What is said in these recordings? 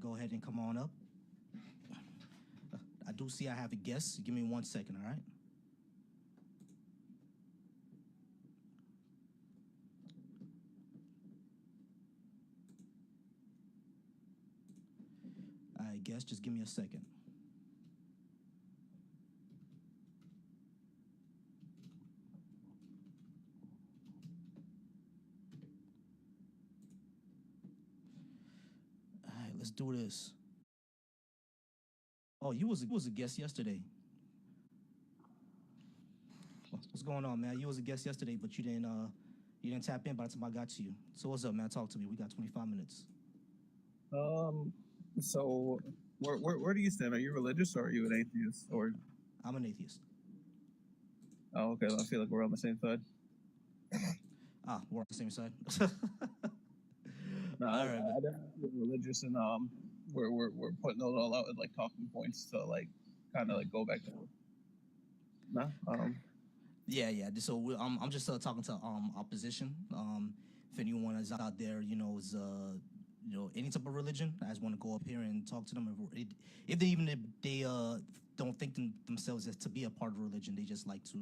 go ahead and come on up. I do see I have a guest. Give me 1 second, all right? I guess just give me a second. All right, let's do this. Oh, you was a guest yesterday. What's going on, man? You was a guest yesterday, but you didn't tap in by the time I got to you. So what's up, man? Talk to me. We got 25 minutes. Um, so where do you stand? Are you religious or are you an atheist? Or I'm an atheist. oh, okay, I feel like we're on the same side. We're on the same side. No, All right, I but definitely feel religious, and we're putting those all out as like talking points to like kind of like go back to. No, yeah. So I'm just talking to opposition. If anyone is out there, is any type of religion, I just want to go up here and talk to them. If they don't think themselves as to be a part of religion, they just like to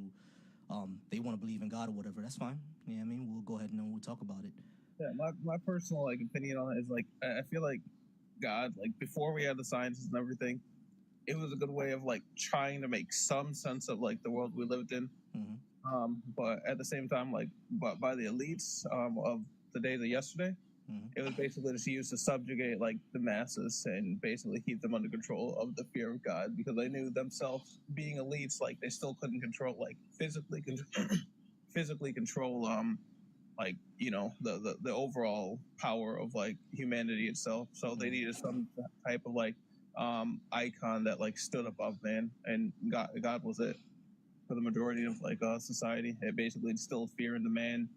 they want to believe in God or whatever. That's fine. Yeah, I mean, we'll go ahead and we'll talk about it. yeah, my personal like opinion on it is like I feel like God, like before we had the sciences and everything, it was a good way of like trying to make some sense of like the world we lived in. Hmm. But at the same time, like but by the elites of the days of yesterday, it was basically just used to subjugate like the masses and basically keep them under control of the fear of God because they knew themselves being elites, like they still couldn't control like physically control like the overall power of like humanity itself. So they needed some type of like icon that like stood above man, and God was it for the majority of like society. It basically instilled fear into man.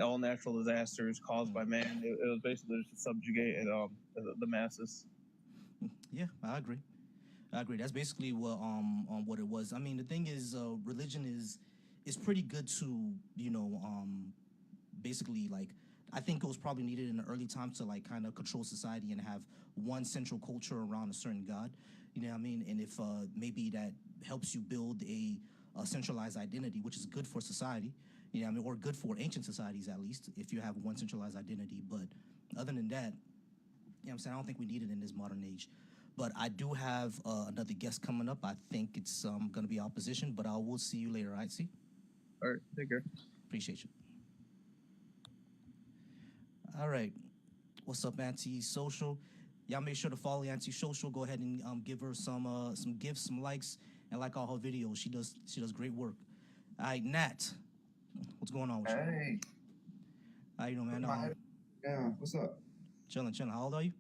All natural disasters caused by man. It was basically just to subjugate the masses. Yeah, I agree. I agree. That's basically what it was. I mean, the thing is, religion is pretty good to basically like I think it was probably needed in the early times to like kind of control society and have one central culture around a certain god. You know what I mean? And if maybe that helps you build a centralized identity, which is good for society. You know what I mean? Or good for ancient societies at least, if you have one centralized identity. But other than that, what I'm saying? I don't think we need it in this modern age. But I do have another guest coming up. I think it's going to be opposition, but I will see you later. All right, see? All right, take care. Appreciate you. All right. What's up, Anti-Social? Y'all make sure to follow Anti-Social. Go ahead and give her some gifts, some likes, and like all her videos. She does great work. All right, Nat, what's going on with you? Hey, How you doing, man? yeah, what's up? Chilling, chilling. How old are you?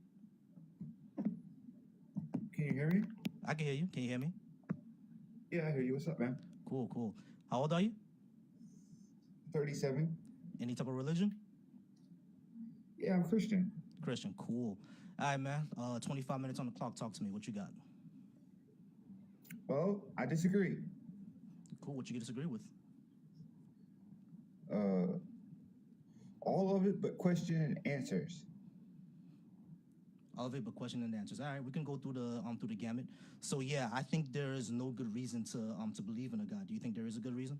Can you hear me? I can hear you. Can you hear me? Yeah, I hear you. What's up, man? Cool, cool. How old are you? 37. Any type of religion? Yeah, I'm Christian. Christian, cool. All right, man. 25 minutes on the clock. Talk to me. What you got? Well, I disagree. Cool. What you disagree with? Uh, all of it, but question and answers. All of it, but question and answers. All right, we can go through the gamut. So yeah, I think there is no good reason to believe in a God. Do you think there is a good reason?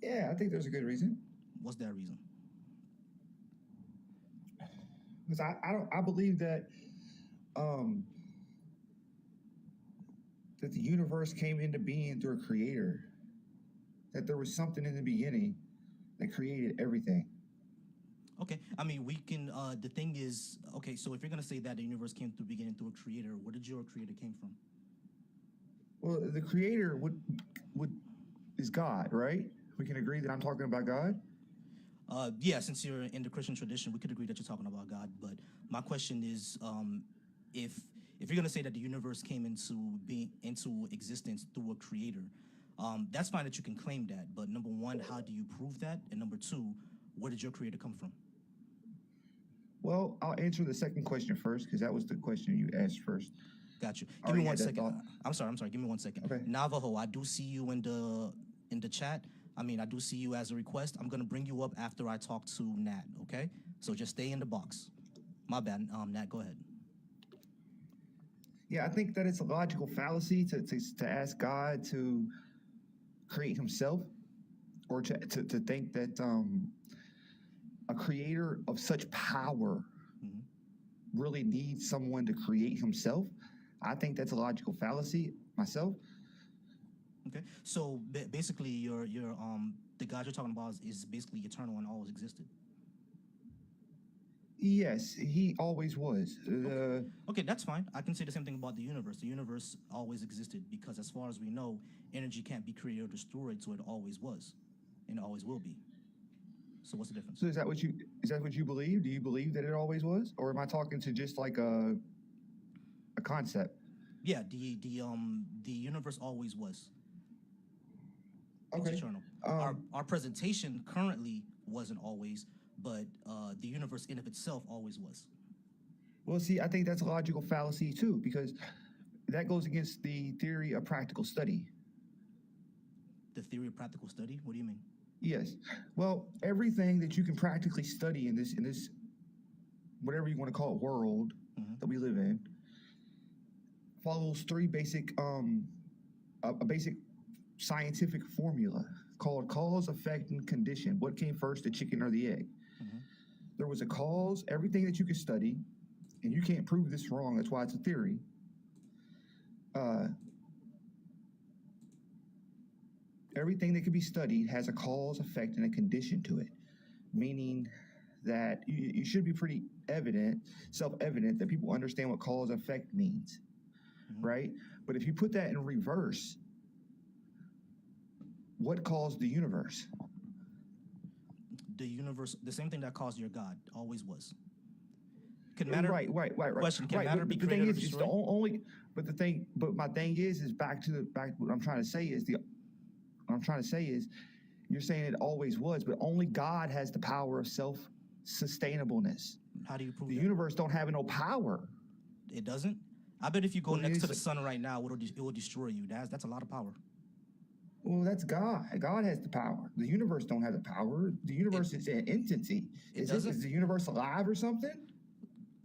Yeah, I think there's a good reason. What's that reason? Because I believe that that the universe came into being through a creator. That there was something in the beginning that created everything. Okay, I mean we can. The thing is, okay, so if you're gonna say that the universe came through beginning through a creator, where did your creator came from? Well, the creator would is God, right? We can agree that I'm talking about God. Yeah, since you're in the Christian tradition, we could agree that you're talking about God. But my question is, if if you're gonna say that the universe came into existence through a creator, that's fine that you can claim that. But number one, how do you prove that? And number two, where did your creator come from? Well, I'll answer the second question first because that was the question you asked first. Got you. I Give me already one had that second. thought. I'm sorry. Give me 1 second. Okay. Navajo, I do see you in the chat. I mean, I do see you as a request. I'm gonna bring you up after I talk to Nat. Okay. So just stay in the box. My bad. Nat, go ahead. Yeah, I think that it's a logical fallacy to ask God to create himself, or to think that a creator of such power Mhm. really needs someone to create himself. I think that's a logical fallacy myself. Okay, so basically, your the God you're talking about is basically eternal and always existed. Yes, he always was. Okay, that's fine. I can say the same thing about the universe. The universe always existed because, as far as we know, energy can't be created or destroyed, so it always was, and it always will be. So what's the difference? So is that what you believe? Do you believe that it always was, or am I talking to just like a concept? Yeah, the universe always was. It's Okay. eternal. Our Um, our presentation currently wasn't always, but the universe in of itself always was. well, see, I think that's a logical fallacy too, because that goes against the theory of practical study. The theory of practical study. What do you mean? Yes. Well, everything that you can practically study in this whatever you want to call it world Mhm. that we live in follows three basic a basic scientific formula called cause, effect, and condition. What came first, the chicken or the egg? Mhm. There was a cause, everything that you could study, and you can't prove this wrong. That's why it's a theory. Uh, Everything that can be studied has a cause, effect, and a condition to it, meaning that you should be pretty self-evident that people understand what cause effect means, Mhm. right? But if you put that in reverse, what caused the universe? The universe, the same thing that caused your God, always was. Can matter. Right. Question: Can Right, matter be but the thing created or is, it's the destroyed? only. But my thing is back. What I'm trying to say is you're saying it always was, but only God has the power of self-sustainableness. How do you prove The that? universe don't have no power. It doesn't. I bet if you go Well, next to the it's, sun right now, it will destroy you. That's a lot of power. well, that's God. God has the power. The universe don't have the power. The universe is an entity. It Is doesn't. the universe alive or something?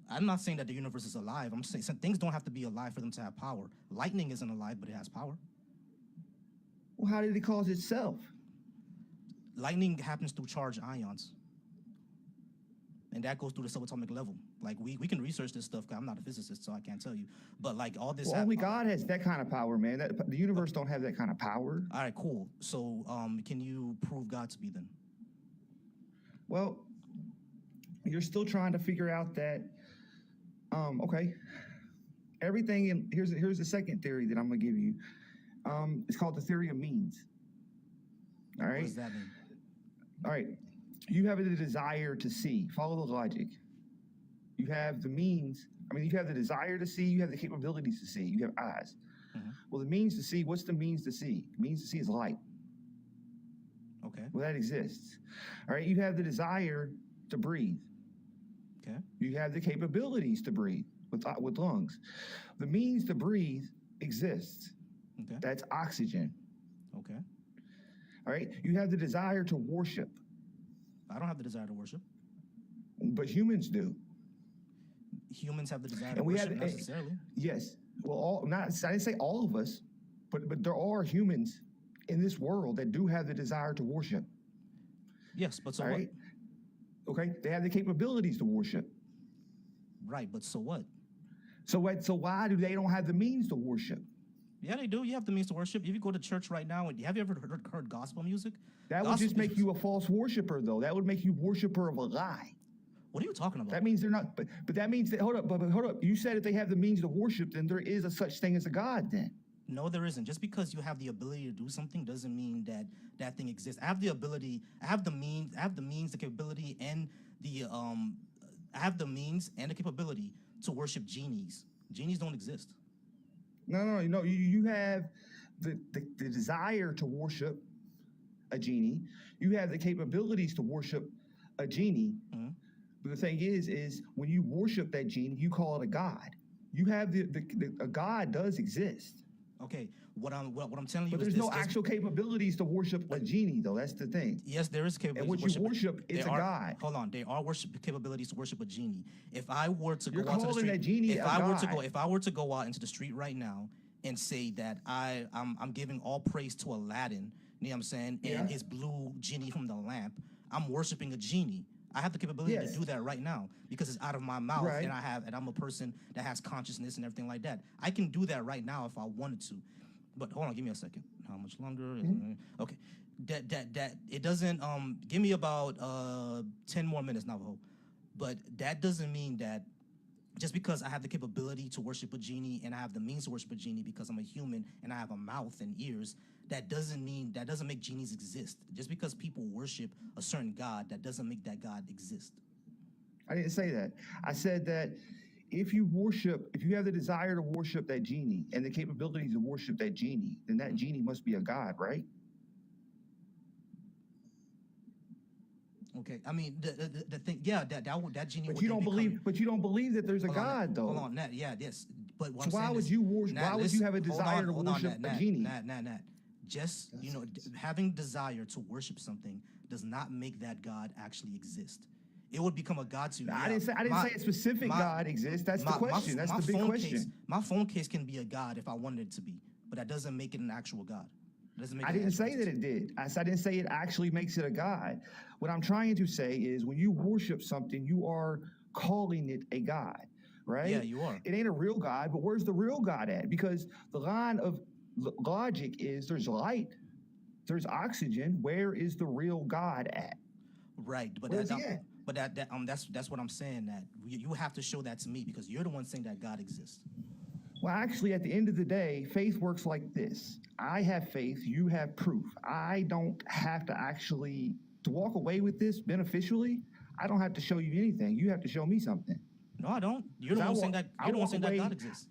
I'm not saying that the universe is alive. I'm saying some things don't have to be alive for them to have power. Lightning isn't alive, but it has power. Well, how did it cause itself? Lightning happens through charged ions, and that goes through the subatomic level. Like we can research this stuff. 'Cause I'm not a physicist, so I can't tell you. But like all this. Well, only God has that kind of power, man. The universe don't have that kind of power. All right, cool. So can you prove God to be then? Well, you're still trying to figure out that. Okay, everything. Here's the second theory that I'm gonna give you. It's called the theory of means. All What right. does that mean? All right. You have the desire to see. Follow the logic. You have the means. I mean, you have the desire to see. You have the capabilities to see. You have eyes. Mhm. Well, the means to see. What's the means to see? The means to see is light. Okay. Well, that exists. All right. You have the desire to breathe. Okay. You have the capabilities to breathe with lungs. The means to breathe exists. Okay. That's oxygen. Okay. All right. You have the desire to worship, I don't have the desire to worship. but humans do. Humans have the desire to And we worship, have not necessarily. Yes. Well, I didn't say all of us, but there are humans in this world that do have the desire to worship. Yes, but so All what? right. Okay. They have the capabilities to worship. Right, but so what? So why do they don't have the means to worship? Yeah, they do. You have the means to worship. If you go to church right now, have you ever heard gospel music? That would Gospel just make music- you a false worshiper, though. That would make you worshiper of a lie. What are you talking about? That means they're not. But that means that hold up. You said if they have the means to worship, then there is a such thing as a God. Then No, there isn't. Just because you have the ability to do something doesn't mean that that thing exists. I have the ability. I have the means. The capability, and I have the means and the capability to worship genies. Genies don't exist. no. You have the desire to worship a genie. You have the capabilities to worship a genie. Mhm. But the thing is when you worship that genie, you call it a god. You have a god does exist. Okay, what I'm telling you But is there's this. no actual capabilities to worship a genie, though. That's the thing. Yes, there is And capability what to you worship, it's There a are, god. hold on, there are worship capabilities to worship a genie. If I were to You're go out to the calling street, that genie if a I were to god. go out into the street right now and say that I'm giving all praise to Aladdin, you know what I'm saying, and Yeah. his blue genie from the lamp, I'm worshiping a genie. I have the capability Yes. to do that right now because it's out of my mouth, Right. and I'm a person that has consciousness and everything like that. I can do that right now if I wanted to. But hold on, give me a second. How much longer? Okay. That it doesn't give me about 10 more minutes, Navajo. But that doesn't mean that just because I have the capability to worship a genie and I have the means to worship a genie because I'm a human and I have a mouth and ears, that doesn't make genies exist. Just because people worship a certain god, that doesn't make that god exist. I didn't say that. I said that if you have the desire to worship that genie and the capabilities to worship that genie, then that genie must be a god, right? Okay, I mean the thing, yeah, that genie. But would you then don't believe. But you don't believe that there's a Hold on, god, though. Hold on, Nat. Yeah, yes. But what So I'm why saying would is, you worship? Nat, Why would you have a hold desire to hold on, worship Nat, a genie? Nat. Just having desire to worship something does not make that God actually exist. It would become a god to you. I didn't say a specific god exists. That's the question. That's the big question. My phone case can be a god if I wanted it to be, but that doesn't make it an actual god. It doesn't make. I didn't say that it did. I didn't say it actually makes it a god. What I'm trying to say is when you worship something, you are calling it a god, right? Yeah, you are. It ain't a real god, but where's the real god at? Because the line of logic is there's light, there's oxygen. Where is the real god at? Right, but Where's he at? that's what I'm saying. That you have to show that to me because you're the one saying that God exists. Well, actually, at the end of the day, faith works like this. I have faith, you have proof. I don't have to walk away with this beneficially. I don't have to show you anything. You have to show me something. No, I don't. You're the one saying that. You're the one saying that God exists.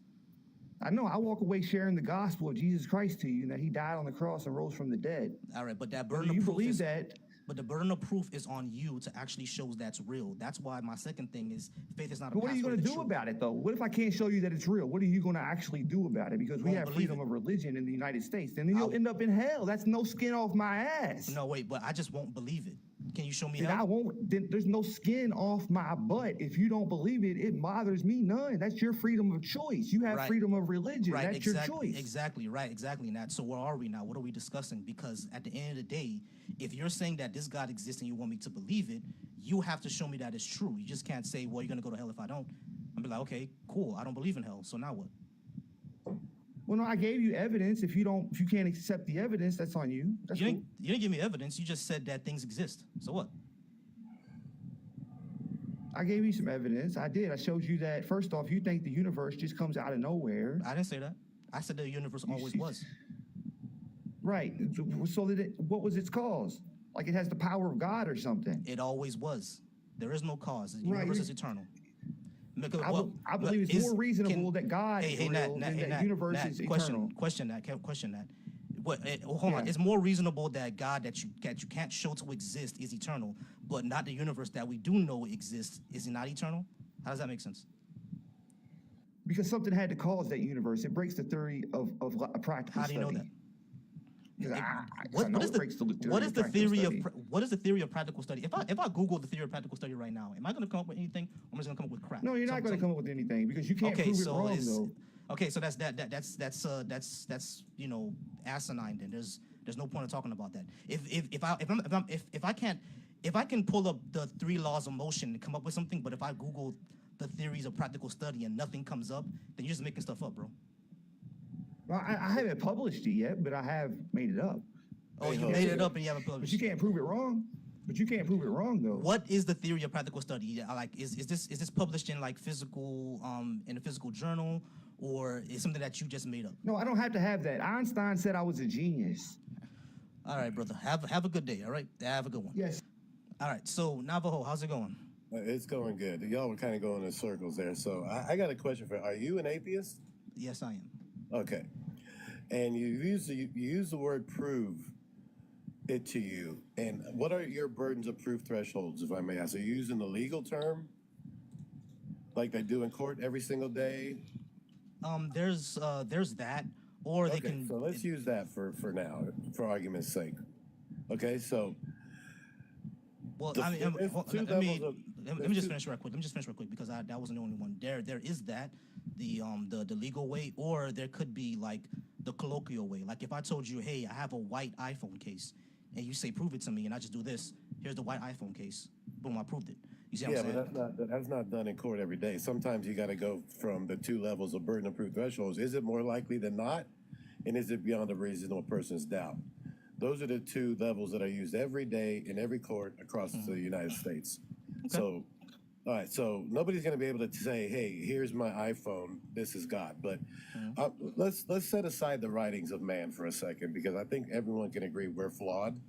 I know. I walk away sharing the gospel of Jesus Christ to you, and that He died on the cross and rose from the dead. All right, but that Whether burden you of proof believe is, that. But the burden of proof is on you to actually show that's real. That's why my second thing is faith is not a But what are you password going to to do truth. about it, though? What if I can't show you that it's real? What are you going to actually do about it? Because we Won't have believe freedom it. of religion in the United States. Then you'll end up in hell. That's no skin off my ass. No, wait, but I just won't believe it. Can you show me Then how? there's no skin off my butt. If you don't believe it, it bothers me none. That's your freedom of choice. You have Right. freedom of religion. Right, That's your choice. exactly, right, exactly, Nat. So where are we now? What are we discussing? Because at the end of the day, if you're saying that this God exists and you want me to believe it, you have to show me that it's true. You just can't say, well, you're going to go to hell if I don't. I'll be like, okay, cool. I don't believe in hell. So now what? Well, no, I gave you evidence. If you can't accept the evidence, that's on you. That's You cool. didn't give me evidence. You just said that things exist. So what? I gave you some evidence. I did. I showed you that, first off, you think the universe just comes out of nowhere. I didn't say that. I said the universe always was. Right. So what was its cause? Like it has the power of God or something. It always was. There is no cause. The Right. universe is eternal. Because, I believe it's more reasonable that God is real Nat, than Nat, that universe Nat, is eternal. Question that. Hold on. Yeah. It's more reasonable that God that you can't show to exist is eternal, but not the universe that we do know exists. Is it not eternal? How does that make sense? Because something had to cause that universe. It breaks the theory of a practical How do you know study. that? What is the theory of practical study? If I Google the theory of practical study right now, am I going to come up with anything? Or am I just going to come up with crap? No, you're not going to come up with anything because you can't Okay, prove it so wrong, though. okay, so that's asinine. Then there's no point in talking about that. If I can pull up the 3 laws of motion and come up with something, but if I Google the theories of practical study and nothing comes up, then you're just making stuff up, bro. Well, I haven't published it yet, but I have made it up. Oh, you hold made on. it up and you haven't But published you it. can't prove it wrong. But you can't prove it wrong, though. What is the theory of practical study? Like, is this published in like physical in a physical journal, or is something that you just made up? No, I don't have to have that. Einstein said I was a genius. All right, brother. Have a good day. All right, have a good one. Yes. All right. So Navajo, how's it going? It's going good. Y'all were kind of going in circles there. So I got a question for you. Are you an atheist? Yes, I am. Okay. And you use the word prove it to you. And what are your burdens of proof thresholds, if I may ask? Are you using the legal term like they do in court every single day? There's that, or they Okay, can. so let's use that for now, for argument's sake. Okay, so Well, the, I mean, there's well, two let levels me of let there's me just two. finish real quick. Let me just finish real quick because that wasn't the only one. There is that the legal way, or there could be like the colloquial way. Like if I told you, hey, I have a white iPhone case, and you say, prove it to me, and I just do this. Here's the white iPhone case. Boom, I proved it. You see what Yeah, I'm but saying? that's not done in court every day. Sometimes you got to go from the two levels of burden of proof thresholds. Is it more likely than not, and is it beyond a reasonable person's doubt? Those are the two levels that are used every day in every court across the United States. Okay. So, all right, so nobody's going to be able to say, "Hey, here's my iPhone. This is God." But let's set aside the writings of man for a second, because I think everyone can agree we're flawed.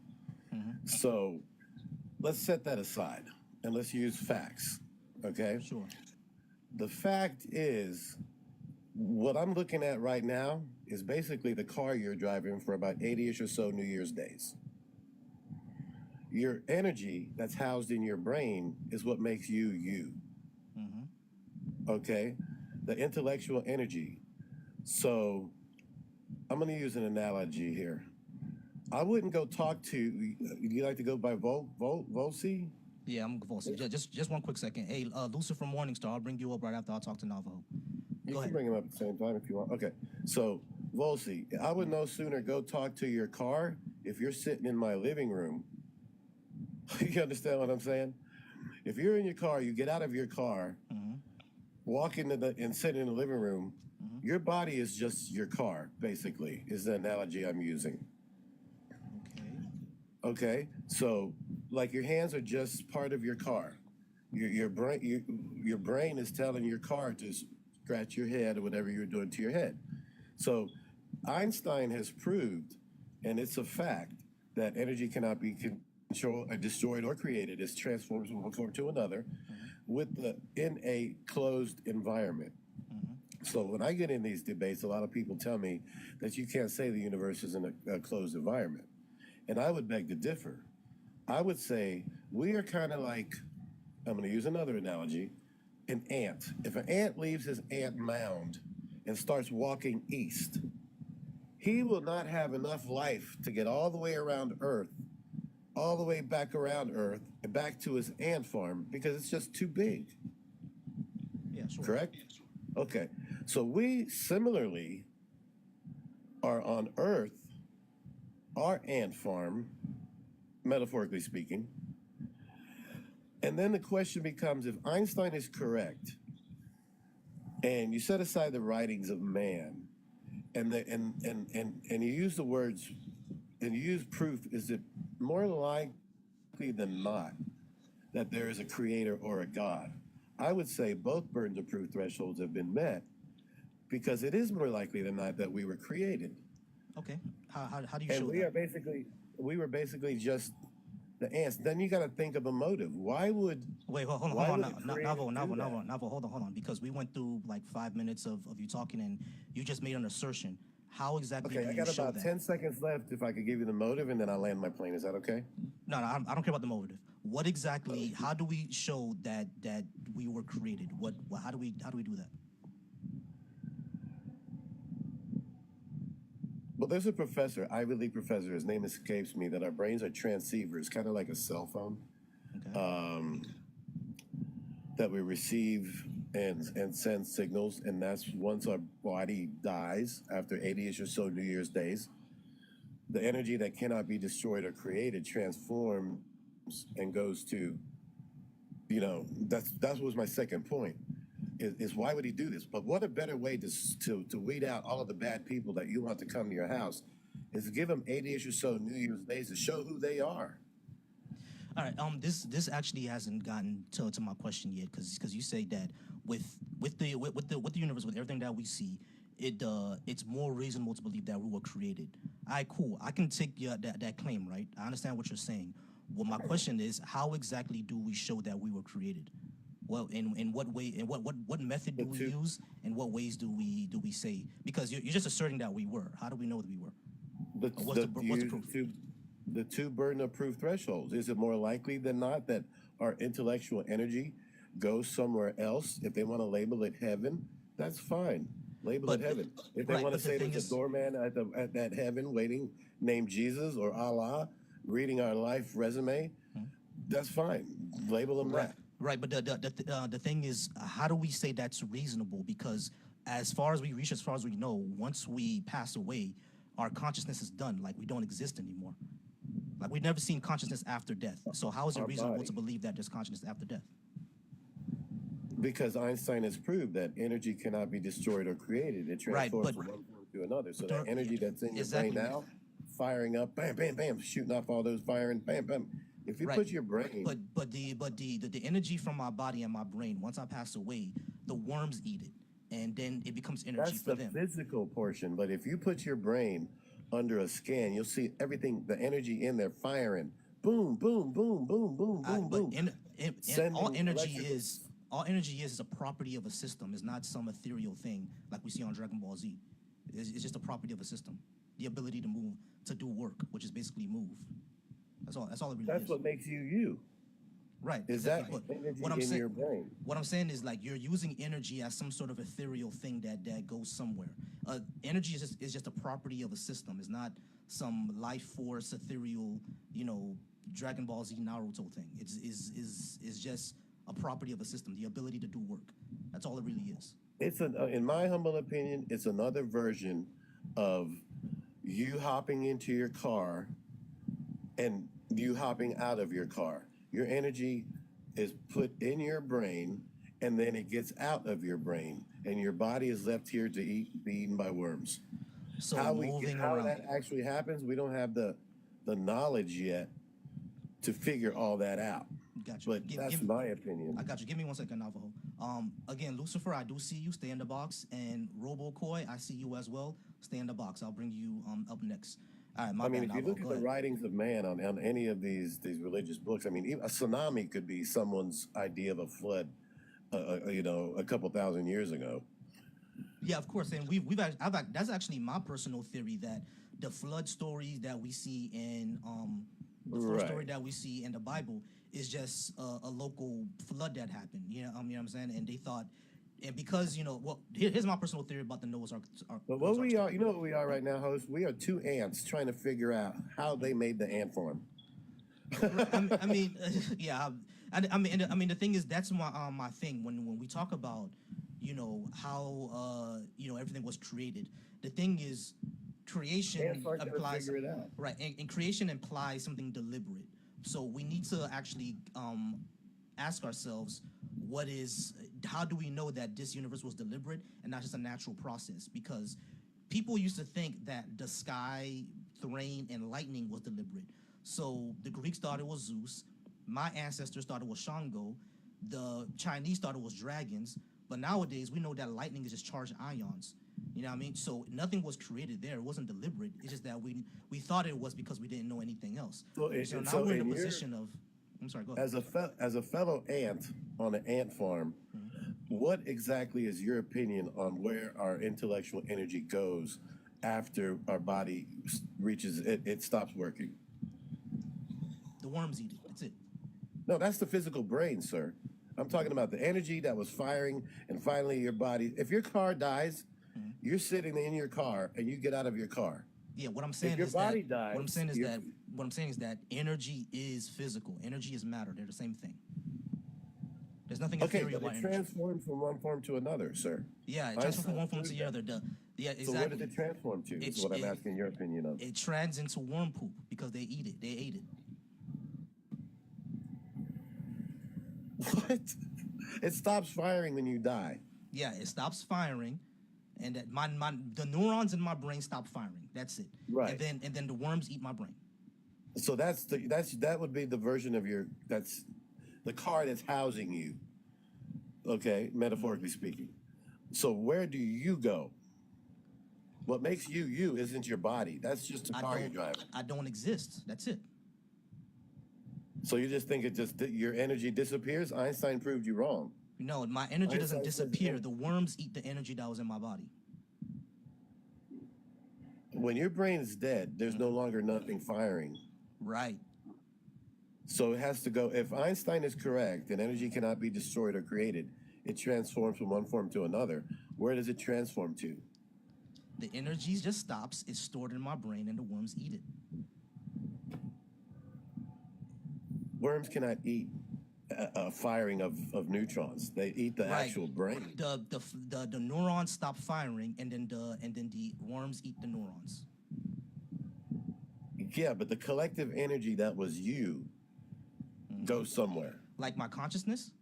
So let's set that aside and let's use facts. Okay. Sure. The fact is, what I'm looking at right now is basically the car you're driving for about 80-ish or so New Year's days. Your energy that's housed in your brain is what makes you you. Okay? The intellectual energy. So I'm going to use an analogy here. I wouldn't go talk to, you like to go by Volsi? Yeah, I'm Gavosi. Just one quick second. Hey, Lucifer Morningstar, I'll bring you up right after I talk to Navajo. You Go can ahead. bring him up at the same time if you want. Okay. So, Volsi, I would no sooner go talk to your car if you're sitting in my living room. You understand what I'm saying? If you're in your car, you get out of your car, walk into and sit in the living room, your body is just your car, basically, is the analogy I'm using. Okay. Okay? So, like your hands are just part of your car. Your brain is telling your car to scratch your head or whatever you're doing to your head. So Einstein has proved, and it's a fact, that energy cannot be controlled, destroyed, or created. It's transformed from one form to another in a closed environment. So when I get in these debates, a lot of people tell me that you can't say the universe is in a closed environment. And I would beg to differ. I would say we are kind of like, I'm going to use another analogy, an ant. If an ant leaves his ant mound and starts walking east, he will not have enough life to get all the way around Earth, all the way back around Earth, and back to his ant farm because it's just too big. Yeah, sure. Correct? Okay. So we similarly are on Earth, our ant farm, metaphorically speaking. And then the question becomes, if Einstein is correct, and you set aside the writings of man, and you use the words, and you use proof, is it more likely than not that there is a creator or a God? I would say both burdens of proof thresholds have been met, because it is more likely than not that we were created. Okay. How do you And show that? we were basically just the ants. Then you got to think of a motive. Why would Wait, hold why on, would a creator do that? Navo, hold on, because we went through like 5 minutes of you talking, and you just made an assertion. How exactly Okay, do I you got show about that? 10 seconds left if I could give you the motive, and then I'll land my plane. Is that okay? No, I don't care about the motive. What exactly? How do we show that we were created? How do we do that? Well, there's a professor, Ivy League professor, his name escapes me, that our brains are transceivers, kind of like a cell phone, Okay. that we receive and send signals. And that's once our body dies, after 80-ish or so New Year's days, the energy that cannot be destroyed or created transforms and goes to, that was my second point. Is why would he do this? But what a better way to weed out all of the bad people that you want to come to your house is to give them 80-ish or so New Year's days to show who they are. All right. This actually hasn't gotten to my question yet, because you say that with the universe, with everything that we see, it's more reasonable to believe that we were created. All right, cool. I can take that claim, right? I understand what you're saying. Well, my question is, how exactly do we show that we were created? Well, in what way, and what method do we use, and what ways do we say? Because you're just asserting that we were. How do we know that we were? What's the proof? The two burden of proof thresholds. Is it more likely than not that our intellectual energy goes somewhere else? If they want to label it heaven, that's fine. Label But it heaven. If they right, want to but the say thing there's a is, doorman at that heaven waiting, named Jesus or Allah, reading our life resume, that's fine. Label them right, that. right. But the thing is, how do we say that's reasonable? Because as far as we reach, as far as we know, once we pass away, our consciousness is done. Like we don't exist anymore. Like we've never seen consciousness after death. So how is it Our reasonable body. to believe that there's consciousness after death? Because Einstein has proved that energy cannot be destroyed or created. It Right, transforms but from one form to another. So Dur- that energy that's in your exactly. brain now, firing up, bam, bam, bam, shooting off all those firing, bam, bam. If you Right. put your brain, But the energy from my body and my brain, once I pass away, the worms eat it, and then it becomes energy that's for the them. physical portion. But if you put your brain under a scan, you'll see everything, the energy in there firing, boom, boom, boom, boom, boom, boom, But boom. all Sending energy electrical- is a property of a system. It's not some ethereal thing like we see on Dragon Ball Z. It's just a property of a system. The ability to move, to do work, which is basically move. That's all. That's all it really That's is. what makes you you. Right. Is exactly. that But energy what I'm in saying, your brain? what I'm saying is like you're using energy as some sort of ethereal thing that goes somewhere. Energy is just a property of a system. It's not some life force ethereal, Dragon Ball Z Naruto thing. It's just a property of a system. The ability to do work. That's all it really is. It's in my humble opinion, it's another version of you hopping into your car and you hopping out of your car. Your energy is put in your brain and then it gets out of your brain and your body is left here to be eaten by worms. So How moving how around. that actually happens, we don't have the knowledge yet to figure all that out. Got you. But that's my opinion. I got you. Give me 1 second, Navajo. Again, Lucifer, I do see you. Stay in the box. And RoboCoy, I see you as well. Stay in the box. I'll bring you up next. All right, my I mean, bad, if you Navajo. look at Go the ahead. writings of man on any of these religious books, I mean, even a tsunami could be someone's idea of a flood, a couple thousand years ago. Yeah, of course. And that's actually my personal theory that the flood stories that we see in the flood Right. story that we see in the Bible is just a local flood that happened. You know what I'm saying? And they thought, and because here's my personal theory about the Noah's Ark. But what we are, you know what we are right now, host? We are two ants trying to figure out how they made the ant farm. I mean, yeah. I mean, the thing is, that's my thing. When we talk about, how everything was created. The thing is, creation Ants aren't gonna implies figure it out. right, and creation implies something deliberate. So we need to actually ask ourselves, how do we know that this universe was deliberate and not just a natural process? Because people used to think that the sky, the rain, and lightning was deliberate. So the Greeks thought it was Zeus. My ancestors thought it was Shango. The Chinese thought it was dragons. But nowadays, we know that lightning is just charged ions. You know what I mean? So nothing was created there. It wasn't deliberate. It's just that we thought it was because we didn't know anything else. So Now we're in a position of... I'm sorry, go ahead. As a fellow ant on an ant farm, what exactly is your opinion on where our intellectual energy goes after our body reaches it stops working? The worms eat it. That's it. No, that's the physical brain, sir. I'm talking about the energy that was firing and finally your body. If your car dies, you're sitting in your car and you get out of your car. Yeah, what I'm saying your is body that dies, what I'm saying is you're- that what I'm saying is that energy is physical. Energy is matter. They're the same thing. There's nothing Okay, ethereal but about it energy. transforms from one form to another, sir. Yeah, it transforms from one form to Einstein the other. Yeah, So where exactly. does it transform to? Is what I'm asking your opinion of. It trans into worm poop because they eat it. They ate it. What? It stops firing when you die. Yeah, it stops firing, and that the neurons in my brain stop firing. That's it. Right. And then the worms eat my brain. So that would be the version of that's the car that's housing you. Okay, metaphorically speaking. So where do you go? What makes you you isn't your body. That's just a car you're driving. I don't exist. That's it. So you just think your energy disappears? Einstein proved you wrong. No, my energy doesn't Einstein said disappear. that. The worms eat the energy that was in my body. When your brain is dead, there's no longer nothing firing. Right. So it has to go. If Einstein is correct and energy cannot be destroyed or created, it transforms from one form to another. where does it transform to? The energy just stops. It's stored in my brain, and the worms eat it. Worms cannot eat a firing of neutrons. They eat the Right. actual brain. The neurons stop firing, and then the worms eat the neurons. Yeah, but the collective energy that was you goes somewhere. Like my consciousness.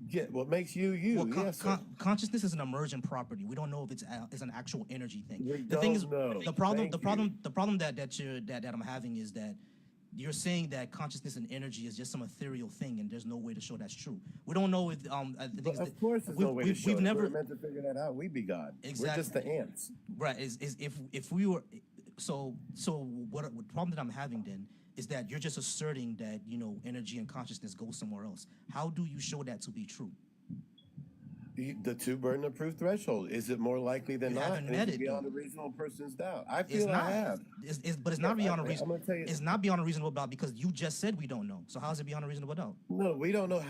Yeah, what makes you you? Well, Yes. consciousness is an emergent property. We don't know if it's an actual energy thing. We The thing is, don't know. the problem, Thank the you. problem, the problem that I'm having is that you're saying that consciousness and energy is just some ethereal thing, and there's no way to show that's true. We don't know if the thing is Of that course, there's we've, no way to we've, show we've it. never We're meant to figure that out. We be God. We're just the Exactly. ants. right is if we were so what the problem that I'm having then is that you're just asserting that energy and consciousness go somewhere else. How do you show that to be true? The two burden of proof threshold. Is it more likely than You not? haven't And met is it, beyond though. a reasonable person's doubt? I It's feel not. I have. But it's not beyond a I'm reason. gonna tell you. It's not beyond a reasonable doubt because you just said we don't know. So how is it beyond a reasonable doubt? No, we don't know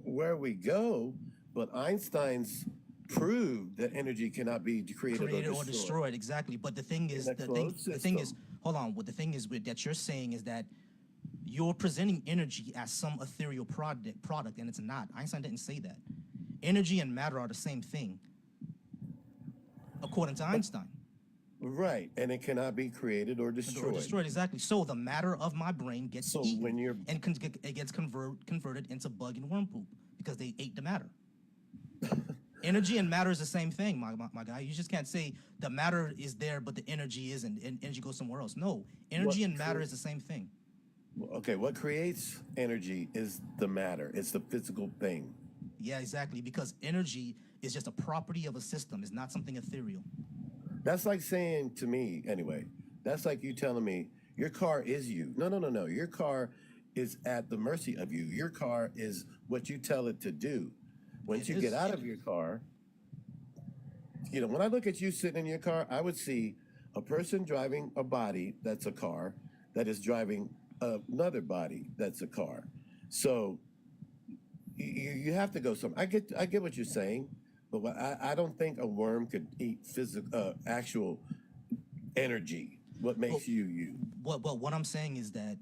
where we go, but Einstein's proved that energy cannot be created, Created or or destroyed, exactly. But the thing is, a closed the thing is, system. hold on. What the thing is that you're saying is that you're presenting energy as some ethereal product, and it's not. Einstein didn't say that. Energy and matter are the same thing, according to Einstein. Right, and it cannot be created or Or destroyed. destroyed, exactly. So the matter of my brain gets So eaten, when you're- and it gets converted into bug and worm poop because they ate the matter. Energy and matter is the same thing, my guy. You just can't say the matter is there, but the energy isn't, and energy goes somewhere else. No, energy What and matter cre- is the same thing. Okay, what creates energy is the matter. It's the physical thing. Yeah, exactly. Because energy is just a property of a system. It's not something ethereal. That's like saying to me, anyway, that's like you telling me your car is you. No. Your car is at the mercy of you. Your car is what you tell it to do. Once It you get is- out of your car, when I look at you sitting in your car, I would see a person driving a body that's a car that is driving another body that's a car. So you have to go some. I get what you're saying, but I don't think a worm could eat actual energy. What makes you you? What I'm saying is that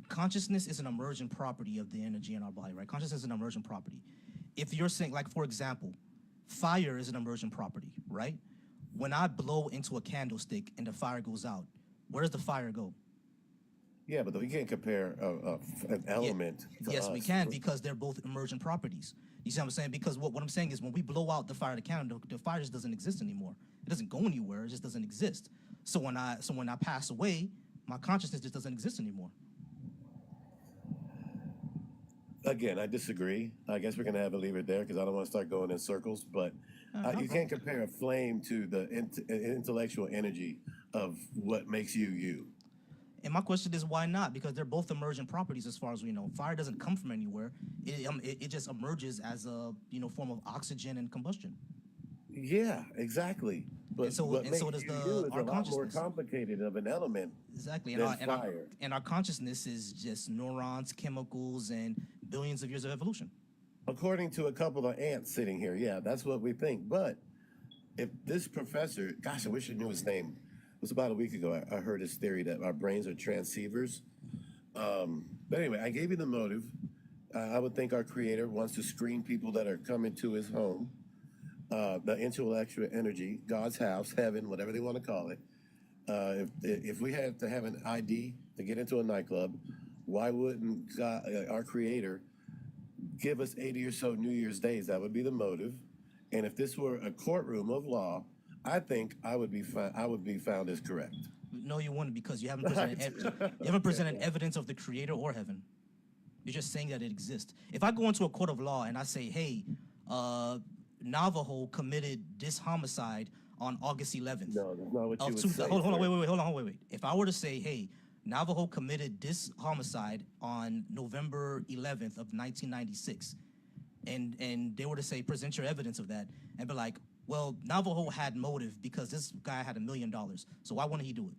consciousness is an emergent property of the energy in our body, right? Consciousness is an emergent property. If you're saying, like, for example, fire is an emergent property, right? When I blow into a candlestick and the fire goes out, where does the fire go? Yeah, but we can't compare an element. To Yes, we us. can, because they're both emergent properties. You see what I'm saying? Because what I'm saying is when we blow out the fire of the candle, the fire just doesn't exist anymore. It doesn't go anywhere. It just doesn't exist. So when I pass away, my consciousness just doesn't exist anymore. Again, I disagree. I guess we're gonna have to leave it there because I don't want to start going in circles. But No you can't compare a flame to the intellectual energy of what makes you you. And my question is, why not? Because they're both emergent properties as far as we know. Fire doesn't come from anywhere. It just emerges as a form of oxygen and combustion. Yeah, exactly. But And so- what and makes so does you the- you is our a lot more consciousness. complicated of an element. Exactly. Than fire. And our consciousness is just neurons, chemicals, and billions of years of evolution. According to a couple of ants sitting here, yeah, that's what we think. But if this professor, gosh, I wish I knew his name. It was about a week ago. I heard his theory that our brains are transceivers. But anyway, I gave you the motive. I would think our creator wants to screen people that are coming to his home, the intellectual energy, God's house, heaven, whatever they want to call it. If we had to have an ID to get into a nightclub, why wouldn't God, our creator give us 80 or so New Year's days? That would be the motive. And if this were a courtroom of law, I think I would be found as correct. No, you wouldn't, because you haven't presented evidence of the creator or heaven. You're just saying that it exists. If I go into a court of law and I say, hey, Navajo committed this homicide on August 11th. No, that's not what you of would two, say. hold on, sir. wait. If I were to say, hey, Navajo committed this homicide on November 11th of 1996, and they were to say, present your evidence of that, and be like, well, Navajo had motive because this guy had $1 million, so why wouldn't he do it?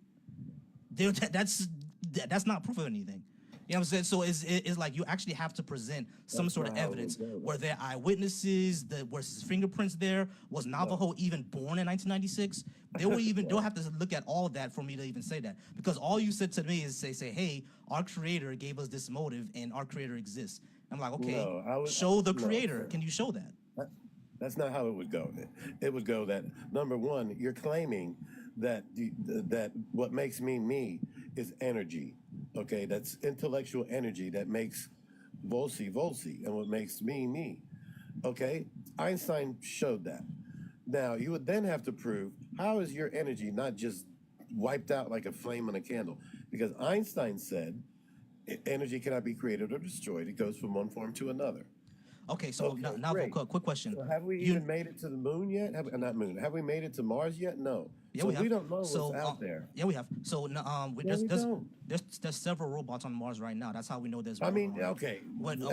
That's not proof of anything. You know what I'm saying? So it's like you actually have to present some That's sort of not how it would evidence. go, Were there eyewitnesses? Was his fingerprints there? Was Navajo even born in 1996? They'll have to look at all of that for me to even say that. Because all you said to me is say, hey, our creator gave us this motive and our creator exists. I'm like, okay, No, show the no, creator. sir. Can you show that? That's not how it would go. It would go that number one, you're claiming that that what makes me me is energy. Okay, that's intellectual energy that makes Volsi Volsi, and what makes me me. Okay, Einstein showed that. Now you would then have to prove how is your energy not just wiped out like a flame on a candle, because Einstein said energy cannot be created or destroyed. It goes from one form to another. Okay, so Okay, now great. quick question. So have we You- even made it to the moon yet? Not moon. Have we made it to Mars yet? No. Yeah, So we have. we don't know what's So, out there. Yeah, we have. So Yeah, we don't. there's several robots on Mars right now. That's how we know there's. I mean, okay. When that-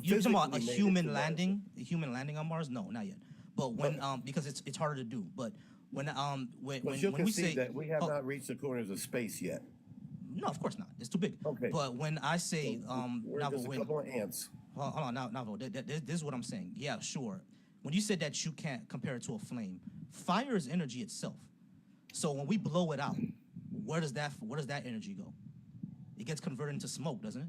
you're talking about a physically made it human to Mars. human landing on Mars? No, not yet. But when because it's harder to do. But when But you'll when we concede say that we have oh, not reached the corners of space yet. no, of course not. It's too big. Okay. But when I say We're Navo, just a when, couple of ants. hold on, Navo, this is what I'm saying. Yeah, sure. When you said that you can't compare it to a flame, fire is energy itself. So when we blow it out, where does that energy go? It gets converted into smoke, doesn't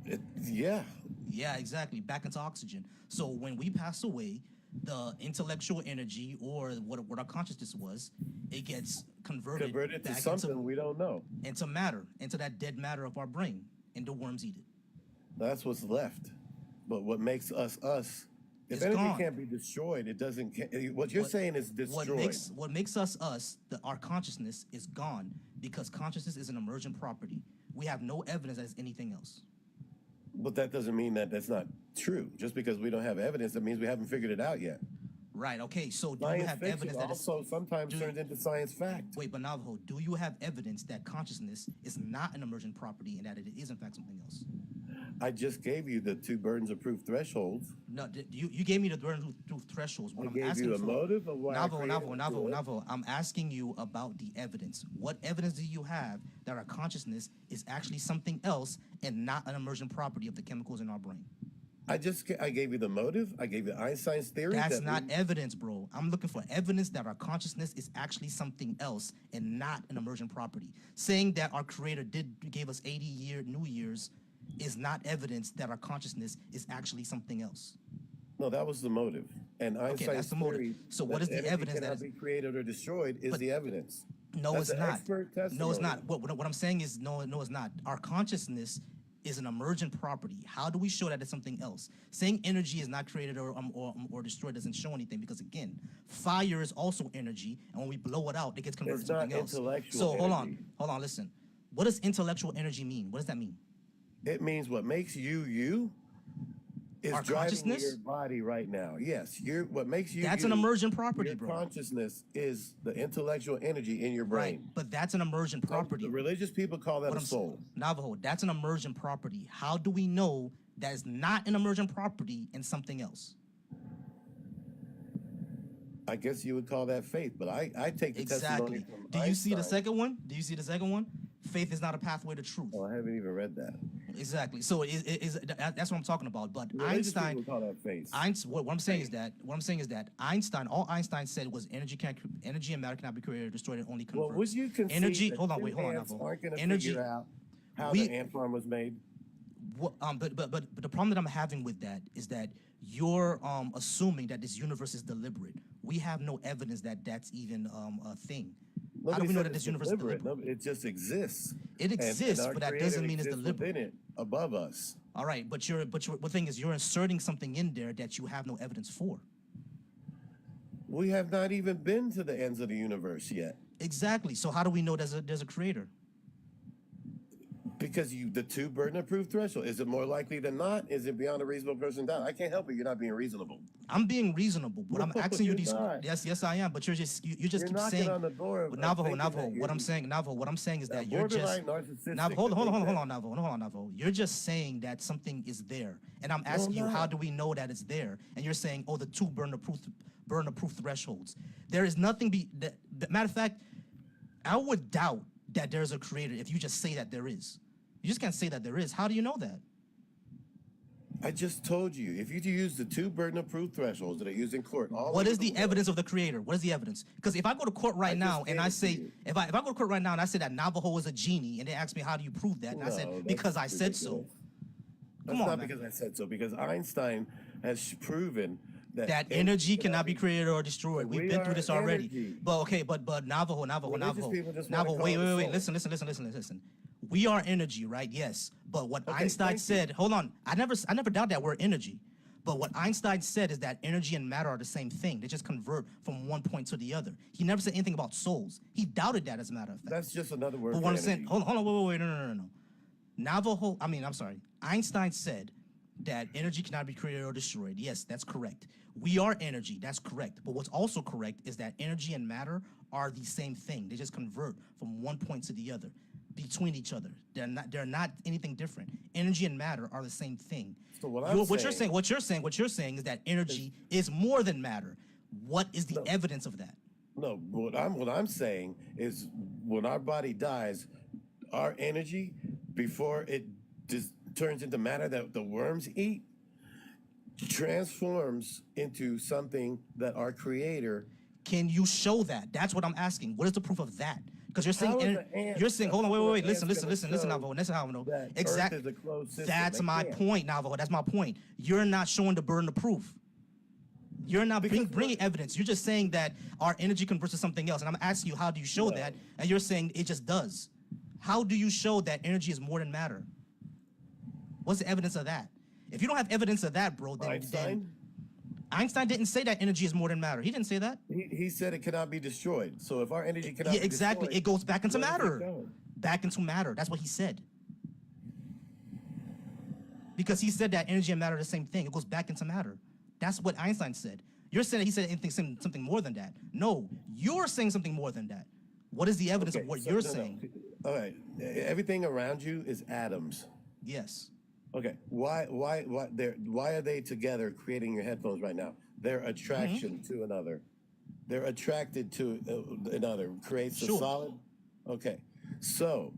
it? Yeah. Yeah, exactly. Back into oxygen. So when we pass away, the intellectual energy or what our consciousness was, it gets converted To back something we don't know. into matter, into that dead matter of our brain, and the worms eat it. That's what's left. But what makes us us? If It's energy gone. can't be destroyed, it doesn't. What you're saying is destroyed. What makes us us, our consciousness is gone because consciousness is an emergent property. We have no evidence as anything else. But that doesn't mean that that's not true. Just because we don't have evidence, that means we haven't figured it out yet. Right. Okay. So do you Science have fiction evidence that it's also sometimes do- turns into science fact. wait, but Navajo, do you have evidence that consciousness is not an emergent property and that it is in fact something else? I just gave you the two burdens of proof thresholds. No, you gave me the through thresholds. What I I'm gave asking you a for, motive of why I created it. Navo. I'm asking you about the evidence. What evidence do you have that our consciousness is actually something else and not an emergent property of the chemicals in our brain? I gave you the motive. I gave you Einstein's theory. That's that not evidence, bro. I'm looking for evidence that our consciousness is actually something else and not an emergent property. Saying that our creator gave us 80 New Years is not evidence that our consciousness is actually something else. No, that was the motive. And Einstein's that's the motive. theory So what that is the energy evidence that cannot is- be created or destroyed is But- the evidence. No, That's it's an not. expert No, it's testimony. not. What I'm saying is no, it's not. Our consciousness is an emergent property. How do we show that it's something else? Saying energy is not created or destroyed doesn't show anything because again, fire is also energy, and when we blow it out, it gets converted It's to not something else. intellectual So energy. hold on, listen. What does intellectual energy mean? What does that mean? It means what makes you is Our driving consciousness? your body right now. Yes, what makes you. That's you, an emergent property, Your bro. consciousness is the intellectual energy in your Right, brain. but that's an emergent property. The religious people call that What a I'm soul. Navajo, that's an emergent property. How do we know that is not an emergent property and something else? I guess you would call that faith, but I take the Exactly. testimony from Do you see the Einstein. second one? Do you see the second one? Faith is not a pathway to truth. Oh, I haven't even read that. Exactly. So that's what I'm talking about. But Religious Einstein, people call that faith. what I'm saying is that Einstein, all Einstein said was energy and matter cannot be created or destroyed. It only converts. Well, would you concede energy? that Hold on, two wait, hold on. ants Navo. aren't going to Energy. figure out how we- the ant farm was made? But the problem that I'm having with that is that you're assuming that this universe is deliberate. We have no evidence that that's even a thing. How do Nobody we know said that this it's universe is deliberate? No, it just exists. It exists, our but that Creator doesn't mean it's exists deliberate. within it, above us. All right, but the thing is, you're inserting something in there that you have no evidence for. We have not even been to the ends of the universe yet. Exactly. So how do we know there's a creator? Because the two burden of proof threshold. Is it more likely than not? Is it beyond a reasonable person doubt? I can't help it. You're not being reasonable. I'm being reasonable, but I'm No, asking you you're these. not. Yes, I am. But you just You're keep knocking saying. on the door of But Navajo, thinking that what you're I'm saying, Navajo, what I'm saying is that you're borderline just. narcissistic. Now, to hold think on, that. Navo. You're just saying that something is there, and I'm asking you, not. how do we know that it's there? And you're saying, oh, the two burn of proof thresholds. There is nothing. Matter of fact, I would doubt that there's a creator if you just say that there is. You just can't say that there is. How do you know that? I just told you, if you use the 2 burden of proof thresholds that are used in court, What is the evidence of the creator? What is the evidence? Because if I go to court right now and I say, if I go to court right now and I say that Navajo is a genie, and they ask me how do you prove that, and I said because I said so. That's Come on, not man. because I said so. Because Einstein has proven That energy cannot be created or destroyed. We've We been through are this already. energy. But okay, but Navajo, Religious people just wanna Navajo. call Wait, it wait, wait. soul. Listen. We are energy, right? Yes. But what Einstein thank you. said, hold on. I never doubt that we're energy. But what Einstein said is that energy and matter are the same thing. They just convert from one point to the other. He never said anything about souls. He doubted that, as a matter of fact. That's just another word But for what I'm energy. saying, hold on, wait, no. I'm sorry. Einstein said that energy cannot be created or destroyed. Yes, that's correct. We are energy. That's correct. But what's also correct is that energy and matter are the same thing. They just convert from one point to the other, between each other. They're not anything different. Energy and matter are the same thing. So what You're saying is that energy is more than matter. What is the evidence of that? No, what I'm saying is when our body dies, our energy, before it just turns into matter that the worms eat, transforms into something that our creator. Can you show that? That's what I'm asking. What is the proof of that? Because you're How saying is an ant- you're saying, hold on, wait. an ant's Listen, gonna show Navajo. Listen, Navajo. that Exactly. Earth is a closed system? That's They my can't. point, Navajo. That's my point. You're not showing the burden of proof. You're not Because bringing evidence. You're just saying that our energy converts to something else. And I'm asking you, how do you show that? And you're saying it just does. How do you show that energy is more than matter? What's the evidence of that? If you don't have evidence of that, bro, then Einstein didn't say that energy is more than matter. He didn't say that. He said it cannot be destroyed. So if our energy cannot Yeah, be exactly. destroyed, It goes back into where is it matter. going? Back into matter. That's what he said. Because he said that energy and matter are the same thing. It goes back into matter. That's what Einstein said. You're saying that he said something more than that. No, you're saying something more than that. What is the evidence of what you're saying? All right. Everything around you is atoms. Yes. Okay. Why are they together creating your headphones right now? Their attraction to another. They're attracted to another. Creates a Sure. solid. Okay. So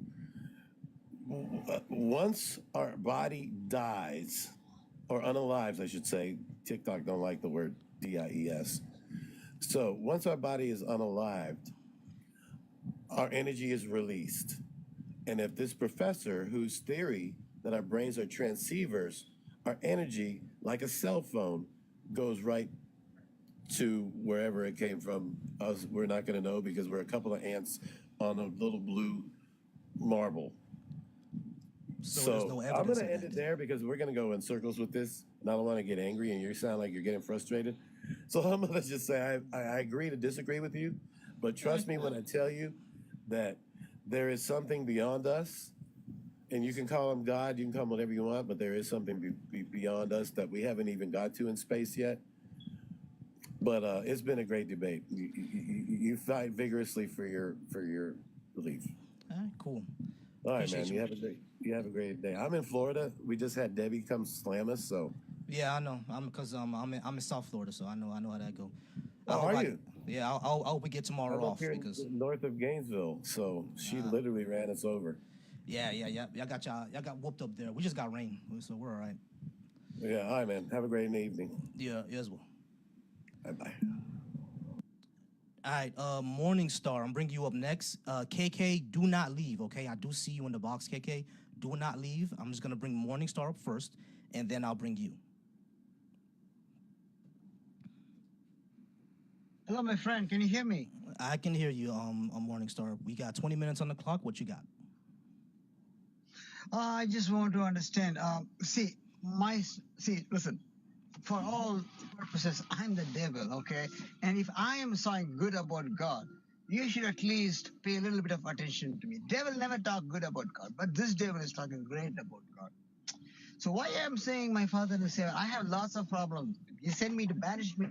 once our body dies, or unalives, I should say. TikTok don't like the word DIES. So once our body is unalived, our energy is released. And if this professor, whose theory that our brains are transceivers, our energy, like a cell phone, goes right to wherever it came from. Us, we're not going to know because we're a couple of ants on a little blue marble. So there's no I'm evidence going to of end it that. there because we're going to go in circles with this, and I don't want to get angry, and you sound like you're getting frustrated. So I'm going to just say I agree to disagree with you, but trust me when I tell you that there is something beyond us, and you can call him God, you can call him whatever you want, but there is something beyond us that we haven't even got to in space yet. But it's been a great debate. You fight vigorously for your belief. All right, cool. All right, Appreciate man. You have a great day. I'm in Florida. We just had Debbie come slam us. So. Yeah, I know. I'm in South Florida, so I know how that go. Oh, are you? Yeah, I hope we get tomorrow I'm off up here because north of Gainesville, so she literally ran us over. yeah. Y'all got whooped up there. We just got rain, so we're all right. Yeah, all right, man. Have a great evening. Yeah, as well. Bye-bye. All right, Morningstar, I'm bringing you up next. KK, do not leave, okay? I do see you in the box, KK. Do not leave. I'm just going to bring Morningstar up first, and then I'll bring you. Hello, my friend. Can you hear me? I can hear you, Morningstar. We got 20 minutes on the clock. What you got? I just want to understand. Listen. For all purposes, I'm the devil, okay? And if I am saying good about God, you should at least pay a little bit of attention to me. Devil never talk good about God, but this devil is talking great about God. So why I'm saying my father is here, I have lots of problems. He sent me to banish me.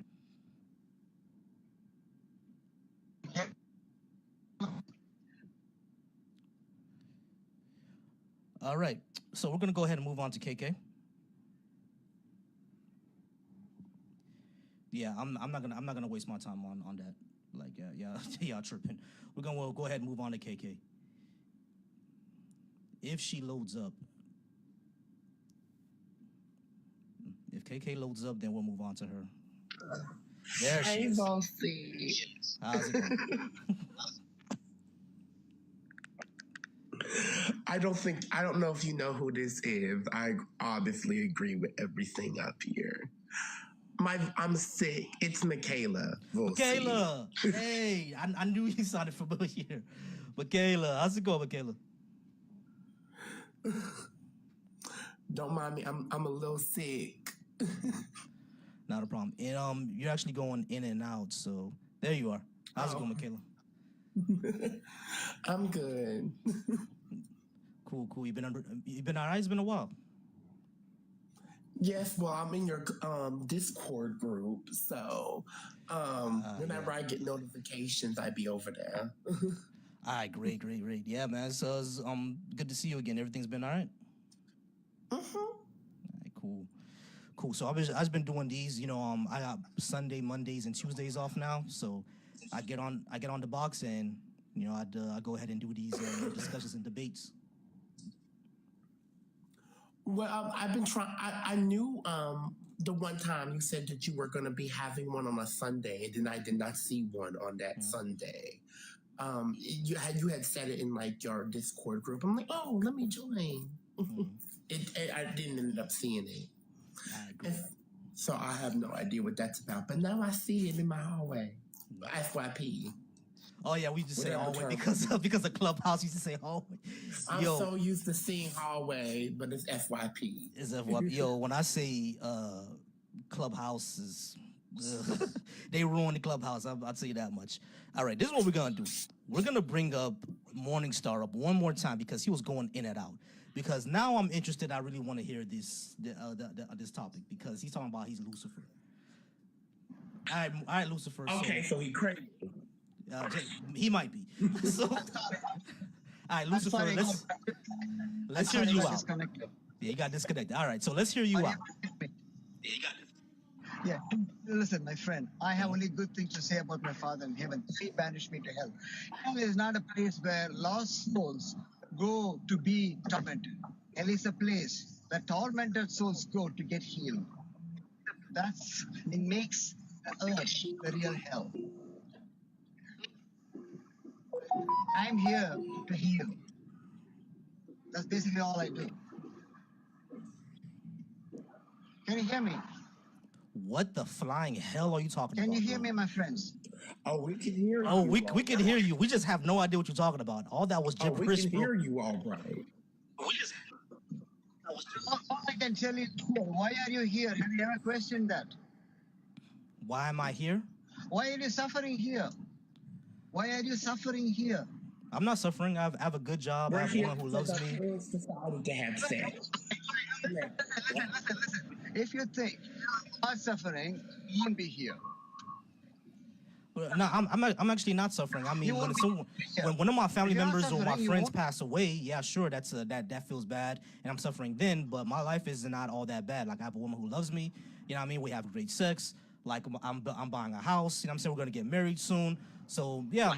All right, so we're going to go ahead and move on to KK. Yeah, I'm not gonna waste my time on that. Like, y'all tripping. We're gonna go ahead and move on to KK. if she loads up, if KK loads up, then we'll move on to her. There she Hey, is. Bossy. How's it going? I don't know if you know who this is. I obviously agree with everything up here. I'm sick. It's Michaela. Michaela, hey, I knew you sounded familiar. Michaela, how's it going, Michaela? Don't mind me. I'm a little sick. Not a problem. And you're actually going in and out, so there you are. How's it going, Michaela? I'm good. Cool. You've been all right. It's been a while. Yes, well, I'm in your Discord group, so whenever I get notifications, I be over there. All right, great. Yeah, man. So it's good to see you again. Everything's been all right. All right, cool. So I've just been doing these. I got Sunday, Mondays, and Tuesdays off now. So I get on the box, and I go ahead and do these discussions and debates. Well, I've been trying. I knew the one time you said that you were going to be having one on a Sunday, and then I did not see one on that Sunday. You had said it in like your Discord group. I'm like, oh, let me join. I didn't end up seeing it. I agree. So I have no idea what that's about. But now I see it in my hallway. FYP. Oh yeah, we just say Whatever hallway term. because of Clubhouse used to say hallway. I'm so used to seeing hallway, but it's FYP. Is when I say Clubhouse is they ruined the Clubhouse. I'll tell you that much. All right, this is what we're gonna do. We're gonna bring up Morningstar up one more time because he was going in and out. Because now I'm interested. I really want to hear this topic because he's talking about he's Lucifer. All right, Lucifer. Okay, so he crazy. He might be. So, all right, Lucifer. Let's hear you out. Yeah, you got disconnected. All right, so let's hear you out. Yeah, listen, my friend, I have only good things to say about my Father in heaven. He banished me to hell. Hell is not a place where lost souls go to be tormented. Hell is a place that tormented souls go to get healed. It makes the earth the real hell. I'm here to heal. That's basically all I do. Can you hear me? What the flying hell are you talking about? Can you hear bro? me, my friends? Oh, we can hear you. Oh, we can hear you. We just have no idea what you're talking about. All that was Oh, we gibberish, can bro. hear you all right. All I can tell you is, why are you here? Have you ever questioned that? Why am I here? Why are you suffering here? Why are you suffering here? I'm not suffering. I have a good job. I have one who loves me. Decided to have sex. Listen. If you think you are suffering, you won't be here. No, I'm actually not suffering. I mean, You when won't someone, be- when one of my family If you're members or my suffering, you friends won't- pass away, yeah, sure, that feels bad, and I'm suffering then. But my life is not all that bad. Like I have a woman who loves me. You know what I mean? We have great sex. Like I'm buying a house. You know what I'm saying? We're gonna get married soon. So yeah,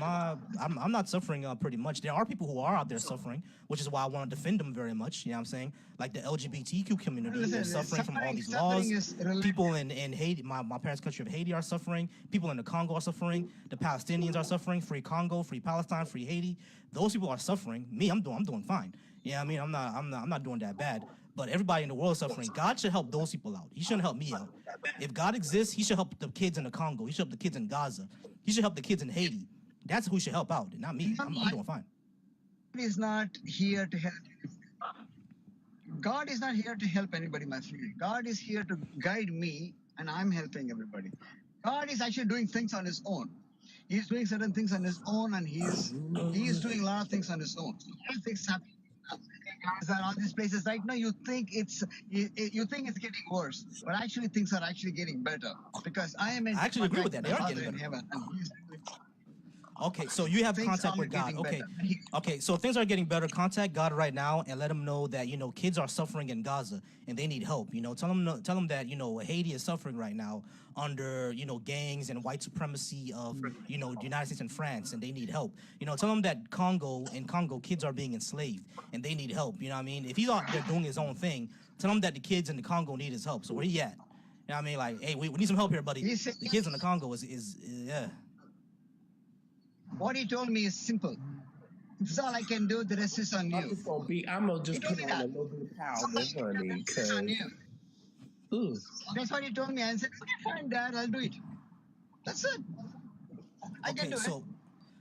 I'm not suffering pretty much. There are people who are out there suffering, which is why I want to defend them very much. You know what I'm saying? Like the LGBTQ community Listen, is suffering from all these suffering laws. is relative. People in Haiti, my parents' country of Haiti are suffering. People in the Congo are suffering. The Palestinians are suffering. Free Congo, free Palestine, free Haiti. Those people are suffering. Me, I'm doing fine. You know what I mean? I'm not doing that bad. But everybody in the world is suffering. God should help those people out. He shouldn't help me out. If God exists, he should help the kids in the Congo. He should help the kids in Gaza. He should help the kids in Haiti. That's who should help out, not me. I'm doing fine. God is not here to help you. God is not here to help anybody, my friend. God is here to guide me, and I'm helping everybody. God is actually doing things on his own. He's doing certain things on his own, and he's doing a lot of things on his own. So a lot of things happening. Are all these places right now, you think it's getting worse, but actually things are actually getting better because I am in I actually agree with that. They are Father getting in better. heaven, and Okay, so you have Things contact are with God. getting Okay. better. Okay, so things are getting better. Contact God right now and let him know that, you know, kids are suffering in Gaza and they need help. You know, tell them that, you know, Haiti is suffering right now under, you know, gangs and white supremacy of, you know, the United States and France, and they need help. You know, tell them that in Congo, kids are being enslaved and they need help. You know what I mean? If he's out there doing his own thing, tell him that the kids in the Congo need his help. So where he at? You know what I mean? Like, hey, we need some help here, buddy. He said The kids in the Congo is yeah. what he told me is simple. This is all I can do. The rest is on I'm you. just gonna be. I'm gonna just He told put me on a that. little bit of powder, The rest honey, is on cause you. ooh, That's what he told me. I said, okay, fine, Dad, I'll do it. That's it. I can Okay, do it. so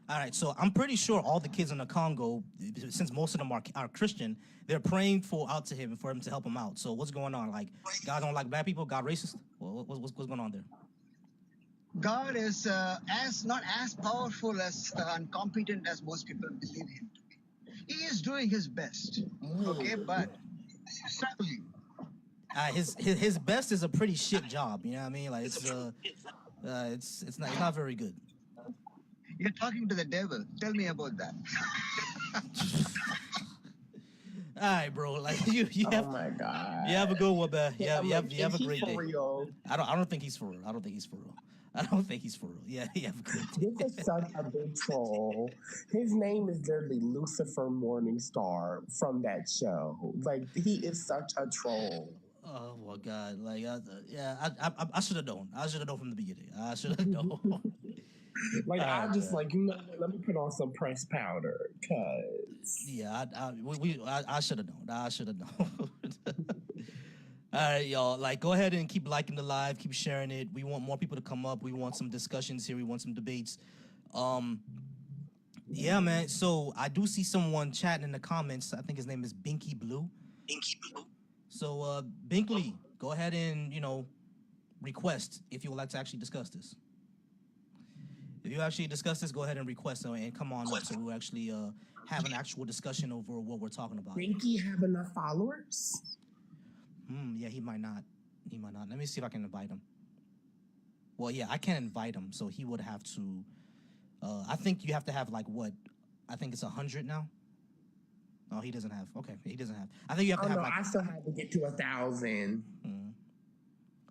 all right, so I'm pretty sure all the kids in the Congo, since most of them are Christian, they're praying out to him for him to help them out. So what's going on? Like, God don't like black people? God racist? What's going on there? God is not as powerful as and competent as most people believe him to be. He is doing his best, okay, but he's struggling. His best is a pretty shit job. You know what I mean? Like it's not very good. You're talking to the devil. Tell me about that. All right, bro. Like you oh have my god. you have a good one, man. Yeah, You have a is he great for day. real? I don't think he's for real. I don't think he's for real. I don't think he's for real. Yeah, you have a great day. This is such a big troll. His name is literally Lucifer Morningstar from that show. Like he is such a troll. Oh my God! Like, I should have known. I should have known from the beginning. I should have known. Like I Oh, just man. like, you know what, let me put on some pressed powder, cause Yeah, I should have known. I should have known. All right, y'all. Like, go ahead and keep liking the live, keep sharing it. We want more people to come up. We want some discussions here. We want some debates. Yeah, man. So I do see someone chatting in the comments. I think his name is Binky Blue. So, Binkley, go ahead and, you know, request if you would like to actually discuss this. If you actually discuss this, go ahead and request and come on up so we'll actually have an actual discussion over what we're talking about. Binky have enough followers? Yeah, he might not. He might not. Let me see if I can invite him. Well, yeah, I can't invite him, so he would have to. I think you have to have like what? I think it's 100 now. Oh, he doesn't have. Okay, he doesn't have. I think you have Oh to have no, like. I still have to get to 1,000.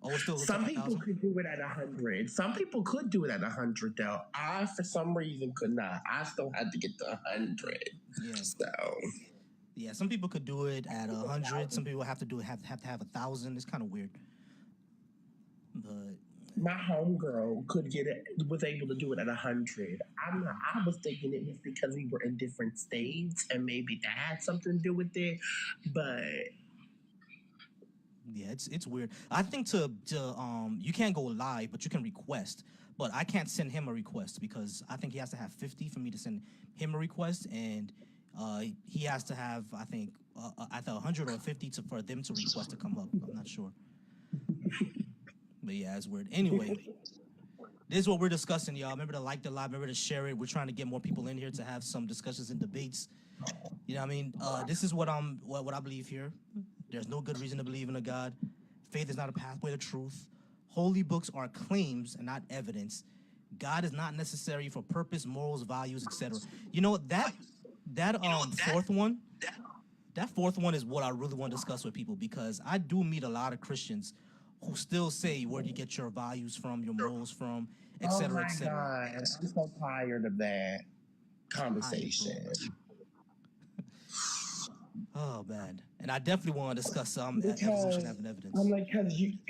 Oh, it's still Some like people 1,000? could do it at 100. Some people could do it at 100 though. I, for some reason, could not. I still had to get to 100. Yeah. So Yeah, some people could do it at 100. Some people have to do it have to have 1,000. It's kind of weird. But my homegirl was able to do it at 100. I was thinking it was because we were in different states and maybe that had something to do with it. But yeah, it's weird. I think to you can't go live, but you can request. But I can't send him a request because I think he has to have 50 for me to send him a request, and he has to have, I think, either 100 or 50 for them to request to come up. I'm not sure. But yeah, it's weird. Anyway, this is what we're discussing, y'all. Remember to like the live. Remember to share it. We're trying to get more people in here to have some discussions and debates. You know what I mean? This is what I believe here. There's no good reason to believe in a God. Faith is not a pathway to truth. Holy books are claims and not evidence. God is not necessary for purpose, morals, values, etc. You know that fourth one. That fourth one is what I really want to discuss with people because I do meet a lot of Christians who still say, where do you get your values from, your morals from, etc., oh my etc. God, I'm so tired of that conversation. Oh man, and I definitely want to discuss some evolution and evidence.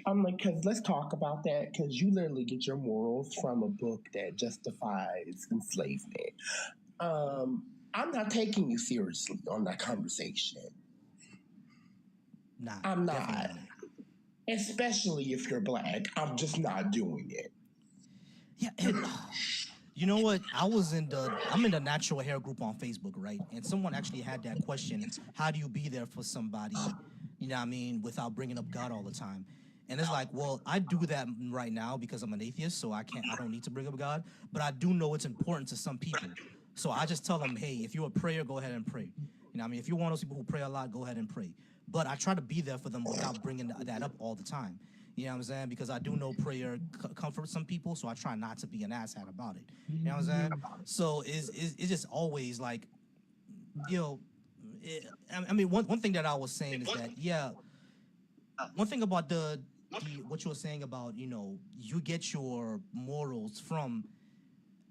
I'm like, cause let's talk about that. Cause you literally get your morals from a book that justifies enslavement. I'm not taking you seriously on that conversation. Nah, I'm definitely not. Especially if you're black. I'm just not doing it. Yeah, and you know what? I'm in the natural hair group on Facebook, right? And someone actually had that question: how do you be there for somebody? You know what I mean? Without bringing up God all the time. And it's like, well, I do that right now because I'm an atheist, so I don't need to bring up God. But I do know it's important to some people. So I just tell them, hey, if you're a prayer, go ahead and pray. You know what I mean? If you're one of those people who pray a lot, go ahead and pray. But I try to be there for them without bringing that up all the time. You know what I'm saying? Because I do know prayer comforts some people, so I try not to be an asshat about it. You know what I'm saying? So it's just always like, you know, I mean, one thing that I was saying is that, yeah, one thing about the what you were saying about, you know, you get your morals from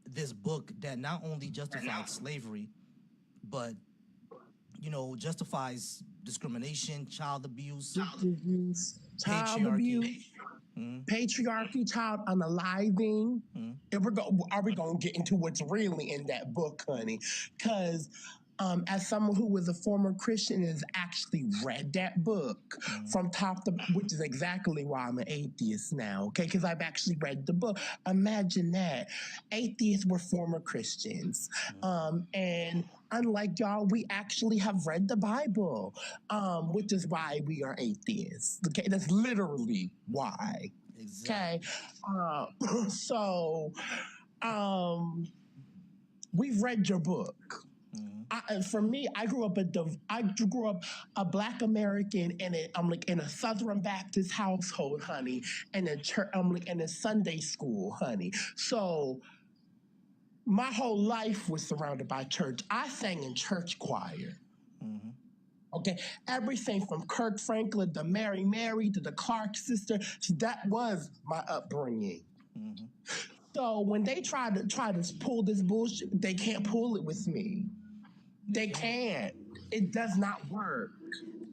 this book that not only justified slavery, but you know, justifies discrimination, child abuse, Child patriarchy. abuse, patriarchy, child unaliving. If are we gonna get into what's really in that book, honey? Because as someone who was a former Christian and has actually read that book from top to, which is exactly why I'm an atheist now, okay? Because I've actually read the book. Imagine that. Atheists were former Christians. And unlike y'all, we actually have read the Bible, which is why we are atheists. Okay, that's literally why. Exactly. Okay, so we've read your book. For me, I grew up a Black American I'm like in a Southern Baptist household, honey, and a church. I'm like in a Sunday school, honey. So my whole life was surrounded by church. I sang in church choir. Okay, everything from Kirk Franklin to Mary Mary to the Clark sister. That was my upbringing. So when they try to pull this bullshit, they can't pull it with me. They can't. It does not work.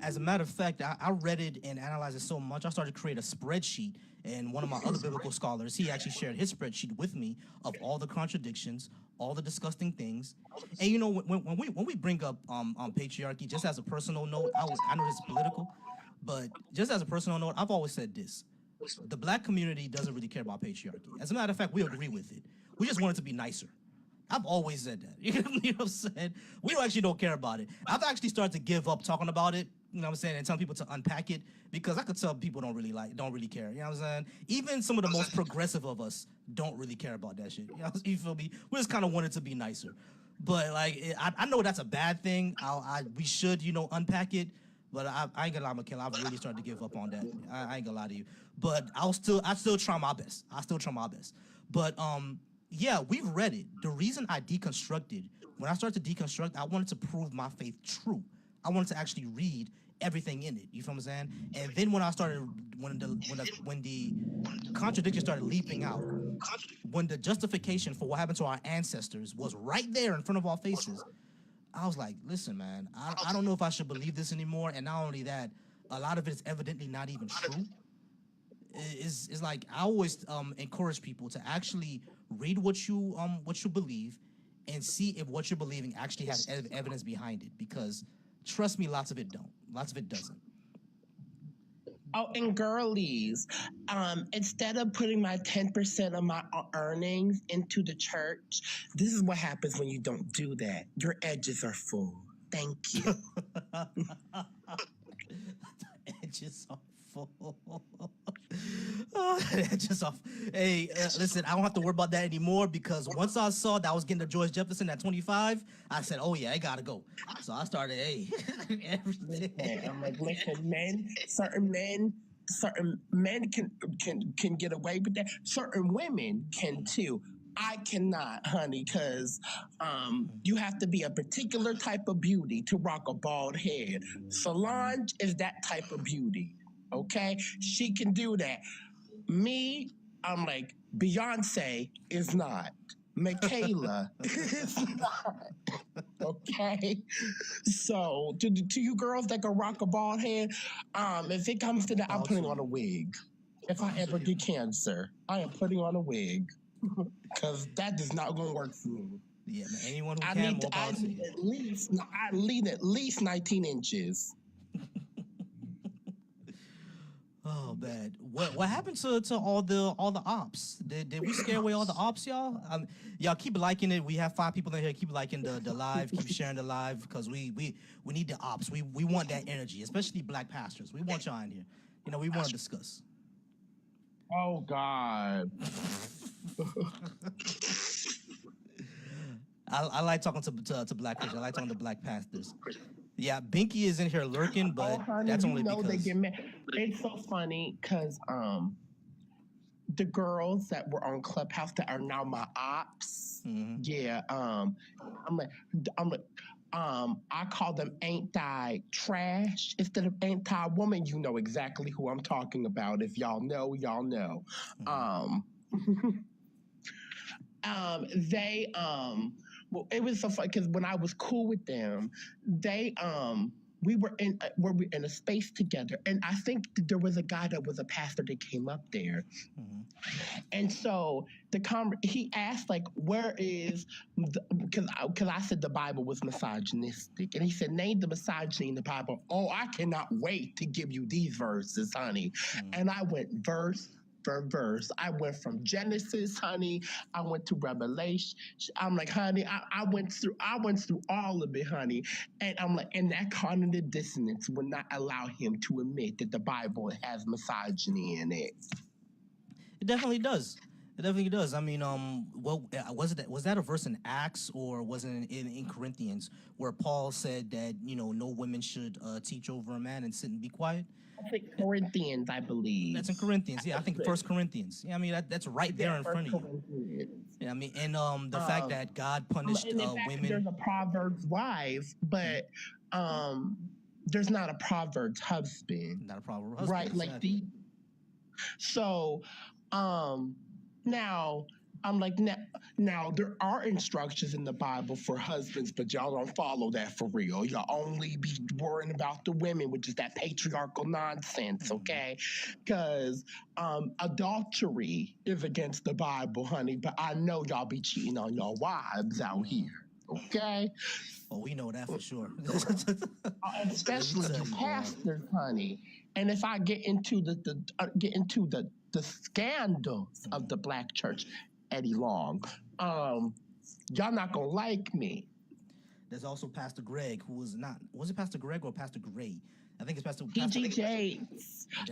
As a matter of fact, I read it and analyzed it so much, I started to create a spreadsheet. And one of my other biblical scholars, he actually shared his spreadsheet with me of all the contradictions, all the disgusting things. And you know, when we bring up patriarchy, just as a personal note, I know this is political, but just as a personal note, I've always said this: the Black community doesn't really care about patriarchy. As a matter of fact, we agree with it. We just want it to be nicer. I've always said that. You know what I'm saying? We actually don't care about it. I've actually started to give up talking about it, you know what I'm saying, and telling people to unpack it, because I could tell people don't really care. You know what I'm saying? Even some of the most progressive of us don't really care about that shit. You feel me? We just kind of want it to be nicer. But like, I know that's a bad thing. We should, you know, unpack it. But I ain't gonna lie, Mikhail, I've really started to give up on that. I ain't gonna lie to you. But I still try my best. But yeah, we've read it. The reason I deconstructed, when I started to deconstruct, I wanted to prove my faith true. I wanted to actually read everything in it. You feel what I'm saying? And then when the contradiction started leaping out, when the justification for what happened to our ancestors was right there in front of our faces, I was like, listen, man, I don't know if I should believe this anymore. And not only that, a lot of it is evidently not even true. It's like, I always encourage people to actually read what you believe and see if what you're believing actually has evidence behind it, because trust me, lots of it doesn't. Oh, and girlies, instead of putting my 10% of my earnings into the church, this is what happens when you don't do that. Your edges are full. Thank you. Edges are full. Edges off. Hey, listen, I don't have to worry about that anymore, because once I saw that I was getting to George Jefferson at 25, I said, oh yeah, I gotta go. So I started, everything. I'm like, listen, certain men can get away with that. Certain women can too. I cannot, honey, because you have to be a particular type of beauty to rock a bald head. Solange is that type of beauty, okay? She can do that. Me, I'm like, Beyonce is not. Michaela is not. Okay? So, to you girls that can rock a bald head, if it comes to that, I'm putting on a wig. If I ever get cancer, I am putting on a wig. Because that is not going to work for me. Yeah, man, anyone who can, more power to you. I need at least 19 inches. Oh, man. What happened to all the ops? Did we scare away all the ops, y'all? Y'all keep liking it. We have 5 people in here. Keep liking the live. Keep sharing the live, because we need the ops. We want that energy, especially Black pastors. We want y'all in here. You know, we want to discuss. Oh God. I like talking to Black Christians. I like talking to Black pastors. Yeah, Binky is in here lurking, Oh, but honey, that's you only know they because. get mad. It's so funny because the girls that were on Clubhouse that are now my ops. Mhm. Yeah, I'm like, I'm like, I call them anti trash instead of anti woman. You know exactly who I'm talking about. If y'all know, y'all know. Mhm. They well, it was so fun because when I was cool with them, they we were in a space together, and I think there was a guy that was a pastor that came up there, Mhm. and so he asked like, where is because I said the Bible was misogynistic, and he said, name the misogyny in the Bible. Oh, I cannot wait to give you these verses, honey. Mhm. And I went verse for verse. I went from Genesis, honey. I went to Revelation. I'm like, honey, I went through all of it, honey. And I'm like, and that cognitive dissonance would not allow him to admit that the Bible has misogyny in it. It definitely does. It definitely does. I mean, what was it? Was that a verse in Acts or was it in Corinthians where Paul said that no women should teach over a man and sit and be quiet? I think Corinthians, I believe. That's in Corinthians. Yeah, I think First Corinthians. Yeah, I mean that's right there in front of you. Yeah, I mean, and the fact that God punished and in fact, women. there's a Proverbs wife, but there's not a Proverbs husband. Not a problem. Husband, Right, exactly. like so now I'm like, now there are instructions in the Bible for husbands, but y'all don't follow that for real. Y'all only be worrying about the women, which is that patriarchal nonsense, okay? Because adultery is against the Bible, honey, but I know y'all be cheating on your wives out here, okay? Oh, we know that for sure. Especially the pastors, honey. And if I get into the scandals of the black church, Eddie Long, y'all not gonna like me. There's also Pastor Greg, who was it Pastor Greg or Pastor Gray? I think it's Pastor TGJ,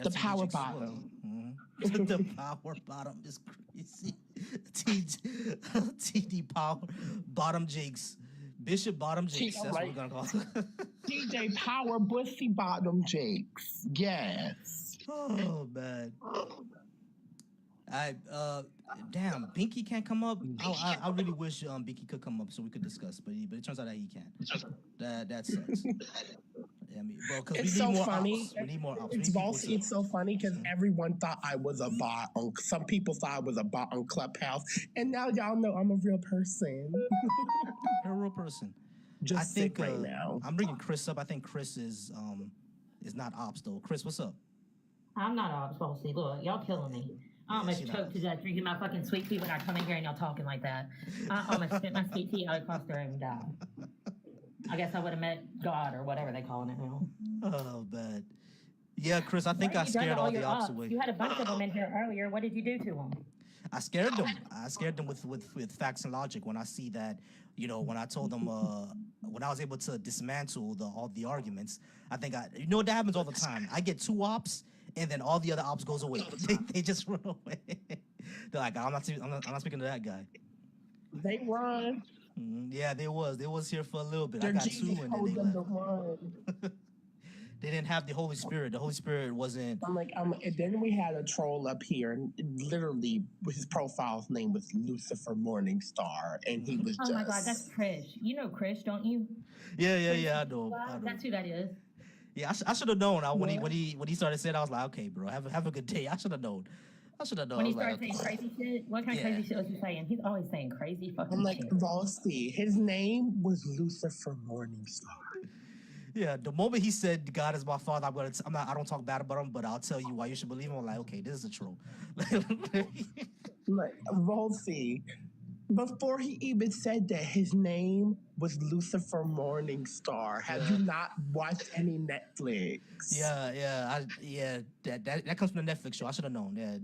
the power bottom. Mm-hmm. The power bottom is crazy. TD Power Bottom Jakes. Bishop Bottom Jakes. That's what we're gonna call it. DJ Power Bussy Bottom Jakes. Yes. Oh man. Damn, Binky can't come up. I really wish Binky could come up so we could discuss, but it turns out that he can't. That sucks. I mean, bro, because we need more ops. We need more ops. It's so funny because everyone thought I was a bot. Some people thought I was a bot on Clubhouse, and now y'all know I'm a real person. You're a real person. I think right now. I'm bringing Chris up. I think Chris is not ops though. Chris, what's up? I'm not ops, Bossy. Look, y'all killing me. I almost choked to death drinking my fucking sweet tea when I come in here and y'all talking like that. I almost spit my sweet tea out across the room and died. I guess I would have met God or whatever they calling it now. Oh, man. Yeah, Chris, I think I scared all the ops away. You had a bunch of them in here earlier. What did you do to them? I scared them. I scared them with facts and logic when I see that, when I told them, when I was able to dismantle all the arguments, I think that happens all the time. I get 2 ops and then all the other ops goes away. They just run away. They're like, I'm not speaking to that guy. They run. Yeah, they was here for a little bit. I got 2 and then they left. They didn't have the Holy Spirit. The Holy Spirit wasn't. And then we had a troll up here, and literally his profile's name was Lucifer Morningstar, and he was Oh my God, that's Krish. You know Krish, don't you? Yeah, I know. That's who that is. Yeah, I should have known. When he started saying, I was like, okay, bro, have a good day. I should have known. When he started saying crazy shit, what kind of crazy shit was he saying? He's always saying crazy fucking shit. Bossy. His name was Lucifer Morningstar. Yeah, the moment he said God is my father, I don't talk bad about him, but I'll tell you why you should believe him. I'm like, okay, this is a troll. Bossy. Before he even said that, his name was Lucifer Morningstar. Have you not watched any Netflix? Yeah. That comes from the Netflix show. I should have known. Yeah, Is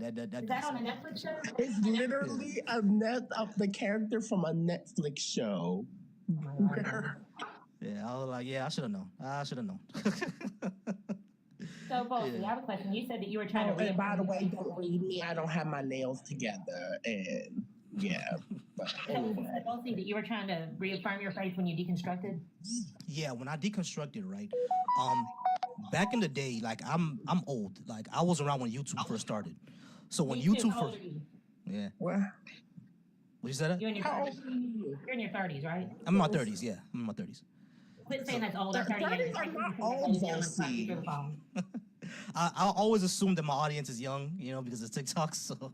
that on a Netflix show? It's literally the character from a Netflix show. Yeah, I was like, I should have known. So, Bossy, I have a question. You said that you were trying to read. By the way, don't read me. I don't have my nails together, and Yeah. But So, anyway. Bossy, that you were trying to reaffirm your faith when you deconstructed? Yeah, when I deconstructed, right? Um, back in the day, like I'm old. Like I was around when YouTube first started. So when Me too. YouTube How old first, are you? yeah. Well, What you said? You're in your how 30s. old are you? You're in your 30s, right? I'm in my 30s. Yeah, I'm in my 30s. Quit saying that's old. I'm 30 30s years. are Like, not you old, young and fuck Bossy. through the phone. I always assume that my audience is young, because of TikTok. So,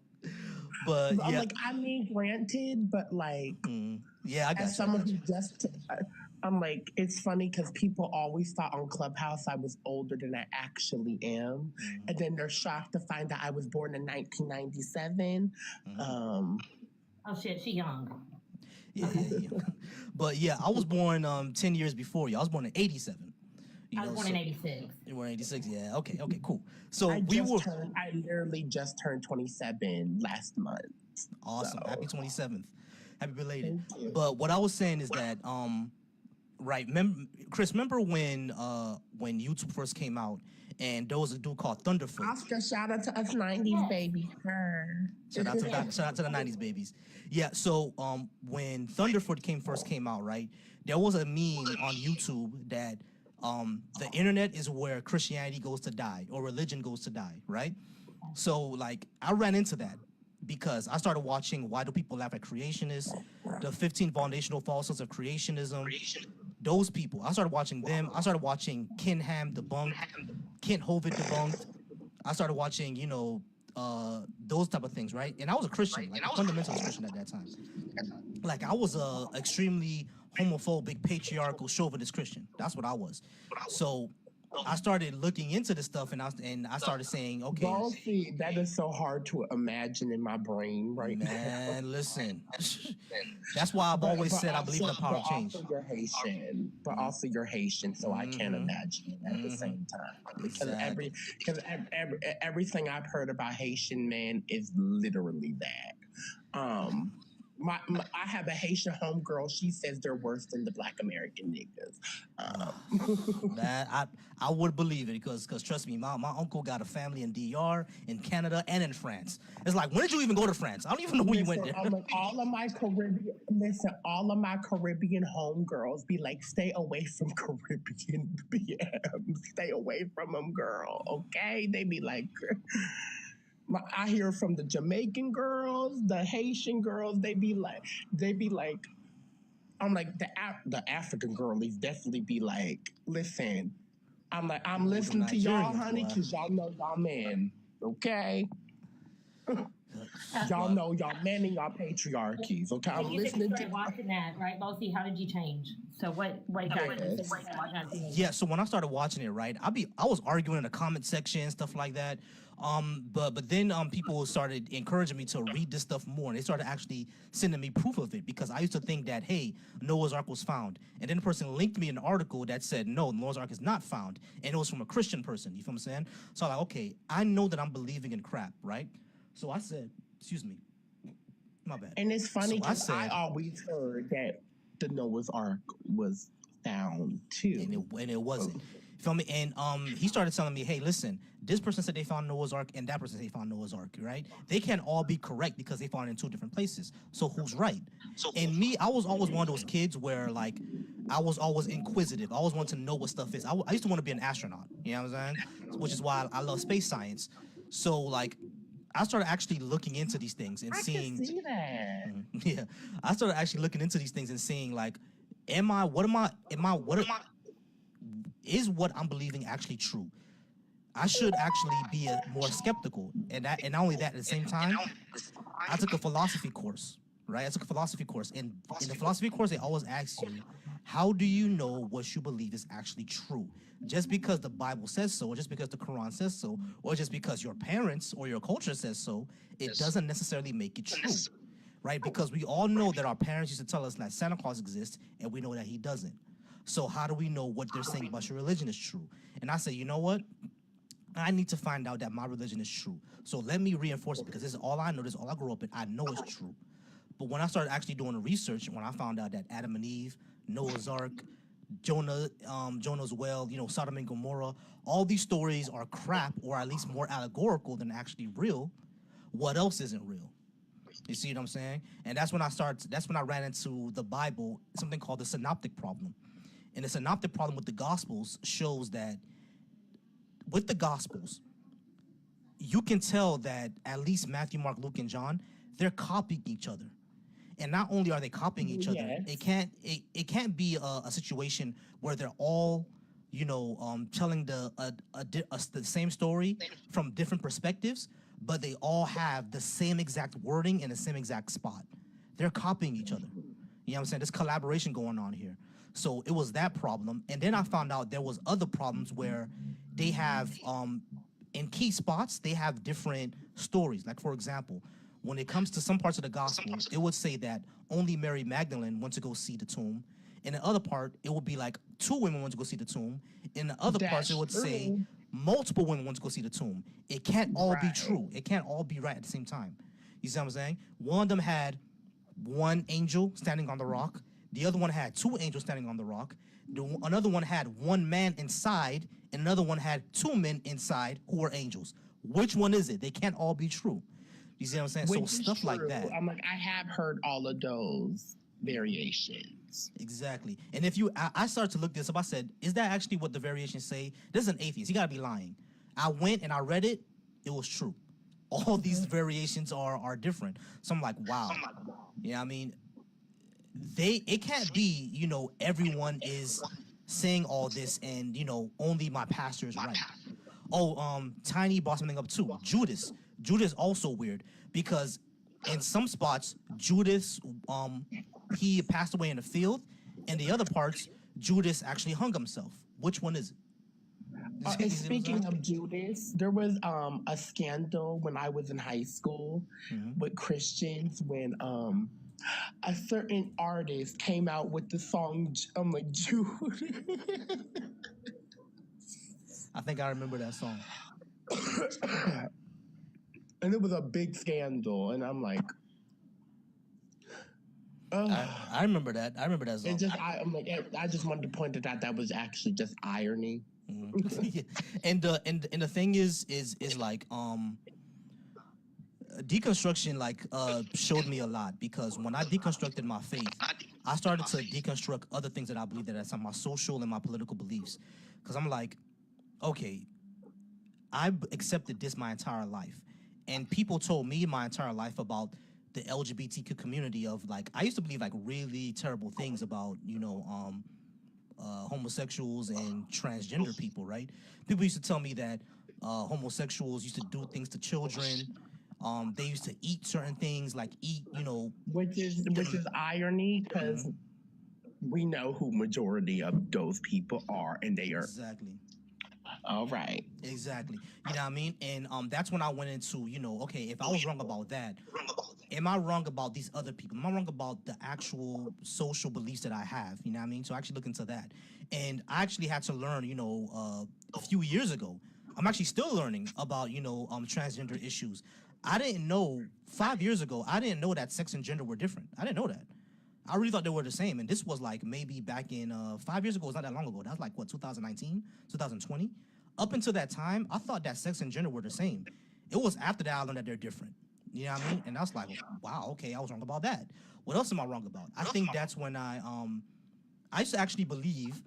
but I'm yeah, like, I mean, granted, but like, yeah, I got as you. someone who just, I'm like, it's funny because people always thought on Clubhouse I was older than I actually am. And then they're shocked to find out I was born in 1997. Oh shit, she young. Yeah, yeah. But yeah, I was born 10 years before you. I was born in '87. I was born in 86. You were in '86. Yeah. Okay. Cool. So I we were literally just turned 27 last month. awesome. So- Happy 27th. Happy belated. Thank you. But what I was saying is that right, Chris, remember when YouTube first came out and there was a dude called Thunderfoot. Oscar, shout out to us 90s baby. Her. Shout out to the '90s babies. Yeah. So when Thunderfoot first came out, right, there was a meme on YouTube that the internet is where Christianity goes to die or religion goes to die, right? So like I ran into that because I started watching Why Do People Laugh at Creationists, the 15 foundational falsehoods of creationism. Those people, I started watching them. I started watching Ken Ham debunked, Kent Hovind debunked. I started watching, those type of things, right? And I was a Christian, like a fundamentalist Christian at that time. Like I was a extremely homophobic, patriarchal, chauvinist Christian. That's what I was. So I started looking into this stuff, and I started saying, okay, Bossy, that is so hard to imagine in my brain right now. man, listen. That's why I've always said I believe in the power of change. Also you're Haitian, but also you're Haitian, so I can't imagine it at the same time. Because everything I've heard about Haitian man is literally that. I have a Haitian homegirl. She says they're worse than the Black American niggas. Man, I would believe it because trust me, my uncle got a family in DR, in Canada, and in France. It's like, when did you even go to France? I don't even know where you went there. I'm like, all of my Caribbean homegirls be like, stay away from Caribbean BM. Stay away from them, girl. Okay? They be like, I hear from the Jamaican girls, the Haitian girls. They be like, I'm like, the African girlies definitely be like, listen. I'm like, I'm listening to y'all, Nigerians, honey, boy. because y'all know y'all men, okay? Y'all know y'all men and y'all patriarchies, okay? I'm You said you listening started to. watching that, right, Bossy? How did you change? So what got you? Yeah, so when I started watching it, right, I was arguing in the comment section, stuff like that. But then people started encouraging me to read this stuff more, and they started actually sending me proof of it because I used to think that, hey, Noah's Ark was found, and then the person linked me an article that said no, Noah's Ark is not found, and it was from a Christian person. You feel what I'm saying? So I'm like, okay, I know that I'm believing in crap, right? So I said, excuse me, my bad. And it's funny So because I always heard that the Noah's Ark was found too. and it wasn't. You feel me? And he started telling me, hey, listen, this person said they found Noah's Ark, and that person said they found Noah's Ark, right? They can't all be correct because they found it in two different places. So who's right? And me, I was always one of those kids where, like, I was always inquisitive. I always wanted to know what stuff is. I used to want to be an astronaut, you know what I'm saying? Which is why I love space science. So, like, I started actually looking into these things and seeing. I can see that. Yeah, I started actually looking into these things and seeing, like, is what I'm believing actually true? I should actually be more skeptical, and not only that, at the same time, I took a philosophy course, right? I took a philosophy course, and in the philosophy course, they always ask you, how do you know what you believe is actually true? Just because the Bible says so, or just because the Quran says so, or just because your parents or your culture says so, it doesn't necessarily make it true, right? Because we all know that our parents used to tell us that Santa Claus exists, and we know that he doesn't. So how do we know what they're saying about your religion is true? And I say, you know what? I need to find out that my religion is true. So let me reinforce it because this is all I know. This is all I grew up in. I know it's true. But when I started actually doing the research, when I found out that Adam and Eve, Noah's Ark, Jonah's well, Sodom and Gomorrah, all these stories are crap, or at least more allegorical than actually real. What else isn't real? You see what I'm saying? And that's when I ran into the Bible, something called the synoptic problem. And the synoptic problem with the Gospels shows that with the Gospels, you can tell that at least Matthew, Mark, Luke, and John, they're copying each other. And not only are they copying each other, Yes. it can't be a situation where they're all, telling the same story from different perspectives, but they all have the same exact wording in the same exact spot. They're copying each other. You know what I'm saying? There's collaboration going on here. So it was that problem. And then I found out there was other problems where they have, in key spots, they have different stories. Like, for example, when it comes to some parts of the gospel, it would say that only Mary Magdalene went to go see the tomb. In the other part, it would be like 2 women went to go see the tomb. In the other parts, it would say true. multiple women went to go see the tomb. It can't all be Right. true. It can't all be right at the same time. You see what I'm saying? One of them had one angel standing on the rock. The other one had 2 angels standing on the rock. Another one had 1 man inside, and another one had 2 men inside who were angels. Which one is it? They can't all be true. You see what I'm saying? Which So is stuff like true. that. I'm like, I have heard all of those variations. Exactly. And if I started to look this up, I said, is that actually what the variations say? This is an atheist. He got to be lying. I went and I read it. It was true. All these variations are different. So I'm like, wow. Yeah, I mean, it can't be, everyone is saying all this and, only my pastor is right. Oh, Tiny brought something up too. Judas also weird because in some spots, Judas, he passed away in the field. In the other parts, Judas actually hung himself. Which one is it? And speaking of Judas, there was a scandal when I was in high school with Christians when a certain artist came out with the song Judas. I think I remember that song. And it was a big scandal, and I'm like, I remember that. I remember that song. I just wanted to point it out that was actually just irony. Yeah. And the thing is like deconstruction showed me a lot because when I deconstructed my faith, I started to deconstruct other things that I believe that's on my social and my political beliefs. Because I'm like, okay, I've accepted this my entire life. And people told me my entire life about the LGBTQ community of I used to believe really terrible things about, homosexuals and transgender people, right? People used to tell me that homosexuals used to do things to children. They used to eat certain things, Which is irony because we know who majority of those people are, and they are Exactly. all right. Exactly. You know what I mean? And that's when I went into, okay, if I was wrong about that, am I wrong about these other people? Am I wrong about the actual social beliefs that I have? You know what I mean? So I actually look into that. And I actually had to learn, a few years ago. I'm actually still learning about, transgender issues. I didn't know 5 years ago, I didn't know that sex and gender were different. I didn't know that. I really thought they were the same. And this was maybe back in 5 years ago. It's not that long ago. That was 2019, 2020. Up until that time, I thought that sex and gender were the same. It was after that I learned that they're different. You know what I mean? And I was like, wow, okay, I was wrong about that. What else am I wrong about? I think that's when I used to actually believe,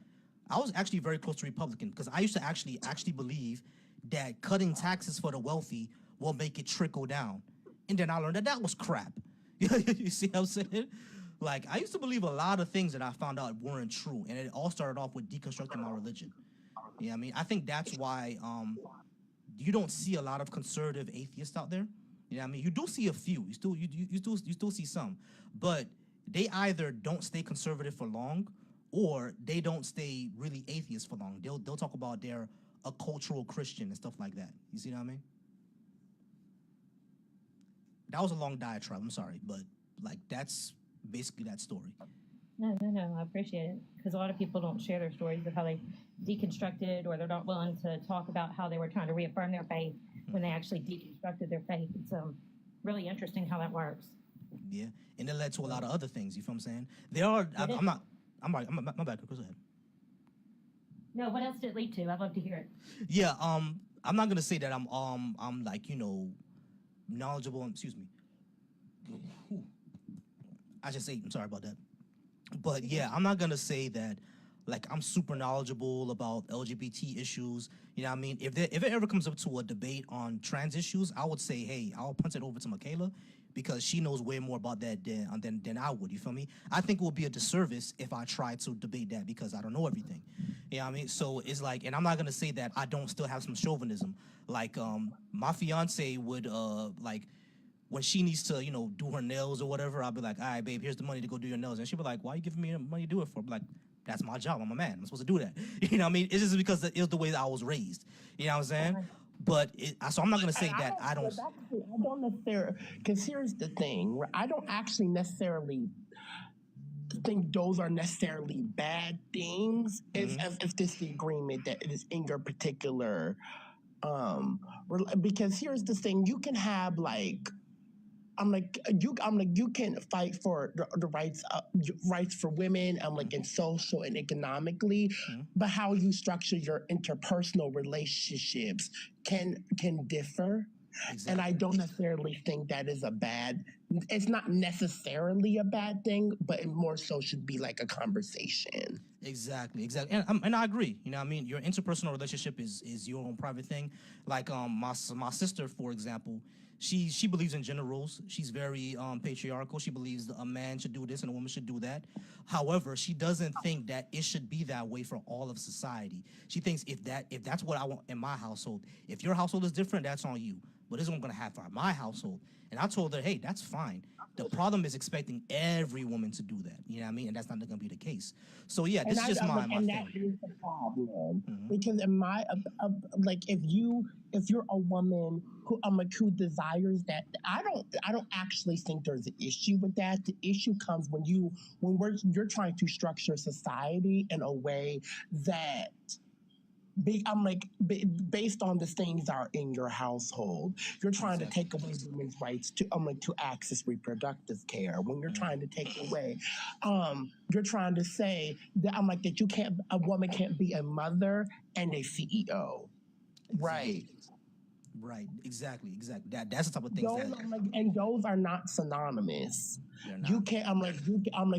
I was actually very close to Republican because I used to actually believe that cutting taxes for the wealthy will make it trickle down. And then I learned that was crap. You see what I'm saying? I used to believe a lot of things that I found out weren't true. And it all started off with deconstructing my religion. You know what I mean? I think that's why you don't see a lot of conservative atheists out there. You know what I mean? You do see a few. You still see some. But they either don't stay conservative for long or they don't stay really atheist for long. They'll talk about they're a cultural Christian and stuff like that. You see what I mean? That was a long diatribe. I'm sorry, but that's basically that story. No, I appreciate it because a lot of people don't share their stories of how they deconstructed, or they're not willing to talk about how they were trying to reaffirm their faith when they actually deconstructed their faith. It's really interesting how that works. Yeah, and it led to a lot of other things. You feel what I'm saying? There are. I'm not. I'm right. My bad. Go ahead. No, what else did it lead to? I'd love to hear it. Yeah. I'm not gonna say that I'm knowledgeable. Excuse me. I just ate. I'm sorry about that. But yeah, I'm not gonna say that like I'm super knowledgeable about LGBT issues. You know what I mean? If it ever comes up to a debate on trans issues, I would say, hey, I'll punt it over to Michaela because she knows way more about that than I would. You feel me? I think it would be a disservice if I tried to debate that because I don't know everything. You know what I mean? So it's like, and I'm not gonna say that I don't still have some chauvinism. Like my fiance would like when she needs to, do her nails or whatever, I'll be like, all right, babe, here's the money to go do your nails. And she'll be like, why are you giving me the money to do it for? I'll be like, that's my job. I'm a man. I'm supposed to do that. You know what I mean? It's just because it was the way that I was raised. You know what I'm saying? But so I'm not going to say that I don't. I don't necessarily, because here's the thing. I don't actually necessarily think those are necessarily bad things. If this disagreement that is in your particular, because here's the thing. You can have like, you can fight for the rights for women. In social and economically, but how you structure your interpersonal relationships can differ. Exactly. And I don't necessarily think that is a bad. It's not necessarily a bad thing, but it more so should be like a conversation. Exactly, and I agree. You know what I mean? Your interpersonal relationship is your own private thing. Like my sister, for example, she believes in gender roles. She's very patriarchal. She believes a man should do this and a woman should do that. However, she doesn't think that it should be that way for all of society. She thinks if that's what I want in my household, if your household is different, that's on you. But this is what I'm gonna have for my household. And I told her, hey, that's fine. The problem is expecting every woman to do that. You know what I mean? And that's not going to be the case. So yeah, this is just my and thing. that is the problem because in my like if you're a woman who desires that, I don't actually think there's an issue with that. The issue comes when you're trying to structure society in a way that. Based on the things that are in your household, you're trying to take away women's rights to access reproductive care. When you're trying to take away, you're trying to say that that a woman can't be a mother and a CEO, right? Right, exactly. That's the type of things and those are not synonymous. You can't.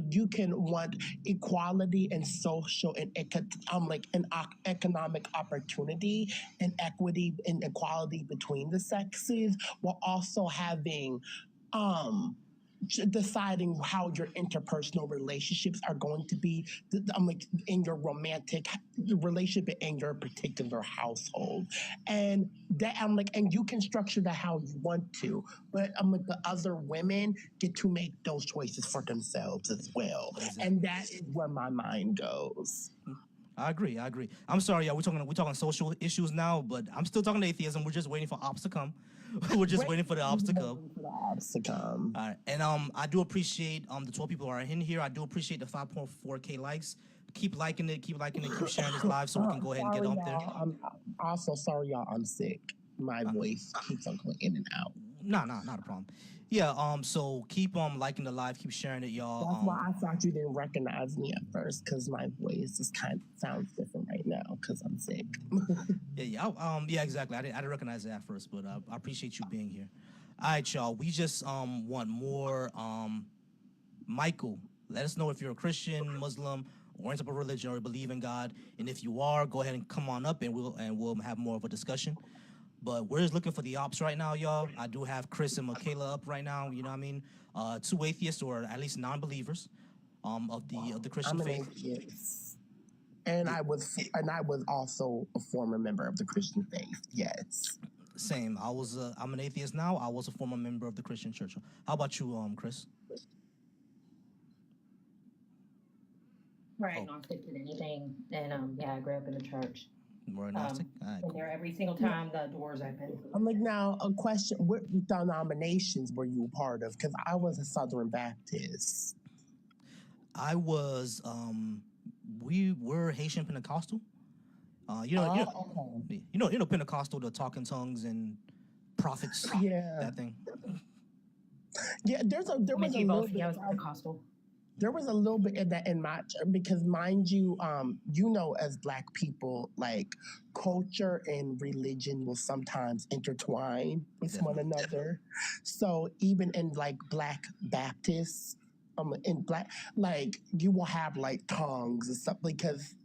You can want equality and social and economic opportunity and equity and equality between the sexes, while also having deciding how your interpersonal relationships are going to be in your romantic relationship in your particular household, and that and you can structure that how you want to, but the other women get to make those choices for themselves as well. Exactly. And that is where my mind goes. I agree. I'm sorry, y'all. We're talking social issues now, but I'm still talking atheism. We're just waiting for ops to come. We're just waiting for the ops to come. All right, and I do appreciate the 12 people who are in here. I do appreciate the 5.4K likes. Keep liking it. Keep sharing this live so we can go ahead and get up there. I'm also sorry, y'all. I'm sick. My voice keeps on going in and out. No, not a problem. Yeah, so keep liking the live, keep sharing it, y'all. That's why I thought you didn't recognize me at first, because my voice is sounds different right now because I'm sick. Yeah, exactly. I didn't recognize it at first, but I appreciate you being here. All right, y'all. We just want more. Michael, let us know if you're a Christian, Muslim, or any type of religion, or believe in God. And if you are, go ahead and come on up, and we'll have more of a discussion. But we're just looking for the ops right now, y'all. I do have Chris and Michaela up right now. You know what I mean? 2 atheists, or at least non-believers, of the Christian faith. Yes. And I was also a former member of the Christian faith. Yes. Same. I'm an atheist now. I was a former member of the Christian church. How about you, Chris? We're agnostic to anything, and I grew up in the church. More agnostic. All right, cool. There every single time the doors open. Now a question: what denominations were you part of? Because I was a Southern Baptist. I was. We were Haitian Pentecostal. Okay. You know Pentecostal, the talking tongues and prophets. Yeah. That thing. Yeah, there was a little bit. I was Pentecostal. There was a little bit of that in my because mind you, you know, as Black people, like culture and religion will sometimes intertwine with one Definitely. another. So even in like Black Baptists, in Black, like you will have like tongues and stuff because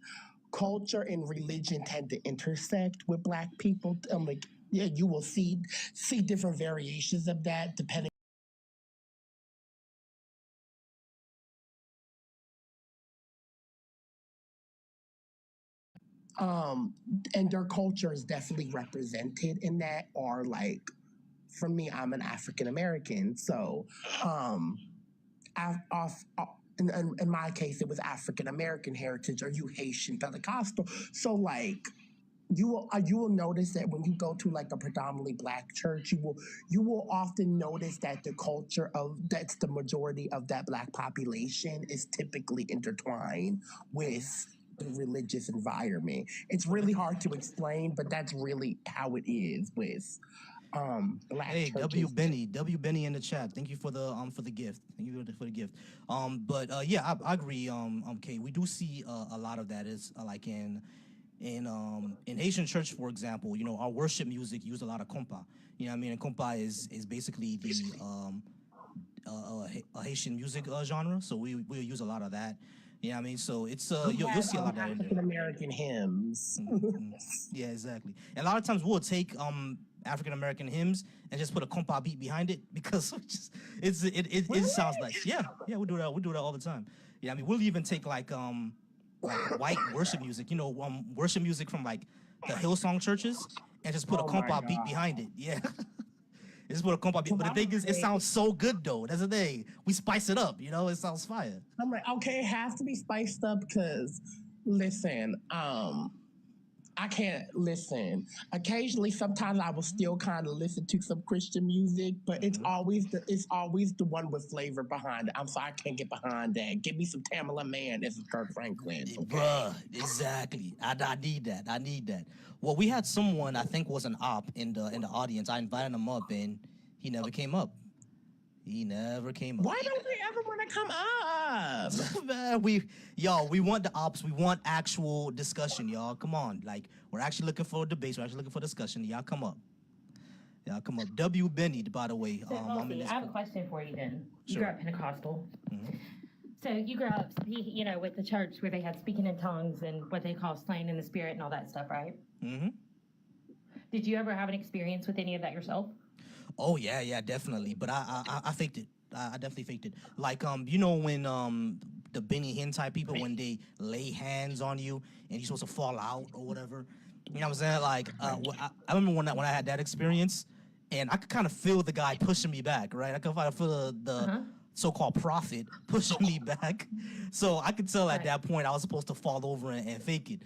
culture and religion tend to intersect with Black people. Like yeah, you will see different variations of that depending. um and their culture is definitely represented in that, or like for me, I'm an African American, so um off in my case it was African American heritage, or you Haitian Pentecostal. So like you will notice that when you go to like a predominantly Black church, you will often notice that the culture of that's the majority of that Black population is typically intertwined with the religious environment. It's really hard to explain, but that's really how it is with Black Hey, churches. W Benny in the chat. Thank you for the gift. Thank you for the gift. But yeah, I agree. Kay, we do see a lot of that is like in Haitian church, for example. You know, our worship music use a lot of compa. You know what I mean? And compa is basically the a Haitian music genre. So we use a lot of that. You know what I mean? So it's We you'll have see a lot of that in there. African American hymns. Yeah, exactly. And a lot of times we'll take African American hymns and just put a compa beat behind it because it sounds nice. Yeah, yeah, we do that. We do that all the time. Yeah, I mean we'll even take like white worship music, you know, worship music from like the Hillsong churches and just put a Oh my compa beat God. behind it. Yeah. It's put a compa beat. So But the I thing would is, it say, sounds so good though. That's the thing. We spice it up, you know, it sounds fire. I'm like, okay, it has to be spiced up because, listen, I can't listen. Occasionally, sometimes I will still kind of listen to some Christian music, but it's always the one with flavor behind it. I'm sorry, I can't get behind that. Give me some Tamala Man. This is Kirk Franklin. Okay. Bruh, exactly. I need that. I need that. Well, we had someone I think was an op in the audience. I invited him up and he never came up. He never came up. Why don't they ever want to come up? Man, we want the ops. We want actual discussion, y'all. Come on, like we're actually looking for debates. We're actually looking for discussion. Y'all come up. Y'all come up. W Benny, by the way. So, I'm in Elsie, this. I have a question for you then. You Sure. grew up Pentecostal. Mhm. So you grew up, you know, with the church where they had speaking in tongues and what they call slaying in the spirit and all that stuff, right? Mm-hmm. Did you ever have an experience with any of that yourself? Oh yeah, definitely. But I faked it. I definitely faked it. Like you know when the Benny Hinn type people when they lay hands on you and you're supposed to fall out or whatever. You know what I'm saying? Like I remember when I had that experience and I could kind of feel the guy pushing me back, right? I could kind of feel the so-called prophet pushing me back. So I could tell at Right. that point I was supposed to fall over and fake it.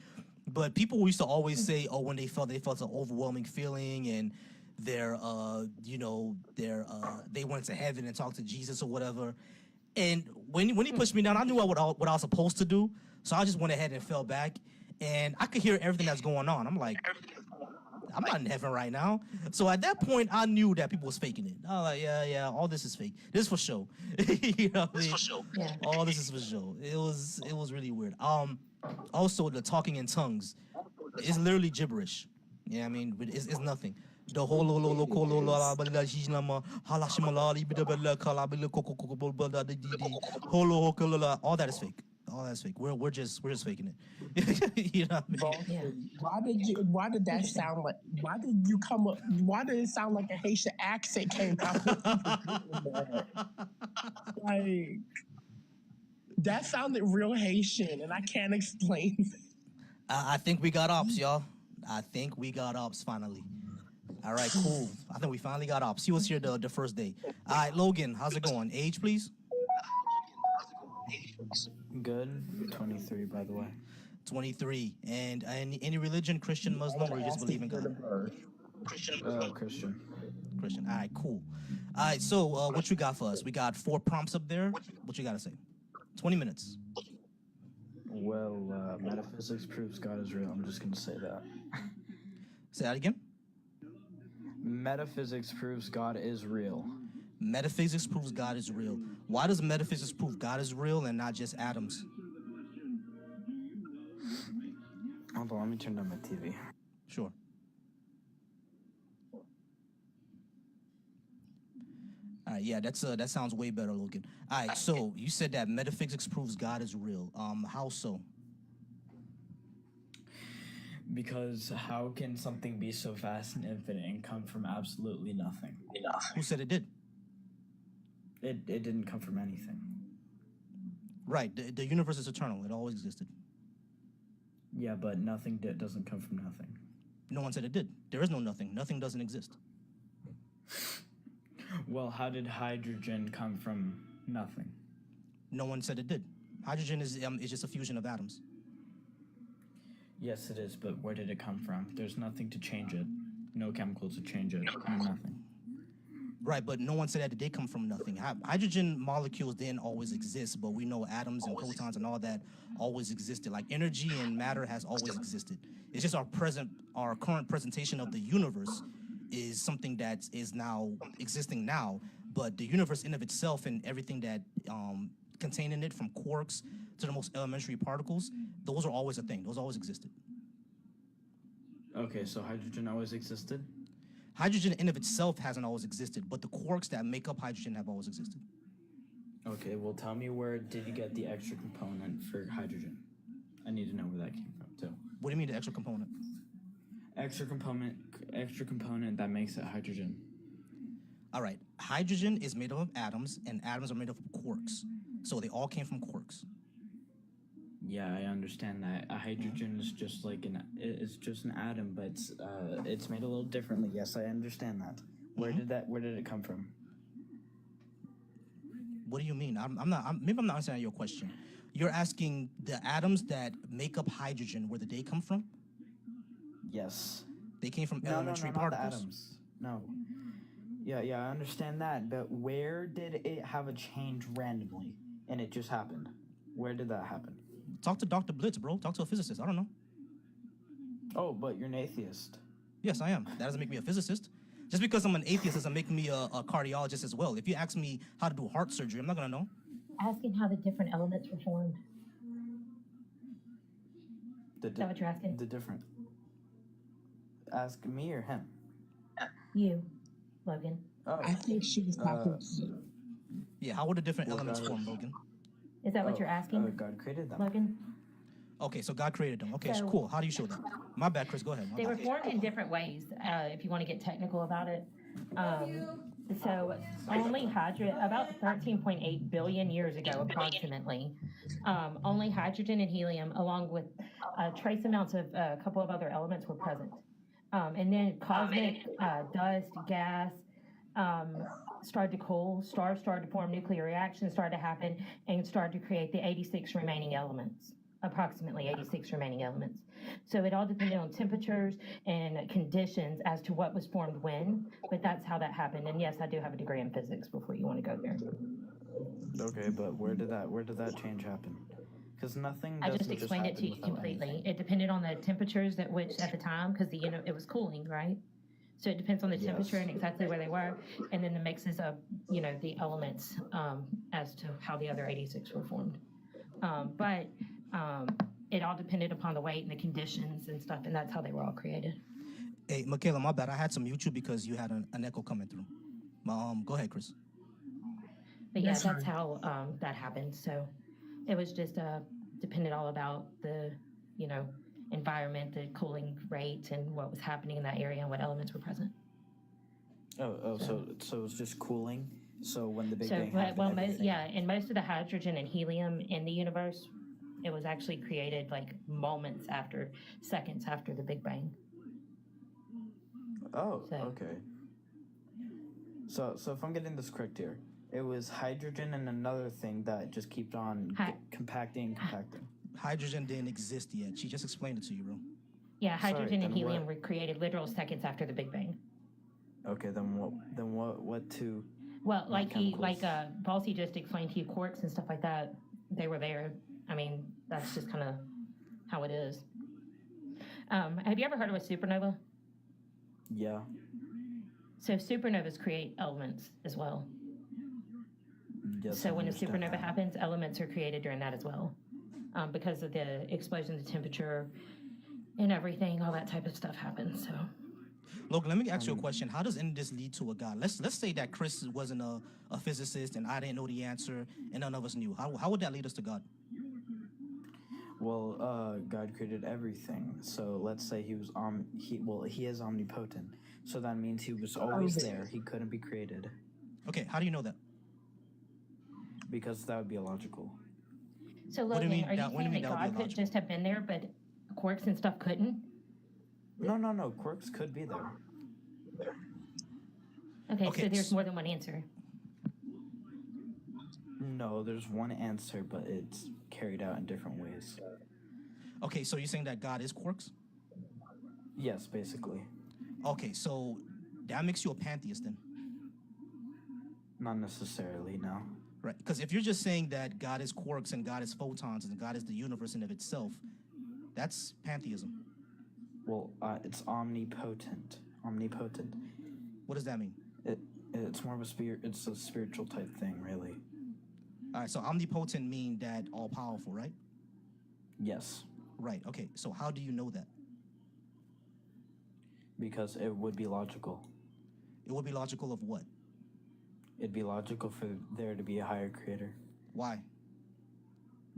But people used to always say, oh, when they felt an overwhelming feeling and they went to heaven and talked to Jesus or whatever. And when he pushed me down, I knew what I was supposed to do. So I just went ahead and fell back. And I could hear everything that's going on. I'm like, I'm not in heaven right now. So at that point, I knew that people was faking it. I was like, yeah, all this is fake. This is for show. You know what I mean? Yeah. All this is for show. It was really weird. Also the talking in tongues is literally gibberish. Yeah, I mean, it's nothing. The whole all that is fake. All that's fake. We're just faking it. You know what I mean? Yeah. Why did that sound like, why did it sound like a Haitian accent came out? Like, that sounded real Haitian and I can't explain. I think we got ops, y'all. I think we got ops finally. All right, cool. I think we finally got ops. He was here the first day. All right, Logan, how's it going? Age, please. Good. 23, by the way. 23. And any religion, Christian, Muslim, or you just believe in God? Christian. Christian. All right, cool. All right, so what you got for us? We got 4 prompts up there. What you got to say? 20 minutes. Well, metaphysics proves God is real. I'm just going to say that. Say that again. Metaphysics proves God is real. Metaphysics proves God is real. Why does metaphysics prove God is real and not just atoms? Hold on, let me turn down my TV. Sure. All right, yeah, that sounds way better, Logan. All right, so you said that metaphysics proves God is real. How so? Because how can something be so vast and infinite and come from absolutely nothing? Who said it did? It didn't come from anything. Right, the universe is eternal. It always existed. Yeah, but nothing doesn't come from nothing. No one said it did. There is no nothing. Nothing doesn't exist. Well, how did hydrogen come from nothing? No one said it did. Hydrogen is just a fusion of atoms. Yes, it is, but where did it come from? There's nothing to change it. No chemicals to change it. No nothing. Right, but no one said that it did come from nothing. Hydrogen molecules didn't always exist, but we know atoms and protons and all that always existed. Like energy and matter has always existed. It's just our current presentation of the universe is something that is now existing now, but the universe in of itself and everything that contained in it, from quarks to the most elementary particles, those are always a thing. Those always existed. Okay, so hydrogen always existed? Hydrogen in of itself hasn't always existed, but the quarks that make up hydrogen have always existed. Okay, well tell me, where did you get the extra component for hydrogen? I need to know where that came from too. What do you mean the extra component? Extra component that makes it hydrogen. All right, hydrogen is made up of atoms, and atoms are made up of quarks. So they all came from quarks. Yeah, I understand that. A hydrogen is just like it's just an atom, but it's made a little differently. Yes, I understand that. Where did it come from? What do you mean? Maybe I'm not understanding your question. You're asking the atoms that make up hydrogen, where did they come from? Yes. They came from No, elementary not the particles. atoms. No. Yeah, I understand that, but where did it have a change randomly and it just happened? Where did that happen? Talk to Dr. Blitz, bro. Talk to a physicist. I don't know. Oh, but you're an atheist. Yes, I am. That doesn't make me a physicist. Just because I'm an atheist doesn't make me a cardiologist as well. If you ask me how to do heart surgery, I'm not gonna know. Asking how the different elements were formed. Is that what you're asking? The different. Ask me or him? You, Logan. Oh. I think she was talking. Yeah, how were the different Well, elements God- formed, Logan? Is that what you're asking, God created them. Logan? Okay, so God created them. Okay, So- cool. How do you show that? My bad, Chris. Go ahead. My They bad. were formed in different ways, if you want to get technical about it. So only hydrogen, about 13.8 billion years ago, approximately, only hydrogen and helium, along with trace amounts of a couple of other elements, were present. And then cosmic dust, gas, started to cool, stars started to form, nuclear reactions started to happen, and started to create the 86 remaining elements, approximately 86 remaining elements. So it all depended on temperatures and conditions as to what was formed when, but that's how that happened. And yes, I do have a degree in physics before you want to go there. Okay, but where did that change happen? Because nothing. I just doesn't explained it to happen you without completely. anything. It depended on the temperatures at which, at the time, because it was cooling, right? So it depends on the temperature Yes. and exactly where they were, and then the mixes of, the elements as to how the other 86 were formed. But it all depended upon the weight and the conditions and stuff, and that's how they were all created. Hey, Michaela, my bad. I had some YouTube because you had an echo coming through. Go ahead, Chris. But yeah, That's that's fine. how that happened. So it was just depended all about the, environment, the cooling rate, and what was happening in that area and what elements were present. So it's just cooling. So when the Big So, Bang happened, everything- and most of the hydrogen and helium in the universe, it was actually created like seconds after the Big Bang. Oh, So- okay. So if I'm getting this correct here, it was hydrogen and another thing that just kept on compacting. Hydrogen didn't exist yet. She just explained it to you, bro. Yeah, Sorry, hydrogen and then helium what- were created literal seconds after the Big Bang. Okay, then what two? Well, like chemicals. Balsi just explained to you, quarks and stuff like that, they were there. I mean, that's just kind of how it is. Have you ever heard of a supernova? Yeah. So supernovas create elements as well. Yes, So I when a understand supernova that. happens, elements are created during that as well, because of the explosion, the temperature, and everything. All that type of stuff happens. So Logan, let me ask you a question. How does any of this lead to a God? Let's say that Chris wasn't a physicist and I didn't know the answer and none of us knew. How would that lead us to God? Well, God created everything. So let's say he was he is omnipotent. So that means he was always there. He couldn't be created Okay, how do you know that? because that would be illogical. So What do you Logan, mean are you that- what do you saying mean that that would be God could illogical? just have been there, but quarks and stuff couldn't? No, quirks could be there. Okay, Okay, so there's s- more than one answer. No, there's one answer, but it's carried out in different ways. Okay, so you're saying that God is quarks? Yes, basically. Okay, so that makes you a pantheist then, Not necessarily, no. right? Because if you're just saying that God is quarks and God is photons and God is the universe in of itself, that's pantheism. Well, it's omnipotent. Omnipotent. What does that mean? It's more of a it's a spiritual type thing, really. All right, so omnipotent mean that all powerful, right? Yes, Right. Okay. So how do you know that? because it would be logical. It would be logical of what? It'd be logical for there to be a higher creator. Why?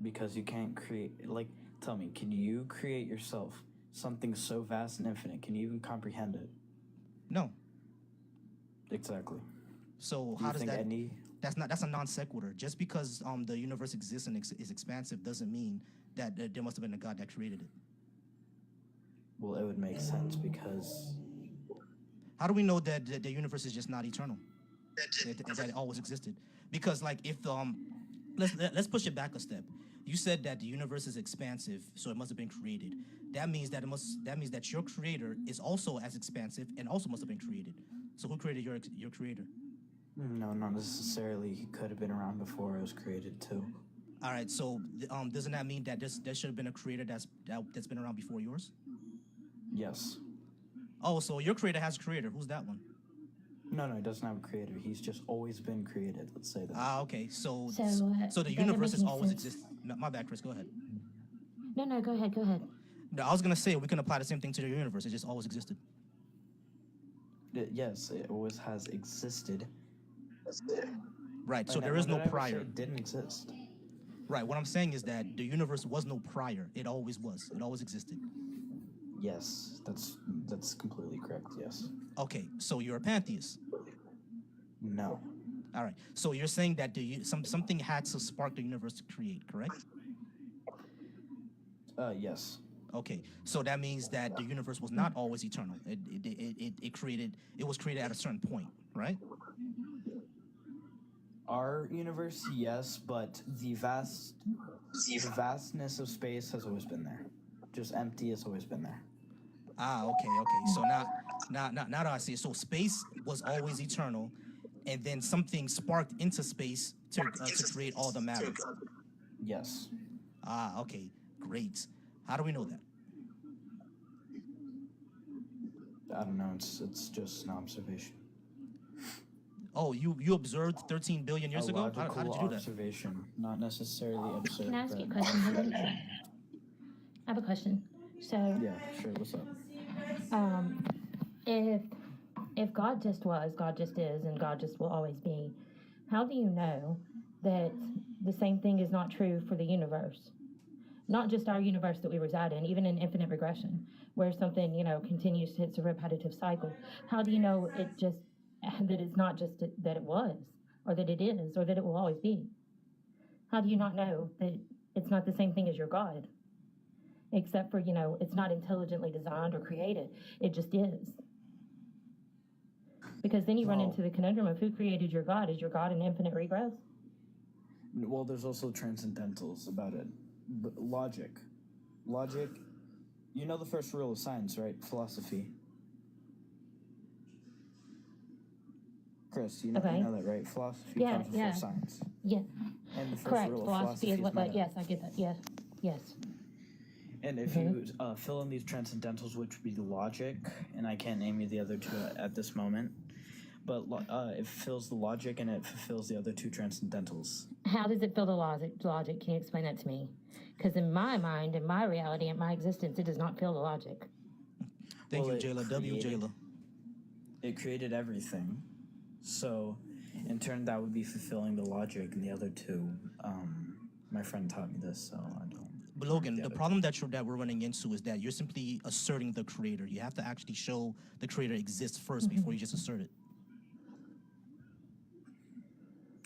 Because you can't create, like, tell me, can you create yourself something so vast and infinite? Can you even comprehend it? No. Exactly. So Do how you does think that? any? That's a non sequitur. Just because the universe exists and is expansive doesn't mean that there must have been a God that created it. Well, it would make sense because How do we know that the universe is just not eternal? That it always existed? Because like if let's push it back a step. You said that the universe is expansive, so it must have been created. That means that your creator is also as expansive and also must have been created. So who created your creator? no, not necessarily. He could have been around before it was created too. All right. So doesn't that mean that there should have been a creator that's been around before yours? Yes. Oh, so your creator has a creator. Who's that one? No, he doesn't have a creator. He's just always been created. Let's say that. Ah, okay. So So, the that doesn't universe make has any always sense. existed. My bad, Chris. Go ahead. No, go ahead, go ahead. No, I was gonna say we can apply the same thing to the universe. It just always existed. Yes, it always has existed. Right. So And there when is no did I ever say prior. it didn't exist. Right. What I'm saying is that the universe was no prior. It always was. It always existed. Yes, that's completely correct. Yes. Okay. So you're a pantheist. No. All right. So you're saying that something had to spark the universe to create, correct? Yes. Okay. So that means that the universe was not always eternal. It was created at a certain point, right? Our universe, yes, but the vastness of space has always been there. Just empty has always been there. Ah, okay. So now that I see it. So space was always eternal, and then something sparked into space to create all the matter. Yes. Ah, okay, great. How do we know that? I don't know. It's just an observation. Oh, you observed 13 billion years a ago? logical How did you do that? observation, not necessarily absurd. Can I ask you a but- question? Logan? I have a question. So, Yeah, sure. What's up? if God just was, God just is, and God just will always be, how do you know that the same thing is not true for the universe? Not just our universe that we reside in, even in infinite regression, where something, continues to, it's a repetitive cycle. How do you know that it's not just that it was, or that it is, or that it will always be? How do you not know that it's not the same thing as your God? Except for, it's not intelligently designed or created. It just is. Because then you run Well- into the conundrum of who created your God? Is your God an infinite regress? Well, there's also transcendentals about it. But logic. You know the first rule of science, right? Philosophy. Chris, you know that, right? Philosophy Yeah, comes before yeah. science. Yeah, And the first correct. rule of Philosophy is what, meta. yes, I get that. Yeah, yes. And if you fill in these transcendentals, which would be logic, and I can't name you the other two at this moment, but it fulfills the logic and it fulfills the other two transcendentals. How does it feel the logic? Can you explain that to me? Because in my mind, in my reality, in my existence, it does not feel the logic. Thank Well, you, it Jayla. W. created- Jayla. It created everything, so in turn that would be fulfilling the logic, and the other two. My friend taught me this, so I don't. But Logan, get the it. problem that we're running into is that you're simply asserting the creator. You have to actually show the creator exists first before you just assert it.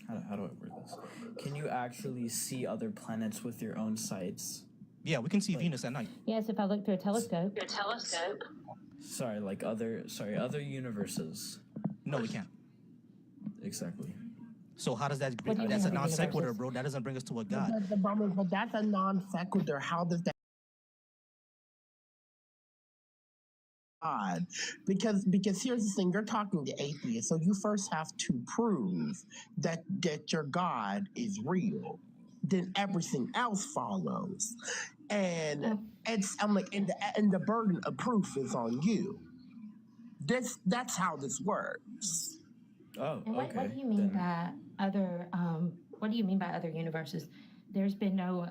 How do I word this? Can you actually see other planets with your own sights? Yeah, we can see Venus at night. Yes, if I look through a telescope. Sorry, like other universes. No, we can't. Exactly. So how does that? What do you That's a mean, non sequitur, universes? bro. That doesn't bring us to a God. But the problem is, but that's a non sequitur. How does that God? Because here's the thing: you're talking to atheists, so you first have to prove that your God is real. Then everything else follows, and I'm like, and the burden of proof is on you. That's how this works. Oh, And okay. what do you mean by other? What do you mean by other universes? There's been no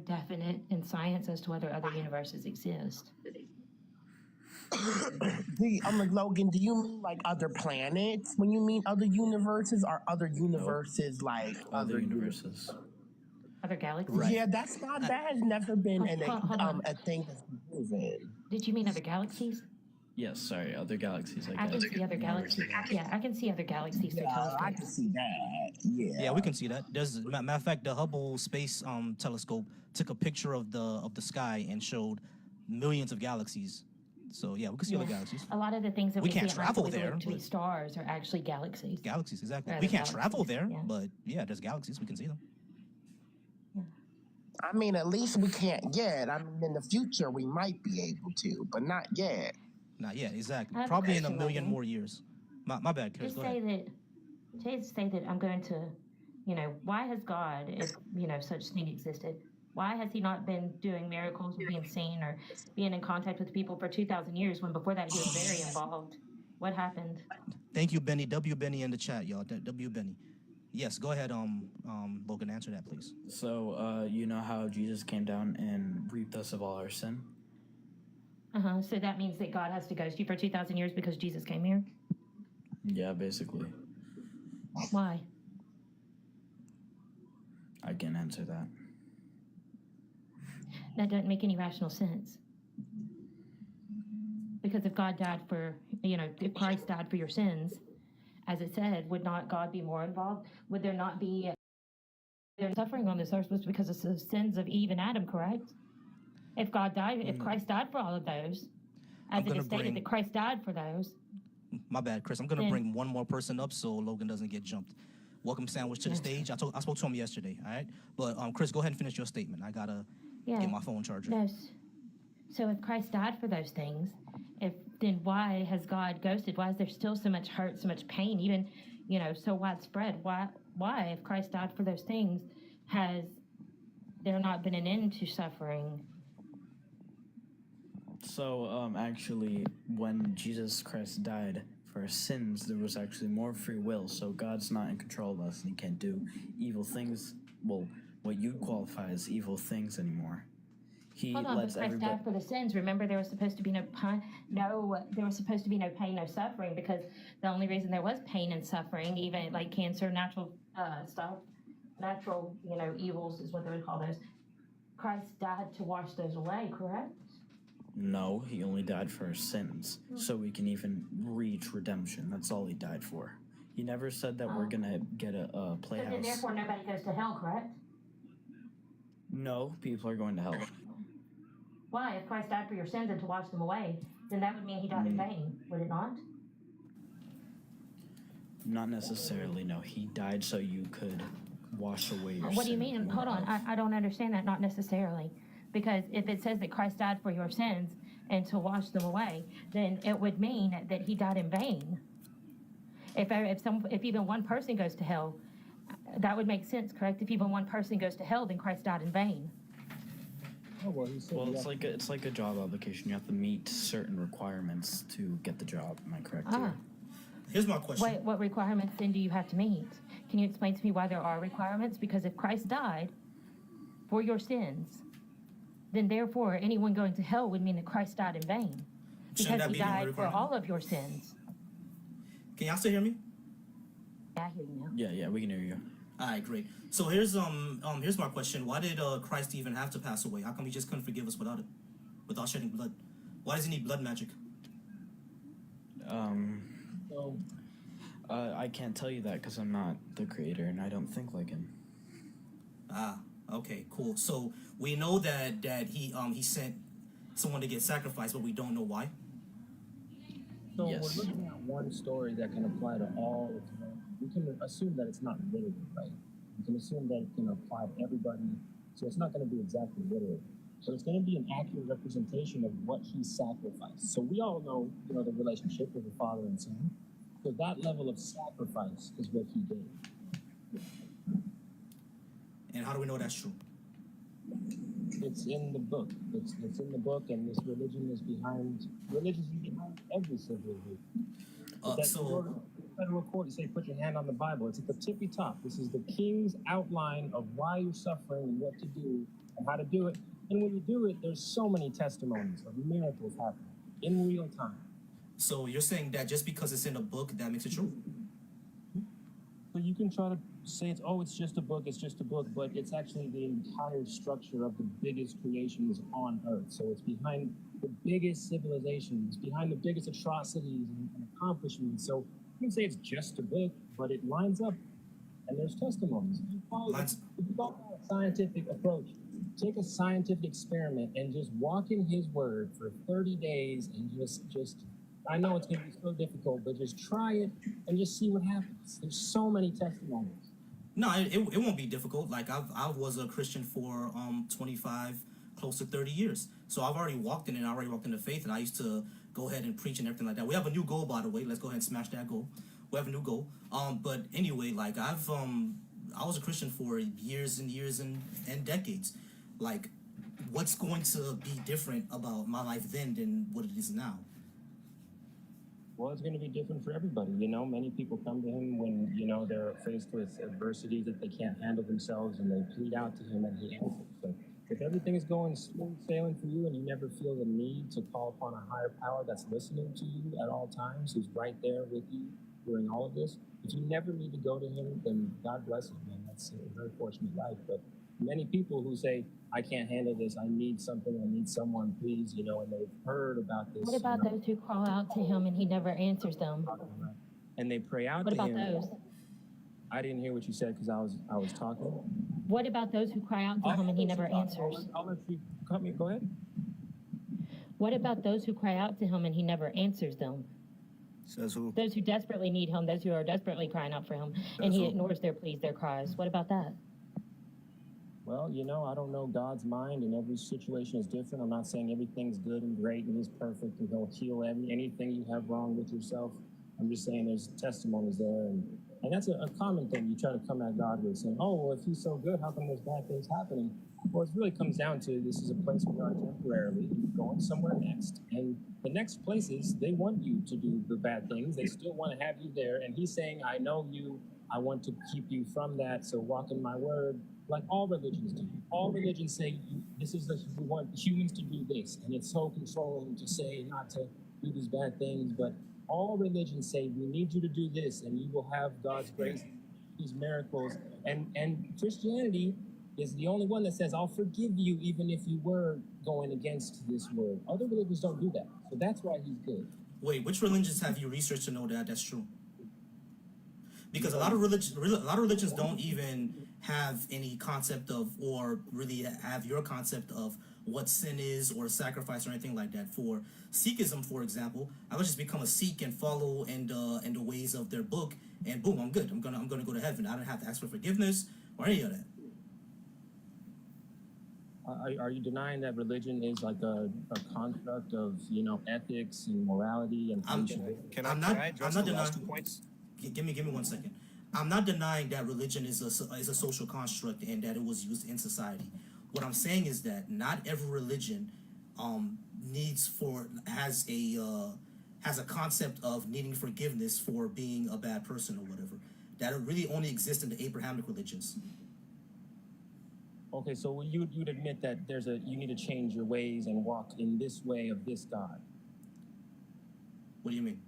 definite in science as to whether other universes exist. I'm like, Logan, do you mean like other planets when you mean other universes, or other universes like Other universes. Other galaxies? Right. Yeah, that has never been Hold on. a thing that's been proven. Did you mean other galaxies? Yes, sorry, other galaxies. I can see other galaxies. Yeah, I can see other galaxies through Yeah, I can telescopes. see that. Yeah. Yeah, we can see that. There's matter of fact, the Hubble Space Telescope took a picture of the sky and showed millions of galaxies. So yeah, we can see other galaxies. A lot of the things that We we can't see at night travel that we there, believe to be but- stars are actually galaxies. Galaxies, exactly. Other We can't travel galaxies, there, yeah. but yeah, there's galaxies. We can see them. I mean, at least we can't yet. I mean, in the future we might be able to, but not yet. Not yet, exactly. I have a Probably in a question, million Logan. more years. My bad, Chris. Just Go say ahead. that I'm going to, why has God, if, such thing existed, why has he not been doing miracles or being seen or being in contact with people for 2,000 years when before that he was very involved? What happened? Thank you, Benny. W. Benny in the chat, y'all. W. Benny. Yes, go ahead, Logan, answer that, please. So, you know how Jesus came down and reaped us of all our sin? So that means that God has to ghost you for 2,000 years because Jesus came here? Yeah, basically. Why? I can answer that. That doesn't make any rational sense. Because if God died for, if Christ died for your sins, as it said, would not God be more involved? Would there not be suffering on this earth was because of the sins of Eve and Adam, correct? If God died, if Christ died for all of those, I'm as it gonna is stated bring- that Christ died for those, My bad, Chris. I'm gonna Then- bring one more person up so Logan doesn't get jumped. Welcome Sandwich to the Yes. stage. I spoke to him yesterday. All right, but Chris, go ahead and finish your statement. I gotta yeah. get my phone charger. Those, so if Christ died for those things, then why has God ghosted? Why is there still so much hurt, so much pain, even so widespread? Why if Christ died for those things, has there not been an end to suffering? So, actually, when Jesus Christ died for our sins, there was actually more free will. So God's not in control of us, and He can't do evil things. Well, what you'd qualify as evil things anymore. He Hold on, but lets Christ everybody. died for the sins. Remember, there was supposed to be no pain, no suffering, because the only reason there was pain and suffering, even like cancer, natural stuff, natural, evils is what they would call those. Christ died to wash those away, correct? No, He only died for our sins, so we can even reach redemption. That's all He died for. He never said that we're gonna get a So then, playhouse. therefore, nobody goes to hell, correct? No, people are going to hell. Why? If Christ died for your sins and to wash them away, then that would mean He died in vain, would it not? Not necessarily. No, He died so you could wash away your. What do you sin mean? more Hold on, of. I don't understand that. Not necessarily, because if it says that Christ died for your sins and to wash them away, then it would mean that He died in vain. If even one person goes to hell, that would make sense, correct? If even one person goes to hell, then Christ died in vain. Well, it's like a job application. You have to meet certain requirements to get the job. Am I correct? Ah. Here? here's my question. What requirements then do you have to meet? Can you explain to me why there are requirements? Because if Christ died for your sins, then therefore anyone going to hell would mean that Christ died in vain. Shouldn't Because that he be the only died for requirement? all of your sins. Can y'all still hear me? Yeah, I hear you now. Yeah, we can hear you. All right, great. So here's my question. Why did Christ even have to pass away? How come he just couldn't forgive us without it, without shedding blood? Why does he need blood magic? So I can't tell you that because I'm not the creator and I don't think like him. Ah, okay, cool. So we know that he sent someone to get sacrificed, but we don't know why. So Yes. we're looking at one story that can apply to all. We can assume that it's not literal, right? We can assume that it can apply to everybody. So it's not going to be exactly literal, but it's going to be an accurate representation of what he sacrificed. So we all know, the relationship with the father and son. So that level of sacrifice is what he did. And how do we know that's true? It's in the book. It's in the book, and this religion is behind every civilization. That's So federal court, you say put your hand on the Bible. It's at the tippy top. This is the king's outline of why you're suffering and what to do and how to do it. And when you do it, there's so many testimonies of miracles happening in real time. so you're saying that just because it's in a book, that makes it true? So you can try to say it's just a book, but it's actually the entire structure of the biggest creations on earth. So it's behind the biggest civilizations, behind the biggest atrocities and accomplishments. So you can say it's just a book, but it lines up and there's testimonies. If you follow a scientific approach, take a scientific experiment and just walk in his word for 30 days and just I know it's going to be so difficult, but just try it and just see what happens. There's so many testimonies. No, it won't be difficult. Like I was a Christian for 25, close to 30 years. So I've already walked in it. I already walked into faith, and I used to go ahead and preach and everything like that. We have a new goal, by the way. Let's go ahead and smash that goal. We have a new goal. But anyway, like I was a Christian for years and years and decades. Like, what's going to be different about my life then than what it is now? Well, it's going to be different for everybody. Many people come to him when, they're faced with adversity that they can't handle themselves, and they plead out to him and he answers. So if everything is going smooth sailing for you and you never feel the need to call upon a higher power that's listening to you at all times, who's right there with you during all of this, if you never need to go to him, then God bless you, man. That's a very fortunate life. But many people who say, I can't handle this, I need something, I need someone, please, and they've heard about this. What about those who call out to him and he never answers them? And they pray out What to about him. those? I didn't hear what you said because I was talking. What about those who cry out to him and he never answers? I'll let you cut me. Go ahead. What about those who cry out to him and he never answers them? Says who? Those who desperately need him, those who are desperately crying out for him, and he ignores their pleas, their cries. What about that? Well, I don't know God's mind, and every situation is different. I'm not saying everything's good and great and he's perfect and he'll heal anything you have wrong with yourself. I'm just saying there's testimonies there, and that's a common thing. You try to come at God with saying, oh, well, if he's so good, how come there's bad things happening? Well, it really comes down to this is a place we are temporarily, going somewhere next. And the next places, they want you to do the bad things. They still want to have you there. And he's saying, I know you. I want to keep you from that. So walk in my word, like all religions do. All religions say, we want humans to do this. And it's so controlling to say not to do these bad things. But all religions say, we need you to do this, and you will have God's grace, these miracles. And Christianity is the only one that says, I'll forgive you even if you were going against this word. Other religions don't do that. So that's why he's good. Wait, which religions have you researched to know that that's true? Because a lot of religions don't even have any concept of, or really have your concept of what sin is or sacrifice or anything like that. For Sikhism, for example, I would just become a Sikh and follow in the ways of their book, and boom, I'm good. I'm gonna go to heaven. I don't have to ask for forgiveness or any of that. Are you denying that religion is like a construct of ethics and morality and I'm not denying. points? Give me 1 second. I'm not denying that religion is a social construct and that it was used in society. What I'm saying is that not every religion has has a concept of needing forgiveness for being a bad person or whatever. That really only exists in the Abrahamic religions. Okay, so you'd admit that you need to change your ways and walk in this way of this God. What do you mean?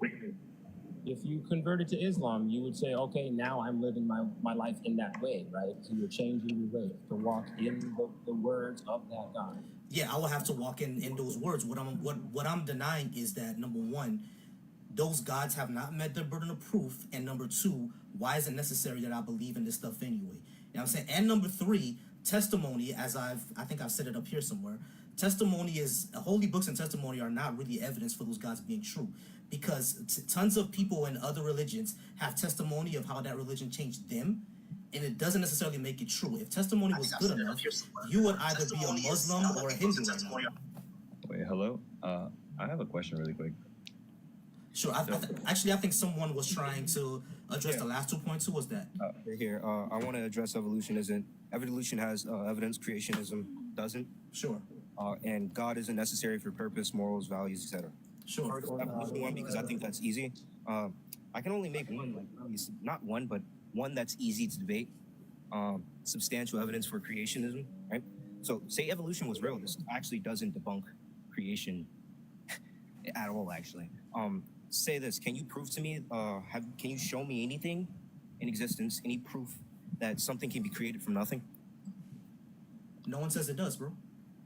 If you converted to Islam, you would say, okay, now I'm living my life in that way, right? So you're changing your way to walk in the words of that God. Yeah, I will have to walk in those words. What I'm denying is that, number one, those gods have not met their burden of proof, and number two, why is it necessary that I believe in this stuff anyway? You know what I'm saying? And number three, testimony, as I think I've said it up here somewhere, testimony is, holy books and testimony are not really evidence for those gods being true, because tons of people in other religions have testimony of how that religion changed them, and it doesn't necessarily make it true. If testimony was good enough, you would either be a Muslim or a Hindu right now. Wait, hello? I have a question really quick. Sure. Actually, I think someone was trying to address the last 2 points. Who was that? Here, I want to address evolution. Evolution has evidence, creationism doesn't. Sure. And God isn't necessary for purpose, morals, values, etc. Sure. Evolution one, because I think that's easy. I can only make one, like at least not one, but one that's easy to debate. Substantial evidence for creationism, right? So say evolution was real. This actually doesn't debunk creation at all, actually. Say this, can you prove to me, can you show me anything in existence, any proof that something can be created from nothing? No one says it does, bro.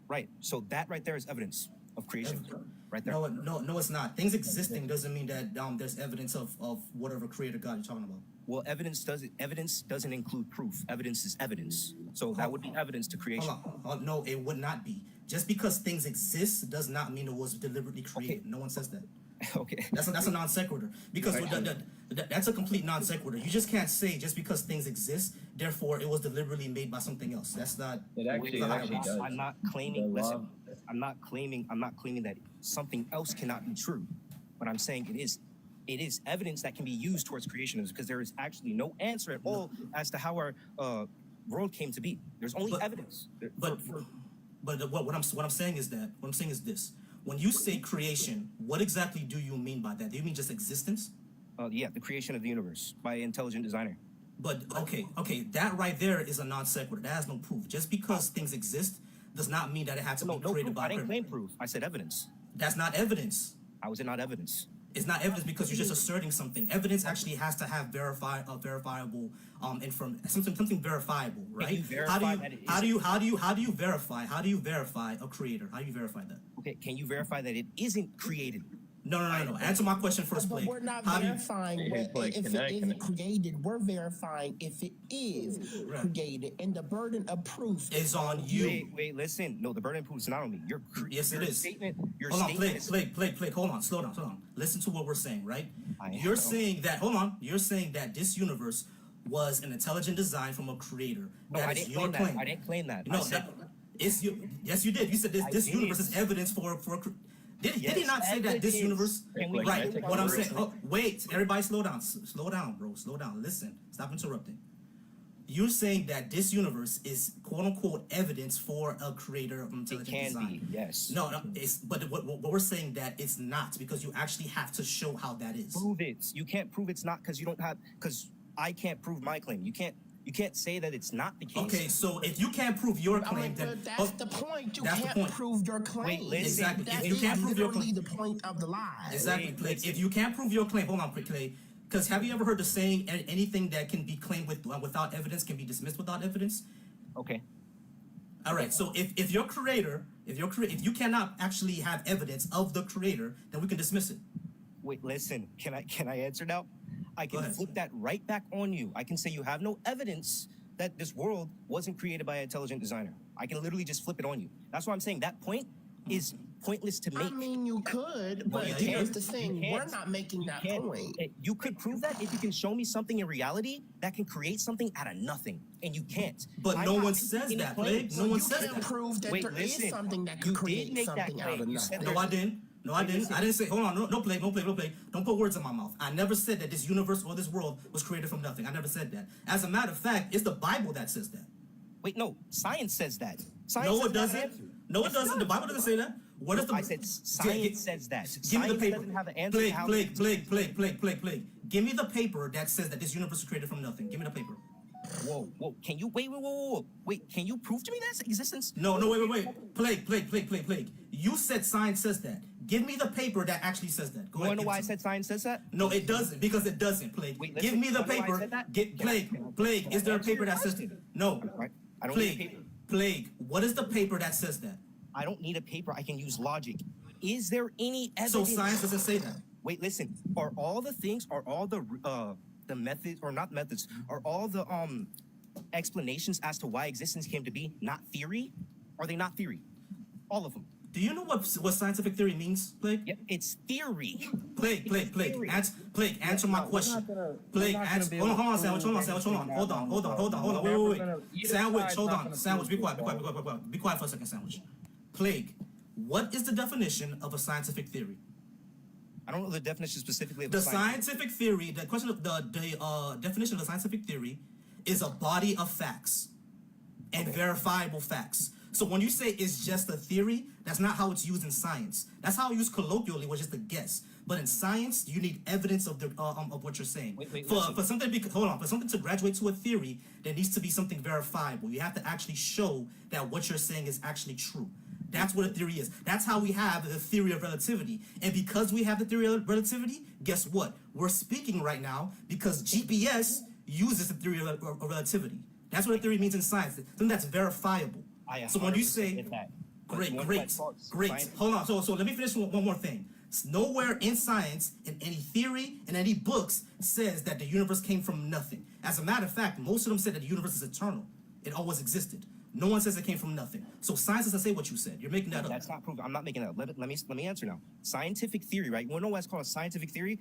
Right, so that right there is evidence of creation, right there. No, it's not. Things existing doesn't mean that there's evidence of whatever creator God you're talking about. Well, evidence doesn't include proof. Evidence is evidence. So that would be evidence to creation. No, it would not be. Just because things exist does not mean it was deliberately created. Okay. No one says that. Okay. That's a non sequitur. Because that's a complete non sequitur. You just can't say just because things exist, therefore it was deliberately made by something else. That's not. It actually does. I'm not claiming. Listen, I'm not claiming that something else cannot be true. But I'm saying it is evidence that can be used towards creationism, because there is actually no answer at all as to how our world came to be. There's only evidence. But what I'm saying is this. When you say creation, what exactly do you mean by that? Do you mean just existence? Yeah, the creation of the universe by an intelligent designer. But okay, that right there is a non sequitur. That has no proof. Just because things exist does not mean that it had to be created by. I didn't claim proof. I said evidence. That's not evidence. How is it not evidence? It's not evidence because you're just asserting something. Evidence actually has to have verifiable something verifiable, right? How do you verify a creator? How do you verify that? Okay, can you verify that it isn't created? No. Answer my question first, But Blake. we're not verifying if it isn't created. We're verifying if it is created, and the burden of proof is on you. Wait, listen. No, the burden of proof is not on me. Yes, it is. Your hold on, statement Blake. Hold on, slow down. Listen to what we're saying, right? You're saying that this universe was an intelligent design from a creator. No, I didn't claim that. I didn't claim that. No, yes, you did. You said this universe is evidence for. Did he not say that this universe? Right. What I'm saying. Oh, wait, everybody, slow down, bro. Slow down. Listen. Stop interrupting. You're saying that this universe is quote unquote evidence for a creator of intelligent design. It can be, yes. No. But what we're saying that it's not, because you actually have to show how that is. Prove it. You can't prove it's not because I can't prove my claim. You can't say that it's not the case. Okay, so if you can't prove your claim, then that's the point. You can't prove your claim. Wait, listen. Exactly. That if you can't prove your claim, the point of the lie. Exactly. If you can't prove your claim, hold on, Clay. Because have you ever heard the saying, anything that can be claimed without evidence can be dismissed without evidence? Okay. All right. So if your creator, if you cannot actually have evidence of the creator, then we can dismiss it. Wait, listen. Can I answer now? I can flip that right back on you. I can say you have no evidence that this world wasn't created by an intelligent designer. I can literally just flip it on you. That's why I'm saying that point is pointless to make. I mean, you could, but here's the thing. We're not making that point. You could prove that if you can show me something in reality that can create something out of nothing, and you can't. But no one says that, Blake. No one says that. You can prove that there is something that could create something out of nothing. No, I didn't. I didn't say, hold on, no play. Don't put words in my mouth. I never said that this universe or this world was created from nothing. I never said that. As a matter of fact, it's the Bible that says that. Wait, no, science says that. No, it doesn't. No, it doesn't. The Bible doesn't say that. What is the? I said science says that. Give me the Science paper. doesn't have an answer. Plague. Give me the paper that says that this universe was created from nothing. Give me the paper. Whoa. Can you wait? Can you prove to me that's existence? No, wait. Plague. You said science says that. Give me the paper that actually says that. Go You ahead. wanna know give why it I to said me. science says that? No, it doesn't, because it doesn't, Plague. Wait, Give listen, me the you wanna know why I paper. said that? Get Plague. Is there a paper that says that? No. Right? I don't need a paper. Plague. What is the paper that says that? I don't need a paper. I can use logic. Is there any evidence? So science doesn't say that. Wait, listen. Are all the methods, or not methods, are all the explanations as to why existence came to be not theory? Are they not theory? All of them. Do you know what scientific theory means, Plague? Yep, it's theory. Plague. Answer my question. Plague, answer. Hold on, Sandwich. Hold on. Wait. Sandwich, hold on. Sandwich, be quiet. Be quiet for a second, Sandwich. Plague, what is the definition of a scientific theory? I don't know the definition specifically of The scientific theory, the question of the definition of a scientific theory is a body of facts and verifiable facts. So when you say it's just a theory, that's not how it's used in science. That's how it's used colloquially, which is to guess. But in science, you need evidence of the of what you're saying. For something for something to graduate to a theory, there needs to be something verifiable. You have to actually show that what you're saying is actually true. That's what a theory is. That's how we have the theory of relativity. And because we have the theory of relativity, guess what? We're speaking right now because GPS uses the theory of relativity. That's what a theory means in science. Something that's verifiable. So when you say, great. Hold on. So let me finish with one more thing. Nowhere in science, in any theory, in any books, says that the universe came from nothing. As a matter of fact, most of them said that the universe is eternal. It always existed. No one says it came from nothing. So science doesn't say what you said. You're making that up. That's not proven. I'm not making that up. Let me answer now. Scientific theory, right? You want to know what's called a scientific theory?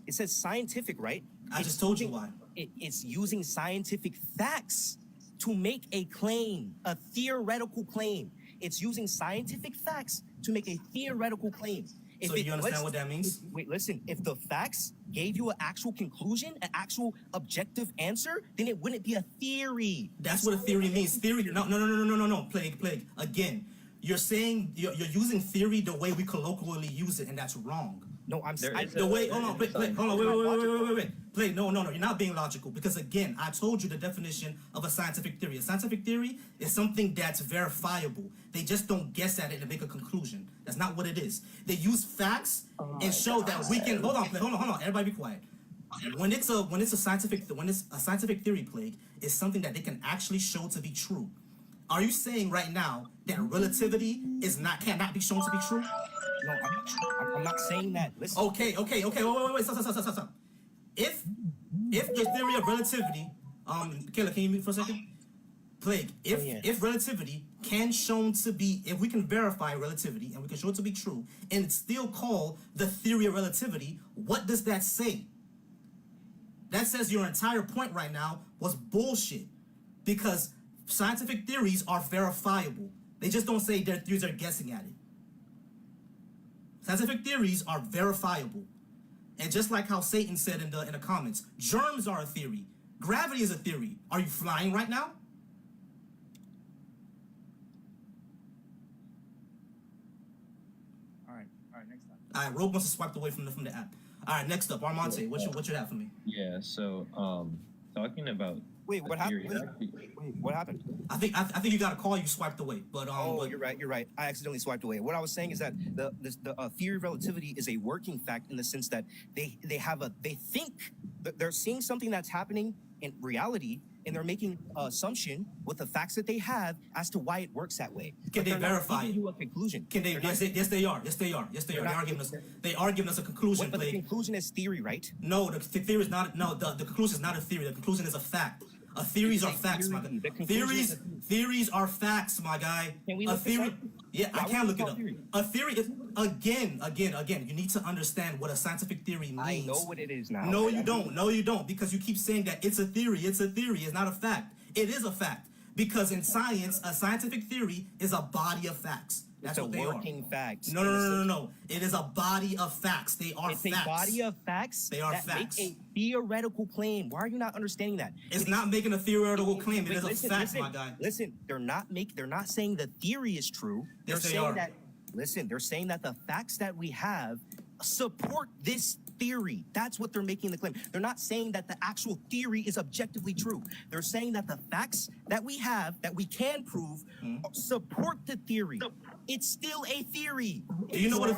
It says scientific, right? I just told you why. It's using scientific facts to make a claim, a theoretical claim. It's using scientific facts to make a theoretical claim. So you understand what that means? Wait, listen. If the facts gave you an actual conclusion, an actual objective answer, then it wouldn't be a theory. That's what a theory means. Theory. No. Plague. Again, you're saying you're using theory the way we colloquially use it, and that's wrong. No, I'm saying the way. Hold on. Wait. Plague. No. You're not being logical because again, I told you the definition of a scientific theory. A scientific theory is something that's verifiable. They just don't guess at it and make a conclusion. That's not what it is. They use facts and show that we can. Hold on. Everybody, be quiet. When it's a scientific theory, Plague, is something that they can actually show to be true. Are you saying right now that relativity cannot be shown to be true? No, I'm not saying that. Listen. Okay. Wait. Stop. If the theory of relativity, Kayla, can you mute for a second? Plague. If relativity can shown to be, if we can verify relativity and we can show it to be true, and it's still called the theory of relativity, what does that say? That says your entire point right now was bullshit, because scientific theories are verifiable. They just don't say their theories are guessing at it. Scientific theories are verifiable. And just like how Satan said in the comments, germs are a theory. Gravity is a theory. Are you flying right now? All right, next time. All right, Rogue wants to swipe away from the app. All right, next up, Armonte, what you have for me? Yeah, so talking about Wait, what happened? Wait, what happened? I think you got a call. You swiped away, but you're right. I accidentally swiped away. What I was saying is that the theory of relativity is a working fact in the sense that they think that they're seeing something that's happening in reality, and they're making an assumption with the facts that they have as to why it works that way. Can they verify it? You a conclusion? Can they? Yes, they are. They are giving us a conclusion. But the conclusion is theory, right? No, the theory is not. No, the conclusion is not a theory. The conclusion is a fact. Theories are facts, my guy. Theories are facts, my guy. Can we look this up? Yeah, I can look it up. A theory is again. You need to understand what a scientific theory means. I know what it is now. No, you don't, because you keep saying that it's a theory. It's a theory. It's not a fact. It is a fact, because in science, a scientific theory is a body of facts. That's what they are. It's a working fact. No. It is a body of facts. They are facts. It's a body of facts. They are that facts. Make a theoretical claim. Why are you not understanding that? It's not making a theoretical claim. It is a fact, my guy. Listen, they're not saying the theory is true. They're Yes, they saying are. that Listen, they're saying that the facts that we have support this theory. That's what they're making the claim. They're not saying that the actual theory is objectively true. They're saying that the facts that we have, that we can prove, support the theory. It's still a theory. Do you know what a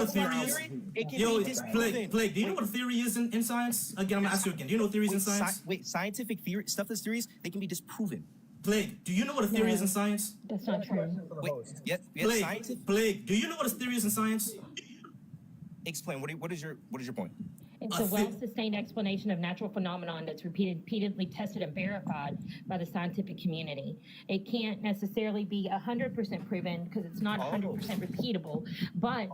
theory is? It can Yo, be disproven. Plague, do you know what a theory is in science? Again, I'm gonna ask you again. Do you know what theories in science? Wait, scientific theory, stuff that's theories, they can be disproven. Plague, do you know what a theory is in science? That's not true. Wait, scientific. Plague, do you know what a theory is in science? Explain. What is your point? It's a well-sustained explanation of natural phenomenon that's repeatedly tested and verified by the scientific community. It can't necessarily be 100% proven because it's not 100% repeatable, but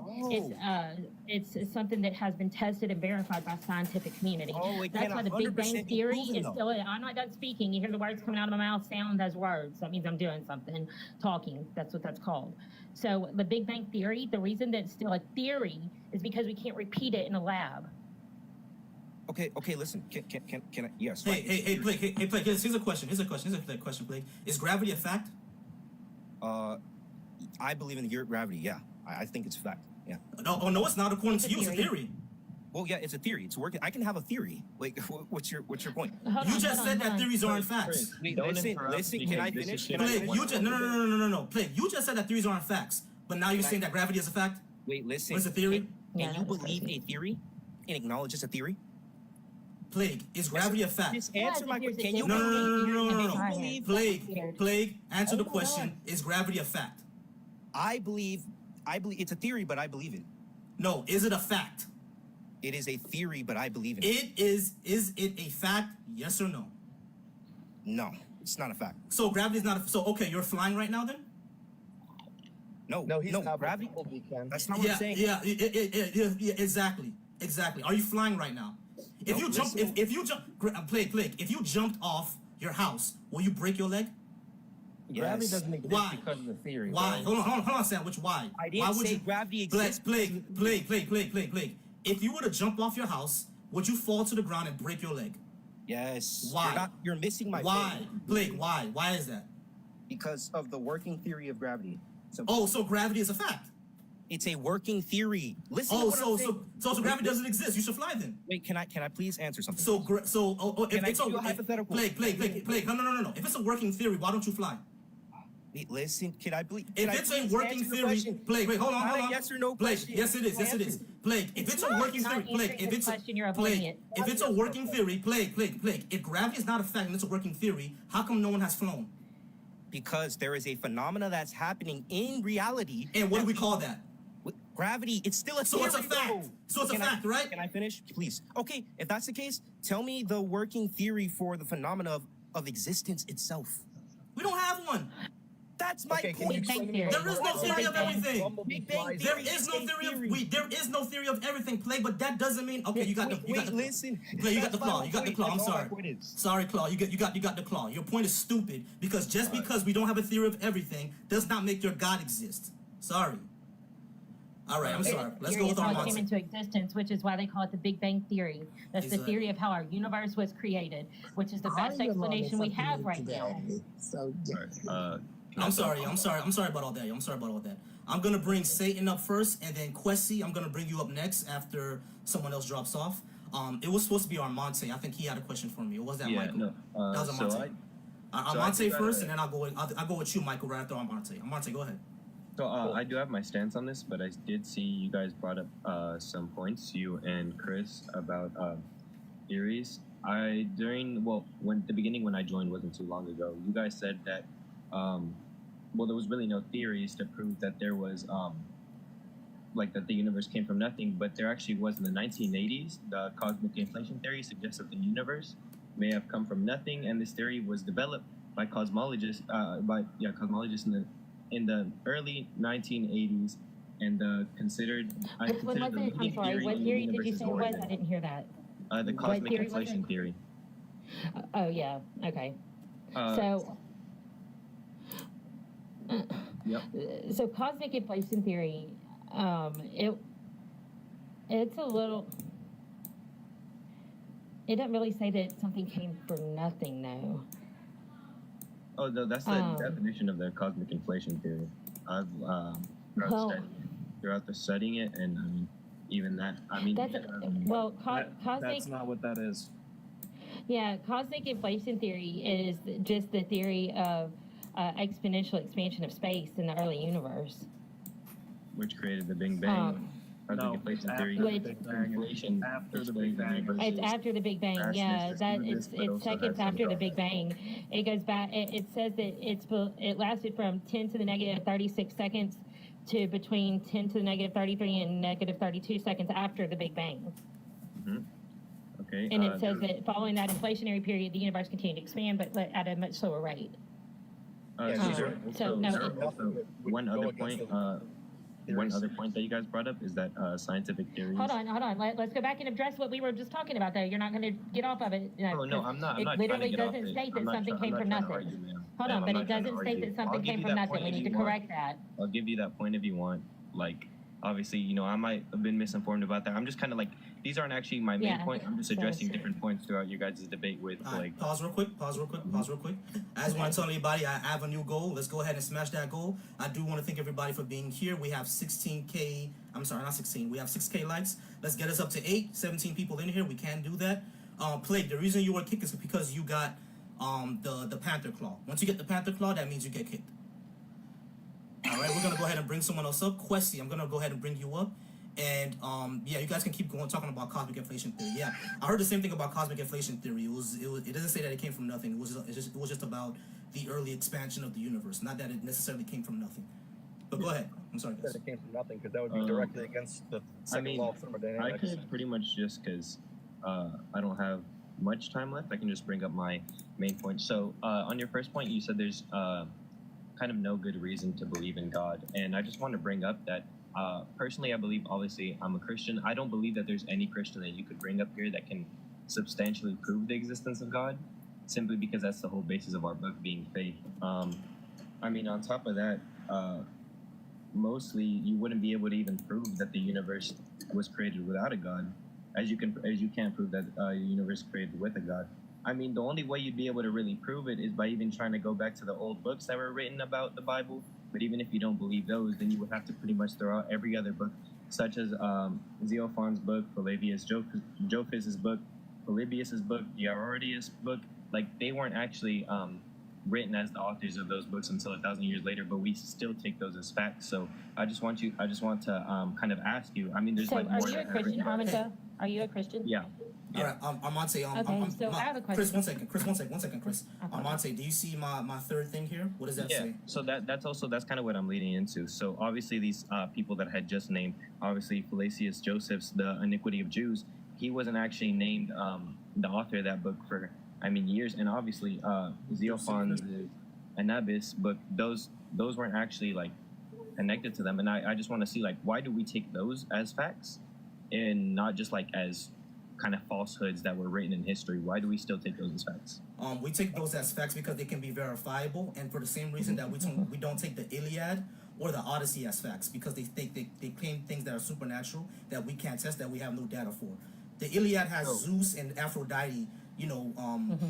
it's something that has been tested and verified by scientific community. That's why the Big Bang Theory is still. I'm not done speaking. You hear the words coming out of my mouth, sound as words. That means I'm doing something, talking. That's what that's called. So the Big Bang Theory, the reason that it's still a theory is because we can't repeat it in a lab. Okay, listen. Can I? Yes. Hey, Plague. Here's a question. Here's a question, Plague. Is gravity a fact? I believe in gravity. Yeah, I think it's a fact. Yeah. No, it's not. According to you, it's a theory. Well, yeah, it's a theory. It's working. I can have a theory. Like, what's your point? You just said that theories aren't facts. Wait, listen. Can I finish? Plague, you just no. Plague, you just said that theories aren't facts, but now you're saying that gravity is a fact. Wait, listen. What's a theory? Can you believe a theory and acknowledge it's a theory? Plague, is gravity a fact? Just answer my question. Can you believe? Plague, answer the question. Is gravity a fact? I believe it's a theory, but I believe it. No, is it a fact? It is a theory, but I believe in it. Is it a fact? Yes or no? No, it's not a fact. So gravity is not a, so okay, you're flying right now then? No, he's not. Gravity. That's not what I'm saying. Yeah, exactly. Are you flying right now? If you jump, Plague, if you jumped off your house, will you break your leg? Gravity doesn't exist Why? because of the theory. Why? Bro. Hold on, Sandwich. Why? I didn't why would say you, gravity exists. Plague. If you were to jump off your house, would you fall to the ground and break your leg? Yes. Why? You're missing my Why? point. Plague, why? Why is that? Because of the working theory of gravity. So gravity is a fact. It's a working theory. Listen. So gravity doesn't exist. You should fly then. Wait, can I please answer something? If it's a hypothetical. Plague. No. If it's a working theory, why don't you fly? Wait, listen, can I please? If it's a working theory, Plague. Wait, hold on. Yes or no Plague. question. Yes, it is. Plague. If it's a working theory, Plague. If it's a working theory, Plague. If gravity is not a fact and it's a working theory, how come no one has flown? Because there is a phenomena that's happening in reality. And what do we call that? Gravity. It's still a so theory. It's a fact. So it's a fact, right? Can I finish, please? Okay, if that's the case, tell me the working theory for the phenomena of existence itself. We don't have one. That's my point. There is no theory of everything. Big Bang There is no theory of everything, Plague. But that doesn't mean okay. You got the listen. Plague, you got the claw. You got the claw. I'm sorry. Sorry, Claw. You got the claw. Your point is stupid because just because we don't have a theory of everything does not make your God exist. Sorry. All right, I'm sorry. Let's go with our came into existence, which is why they call it the Big Bang Theory. That's the theory of how our universe was created, which is the best explanation we have right now. So I'm sorry about all that. I'm gonna bring Satan up first, and then Quessy, I'm gonna bring you up next after someone else drops off. It was supposed to be Armonte. I think he had a question for me. Or was that Michael? No. That was Armonte. Armonte first, and then I'll go with you, Michael, right after Armonte. Armonte, go ahead. So I do have my stance on this, but I did see you guys brought up some points, you and Chris, about theories. When the beginning when I joined wasn't too long ago, you guys said that there was really no theories to prove that there was that the universe came from nothing, but there actually was in the 1980s. The cosmic inflation theory suggests that the universe may have come from nothing, and this theory was developed by cosmologists in the early 1980s, and considered. I'm sorry. What theory did you say it was? I didn't hear that. The cosmic inflation theory. Oh yeah. Okay. So cosmic inflation theory, it's a little. It doesn't really say that something came from nothing, though. Oh, no, that's the definition of the cosmic inflation theory. Well, throughout the studying it, and I mean, even that. I mean, that's well, cosmic. That's not what that is. Yeah, cosmic inflation theory is just the theory of exponential expansion of space in the early universe. which created the Big Bang. No, inflation after theory. the Big Bang. Inflation After the explains Big Bang. universe It's is after the Big Bang. vastness, Yeah, it's that smoothness, but it's also seconds has after some the Big Bang. It goes back. It says that it lasted from 10 to the negative 36 seconds to between 10 to the negative 33 and negative 32 seconds after the Big Bang. Okay. And it says that following that inflationary period, the universe continued to expand, but at a much slower rate. So no, one other point. One other point that you guys brought up is that scientific theories. hold on. Let's go back and address what we were just talking about. Though you're not going to get off of it. Oh no, I'm not. It literally doesn't state that something came from nothing. Hold on, but it doesn't state that something came from nothing. We need to correct that. I'll give you that point if you want. Like, obviously, you know, I might have been misinformed about that. I'm just kind of like, these aren't actually my main point. I'm just addressing different points throughout your guys' debate with like. Pause real quick. Pause real quick. I just want to tell everybody I have a new goal. Let's go ahead and smash that goal. I do want to thank everybody for being here. We have 16K. I'm sorry, not 16. We have 6K likes. Let's get us up to 17 people in here. We can do that. Plague. The reason you were kicked is because you got the Panther Claw. Once you get the Panther Claw, that means you get kicked. All right, we're gonna go ahead and bring someone else up. Questy, I'm gonna go ahead and bring you up. And yeah, you guys can keep going talking about cosmic inflation theory. Yeah, I heard the same thing about cosmic inflation theory. It doesn't say that it came from nothing. It was just about the early expansion of the universe, not that it necessarily came from nothing. But go ahead. I'm sorry, guys. It came from nothing because that would be directly against the second law of thermodynamics. I could pretty much just because I don't have much time left. I can just bring up my main point. So on your first point, you said there's kind of no good reason to believe in God, and I just want to bring up that personally, I believe. Obviously, I'm a Christian. I don't believe that there's any Christian that you could bring up here that can substantially prove the existence of God, simply because that's the whole basis of our book being faith. I mean, on top of that, mostly you wouldn't be able to even prove that the universe was created without a God, as you can't prove that the universe created with a God. I mean, the only way you'd be able to really prove it is by even trying to go back to the old books that were written about the Bible. But even if you don't believe those, then you would have to pretty much throw out every other book, such as Xenophon's book, Flavius Josephus' book, Polybius' book, Diodorus' book. Like, they weren't actually written as the authors of those books until 1,000 years later, but we still take those as facts. So I just want to kind of ask you. I mean, there's So like are more you a that Christian, Armando? Are you a Christian? Yeah. All right, Amante. Okay, so I have a question. Chris, one second, Chris. Amante, do you see my third thing here? What does that say? So that's kind of what I'm leading into. So obviously these people that I had just named, obviously Flavius Josephus, The Iniquity of Jews, he wasn't actually named the author of that book for years, and obviously Xenophon's Anubis book, those weren't actually like connected to them, and I just want to see like why do we take those as facts and not just like as kind of falsehoods that were written in history? Why do we still take those as facts? We take those as facts because they can be verifiable, and for the same reason that we don't take the Iliad or the Odyssey as facts, because they claim things that are supernatural that we can't test, that we have no data for. The Iliad has Zeus and Aphrodite,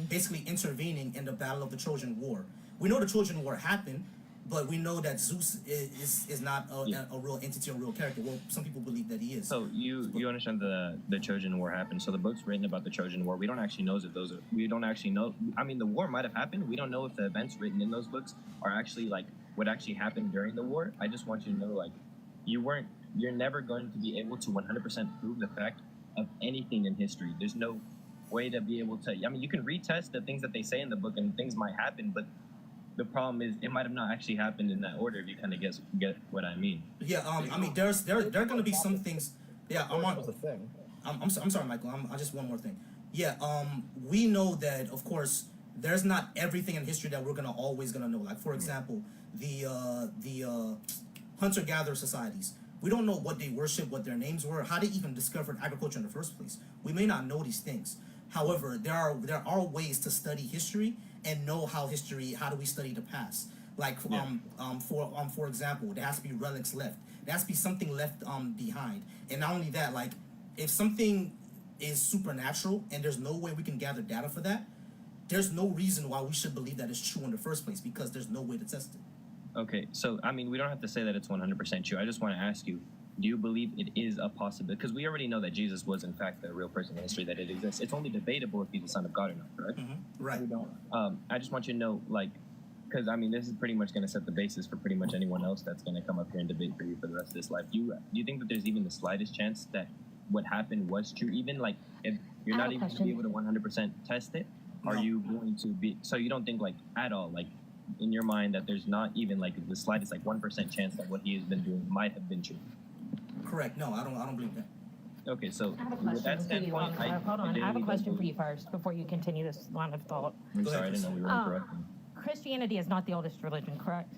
basically intervening in the Battle of the Trojan War. We know the Trojan War happened, but we know that Zeus is not a real entity or real character. Well, some people believe that he is. So you understand the Trojan War happened. So the books written about the Trojan War, we don't actually know if those are. We don't actually know. I mean, the war might have happened. We don't know if the events written in those books are actually like what actually happened during the war. I just want you to know, like, you're never going to be able to 100% prove the fact of anything in history. There's no way to be able to. I mean, you can retest the things that they say in the book, and things might happen, but the problem is it might have not actually happened in that order. If you kind of get what I mean. Yeah. I mean, there are going to be some things. Yeah. I'm sorry, Michael. I just one more thing. Yeah. We know that, of course, there's not everything in history that we're always gonna know. Like, for example, the hunter-gatherer societies. We don't know what they worship, what their names were, how they even discovered agriculture in the first place. We may not know these things. However, there are ways to study history and know how do we study the past. Like, for example, there has to be relics left. There has to be something left behind. And not only that, like, if something is supernatural and there's no way we can gather data for that, there's no reason why we should believe that it's true in the first place, because there's no way to test it. Okay, so I mean, we don't have to say that it's 100% true. I just want to ask you, do you believe it is a possibility? Because we already know that Jesus was, in fact, the real person in history, that it exists. It's only debatable if he's the Son of God or not, correct? Right. I just want you to know, like, because I mean, this is pretty much going to set the basis for pretty much anyone else that's going to come up here and debate for you for the rest of this life. Do you think that there's even the slightest chance that what happened was true? Even like, if you're I have not a even going to be able question. to 100% test it, are No. you going to be? So you don't think like at all, like in your mind, that there's not even like the slightest like 1% chance that what he has been doing might have been true? Correct. No, I don't believe that. Okay, so I have a with that question for you. standpoint, Hold on. I have a genuinely question don't for you first before you continue this line of thought. I'm Go sorry, I ahead, didn't know we were Um, interrupting. Christianity is not the oldest religion, correct?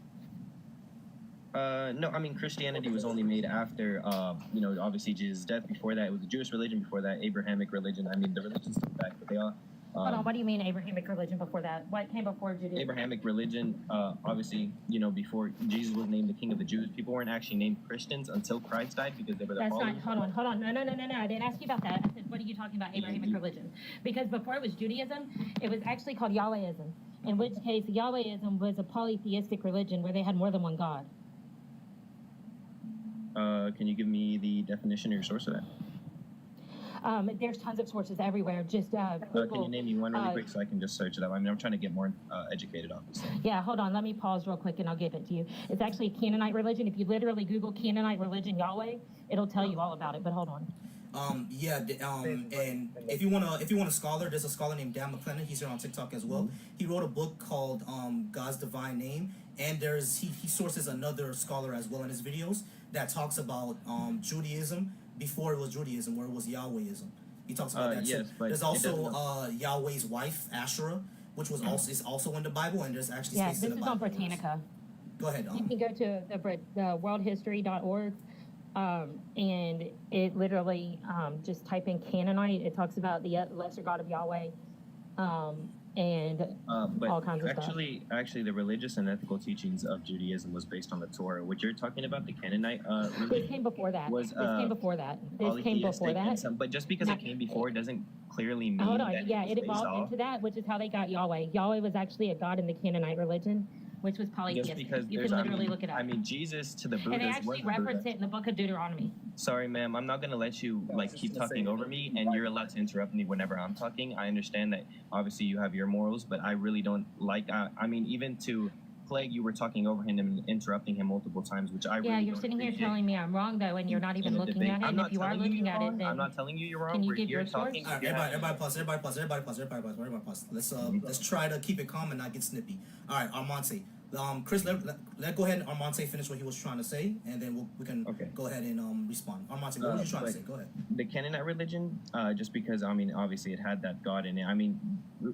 No, I mean Christianity was only made after, obviously Jesus' death. Before that, it was the Jewish religion. Before that, Abrahamic religion. I mean, the religions come back, but they all. Hold on. What do you mean Abrahamic religion before that? What came before Judaism? Abrahamic religion, obviously, before Jesus was named the King of the Jews, people weren't actually named Christians until Christ died because they were the That's not. followers. Hold on. No. I didn't ask you about that. I said, what are you talking about, Abrahamic religion? Because before it was Judaism, it was actually called Yahwehism. In which case, Yahwehism was a polytheistic religion where they had more than one god. Can you give me the definition or your source of that? There's tons of sources everywhere. Just Can Google. you name me one really quick so I can just search it up? I mean, I'm trying to get more educated, obviously. Yeah, hold on. Let me pause real quick and I'll give it to you. It's actually a Canaanite religion. If you literally Google Canaanite religion Yahweh, it'll tell you all about it. But hold on. And if you want a scholar, there's a scholar named Dan McLennan. He's here on TikTok as well. He wrote a book called God's Divine Name, and he sources another scholar as well in his videos that talks about Judaism before it was Judaism, where it was Yahwehism. He talks about that yes, too. but There's it also doesn't- Yahweh's wife Asherah, which was also in the Bible, and there's actually Yeah, spaces this in is the on Bible. Britannica. Go ahead. You can go to the worldhistory.org, and it literally just type in Canaanite. It talks about the lesser god of Yahweh, and But all kinds of stuff. actually, the religious and ethical teachings of Judaism was based on the Torah. What you're talking about, the Canaanite This religion, came before that. was, This came before that. This came before polytheistic and that. some, but just because it came before doesn't clearly mean Hold that on. Yeah, was it based evolved off. into that, which is how they got Yahweh. Yahweh was actually a god in the Canaanite religion, which was Just polytheistic. because You there's, can literally look it up. I mean, Jesus to the And they Buddhas was actually the Buddha. reference it in the book of Deuteronomy. Sorry, ma'am, I'm not gonna let you like keep talking over me, and you're allowed to interrupt me whenever I'm talking. I understand that obviously you have your morals, but I really don't like. I mean, even to Plague, you were talking over him and interrupting him multiple times, which I Yeah, really you're don't sitting here appreciate. telling me I'm wrong though, and you're not even In a looking debate. at it. I'm And not if you are telling you looking you're at it, wrong. then I'm not telling you you're wrong. can you We're give here your source? talking. All right, You're having- everybody pause. Everybody pause. Let's try to keep it calm and not get snippy. All right, Armante. Chris, let go ahead and Armante finish what he was trying to say, and then we can go ahead and respond. Armante, what were you trying to say? Go ahead. The Canaanite religion, just because I mean, obviously it had that God in it. I mean,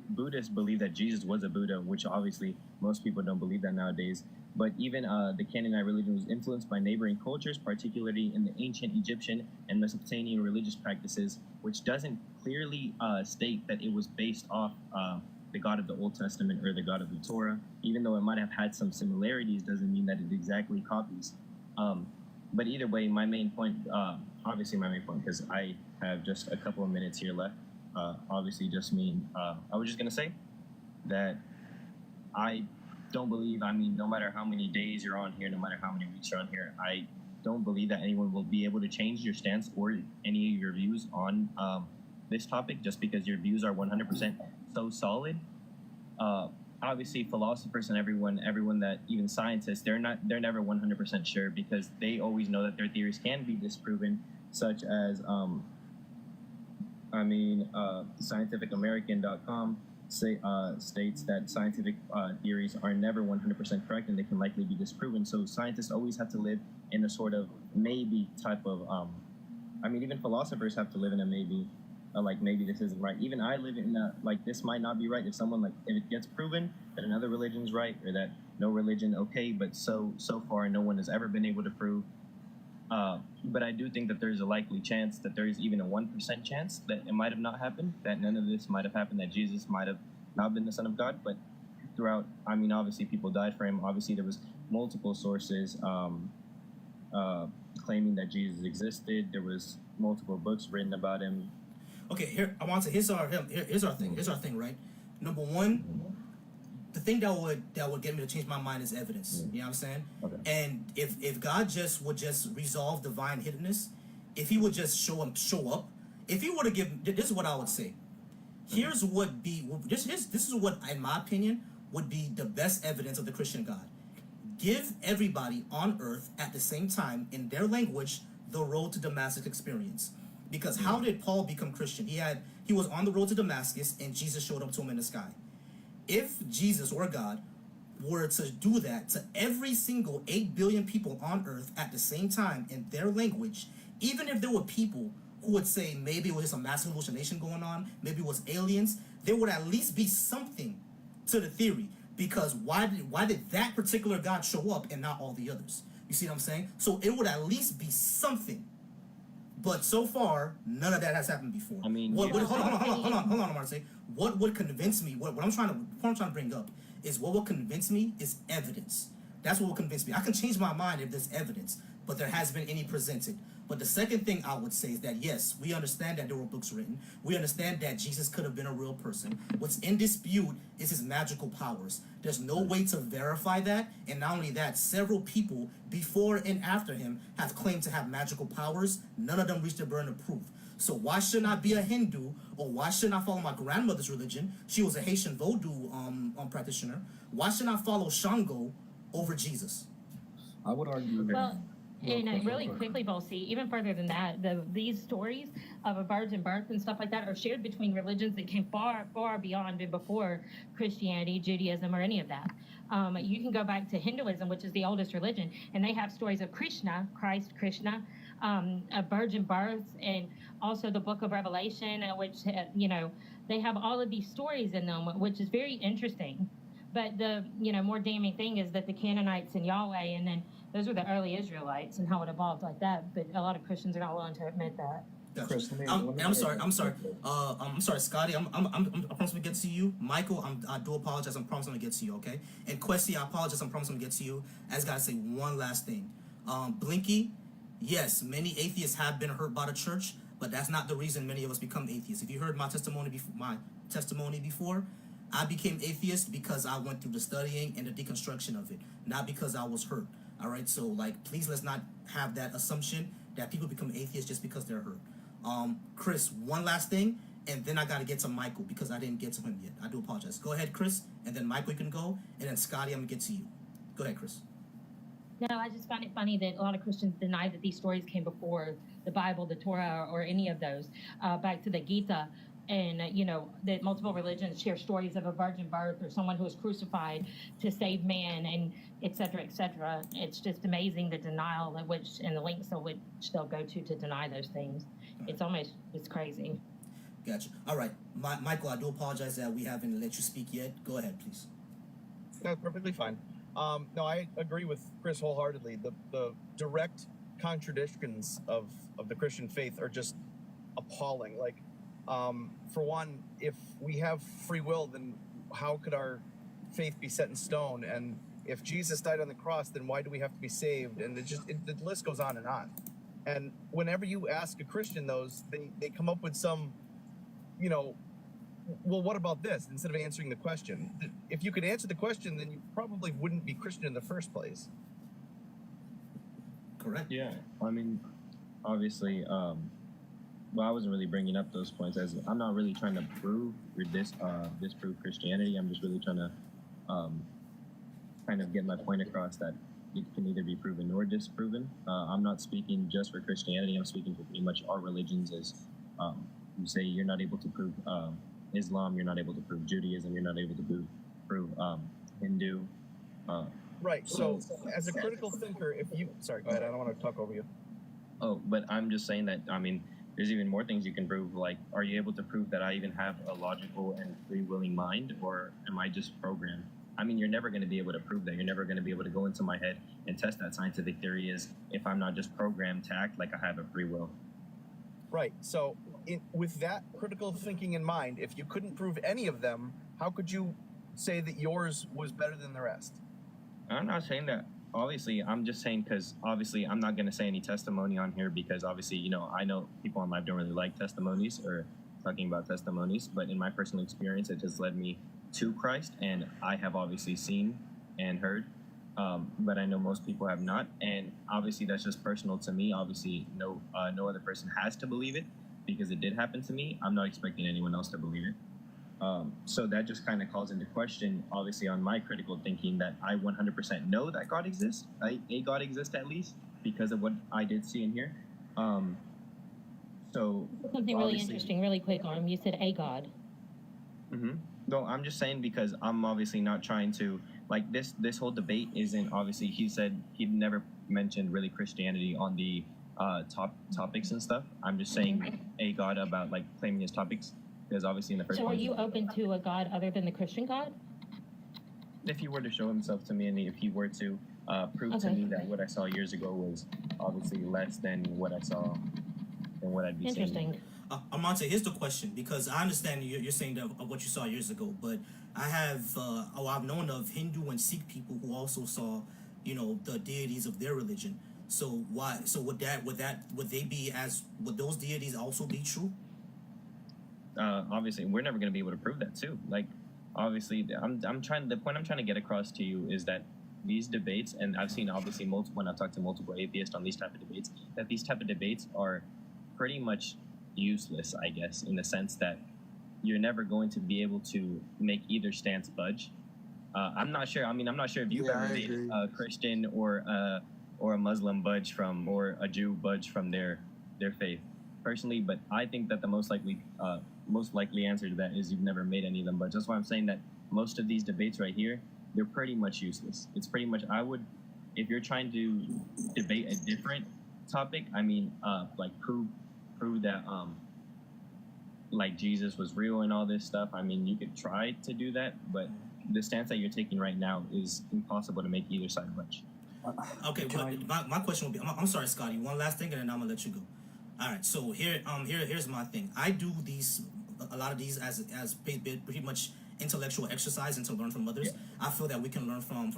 Buddhists believe that Jesus was a Buddha, which obviously most people don't believe that nowadays. But even the Canaanite religion was influenced by neighboring cultures, particularly in the ancient Egyptian and Mesopotamian religious practices, which doesn't clearly state that it was based off the God of the Old Testament or the God of the Torah. Even though it might have had some similarities, doesn't mean that it exactly copies. But either way, my main point, because I have just a couple of minutes here left, obviously just mean, I was just going to say that I don't believe, I mean, no matter how many days you're on here, no matter how many weeks you're on here, I don't believe that anyone will be able to change your stance or any of your views on this topic just because your views are 100% so solid. Obviously, philosophers and everyone that even scientists, they're never 100% sure because they always know that their theories can be disproven, such as scientificamerican.com states that scientific theories are never 100% correct and they can likely be disproven. So scientists always have to live in a sort of maybe type of even philosophers have to live in a maybe. Like maybe this isn't right. Even I live in a like this might not be right. If it gets proven that another religion's right or that no religion okay, but so far no one has ever been able to prove. But I do think that there's a likely chance that there is even a 1% chance that it might have not happened, that none of this might have happened, that Jesus might have not been the Son of God. But throughout, I mean, obviously people died for him. Obviously there was multiple sources claiming that Jesus existed. There was multiple books written about him. Okay, here I want to. Here's our thing. Here's our thing, right? Number one, the thing that would get me to change my mind is evidence. You know what I'm saying? Okay. And if God would resolve divine hiddenness, if he would just show up, if he were to give, this is what I would say. This is what, in my opinion, would be the best evidence of the Christian God. Give everybody on earth at the same time, in their language, the road to Damascus experience. Because how did Paul become Christian? He was on the road to Damascus, and Jesus showed up to him in the sky. If Jesus or God were to do that to every single 8 billion people on earth at the same time in their language, even if there were people who would say maybe it was just a mass hallucination going on, maybe it was aliens, there would at least be something to the theory. Because why did that particular God show up and not all the others? You see what I'm saying? So it would at least be something. But so far, none of that has happened before. I mean, hold on, Marcy. What would convince me? What I'm trying to bring up is what will convince me is evidence. That's what will convince me. I can change my mind if there's evidence, but there hasn't been any presented. But the second thing I would say is that yes, we understand that there were books written. We understand that Jesus could have been a real person. What's in dispute is his magical powers. There's no way to verify that, and not only that, several people before and after him have claimed to have magical powers. None of them reached the burden of proof. So why shouldn't I be a Hindu, or why shouldn't I follow my grandmother's religion? She was a Haitian Vodou practitioner. Why shouldn't I follow Shango over Jesus? I would argue. Well, and really quickly, Bolsey, even further than that, these stories of a virgin birth and stuff like that are shared between religions that came far, far beyond and before Christianity, Judaism, or any of that. You can go back to Hinduism, which is the oldest religion, and they have stories of Krishna, a virgin births, and also the Book of Revelation, which they have all of these stories in them, which is very interesting. But the more damning thing is that the Canaanites and Yahweh, and then those were the early Israelites and how it evolved like that. But a lot of Christians are not willing to admit that. Gotcha. Chris, I'm sorry, Scotty. I'm promising to get to you. Michael, I do apologize. I'm promising to get to you. Okay. And Questy, I apologize. I'm promising to get to you. I just gotta say one last thing. Blinky, yes, many atheists have been hurt by the church, but that's not the reason many of us become atheists. If you heard my testimony before, I became atheist because I went through the studying and the deconstruction of it, not because I was hurt. All right, so please let's not have that assumption that people become atheists just because they're hurt. Chris, one last thing, and then I got to get to Michael because I didn't get to him yet. I do apologize. Go ahead, Chris, and then Michael, you can go, and then Scotty, I'm gonna get to you. Go ahead, Chris. No, I just find it funny that a lot of Christians deny that these stories came before the Bible, the Torah, or any of those. Back to the Gita. And, that multiple religions share stories of a virgin birth or someone who was crucified to save man, and et cetera, et cetera. It's just amazing the denial at which and the lengths of which they'll go to deny those things. It's crazy. Gotcha. All right. Michael, I do apologize that we haven't let you speak yet. Go ahead, please. That's perfectly fine. No, I agree with Chris wholeheartedly. The direct contradictions of the Christian faith are just appalling. For one, if we have free will, then how could our faith be set in stone? And if Jesus died on the cross, then why do we have to be saved? And the list goes on. And whenever you ask a Christian those, they come up with some, well, what about this? Instead of answering the question. If you could answer the question, then you probably wouldn't be Christian in the first place. Correct. Yeah. I mean, obviously, well, I wasn't really bringing up those points as I'm not really trying to prove or disprove Christianity. I'm just really trying to kind of get my point across that it can either be proven or disproven. I'm not speaking just for Christianity. I'm speaking for pretty much all religions. As you say, you're not able to prove Islam. You're not able to prove Judaism. You're not able to prove Hindu. Right. So, as a critical thinker, sorry, go ahead. I don't want to talk over you. Oh, but I'm just saying that. I mean, there's even more things you can prove. Like, are you able to prove that I even have a logical and free-willing mind, or am I just programmed? I mean, you're never going to be able to prove that. You're never going to be able to go into my head and test that scientific theory is if I'm not just programmed to act like I have a free will. Right. So, with that critical thinking in mind, if you couldn't prove any of them, how could you say that yours was better than the rest? I'm not saying that. Obviously, I'm just saying because obviously I'm not going to say any testimony on here because obviously, I know people in life don't really like testimonies or talking about testimonies. But in my personal experience, it has led me to Christ, and I have obviously seen and heard, but I know most people have not, and obviously that's just personal to me. Obviously, no other person has to believe it because it did happen to me. I'm not expecting anyone else to believe it. So that just kind of calls into question, obviously, on my critical thinking that I 100% know that God exists, a God exists at least, because of what I did see and hear. So Something really interesting, really quick, you said a God. Mm-hmm. No, I'm just saying because I'm obviously not trying to, like, this whole debate isn't, obviously, he said he never mentioned really Christianity on the topics and stuff. I'm just saying a God about, like, claiming his topics, because obviously in the first So are place, you open to a God other than the Christian God? if he were to show himself to me and if he were to prove to me that what I saw years ago was obviously less than what I saw and what I'd be saying. Interesting. Amante, here's the question, because I understand you're saying that of what you saw years ago, but I have, I've known of Hindu and Sikh people who also saw, the deities of their religion. So why? So would those deities also be true? Obviously, we're never going to be able to prove that too. Like, obviously, the point I'm trying to get across to you is that these debates, and I've seen obviously when I've talked to multiple atheists on these type of debates, that these type of debates are pretty much useless, I guess, in the sense that you're never going to be able to make either stance budge. I'm not sure. I'm not sure if you've ever made a Christian or a Muslim budge from, or a Jew budge from their faith, personally. But I think that the most likely answer to that is you've never made any of them budge. That's why I'm saying that most of these debates right here, they're pretty much useless. It's pretty much, if you're trying to debate a different topic, like prove that like Jesus was real and all this stuff, you could try to do that, but the stance that you're taking right now is impossible to make either side budge. Okay, my question will be, I'm sorry, Scotty, one last thing and then I'm gonna let you go. All right, so here's my thing. I do a lot of these as pretty much intellectual exercise and to learn from others. Yeah. I feel that we can learn from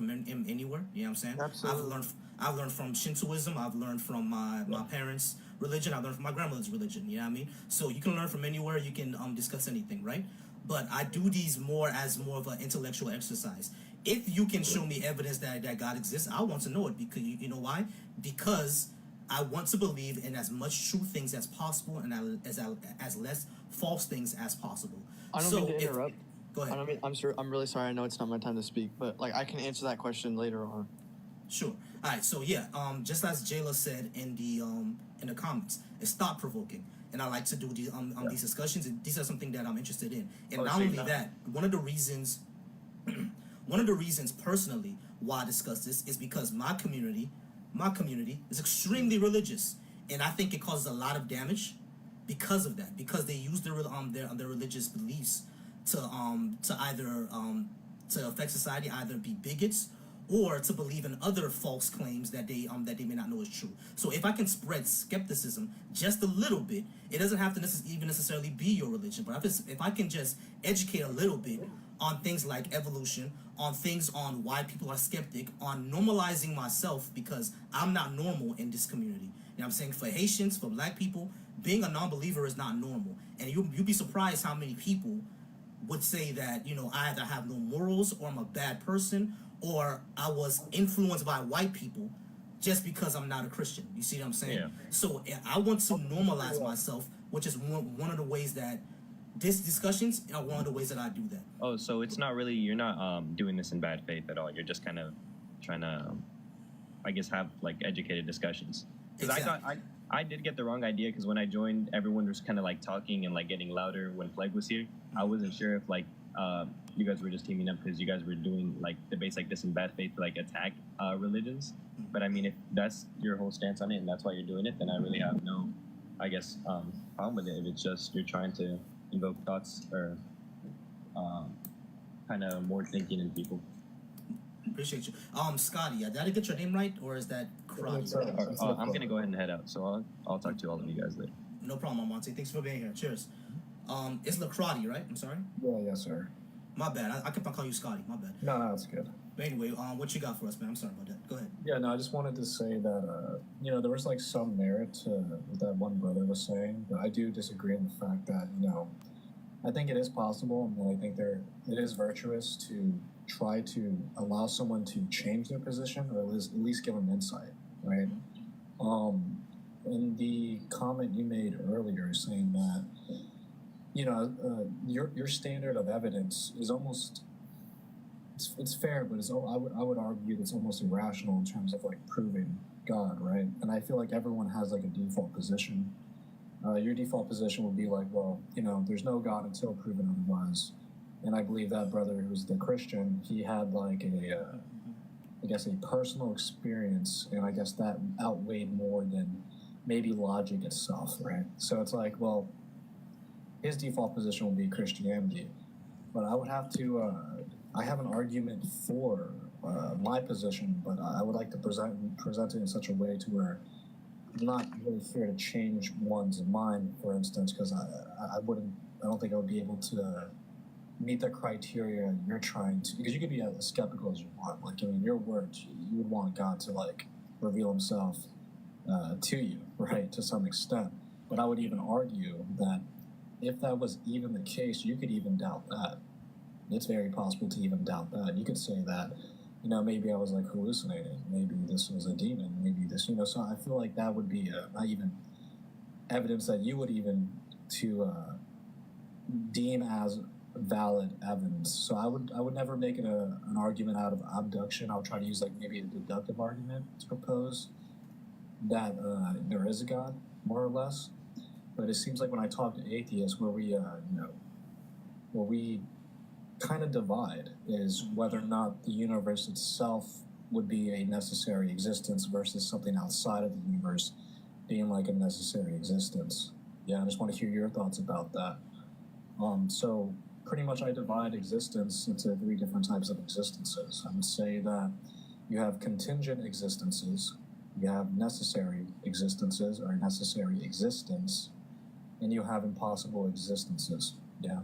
anywhere. You know what I'm saying? Absolutely. I've learned from Shintoism. I've learned from my parents' religion. I've learned from my grandmother's religion. You know what I mean? So you can learn from anywhere. You can discuss anything, right? But I do these more of an intellectual exercise. If you can show me evidence that God exists, I want to know it, because you know why? Because I want to believe in as much true things as possible and as less false things as possible. I don't mean to interrupt. Go ahead. I'm really sorry. I know it's not my time to speak, but I can answer that question later on. Sure. All right. So yeah, just as Jayla said in the comments, it's thought provoking, and I like to do these discussions. And these are something that I'm interested in. And not only that, one of the reasons personally why I discuss this is because my community is extremely religious, and I think it causes a lot of damage because of that. Because they use their religious beliefs to either to affect society, either be bigots or to believe in other false claims that they may not know is true. So if I can spread skepticism just a little bit, it doesn't have to necessarily be your religion, but if I can just educate a little bit on things like evolution, on things on why people are skeptic, on normalizing myself because I'm not normal in this community. You know what I'm saying? For Haitians, for black people, being a non-believer is not normal. And you'd be surprised how many people would say that, I either have no morals, or I'm a bad person, or I was influenced by white people just because I'm not a Christian. You see what I'm saying? Yeah. So I want to normalize myself, which is one of the ways that these discussions are one of the ways that I do that. Oh, so it's not really, you're not doing this in bad faith at all. You're just kind of trying to, I guess, have like educated discussions. Because exactly. I did get the wrong idea, because when I joined, everyone was kind of like talking and like getting louder when Plague was here. I wasn't sure if like you guys were just teaming up because you guys were doing like debates like this in bad faith to like attack religions. But if that's your whole stance on it and that's why you're doing it, then I really have no, I guess, problem with it. If it's just you're trying to invoke thoughts or kind of more thinking in people. Appreciate you. Scotty, did I get your name right, or is that Karate? I'm gonna go ahead and head out, so I'll talk to all of you guys later. No problem, Monty. Thanks for being here. Cheers. It's Lacrati, right? I'm sorry. Yeah, yes, sir. My bad. I kept on calling you Scotty. My bad. No, that's good. But anyway, what you got for us, man? I'm sorry about that. Go ahead. Yeah, no, I just wanted to say that there was like some merit to what that one brother was saying, but I do disagree in the fact that I think it is possible, and I think it is virtuous to try to allow someone to change their position, or at least give them insight, right? In the comment you made earlier, saying that your standard of evidence is almost it's fair, but I would argue it's almost irrational in terms of like proving God, right? And I feel like everyone has like a default position. Your default position would be like, well, there's no God until proven otherwise. And I believe that brother who's the Christian, he had like a personal experience, and I guess that outweighed more than maybe logic itself, right? So it's like, well, his default position would be Christianity, but I would have to. I have an argument for my position, but I would like to present it in such a way to where I'm not really here to change one's mind, for instance, because I don't think I would be able to meet the criteria you're trying to, because you could be as skeptical as you want. Like, in your words, you would want God to like reveal himself to you, right, to some extent. But I would even argue that if that was even the case, you could even doubt that. It's very possible to even doubt that. You could say that, maybe I was like hallucinating. Maybe this was a demon. Maybe this, so I feel like that would be not even evidence that you would even to deem as valid evidence. So I would never make it an argument out of abduction. I would try to use like maybe a deductive argument to propose that there is a God, more or less. But it seems like when I talk to atheists, where we kind of divide is whether or not the universe itself would be a necessary existence versus something outside of the universe being like a necessary existence. Yeah, I just want to hear your thoughts about that. So pretty much I divide existence into 3 different types of existences. I would say that you have contingent existences, you have necessary existences or necessary existence, and you have impossible existences. Yeah.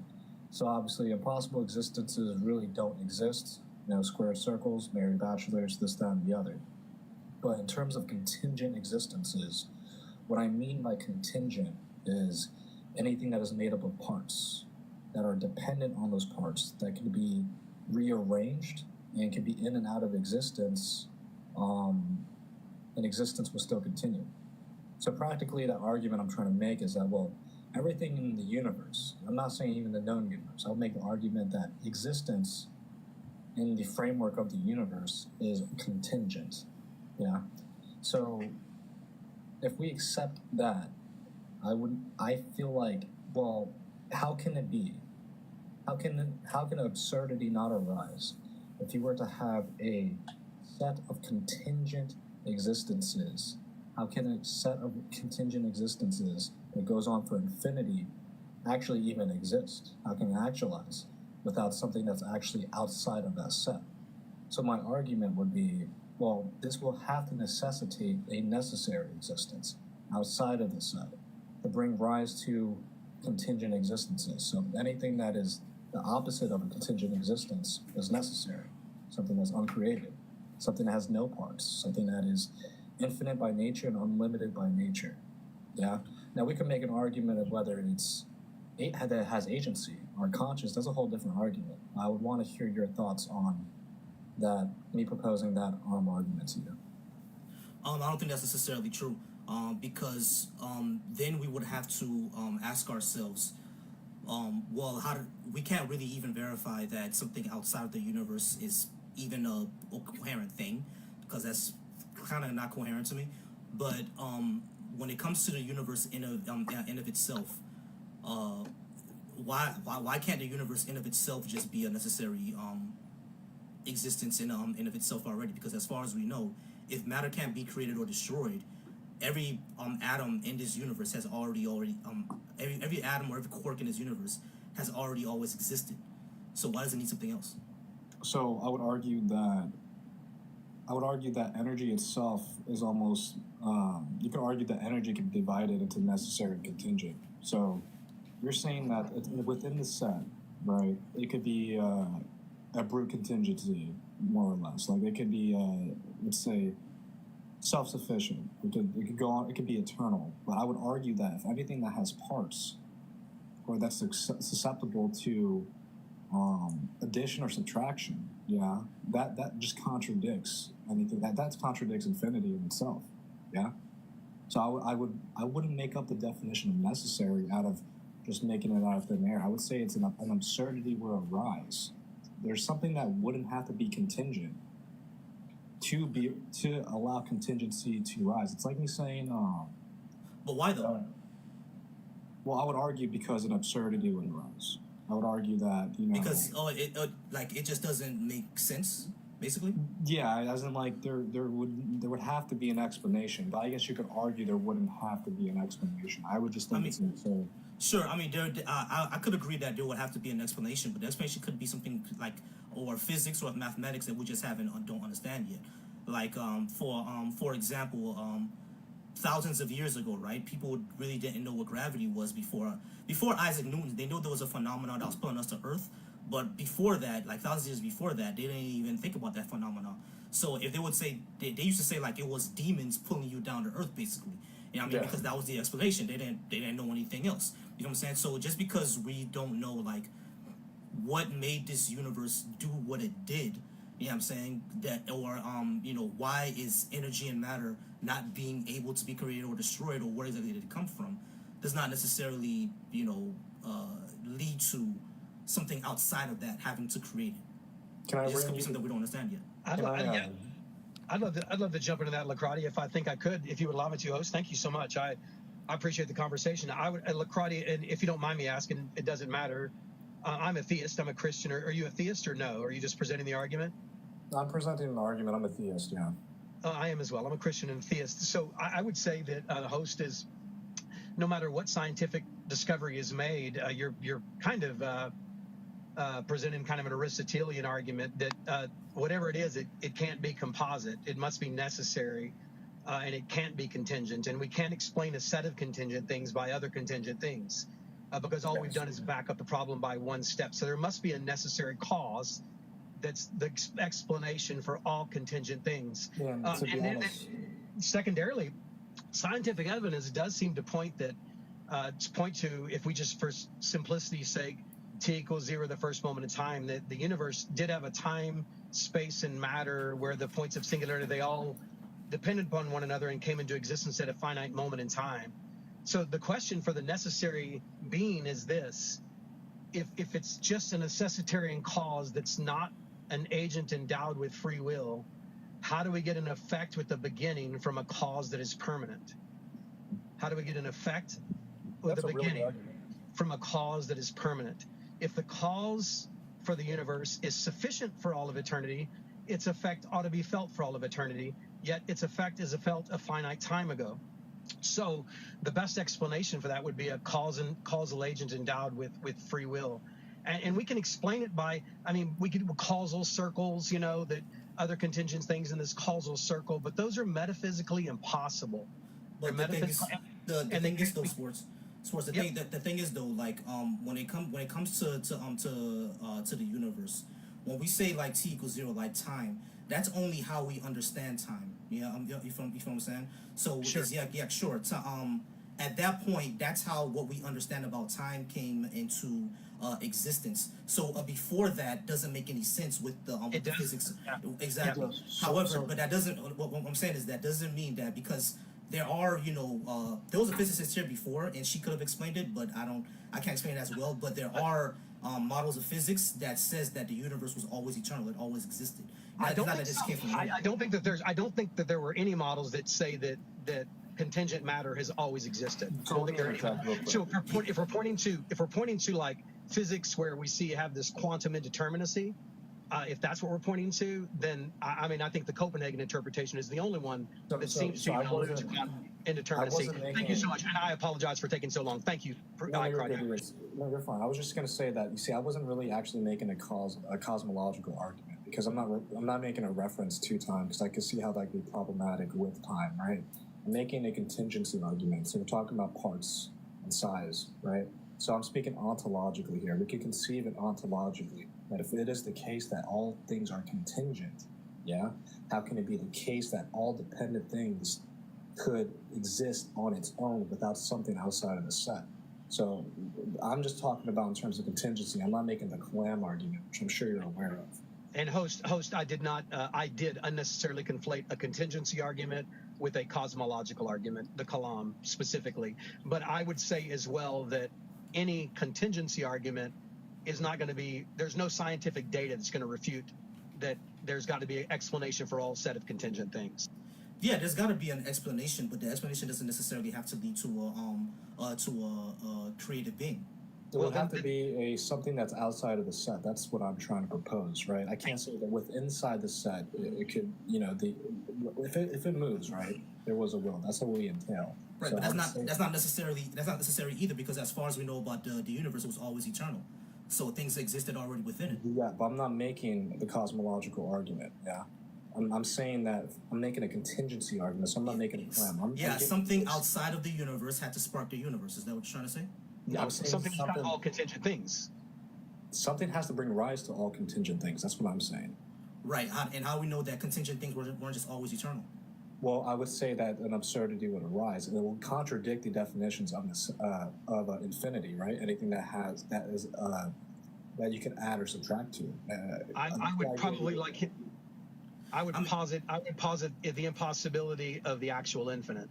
So obviously impossible existences really don't exist. Squared circles, married bachelors, this, that, and the other. But in terms of contingent existences, what I mean by contingent is anything that is made up of parts that are dependent on those parts that can be rearranged and can be in and out of existence, and existence will still continue. So practically the argument I'm trying to make is that, well, everything in the universe, I'm not saying even the known universe, I'll make the argument that existence in the framework of the universe is contingent. Yeah. So if we accept that, I feel like, well, how can it be? How can absurdity not arise if you were to have a set of contingent existences? How can a set of contingent existences that goes on for infinity actually even exist? How can it actualize without something that's actually outside of that set? So my argument would be, well, this will have to necessitate a necessary existence outside of the set to bring rise to contingent existences. So anything that is the opposite of a contingent existence is necessary, something that's uncreated, something that has no parts, something that is infinite by nature and unlimited by nature. Yeah. Now we can make an argument of whether that it has agency or conscience. That's a whole different argument. I would want to hear your thoughts on that. Me proposing that argument to you. I don't think that's necessarily true, because then we would have to ask ourselves, well, we can't really even verify that something outside of the universe is even a coherent thing, because that's kind of not coherent to me. But when it comes to the universe in of itself, why can't the universe in of itself just be a necessary existence in of itself already? Because as far as we know, if matter can't be created or destroyed, every atom in this universe has already every atom or every quark in this universe has already always existed. So why does it need something else? So I would argue that energy itself is almost, you could argue that energy can be divided into necessary and contingent. So you're saying that within the set, right, it could be a brute contingency, more or less. Like it could be, let's say, self-sufficient. It could go on, it could be eternal. But I would argue that if anything that has parts, or that's susceptible to addition or subtraction, yeah, that just contradicts anything. That contradicts infinity in itself, yeah. So I wouldn't make up the definition of necessary out of just making it out of thin air. I would say it's an absurdity will arise. There's something that wouldn't have to be contingent to allow contingency to rise. It's like me saying, But why though? well, I would argue because an absurdity would arise. I would argue that Because it just doesn't make sense, basically. yeah, as in like there would have to be an explanation, but I guess you could argue there wouldn't have to be an explanation. I would just think it's absurd. Sure, I mean, I could agree that there would have to be an explanation, but the explanation could be something like or physics or mathematics that we just don't understand yet. Like for example, thousands of years ago, right? People really didn't know what gravity was before Isaac Newton. They knew there was a phenomenon that was pulling us to Earth, but before that, like thousands of years before that, they didn't even think about that phenomenon. So if they would say, they used to say like it was demons pulling you down to Earth, basically. You know what I mean? Because that was the explanation. They didn't know anything else. You know what I'm saying? So just because we don't know like what made this universe do what it did, you know what I'm saying? Why is energy and matter not being able to be created or destroyed, or where exactly did it come from, does not necessarily, lead to something outside of that having to create it. It just could be something we don't understand yet. I'd love to jump into that, Lacrati, if I think I could, if you would allow me to, host. Thank you so much. I appreciate the conversation. I would, Lacrati, and if you don't mind me asking, it doesn't matter. I'm a theist. I'm a Christian. Are you a theist or no? Are you just presenting the argument? I'm presenting an argument. I'm a theist, yeah. I am as well. I'm a Christian and theist. So I would say that the host is, no matter what scientific discovery is made, you're kind of presenting kind of an Aristotelian argument that whatever it is, it can't be composite. It must be necessary, and it can't be contingent. And we can't explain a set of contingent things by other contingent things, because all we've done is back up the problem by one step. So there must be a necessary cause that's the explanation for all contingent things. Yeah, to be honest. Secondarily, scientific evidence does seem to point to, if we just for simplicity's sake, t = 0 the first moment in time, that the universe did have a time, space, and matter where the points of singularity, they all depended upon one another and came into existence at a finite moment in time. So the question for the necessary being is this: if it's just a necessitarian cause that's not an agent endowed with free will, how do we get an effect with the beginning from a cause that is permanent? How do we get an effect with the beginning from a cause that is permanent? If the cause for the universe is sufficient for all of eternity, its effect ought to be felt for all of eternity, yet its effect is felt a finite time ago. So the best explanation for that would be a causal agent endowed with free will. And we can explain it by, we could causal circles, that other contingent things in this causal circle, but those are metaphysically impossible. But the thing is though, sports. The thing is though, like when it comes to the universe, when we say like t = 0, like time, that's only how we understand time. Yeah, you feel what I'm saying? So sure. Sure. At that point, that's how what we understand about time came into existence. So before that doesn't make any sense with the physics. Yeah. Exactly. Yeah. However, but that doesn't. What I'm saying is that doesn't mean that because there are, there was a physicist here before, and she could have explained it, but I can't explain it as well. But there are models of physics that says that the universe was always eternal; it always existed. I don't think that there were any models that say that contingent matter has always existed. I don't think there are any. So if we're pointing to like physics where we have this quantum indeterminacy, if that's what we're pointing to, then I think the Copenhagen interpretation is the only one that seems to allude to quantum indeterminacy. Thank you so much, and I apologize for taking so long. Thank you. No, you're fine. I was just going to say that, you see, I wasn't really actually making a cosmological argument, because I'm not making a reference to time, because I can see how that could be problematic with time, right? I'm making a contingency argument. So we're talking about parts and size, right? So I'm speaking ontologically here. We can conceive it ontologically, that if it is the case that all things are contingent, yeah, how can it be the case that all dependent things could exist on its own without something outside of the set? So I'm just talking about in terms of contingency. I'm not making the Kalam argument, which I'm sure you're aware of. And host, I did not. I did unnecessarily conflate a contingency argument with a cosmological argument, the Kalam specifically. But I would say as well that any contingency argument is not going to be. There's no scientific data that's going to refute that. There's got to be an explanation for all set of contingent things. Yeah, there's got to be an explanation, but the explanation doesn't necessarily have to lead to a creative being. It would have to be something that's outside of the set. That's what I'm trying to propose, right? I can't say that inside the set it could, if it moves, right, there was a will. That's what we entail. Right, So but I would say- that's not necessary either, because as far as we know about the universe, it was always eternal. So things existed already within it. Yeah, but I'm not making the cosmological argument. Yeah, I'm saying that I'm making a contingency argument. So I'm not making a claim. I'm Yeah, giving- something outside of the universe had to spark the universe. Is that what you're trying to say? Yeah, I'm saying Something that's not all contingent things. Something has to bring rise to all contingent things. That's what I'm saying. Right, and how we know that contingent things weren't just always eternal? Well, I would say that an absurdity would arise, and it will contradict the definitions of this infinity, right? Anything that is that you can add or subtract to. I would probably I would posit the impossibility of the actual infinite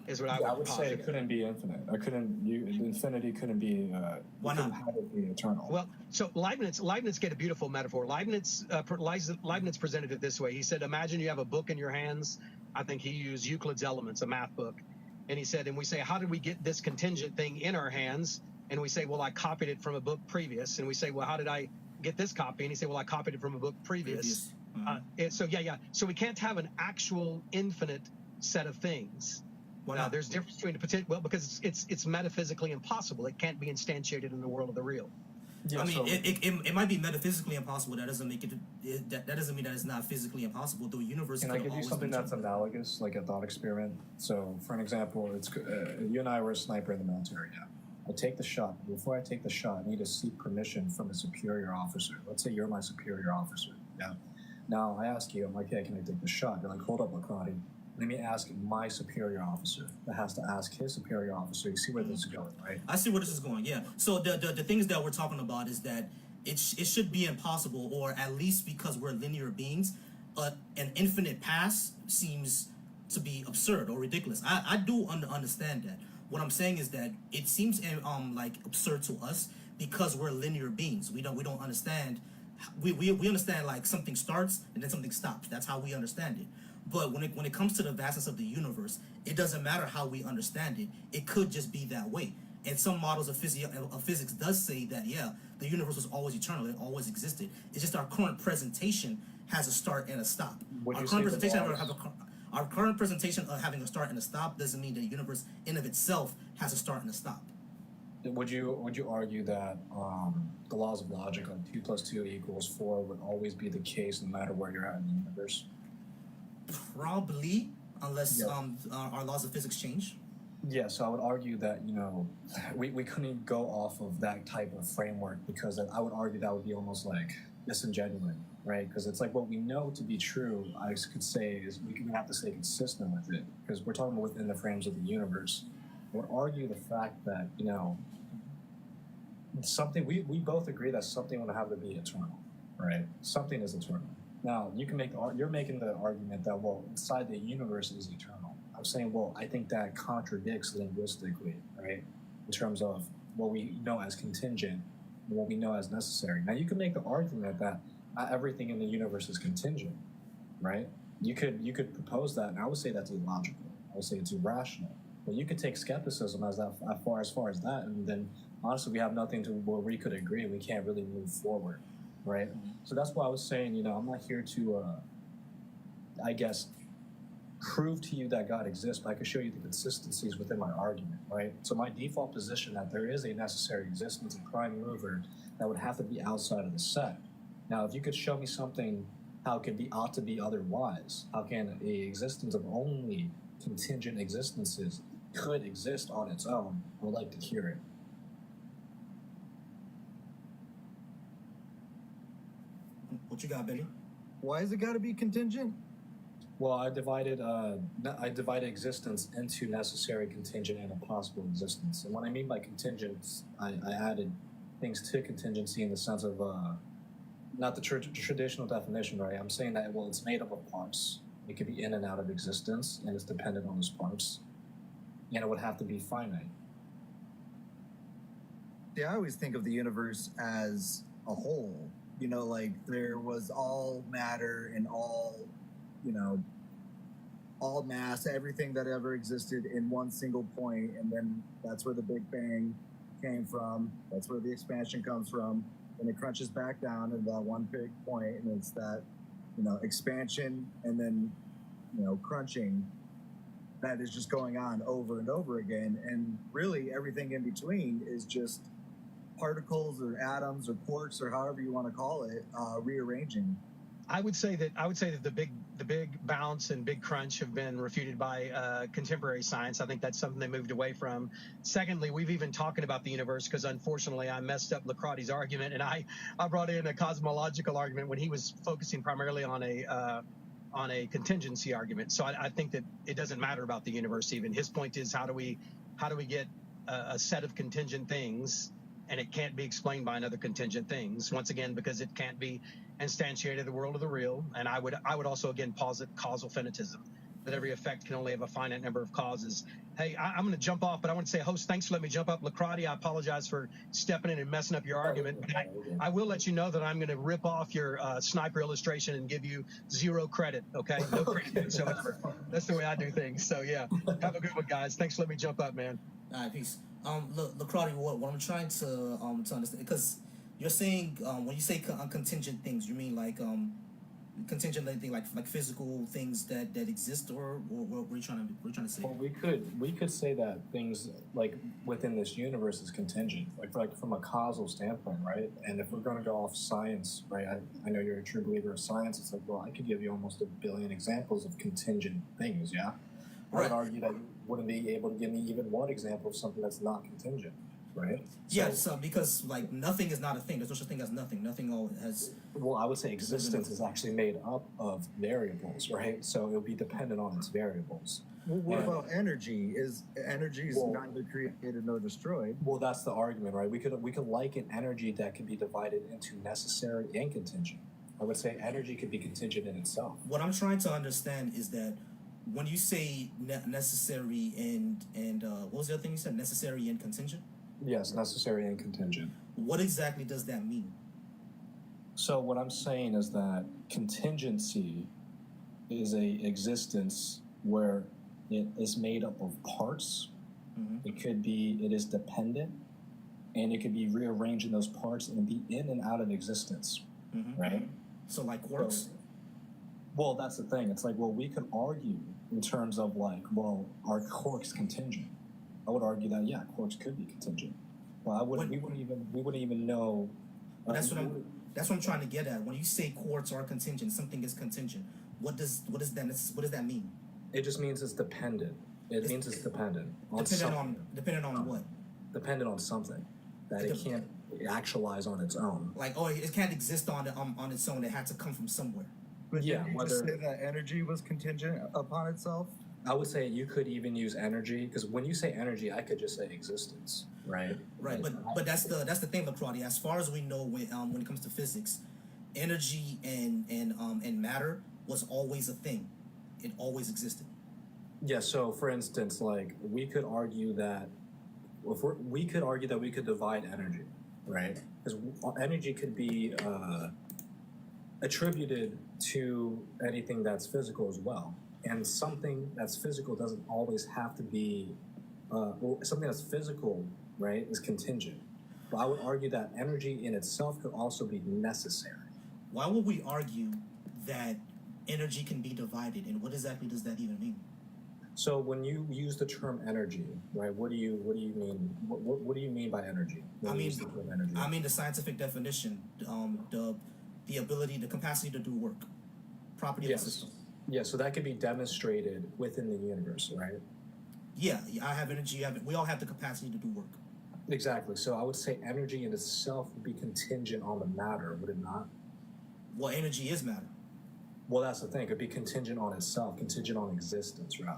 is what I would would say posit. it couldn't be infinite. Infinity couldn't be. Why couldn't not? have it be eternal. Well, so Leibniz get a beautiful metaphor. Leibniz presented it this way. He said, imagine you have a book in your hands. I think he used Euclid's Elements, a math book. And he said, and we say, how did we get this contingent thing in our hands? And we say, well, I copied it from a book previous. And we say, well, how did I get this copy? And he said, well, I copied it from a book previous. So we can't have an actual infinite set of things. Now, there's difference between the potential. Well, because it's metaphysically impossible. It can't be instantiated in the world of the real. I mean, it might be metaphysically impossible. That doesn't make that doesn't mean that it's not physically impossible. The universe. Can I could give you always something be that's analogous, like a thought experiment? So, for an example, it's you and I were a sniper in the military. Yeah. I take the shot. Before I take the shot, I need to seek permission from a superior officer. Let's say you're my superior officer. Yeah. Now I ask you, I'm like, hey, can I take the shot? You're like, hold up, Lakrati. Let me ask my superior officer. That has to ask his superior officer. You see where this is going, right? I see where this is going. Yeah. So the things that we're talking about is that it should be impossible, or at least because we're linear beings, an infinite past seems to be absurd or ridiculous. I do understand that. What I'm saying is that it seems like absurd to us because we're linear beings. We don't understand. We understand like something starts and then something stops. That's how we understand it. But when it comes to the vastness of the universe, it doesn't matter how we understand it. It could just be that way. And some models of physics does say that, yeah, the universe was always eternal. It always existed. It's just our current presentation has a start and a stop. Our current presentation of having a start and a stop doesn't mean that the universe in of itself has a start and a stop. Would you argue that the laws of logic on 2 + 2 = 4 would always be the case no matter where you're at in the universe? Probably, unless our laws of physics change. Yeah, so I would argue that, we couldn't go off of that type of framework because I would argue that would be almost like disingenuous, right? Because it's like what we know to be true, I could say, is we have to stay consistent with it because we're talking about within the frames of the universe. I would argue the fact that, something, we both agree that something would have to be eternal, right? Something is eternal. Now, you're making the argument that, well, inside the universe is eternal. I'm saying, well, I think that contradicts linguistically, right? In terms of what we know as contingent and what we know as necessary. Now, you can make the argument that not everything in the universe is contingent, right? You could propose that, and I would say that's illogical. I would say it's irrational. But you could take skepticism as far as that, and then honestly, we have nothing to where we could agree. We can't really move forward, right? So that's why I was saying, I'm not here to, I guess, prove to you that God exists, but I can show you the consistencies within my argument, right? So my default position that there is a necessary existence, a prime mover that would have to be outside of the set. Now, if you could show me something, how it could be ought to be otherwise? How can a existence of only contingent existences could exist on its own? I would like to hear it. What you got, Betty? Why is it got to be contingent? Well, I divided existence into necessary, contingent, and impossible existence. And what I mean by contingent, I added things to contingency in the sense of not the traditional definition, right? I'm saying that, well, it's made up of parts. It could be in and out of existence, and it's dependent on those parts, and it would have to be finite. Yeah, I always think of the universe as a whole. You know, like there was all matter and all, you know, all mass, everything that ever existed in one single point, and then that's where the Big Bang came from. That's where the expansion comes from, and it crunches back down to that one big point, and it's that, you know, expansion and then, you know, crunching that is just going on over and over again, and really everything in between is just particles or atoms or quarks or however you want to call it, rearranging. I would say that the big bounce and big crunch have been refuted by contemporary science. I think that's something they moved away from. Secondly, we've even talking about the universe because unfortunately I messed up Lacrati's argument, and I brought in a cosmological argument when he was focusing primarily on a contingency argument. So I think that it doesn't matter about the universe even. His point is how do we get a set of contingent things, and it can't be explained by another contingent things, once again, because it can't be instantiated in the world of the real. And I would also, again, posit causal finitism, that every effect can only have a finite number of causes. Hey, I'm going to jump off, but I want to say, host, thanks for letting me jump up. Lacrati, I apologize for stepping in and messing up your argument. But I will let you know that I'm going to rip off your sniper illustration and give you 0 credit, okay? No credit whatsoever. That's the way I do things. So, yeah, have a good one, guys. Thanks for letting me jump up, man. All right, peace. Lacrati, what I'm trying to understand, because you're saying when you say contingent things, you mean like contingent thing like physical things that exist, or what are you trying to say? Well, we could say that things like within this universe is contingent, like from a causal standpoint, right? And if we're going to go off science, right? I know you're a true believer of science. It's like, well, I could give you almost 1 billion examples of contingent things. Yeah, I would argue that you wouldn't be able to give me even one example of something that's not contingent, right? So because like nothing is not a thing. There's no such thing as nothing. Nothing all has. Well, I would say existence is actually made up of variables, right? So it would be dependent on its variables. Well, what about energy? Energy is neither created nor destroyed. Well, that's the argument, right? We could liken energy that can be divided into necessary and contingent. I would say energy could be contingent in itself. What I'm trying to understand is that when you say necessary and what was the other thing you said? Necessary and contingent? Yes, necessary and contingent. What exactly does that mean? So what I'm saying is that contingency is a existence where it is made up of parts. Mm-hmm. It is dependent, and it could be rearranging those parts and be in and out of existence, mm-hmm. right? So like quarks? Well, that's the thing. It's like, well, we could argue in terms of like, well, are quarks contingent? I would argue that quarks could be contingent. Well, we wouldn't even know. That's what I'm trying to get at. When you say quarks are contingent, something is contingent. What does that mean? It just means it's dependent. It means it's dependent on something. Dependent on what? Dependent on something that it can't actualize on its own. Like, it can't exist on its own. It had to come from somewhere. But did you just say that energy was contingent upon itself? I would say you could even use energy, because when you say energy, I could just say existence, right? Right, but that's the thing, Lacrati. As far as we know, when it comes to physics, energy and matter was always a thing. It always existed. Yeah. So, for instance, like we could argue that we could divide energy, right? Because energy could be attributed to anything that's physical as well. And something that's physical doesn't always have to be, something that's physical, right, is contingent. But I would argue that energy in itself could also be necessary. Why would we argue that energy can be divided, and what exactly does that even mean? So when you use the term energy, right, what do you mean? What do you mean by energy? I mean the scientific definition, the ability, the capacity to do work, property of the system. Yeah, so that could be demonstrated within the universe, right? Yeah, I have energy. We all have the capacity to do work. Exactly. So I would say energy in itself would be contingent on the matter, would it not? Well, energy is matter. Well, that's the thing. It could be contingent on itself, contingent on existence, right?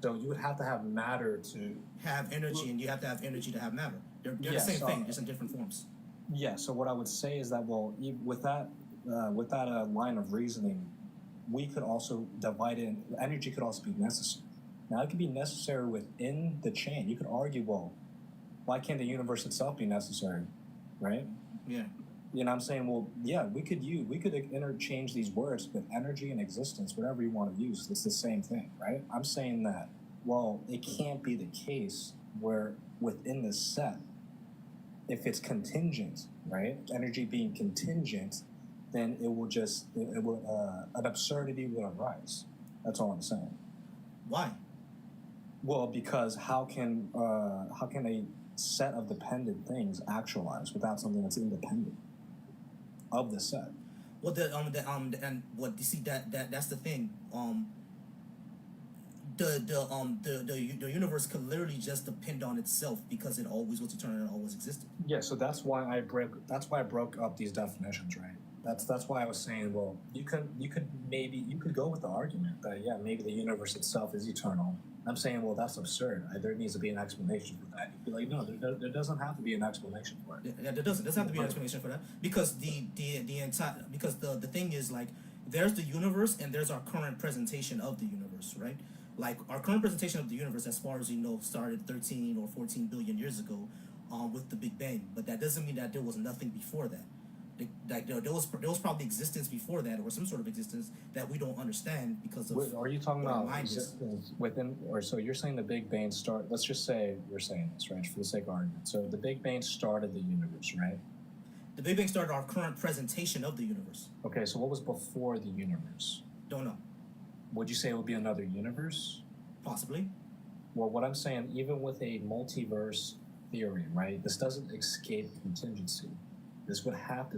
So you would have to have matter to have energy, and you have to have energy to have matter. They're Yes, the same thing, just in different forms. Yeah. So what I would say is that, well, with that line of reasoning, we could also divide in. Energy could also be necessary. Now, it could be necessary within the chain. You could argue, well, why can't the universe itself be necessary, right? Yeah. You know what I'm saying? Well, yeah, we could interchange these words with energy and existence, whatever you want to use. It's the same thing, right? I'm saying that, well, it can't be the case where within this set, if it's contingent, right? Energy being contingent, then it will an absurdity will arise. That's all I'm saying. Why? Well, because how can a set of dependent things actualize without something that's independent of the set? Well, and what you see that's the thing. The universe could literally just depend on itself because it always was eternal and always existed. Yeah, so that's why I broke up these definitions, right? That's why I was saying, well, you could go with the argument that, yeah, maybe the universe itself is eternal. I'm saying, well, that's absurd. There needs to be an explanation for that. You'd be like, no, there doesn't have to be an explanation for it. Yeah, there doesn't have to be an explanation for that because the thing is, like, there's the universe and there's our current presentation of the universe, right? Like, our current presentation of the universe, as far as we know, started 13 or 14 billion years ago with the Big Bang. But that doesn't mean that there was nothing before that. Like, there was probably existence before that, or some sort of existence that we don't understand because of. Are you talking about existence within, or so you're saying the Big Bang start? Let's just say you're saying this, right, for the sake of argument. So the Big Bang started the universe, right? The Big Bang started our current presentation of the universe. Okay, so what was before the universe? Don't know. Would you say it would be another universe? Possibly. Well, what I'm saying, even with a multiverse theory, right, this doesn't escape contingency. This would have to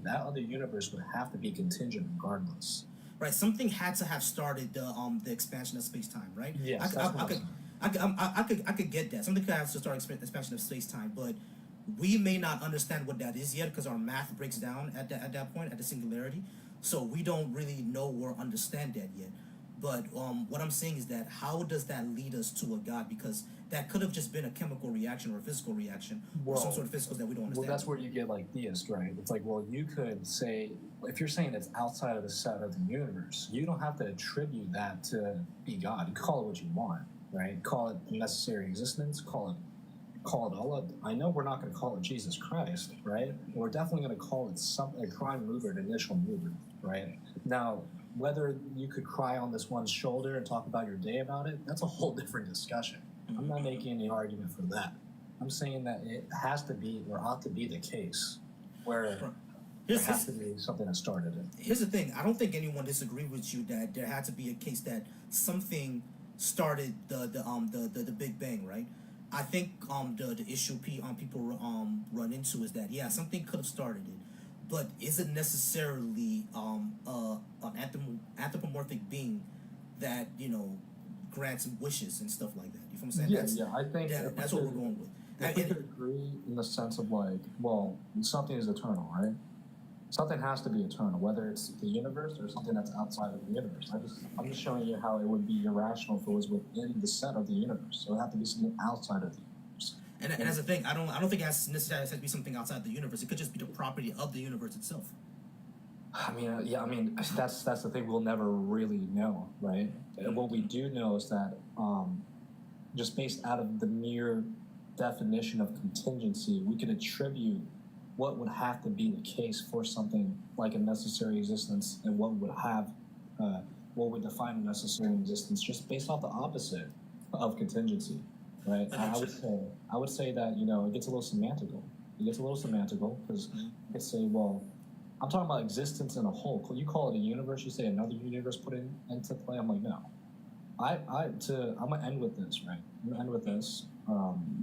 that other universe would have to be contingent regardless. Right, something had to have started the expansion of space-time, right? Yes, I could get that. Something could have to start expansion of space-time, but we may not understand what that is yet because our math breaks down at that point, at the singularity. So we don't really know or understand that yet. But what I'm saying is that how does that lead us to a God? Because that could have just been a chemical reaction or a physical reaction or some sort of physicals that we don't understand. Well, that's where you get like theist, right? It's like, well, you could say, if you're saying it's outside of the set of the universe, you don't have to attribute that to be God. You call it what you want, right? Call it necessary existence, call it all of. I know we're not going to call it Jesus Christ, right? We're definitely going to call it a prime mover, an initial mover, right? Now, whether you could cry on this one's shoulder and talk about your day about it, that's a whole different discussion. I'm not making any argument for that. I'm saying that it has to be or ought to be the case where there has to be something that started it. Here's the thing. I don't think anyone disagreed with you that there had to be a case that something started the Big Bang, right? I think the issue people run into is that, yeah, something could have started it, but is it necessarily an anthropomorphic being that, you know, grants wishes and stuff like that? You feel what I'm saying? I think that's what we're going with. If we could agree in the sense of like, well, something is eternal, right? Something has to be eternal, whether it's the universe or something that's outside of the universe. I'm just showing you how it would be irrational if it was within the set of the universe. So it would have to be something outside of the universe. And that's the thing. I don't think it necessarily has to be something outside the universe. It could just be the property of the universe itself. I mean, that's the thing. We'll never really know, right? And what we do know is that just based out of the mere definition of contingency, we can attribute what would have to be the case for something like a necessary existence and what would define a necessary existence just based off the opposite of contingency, right? I would say that, you know, it gets a little semantical. Because you could say, well, I'm talking about existence in a whole. You call it a universe, you say another universe put into play. I'm like, no. I'm gonna end with this, right? I'm gonna end with this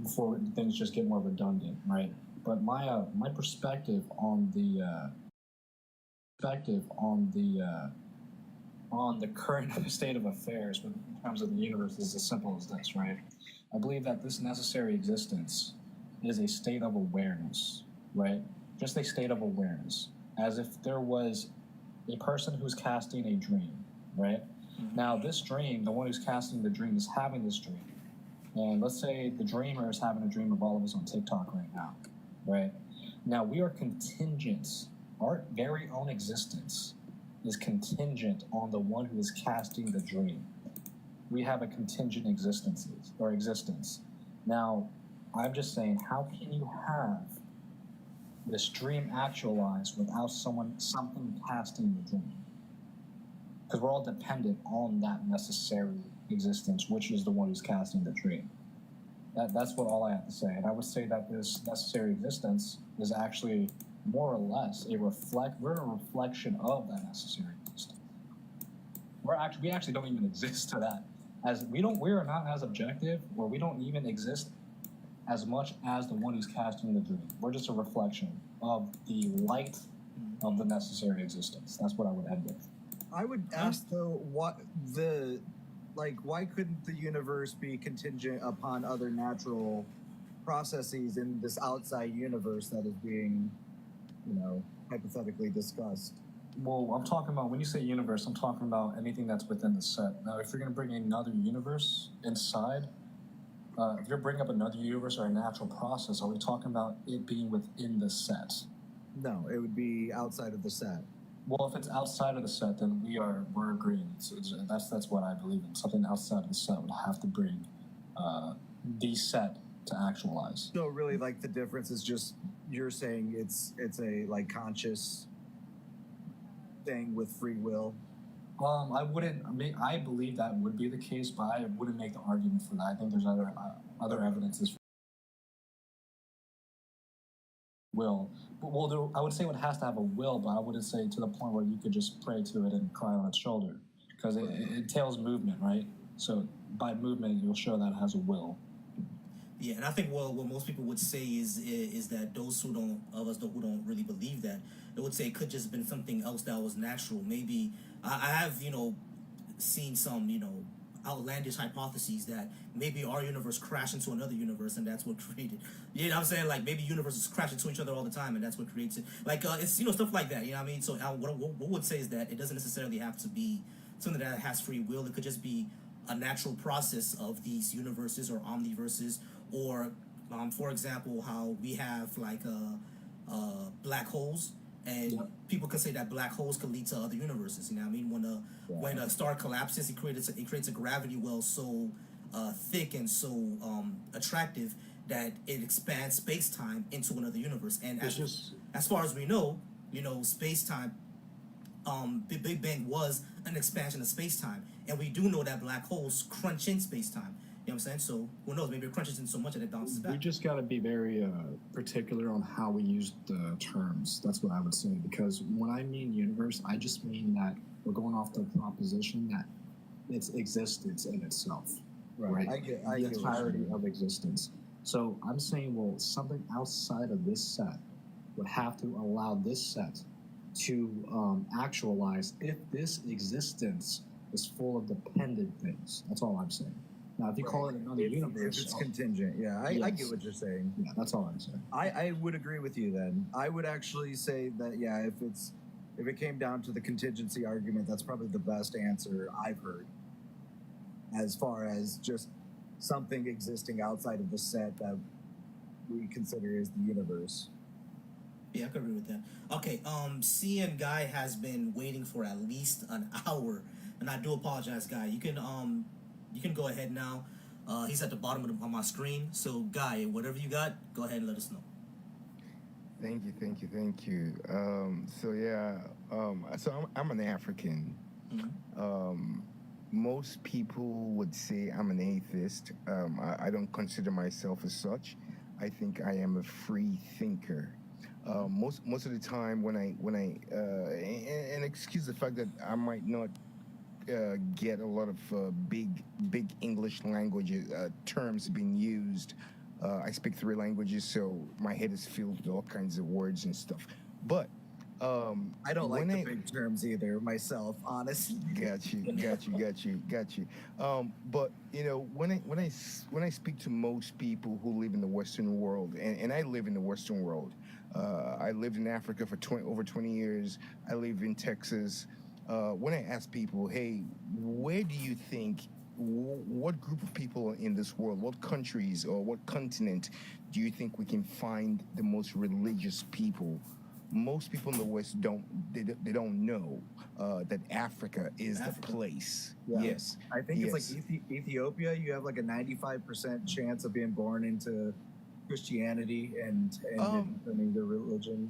before things just get more redundant, right? But my perspective on the current state of affairs in terms of the universe is as simple as this, right? I believe that this necessary existence is a state of awareness, right? Just a state of awareness, as if there was a person who's casting a dream, right? Now, this dream, the one who's casting the dream is having this dream. And let's say the dreamer is having a dream of all of us on TikTok right now, right? Now, we are contingent. Our very own existence is contingent on the one who is casting the dream. We have a contingent existence. Now, I'm just saying, how can you have this dream actualized without something casting the dream? Because we're all dependent on that necessary existence, which is the one who's casting the dream. That's what all I have to say. And I would say that this necessary existence is actually more or less we're a reflection of that necessary existence. We actually don't even exist to that. We are not as objective, or we don't even exist as much as the one who's casting the dream. We're just a reflection of the light of the necessary existence. That's what I would end with. I would ask though, why couldn't the universe be contingent upon other natural processes in this outside universe that is being, hypothetically discussed? Well, I'm talking about, when you say universe, I'm talking about anything that's within the set. Now, if you're going to bring another universe inside, if you're bringing up another universe or a natural process, are we talking about it being within the set? No, it would be outside of the set. Well, if it's outside of the set, then we're agreeing. That's what I believe in. Something outside of the set would have to bring the set to actualize. So really, like, the difference is just you're saying it's a conscious thing with free will. I believe that would be the case, but I wouldn't make the argument for that. I think there's other evidences for will. Well, I would say it has to have a will, but I wouldn't say to the point where you could just pray to it and cry on its shoulder, because it entails movement, right? So by movement, you'll show that it has a will. Yeah, and I think what most people would say is that those who don't really believe that, they would say it could just have been something else that was natural. Maybe I have seen some outlandish hypotheses that maybe our universe crashed into another universe and that's what created. You know what I'm saying? Like maybe universes crash into each other all the time and that's what creates it. Like it's stuff like that. You know what I mean? So what would say is that it doesn't necessarily have to be something that has free will. It could just be a natural process of these universes or omniverses, or for example, how we have black holes. And people can say that black holes could lead to other universes. You know what I mean? When a star collapses, it creates a gravity well so thick and so attractive that it expands space-time into another universe. And as far as we know, space-time, the Big Bang was an expansion of space-time. And we do know that black holes crunch in space-time. You know what I'm saying? So who knows? Maybe it crunches in so much that it bounces back. We just got to be very particular on how we use the terms. That's what I would say. Because when I mean universe, I just mean that we're going off the proposition that it's existence in itself. Right? I get the entirety of existence. So I'm saying, well, something outside of this set would have to allow this set to actualize if this existence is full of dependent things. That's all I'm saying. Now, if you call it another universe, if it's contingent, I get what you're saying. Yeah, that's all I'm saying. I would agree with you then. I would actually say that if it came down to the contingency argument, that's probably the best answer I've heard. As far as just something existing outside of the set that we consider as the universe. Yeah, I could agree with that. Okay, CN Guy has been waiting for at least an hour, and I do apologize, Guy. You can go ahead now. He's at the bottom of my screen. So, Guy, whatever you got, go ahead and let us know. Thank you. So I'm an African. Mm-hmm. Most people would say I'm an atheist. I don't consider myself as such. I think I am a free thinker. Most of the time when I and excuse the fact that I might not get a lot of big English language terms being used. I speak 3 languages, so my head is filled with all kinds of words and stuff. But I don't like when the I big terms either myself, honestly. got you. But you know, when I speak to most people who live in the Western world, and I live in the Western world, I lived in Africa for over 20 years. I live in Texas. When I ask people, hey, where do you think, what group of people in this world, what countries or what continent do you think we can find the most religious people? Most people in the West they don't know that Africa is the place. Yeah. Yes, I think yes. it's like Ethiopia. You have like a 95% chance of being born into Christianity and becoming the religion.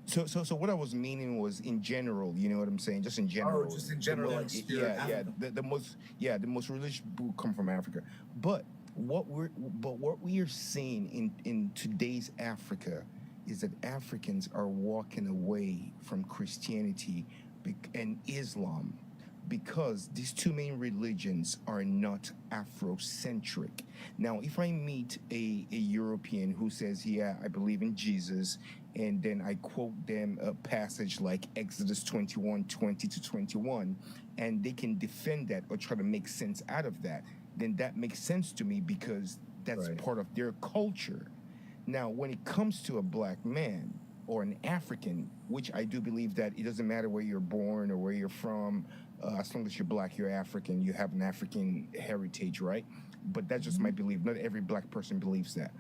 So what I was meaning was in general, you know what I'm saying? Just in general. Oh, just in general, The like most, spirit, yeah, Africa. the most religious people come from Africa. But what we are seeing in today's Africa is that Africans are walking away from Christianity and Islam because these two main religions are not Afrocentric. Now, if I meet a European who says, yeah, I believe in Jesus, and then I quote them a passage like Exodus 21:20-21, and they can defend that or try to make sense out of that, then that makes sense to me because that's part of their culture. Now, when it comes to a black man or an African, which I do believe that it doesn't matter where you're born or where you're from, as long as you're black, you're African, you have an African heritage, right? But that's just my belief. Not every black person believes that.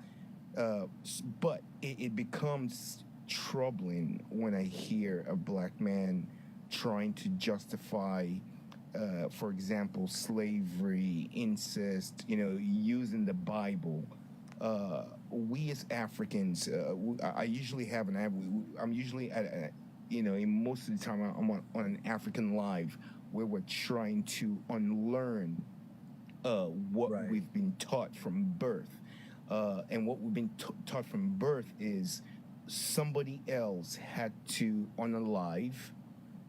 But it becomes troubling when I hear a black man trying to justify, for example, slavery, incest, you know, using the Bible. We as Africans, I usually have I'm usually at, you know, most of the time I'm on an African Live where we're trying to unlearn what we've been taught from birth. And what we've been taught from birth is somebody else had to unalive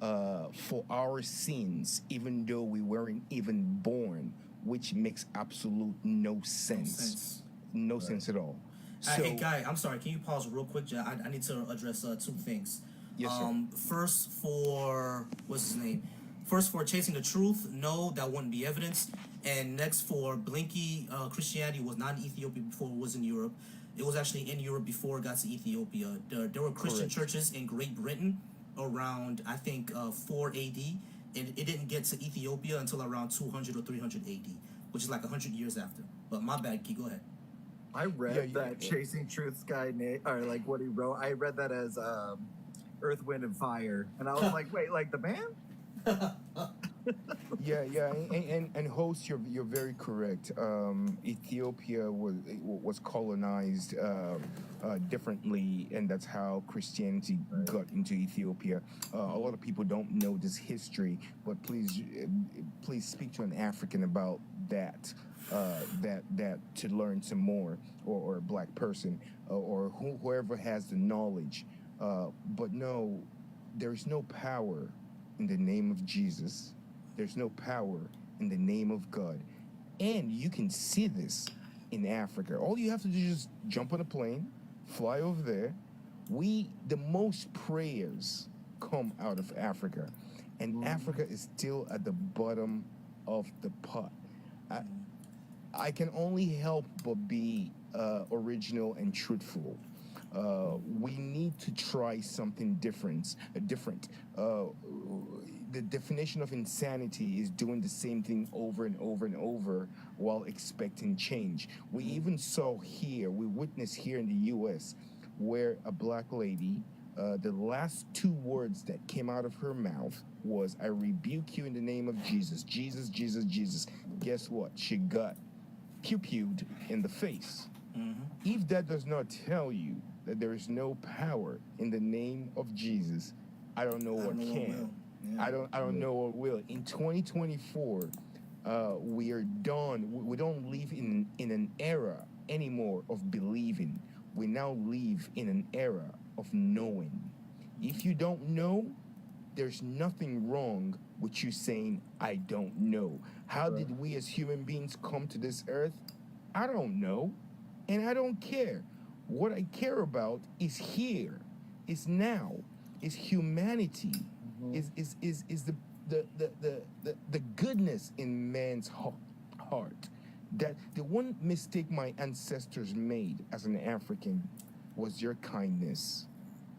for our sins, even though we weren't even born, which makes absolute no sense. No sense at all. Hey, Guy, I'm sorry. Can you pause real quick? I need to address two things. Yes, sir. First, for what's his name? First, for chasing the truth, no, that wouldn't be evidence. And next, for Blinky, Christianity was not in Ethiopia before it was in Europe. It was actually in Europe before it got to Ethiopia. There were Christian churches in Great Britain around, I think, 4 AD. And it didn't get to Ethiopia until around 200 or 300 AD, which is like 100 years after. But my bad, Key, go ahead. I read that Chasing Truth's guy, or like what he wrote, I read that as Earth, Wind, and Fire. And I was like, wait, like the band? And host, you're very correct. Ethiopia was colonized differently, and that's how Christianity got into Ethiopia. A lot of people don't know this history, but please speak to an African about that. That to learn some more, or a black person, or whoever has the knowledge. But no, there's no power in the name of Jesus. There's no power in the name of God. And you can see this in Africa. All you have to do is just jump on a plane, fly over there. The most prayers come out of Africa. And Africa is still at the bottom of the pot. I can only help but be original and truthful. We need to try something different. The definition of insanity is doing the same thing over and over and over while expecting change. We even saw here, we witnessed here in the U.S., where a black lady, the last two words that came out of her mouth was, "I rebuke you in the name of Jesus. Jesus, Jesus, Jesus." Guess what? She got pew-pewed in the face. If that does not tell you that there is no power in the name of Jesus, I don't know what can. I don't know what will. In 2024, we are done. We don't live in an era anymore of believing. We now live in an era of knowing. If you don't know, there's nothing wrong with you saying, "I don't know." How did we as human beings come to this earth? I don't know, and I don't care. What I care about is here, is now. is humanity, is the goodness in man's heart. That the one mistake my ancestors made as an African was their kindness.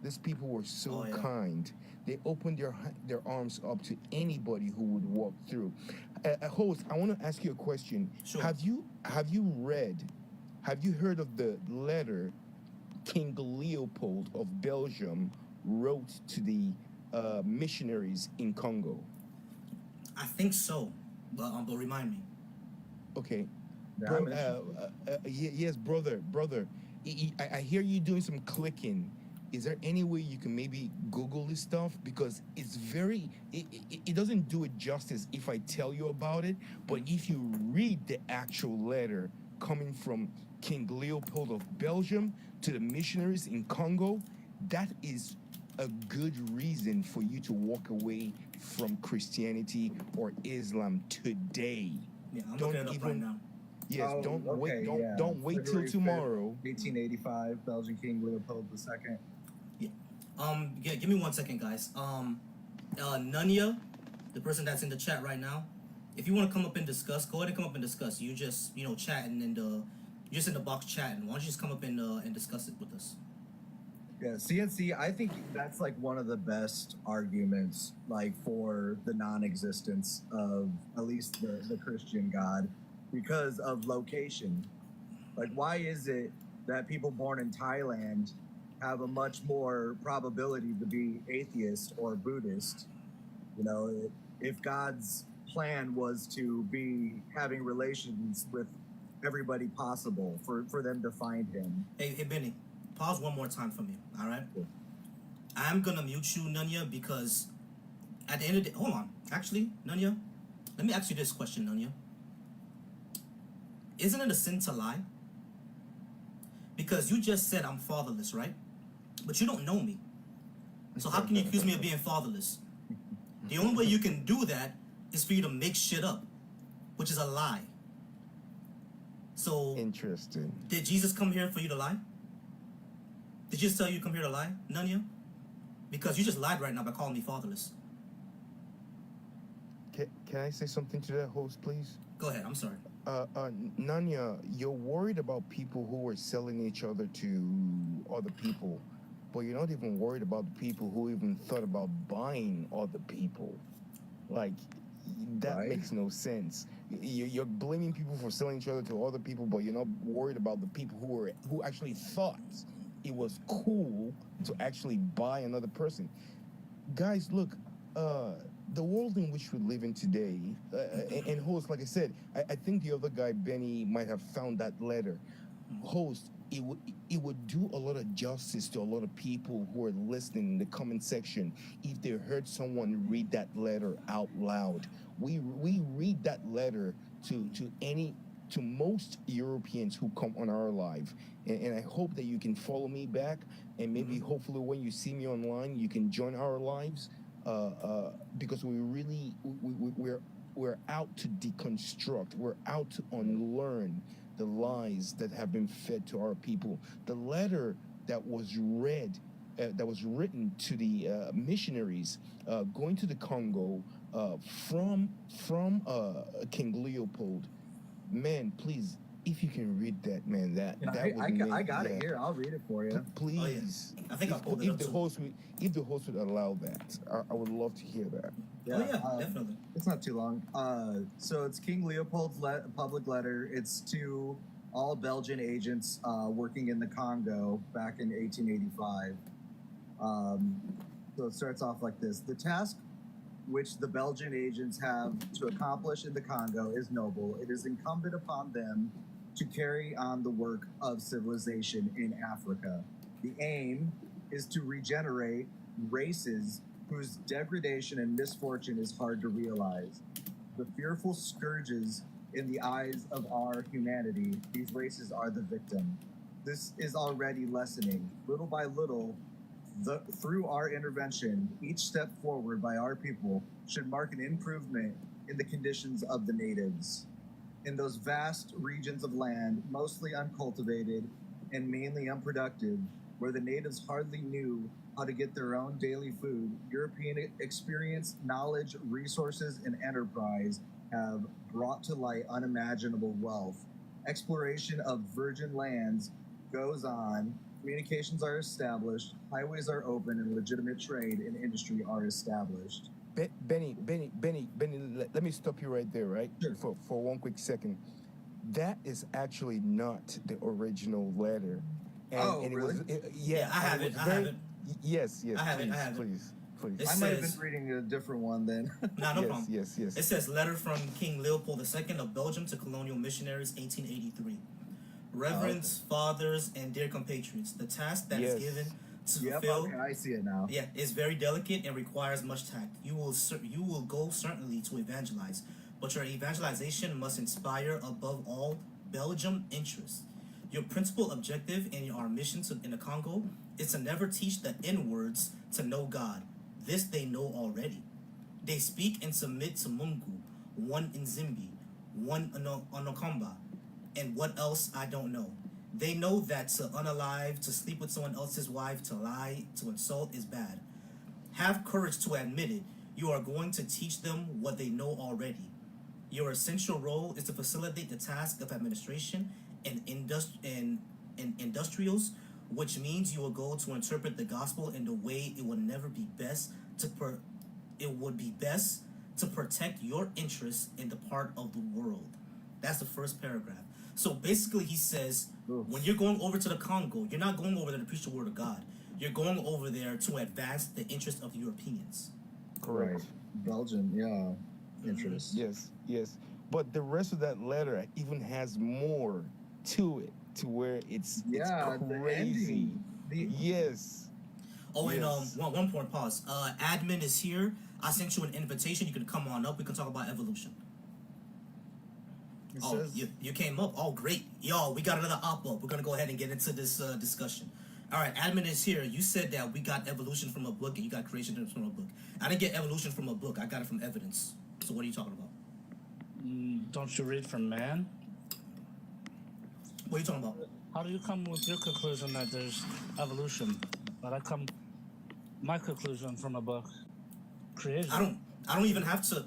These people were so kind. They opened their arms up to anybody who would walk through. Host, I want to ask you a question. Sure. Have you heard of the letter King Leopold of Belgium wrote to the missionaries in Congo? I think so, but remind me. Okay. Yeah, Yes, brother. I hear you doing some clicking. Is there any way you can maybe Google this stuff? Because it doesn't do it justice if I tell you about it, but if you read the actual letter coming from King Leopold of Belgium to the missionaries in Congo, that is a good reason for you to walk away from Christianity or Islam today. Yeah, I'm looking it up right now. Yes, Oh, don't okay, wait. yeah. Don't wait till February 5th, tomorrow. 1885, Belgian King Leopold II. Yeah, give me 1 second, guys. Nunya, the person that's in the chat right now, if you want to come up and discuss, go ahead and come up and discuss. You just, chatting and you're just in the box chatting. Why don't you just come up and discuss it with us? Yeah, CNC, I think that's like one of the best arguments like for the non-existence of at least the Christian God because of location. Like, why is it that people born in Thailand have a much more probability to be atheist or Buddhist? You know, if God's plan was to be having relations with everybody possible for them to find him. Hey, Benny, pause one more time for me, all right? I'm going to mute you, Nunya, because at the end of the day, hold on. Actually, Nunya, let me ask you this question, Nunya. Isn't it a sin to lie? Because you just said I'm fatherless, right? But you don't know me. So how can you accuse me of being fatherless? The only way you can do that is for you to make shit up, which is a lie. So interesting. Did Jesus come here for you to lie? Did Jesus tell you to come here to lie, Nunya? Because you just lied right now by calling me fatherless. Can I say something to that, host, please? Go ahead, I'm sorry. Nanya, you're worried about people who are selling each other to other people, but you're not even worried about the people who even thought about buying other people. Like, that makes no sense. You're blaming people for selling each other to other people, but you're not worried about the people who actually thought it was cool to actually buy another person. Guys, look, the world in which we live in today, and host, like I said, I think the other guy, Benny, might have found that letter. Host, it would do a lot of justice to a lot of people who are listening in the comment section if they heard someone read that letter out loud. We read that letter to most Europeans who come on our live, and I hope that you can follow me back, and maybe hopefully when you see me online, you can join our lives. Because we're out to deconstruct, we're out to unlearn the lies that have been fed to our people. The letter that was written to the missionaries going to the Congo from King Leopold. Man, please, if you can read that, man, that would I got it here. I'll read it for you. Please. I think I pulled it up too. If the host would allow that, I would love to hear that. Definitely. It's not too long. So it's King Leopold's public letter. It's to all Belgian agents working in the Congo back in 1885. So it starts off like this. The task which the Belgian agents have to accomplish in the Congo is noble. It is incumbent upon them to carry on the work of civilization in Africa. The aim is to regenerate races whose degradation and misfortune is hard to realize. The fearful scourges in the eyes of our humanity, these races are the victim. This is already lessening. Little by little, through our intervention, each step forward by our people should mark an improvement in the conditions of the natives. In those vast regions of land, mostly uncultivated and mainly unproductive, where the natives hardly knew how to get their own daily food, European experience, knowledge, resources, and enterprise have brought to light unimaginable wealth. Exploration of virgin lands goes on, communications are established, highways are open, and legitimate trade and industry are established. Benny, let me stop you right there, right? Sure. For one quick second. That is actually not the original letter. And really? Yeah, I have it. I have it. Yes, I have it. please. It I might have says- been reading a different one then. No problem. Yes. It says letter from King Leopold II of Belgium to colonial missionaries, 1883. Reverends, fathers, and dear compatriots, the task that is Yes. given to Yep, fulfill okay, I see it now. yeah, is very delicate and requires much tact. You will go certainly to evangelize, but your evangelization must inspire above all Belgium interests. Your principal objective in our mission in the Congo is to never teach the N-words to know God. This they know already. They speak and submit to Mungu, one in Zimbi, one Onokomba, and what else I don't know. They know that to unalive, to sleep with someone else's wife, to lie, to insult is bad. Have courage to admit it. You are going to teach them what they know already. Your essential role is to facilitate the task of administration and industrials, which means you will go to interpret the gospel in the way it would never be best it would be best to protect your interests in the part of the world. That's the first paragraph. So basically he says, when you're going over to the Congo, you're not going over there to preach the word of God. You're going over there to advance the interest of the Europeans. Correct. Belgium, yeah. Interest. Yes. But the rest of that letter even has more to it, to where it's the crazy. ending. Yes. Oh, and Yes. one point, pause. Admin is here. I sent you an invitation. You can come on up. We can talk about evolution. It Oh, says- you came up. Oh, great. Y'all, we got another op up. We're going to go ahead and get into this discussion. All right, admin is here. You said that we got evolution from a book and you got creation from a book. I didn't get evolution from a book. I got it from evidence. So what are you talking about? Don't you read from man? What are you talking about? How do you come with your conclusion that there's evolution? But my conclusion from a book, creation. I don't even have to.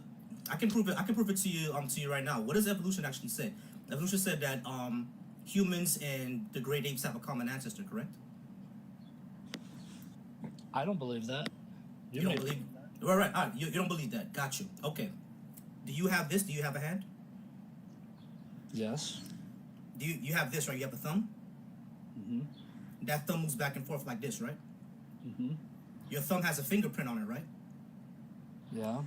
I can prove it to you right now. What does evolution actually say? Evolution said that humans and the great apes have a common ancestor, correct? I don't believe that. You don't believe? Right. All right. You don't believe that. Got you. Okay. Do you have this? Do you have a hand? Yes. Do you have this, right? You have a thumb? Mm-hmm. That thumb moves back and forth like this, right? Mm-hmm. Your thumb has a fingerprint on it, right? Yeah.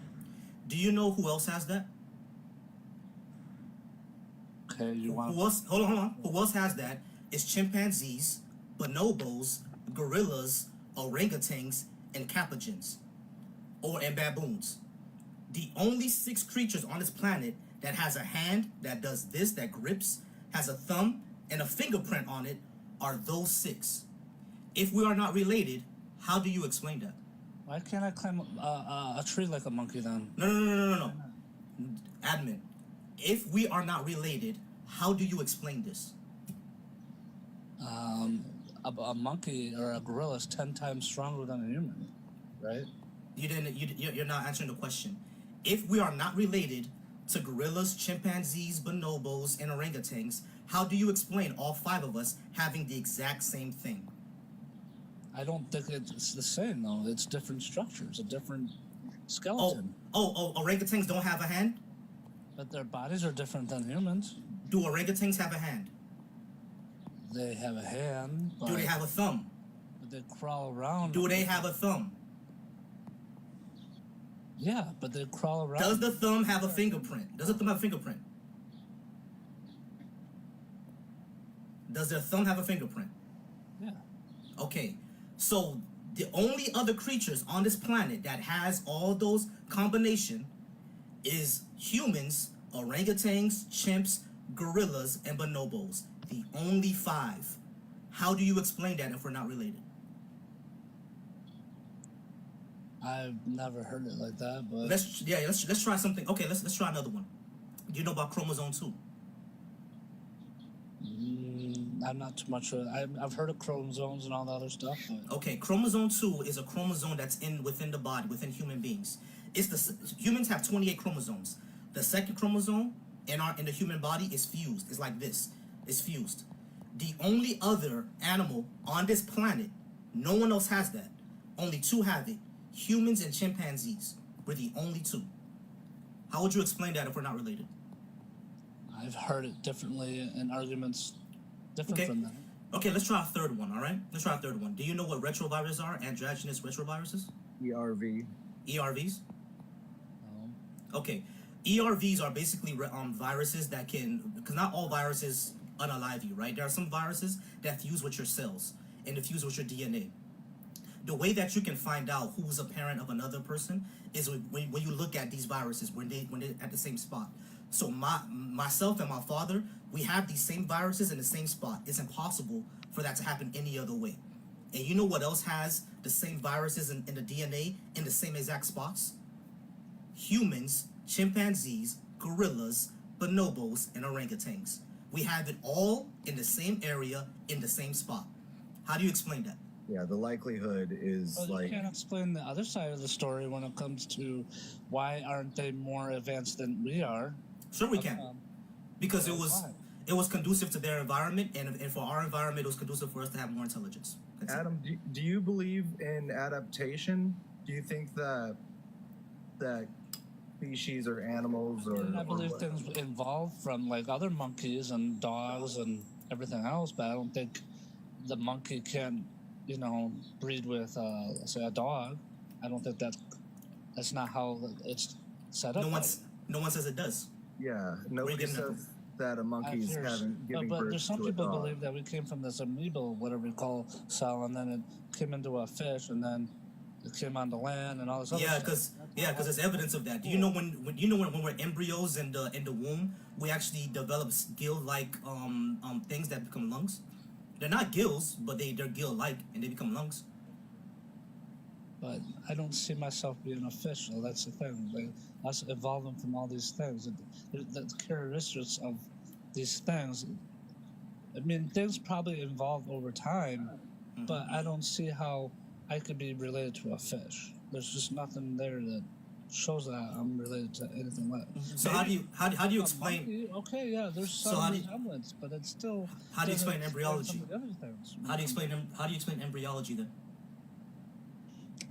Do you know who else has that? Okay, Who else? Hold on. Who else has that? It's chimpanzees, bonobos, gorillas, orangutans, and capuchins, and baboons. The only 6 creatures on this planet that has a hand that does this, that grips, has a thumb, and a fingerprint on it are those 6. If we are not related, how do you explain that? Why can't I climb a tree like a monkey then? No. Admin, if we are not related, how do you explain this? A monkey or a gorilla is 10 times stronger than a human, right? You're not answering the question. If we are not related to gorillas, chimpanzees, bonobos, and orangutans, how do you explain all 5 of us having the exact same thing? I don't think it's the same though. It's different structures, a different skeleton. Oh, orangutans don't have a hand? But their bodies are different than humans. Do orangutans have a hand? They have a hand. Do they have a thumb? But they crawl around. Do they have a thumb? Yeah, but they crawl around. Does the thumb have a fingerprint? Does the thumb have a fingerprint? Does their thumb have a fingerprint? Yeah. Okay, so the only other creatures on this planet that has all those combination is humans, orangutans, chimps, gorillas, and bonobos. The only 5. How do you explain that if we're not related? I've never heard it like that, but Let's try something. Okay, let's try another one. Do you know about chromosome 2? I'm not too much. I've heard of chromosomes and all the other stuff. But Okay, chromosome 2 is a chromosome that's within the body, within human beings. Humans have 28 chromosomes. The second chromosome in the human body is fused. It's like this. It's fused. The only other animal on this planet, no one else has that. Only 2 have it. Humans and chimpanzees. We're the only 2. How would you explain that if we're not related? I've heard it differently in arguments different from that. Okay, let's try a third one, all right? Let's try a third one. Do you know what retroviruses are? Androgynous retroviruses? ERV. ERVs? Okay. ERVs are basically viruses that can, because not all viruses unalive you, right? There are some viruses that fuse with your cells and fuse with your DNA. The way that you can find out who's a parent of another person is when you look at these viruses when they're at the same spot. So myself and my father, we have these same viruses in the same spot. It's impossible for that to happen any other way. And you know what else has the same viruses in the DNA in the same exact spots? Humans, chimpanzees, gorillas, bonobos, and orangutans. We have it all in the same area, in the same spot. How do you explain that? Yeah, the likelihood is Well, like you can't explain the other side of the story when it comes to why aren't they more advanced than we are. Sure we can. Because it was conducive to their environment, and for our environment, it was conducive for us to have more intelligence. That's it. Adam, do you believe in adaptation? Do you think that species or animals or I believe things evolved from like other monkeys and dogs and everything else, but I don't think the monkey can, breed with, say, a dog. I don't think that's not how it's set up. No one says it does. Yeah, nobody says that a monkey's haven't given but birth there's some to a people dog. believe that we came from this amoeba, whatever you call cell, and then it came into a fish, and then it came onto land, and all this other Yeah, stuff. because there's evidence of that. Do you know when we're embryos in the womb, we actually develop gill-like things that become lungs. They're not gills, but they're gill-like, and they become lungs. But I don't see myself being a fish, so that's the thing. Like, us evolving from all these things, the characteristics of these things. I mean, things probably evolve over time, but I don't see how I could be related to a fish. There's just nothing there that shows that I'm related to anything like. So how do you explain? Monkey, okay, yeah, there's So some how do you- resemblance, but it's still. How do you explain doesn't embryology? some of the other things. How do you explain embryology then?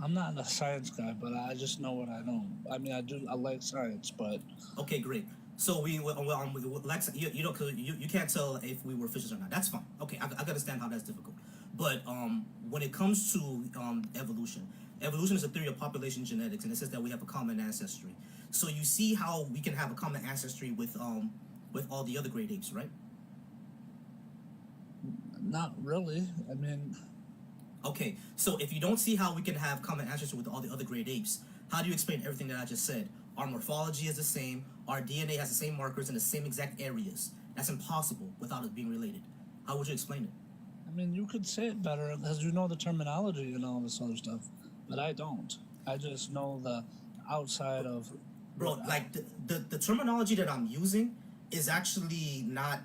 I'm not a science guy, but I just know what I know. I mean, I like science, but Okay, great. So Lex, you can't tell if we were fishes or not. That's fine. Okay, I understand how that's difficult. But when it comes to evolution is a theory of population genetics, and it says that we have a common ancestry. So you see how we can have a common ancestry with all the other great apes, right? not really. I mean, Okay, so if you don't see how we can have common ancestry with all the other great apes, how do you explain everything that I just said? Our morphology is the same, our DNA has the same markers in the same exact areas. That's impossible without us being related. How would you explain it? I mean, you could say it better because you know the terminology and all this other stuff, but I don't. I just know the outside of. Bro, like the terminology that I'm using is actually not,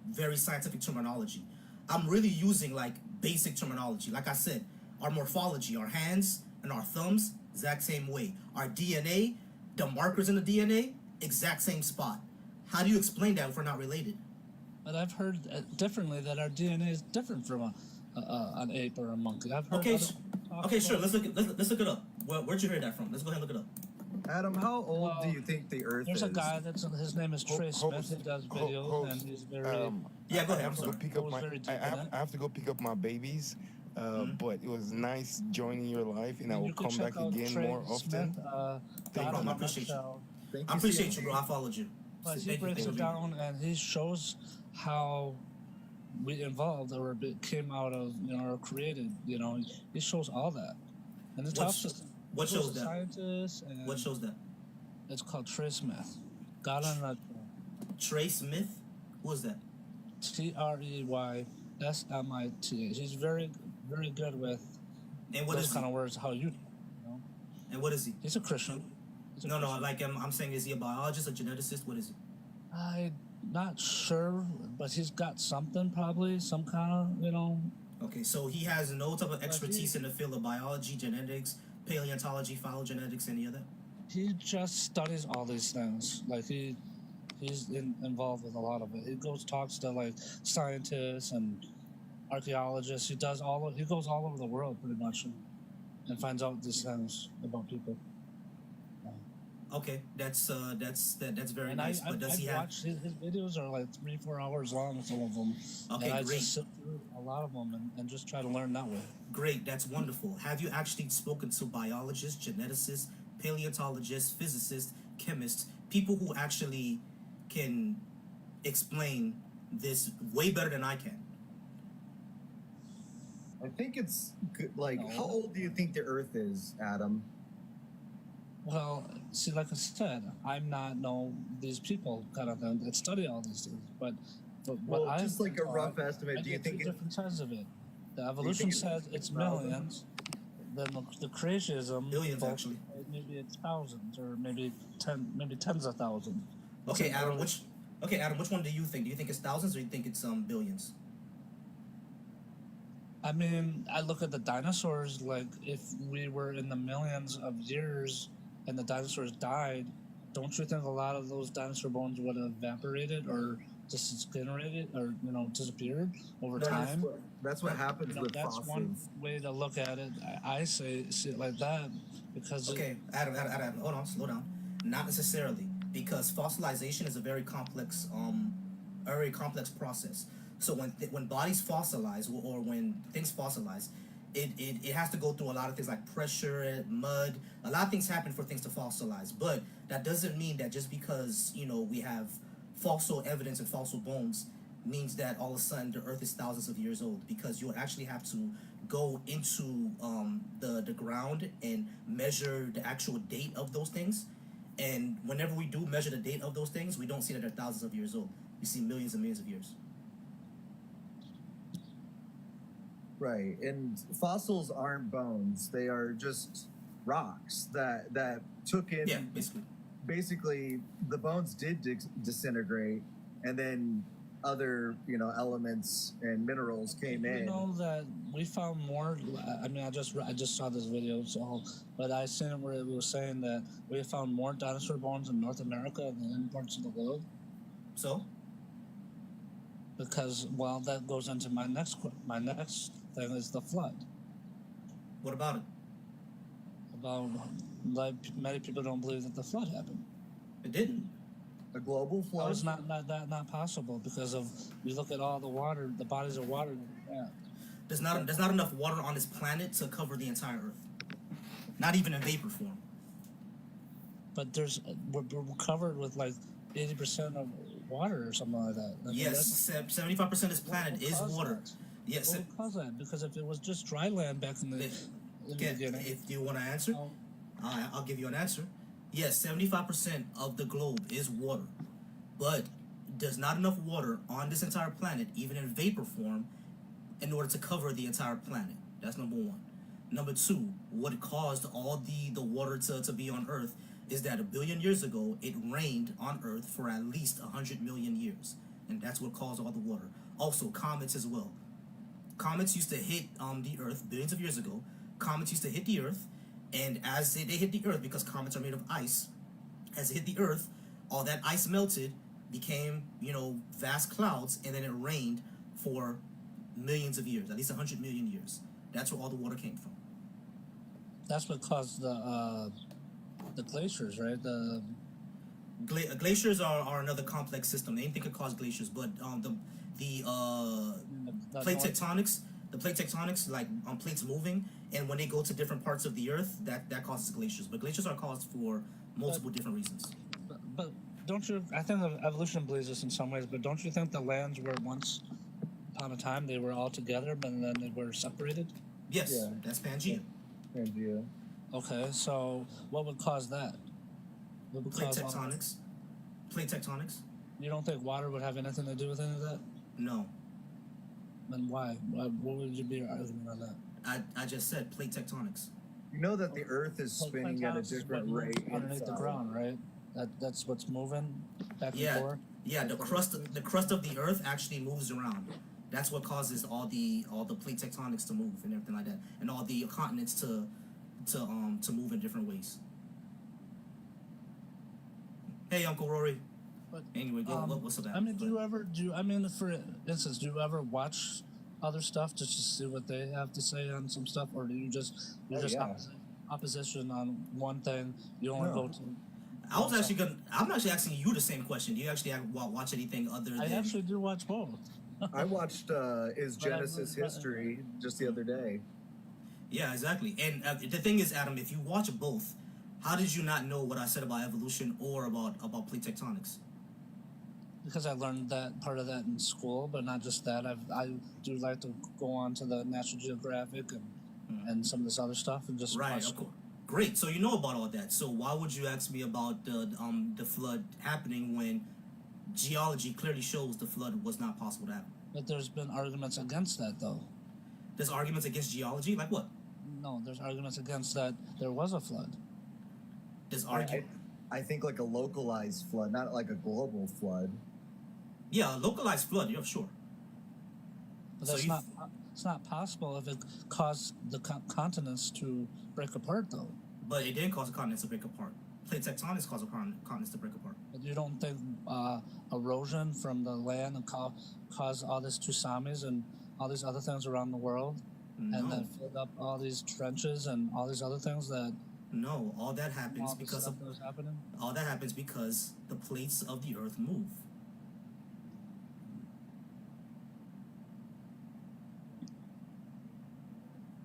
very scientific terminology. I'm really using like basic terminology. Like I said, our morphology, our hands and our thumbs, exact same way. Our DNA, the markers in the DNA, exact same spot. How do you explain that if we're not related? But I've heard differently that our DNA is different from an ape or a monkey. I've heard. Okay, other okay, sure. Let's look it up. Where'd you hear that from? Let's go ahead and look it up. Adam, how old do you think the Earth There's is? a guy his name is Trey Smith. He does videos and he's very. Yeah, go ahead. I'm I have to sorry. go pick up Goes my. very deep I in have, it. I have to go pick up my babies. But it was nice joining your life, and I will You can come check back out again Trey more often. Smith, Thank God you. in I a appreciate you. Nutshell. I appreciate you, bro. I followed you. But he Thank you, breaks thank it you. down and he shows how we evolved or came out of, or created. He shows all that, and it talks to What shows that? scientists. And What shows that? It's called Trey Smith. God in a Nutshell. Trey Smith? Who is that? TreySmith. He's very, very good with And what those is kind he? of words. How you? And what is he? He's a Christian. No, like I'm saying, is he a biologist, a geneticist? What is he? I Not sure, but he's got something probably, some kind of, you know. Okay, so he has no type of expertise in the field of biology, genetics, paleontology, phylogenetics, any of that? He just studies all these things. Like he's involved with a lot of it. He talks to like scientists and archaeologists. He goes all over the world pretty much and finds out these things about people. Okay, that's very And nice. But does he have? watched his videos are like 3-4 hours long, some of them. Okay, and I great. just sit through a lot of them and just try to learn that way. Great, that's wonderful. Have you actually spoken to biologists, geneticists, paleontologists, physicists, chemists, people who actually can explain this way better than I can? I think it's good. Like, how old do you think the Earth is, Adam? Well, see, like I said, I'm not these people kind of thing that study all these things, but Well, I just like a rough estimate, do you think different sides of it? The evolution says it's millions. Then the creationism billions actually. Maybe it's thousands or maybe tens of thousands. Okay, Adam, which one do you think? Do you think it's thousands or do you think it's billions? I mean, I look at the dinosaurs. Like, if we were in the millions of years and the dinosaurs died, don't you think a lot of those dinosaur bones would have evaporated or disintegrated or disappeared over time? That's what happens with that's fossils. one way to look at it. I see it like that because Okay, Adam, hold on, slow down. Not necessarily, because fossilization is a very complex process. So when bodies fossilize or when things fossilize, it has to go through a lot of things like pressure, mud. A lot of things happen for things to fossilize. But that doesn't mean that just because we have fossil evidence and fossil bones means that all of a sudden the Earth is thousands of years old. Because you actually have to go into the ground and measure the actual date of those things. And whenever we do measure the date of those things, we don't see that they're thousands of years old. We see millions and millions of years. Right, and fossils aren't bones; they are just rocks that took in. Yeah, basically, the bones did disintegrate, and then other elements and minerals came You in. know that we found more. I mean, I just saw this video, but I seen it where it was saying that we found more dinosaur bones in North America than in parts of the world. So, because that goes into my next thing is the flood. What about it? About like many people don't believe that the flood happened. It didn't. A global flood? It's not possible because of you look at all the water, the bodies of water. Yeah. There's not enough water on this planet to cover the entire Earth. Not even in vapor form. But we're covered with like 80% of water or something like that. I mean, Yes, 75% of this planet is water. Yes. What would cause that? Because if it was just dry land back in the beginning. If you want to answer, I'll give you an answer. Yes, 75% of the globe is water, but there's not enough water on this entire planet, even in vapor form, in order to cover the entire planet. That's number one. Number two, what caused all the water to be on Earth is that 1 billion years ago, it rained on Earth for at least 100 million years, and that's what caused all the water. Also, comets as well. Comets used to hit the Earth billions of years ago. Comets used to hit the Earth, and as they hit the Earth, because comets are made of ice, as it hit the Earth, all that ice melted, became vast clouds, and then it rained for millions of years, at least 100 million years. That's where all the water came from. That's what caused the glaciers, right? The glaciers are another complex system. Anything could cause glaciers, but the plate tectonics. The plate tectonics, like plates moving, and when they go to different parts of the Earth, that causes glaciers. But glaciers are caused for multiple different reasons. But don't you? I think evolution believes this in some ways, but don't you think the lands were once upon a time they were all together, but then they were separated? Yes, that's Pangea. Pangea. Okay, so what would cause that? What would Plate cause tectonics. Plate tectonics. You don't think water would have anything to do with any of that? No. Then why? What would you be arguing on that? I just said plate tectonics. You know that the Earth is spinning at a different rate underneath the inside. ground, right? That's what's moving back and forth. Yeah, the crust of the Earth actually moves around. That's what causes all the plate tectonics to move and everything like that, and all the continents to move in different ways. Hey, Uncle Rory. But, Anyway, what's up? I mean, for instance, do you ever watch other stuff just to see what they have to say on some stuff, or do you just opposition on one thing? You only go to. I'm actually asking you the same question. Do you actually watch anything other than? I actually do watch both. I watched Is Genesis History just the other day. Yeah, exactly. And the thing is, Adam, if you watch both, how did you not know what I said about evolution or about plate tectonics? Because I learned that part of that in school, but not just that. I do like to go on to the National Geographic and some of this other stuff and just Right, watch. of course. Great. So you know about all that. So why would you ask me about the flood happening when geology clearly shows the flood was not possible to happen? But there's been arguments against that, though. There's arguments against geology, like what? No, there's arguments against that there was a flood. There's argument. I think like a localized flood, not like a global flood. Yeah, a localized flood. Yeah, sure. But So that's you- not. It's not possible if it caused the continents to break apart, though. But it didn't cause the continents to break apart. Plate tectonics cause the continents to break apart. But you don't think erosion from the land and caused all these tsunamis and all these other things around the world, and No. then filled up all these trenches and all these other things that. No, all that happens all this because stuff of that was happening. all that happens because the plates of the Earth move.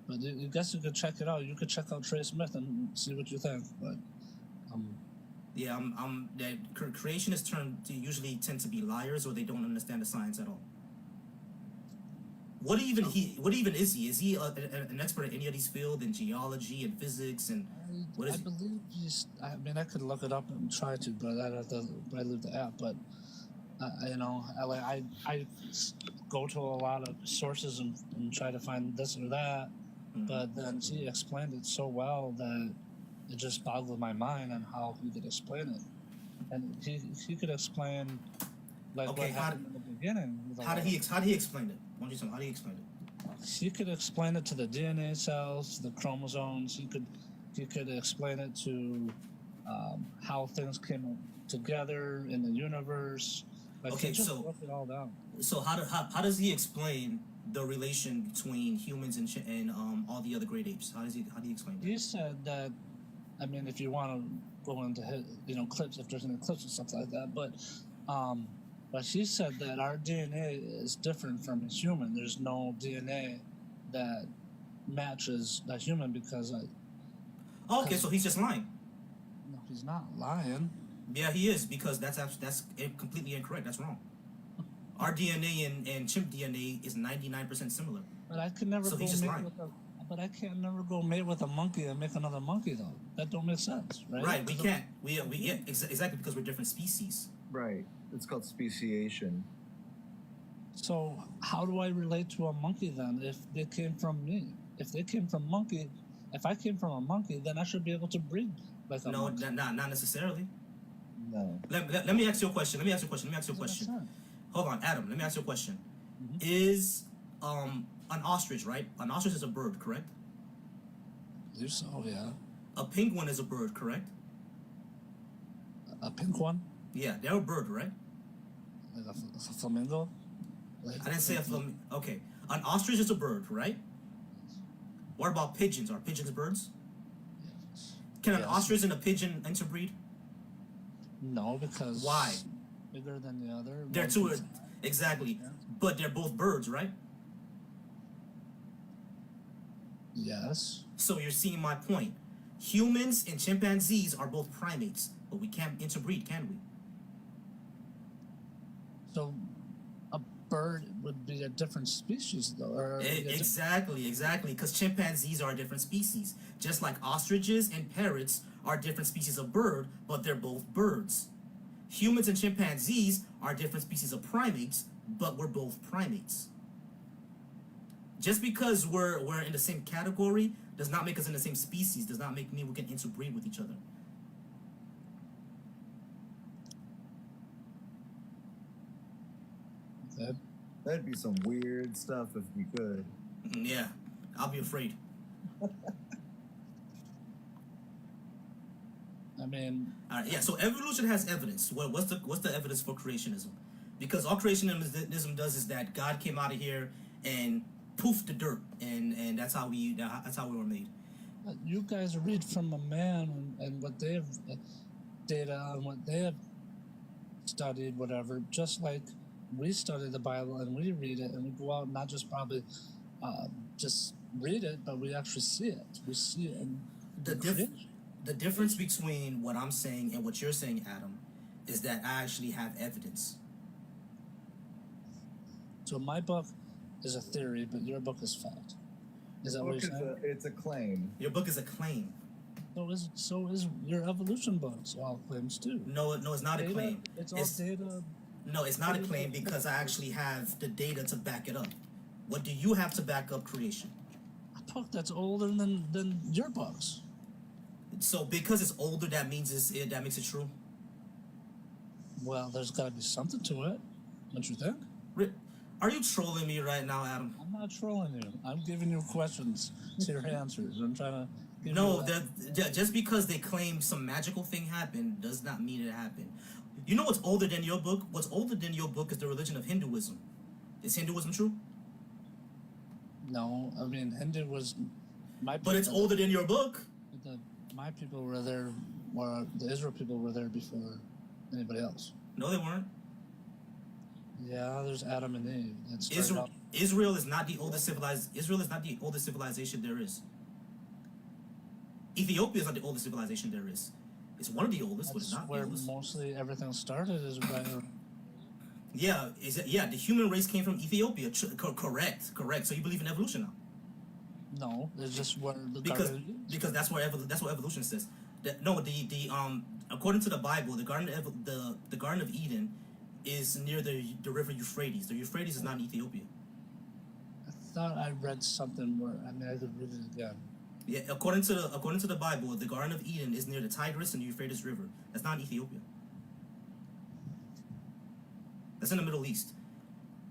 But I guess you could check it out. You could check out Trey Smith and see what you think. But Yeah, that creationists usually tend to be liars, or they don't understand the science at all. What even is he? Is he an expert in any of these fields in geology and physics and what is I he? believe he's. I mean, I could look it up and try to, but I'd have to leave the app. But I go to a lot of sources and try to find this or that. But then he explained it so well that it just boggled my mind on how he could explain it. And he could explain like Okay, what happened in the beginning. with a How did lot he of- how did he explain it? Why don't you tell me, how did he explain it? He could explain it to the DNA cells, the chromosomes. He could explain it to how things came together in the universe. Like Okay, he just so- broke it all down. So how does he explain the relation between humans and all the other great apes? How do you explain that? He said that. I mean, if you want to go into clips, if there's any clips and stuff like that, but he said that our DNA is different from human. There's no DNA that matches that human because. Okay, so he's just lying. No, he's not lying. Yeah, he is, because that's completely incorrect. That's wrong. Our DNA and chimp DNA is 99% similar. But I could never So go he's just mate lying. with a. But I can't never go mate with a monkey and make another monkey though. That don't make sense, right? Right, we can't. Exactly, because we're different species. Right. It's called speciation. So how do I relate to a monkey then if they came from me? If they came from monkey, if I came from a monkey, then I should be able to breed like a No, monkey. not necessarily. No. Let me ask you a question. Hold on, Adam. Let me ask you a question. Is an ostrich, right? An ostrich is a bird, correct? I believe so, yeah. A penguin is a bird, correct? A pink one? Yeah, they're a bird, right? Like a flamingo? I didn't say a flamingo. Okay, an ostrich is a bird, right? What about pigeons? Are pigeons birds? Can an Yes. ostrich and a pigeon interbreed? No, because Why? bigger than the other. They're one two can- exactly, but they're both birds, right? Yes. So you're seeing my point. Humans and chimpanzees are both primates, but we can't interbreed, can we? So a bird would be a different species though. Or Exactly, because chimpanzees are a different species. Just like ostriches and parrots are different species of bird, but they're both birds. Humans and chimpanzees are different species of primates, but we're both primates. Just because we're in the same category does not make us in the same species, does not mean we can interbreed with each other. Okay. That'd be some weird stuff if we could. Yeah, I'll be afraid. I mean, All right, yeah. So evolution has evidence. What's the evidence for creationism? Because all creationism does is that God came out of here and poofed the dirt, and that's how we were made. you guys read from a man and what they have data on what they have studied, whatever. Just like we study the Bible and we read it, and we go out and not just probably just read it, but we actually see it. We see it in The difference between what I'm saying and what you're saying, Adam, is that I actually have evidence. So my book is a theory, but your book is fact. Is that what you're saying? It's a claim. Your book is a claim. So is your evolution books all claims too? No, it's not a claim. It's all data. No, it's not a claim because I actually have the data to back it up. What do you have to back up creation? A book that's older than your books. So because it's older, that means that makes it true. Well, there's got to be something to it. Don't you think? Are you trolling me right now, Adam? I'm not trolling you. I'm giving you questions to your answers. I'm trying to. No, just because they claim some magical thing happened does not mean it happened. You know what's older than your book? What's older than your book is the religion of Hinduism. Is Hinduism true? No, I mean Hindu was my. But it's older than your book. My people were there, or the Israel people were there before anybody else. No, they weren't. Yeah, there's Adam and Eve. Israel is not the oldest civilized. Israel is not the oldest civilization there is. Ethiopia is not the oldest civilization there is. It's one of the oldest, but it's not where the oldest. mostly everything started is by. Yeah, the human race came from Ethiopia. Correct. So you believe in evolution now? No, it's just where the because that's what evolution says. According to the Bible, the Garden of Eden is near the river Euphrates. The Euphrates is not in Ethiopia. I thought I read something where I could read it again. Yeah, according to the Bible, the Garden of Eden is near the Tigris and the Euphrates River. That's not in Ethiopia. That's in the Middle East.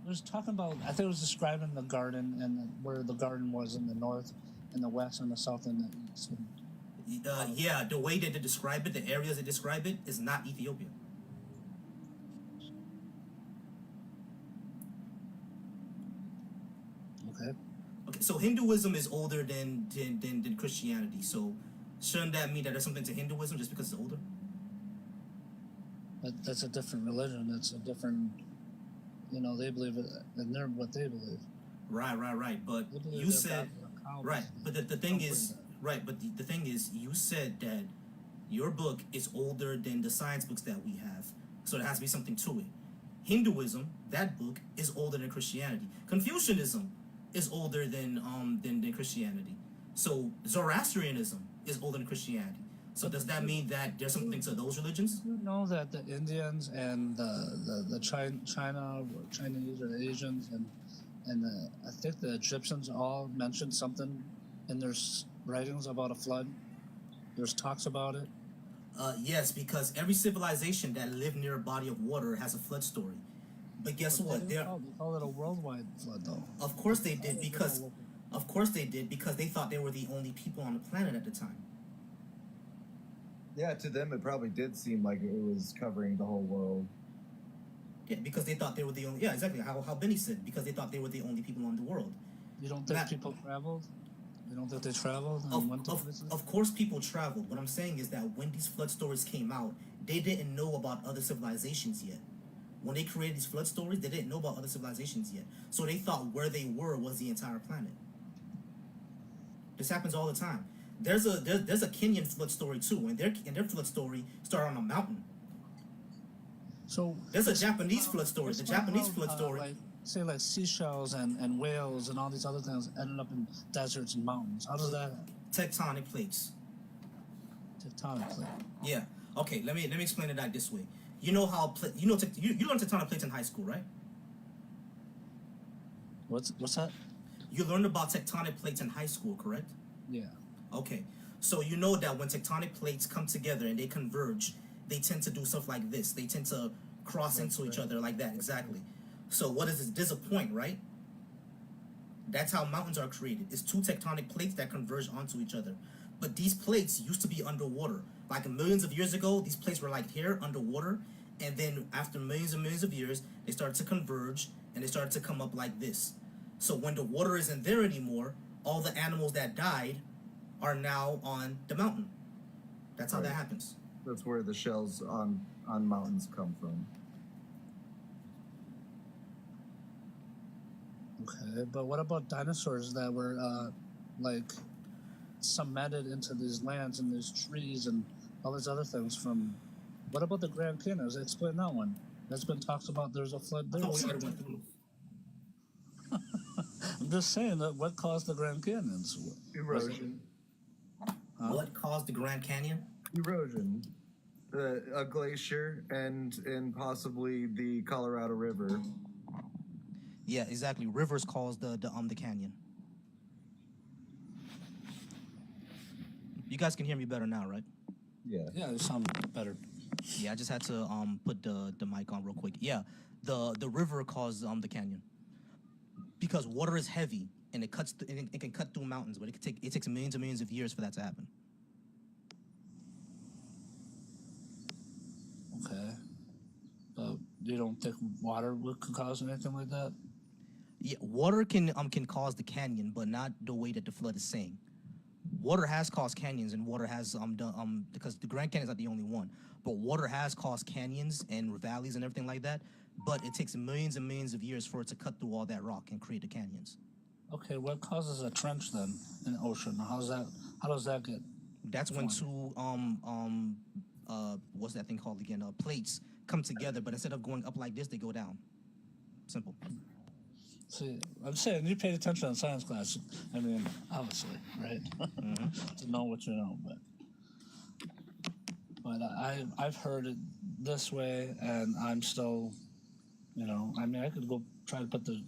It was talking about. I think it was describing the garden and where the garden was in the north, in the west, and the south, and the east. Yeah, the way that they describe it, the areas they describe it, is not Ethiopia. Okay. Okay, so Hinduism is older than Christianity. So shouldn't that mean that there's something to Hinduism just because it's older? But that's a different religion. It's a different. They believe it, and they're what they believe. Right. But you said right. But the thing is right. But the thing is, you said that your book is older than the science books that we have. So there has to be something to it. Hinduism, that book, is older than Christianity. Confucianism is older than Christianity. So Zoroastrianism is older than Christianity. So does that mean that there's something to those religions? You know that the Indians and the China or Chinese or the Asians and I think the Egyptians all mentioned something in their writings about a flood. There's talks about it. Yes, because every civilization that lived near a body of water has a flood story. But guess what? They call it a worldwide flood, though. Of course they did because they thought they were the only people on the planet at the time. Yeah, to them it probably did seem like it was covering the whole world. Yeah, because they thought they were the only. Yeah, exactly. How Benny said, because they thought they were the only people on the world. You don't think people traveled? You don't think they traveled and went to places? Of course, people traveled. What I'm saying is that when these flood stories came out, they didn't know about other civilizations yet. When they created these flood stories, they didn't know about other civilizations yet. So they thought where they were was the entire planet. This happens all the time. There's a Kenyan flood story too, and their flood story started on a mountain. So there's a Japanese flood story. The Japanese flood story. Like seashells and whales and all these other things ended up in deserts and mountains. How does that? Tectonic plates. Tectonic plate. Yeah. Okay. Let me explain it this way. You know how you learned tectonic plates in high school, right? What's that? You learned about tectonic plates in high school, correct? Yeah. Okay. So you know that when tectonic plates come together and they converge, they tend to do stuff like this. They tend to cross into each other like that. Exactly. So what is this? There's a point, right? That's how mountains are created. It's two tectonic plates that converge onto each other. But these plates used to be underwater. Like millions of years ago, these plates were like here underwater. And then after millions and millions of years, they started to converge and they started to come up like this. So when the water isn't there anymore, all the animals that died are now on the mountain. That's how that happens. That's where the shells on mountains come from. Okay, but what about dinosaurs that were like cemented into these lands and these trees and all these other things from? What about the Grand Canyon? Explain that one. That's been talked about. There's a flood there. I'm just saying that what caused the Grand Canyons? Erosion. What caused the Grand Canyon? Erosion. A glacier and possibly the Colorado River. Yeah, exactly. Rivers caused the canyon. You guys can hear me better now, right? Yeah. Yeah, it sounds better. Yeah, I just had to put the mic on real quick. Yeah, the river caused the canyon because water is heavy and it can cut through mountains, but it takes millions and millions of years for that to happen. Okay. You don't think water could cause anything like that? Yeah, water can cause the canyon, but not the way that the flood is saying. Water has caused canyons, and water has done because the Grand Canyon is not the only one, but water has caused canyons and valleys and everything like that. But it takes millions and millions of years for it to cut through all that rock and create the canyons. Okay, what causes a trench then in the ocean? How does that get? That's when two what's that thing called again? Plates come together, but instead of going up like this, they go down. Simple. See, I'm saying you paid attention in science class. I mean, obviously, right? To know what you know, but I've heard it this way, and I'm still, I mean, I could go try to put the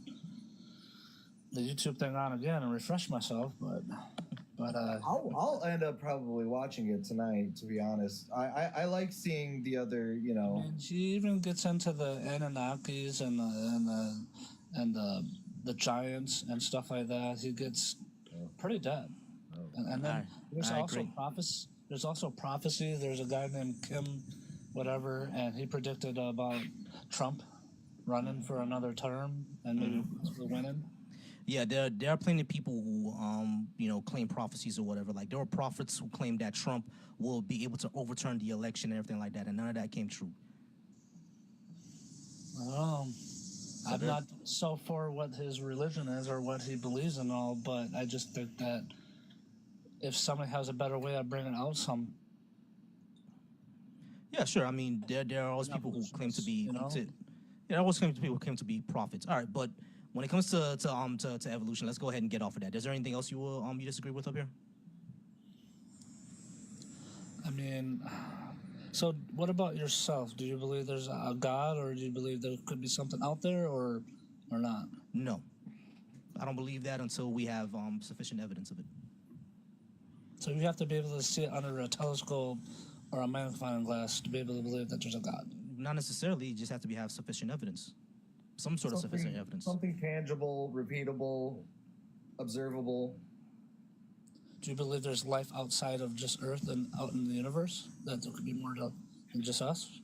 YouTube thing on again and refresh myself, but I'll end up probably watching it tonight. To be honest, I like seeing the other, And she even gets into the Anunnakis and the giants and stuff like that. He gets pretty dead. And then there's also prophecy. There's also prophecy. There's a guy named Kim, whatever, and he predicted about Trump running for another term and maybe winning. Yeah, there are plenty of people who claim prophecies or whatever. Like there were prophets who claimed that Trump will be able to overturn the election and everything like that, and none of that came true. I'm not so for what his religion is or what he believes in all, but I just think that if somebody has a better way of bringing out some. Yeah, sure. I mean, there are always people who claim to be. There are always people who claim to be prophets. All right, but when it comes to evolution, let's go ahead and get off of that. Is there anything else you disagree with up here? I mean, so what about yourself? Do you believe there's a God, or do you believe there could be something out there, or not? No, I don't believe that until we have sufficient evidence of it. So you have to be able to see it under a telescope or a magnifying glass to be able to believe that there's a God. Not necessarily. You just have to have sufficient evidence. Some sort of sufficient evidence. Something tangible, repeatable, observable. Do you believe there's life outside of just Earth and out in the universe? That there could be more than just us?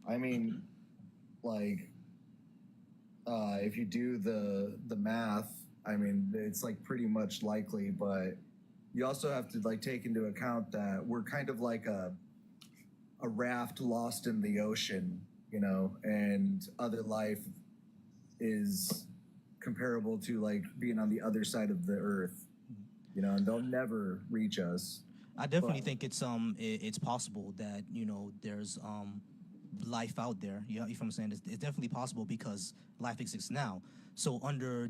I mean, like, if you do the math, I mean, it's like pretty much likely, but you also have to like take into account that we're kind of like a raft lost in the ocean, and other life is comparable to like being on the other side of the earth, and they'll never reach us. I definitely think it's possible that there's life out there. You know what I'm saying? It's definitely possible because life exists now. So under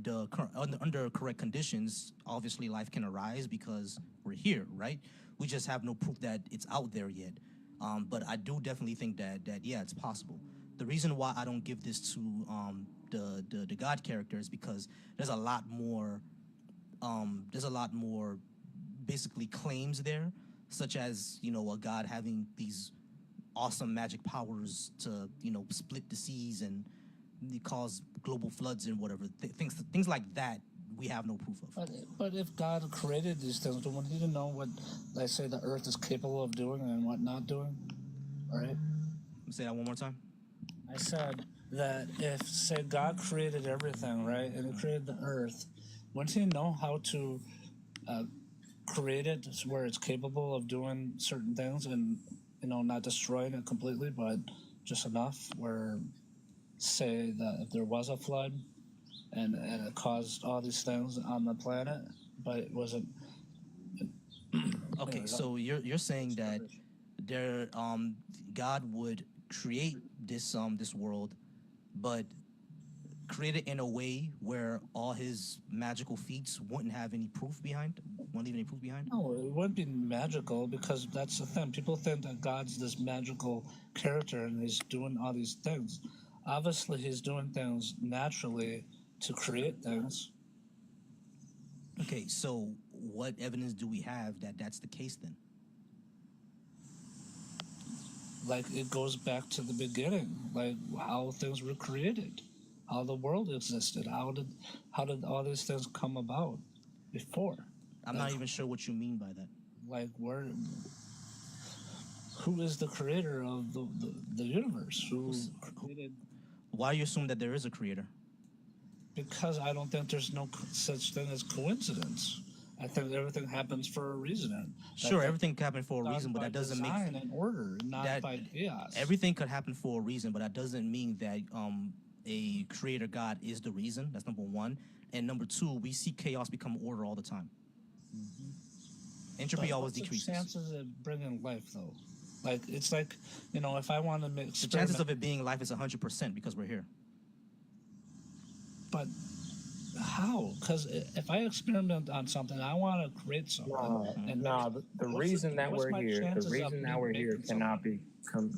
correct conditions, obviously life can arise because we're here, right? We just have no proof that it's out there yet. But I do definitely think that yeah, it's possible. The reason why I don't give this to the God character is because there's a lot more basically claims there, such as a God having these awesome magic powers to split the seas and cause global floods and whatever things like that. We have no proof of. But if God created these things, then wouldn't He know what, let's say, the Earth is capable of doing and what not doing? All right. Say that one more time. I said that if, say, God created everything, right, and He created the Earth, wouldn't He know how to create it where it's capable of doing certain things and, not destroying it completely, but just enough where, say, that if there was a flood and it caused all these things on the planet, but it wasn't. Okay, so you're saying that God would create this world, but create it in a way where all His magical feats wouldn't have any proof behind, won't leave any proof behind. No, it wouldn't be magical because that's the thing. People think that God's this magical character and He's doing all these things. Obviously, He's doing things naturally to create things. Okay, so what evidence do we have that that's the case then? Like, it goes back to the beginning, like how things were created, how the world existed, how did all these things come about before? I'm not even sure what you mean by that. Like, who is the creator of the universe? Who created? Why do you assume that there is a creator? Because I don't think there's no such thing as coincidence. I think everything happens for a reason. Sure, everything could happen for a reason, but that doesn't make design and order, not by chaos. Everything could happen for a reason, but that doesn't mean that a creator God is the reason. That's number one. And number two, we see chaos become order all the time. Entropy always decreases. What's the chances of bringing life, though? Like, it's like, if I want to make the chances of it being life is 100% because we're here. But how? Because if I experiment on something, I want to create something. The reason that we're here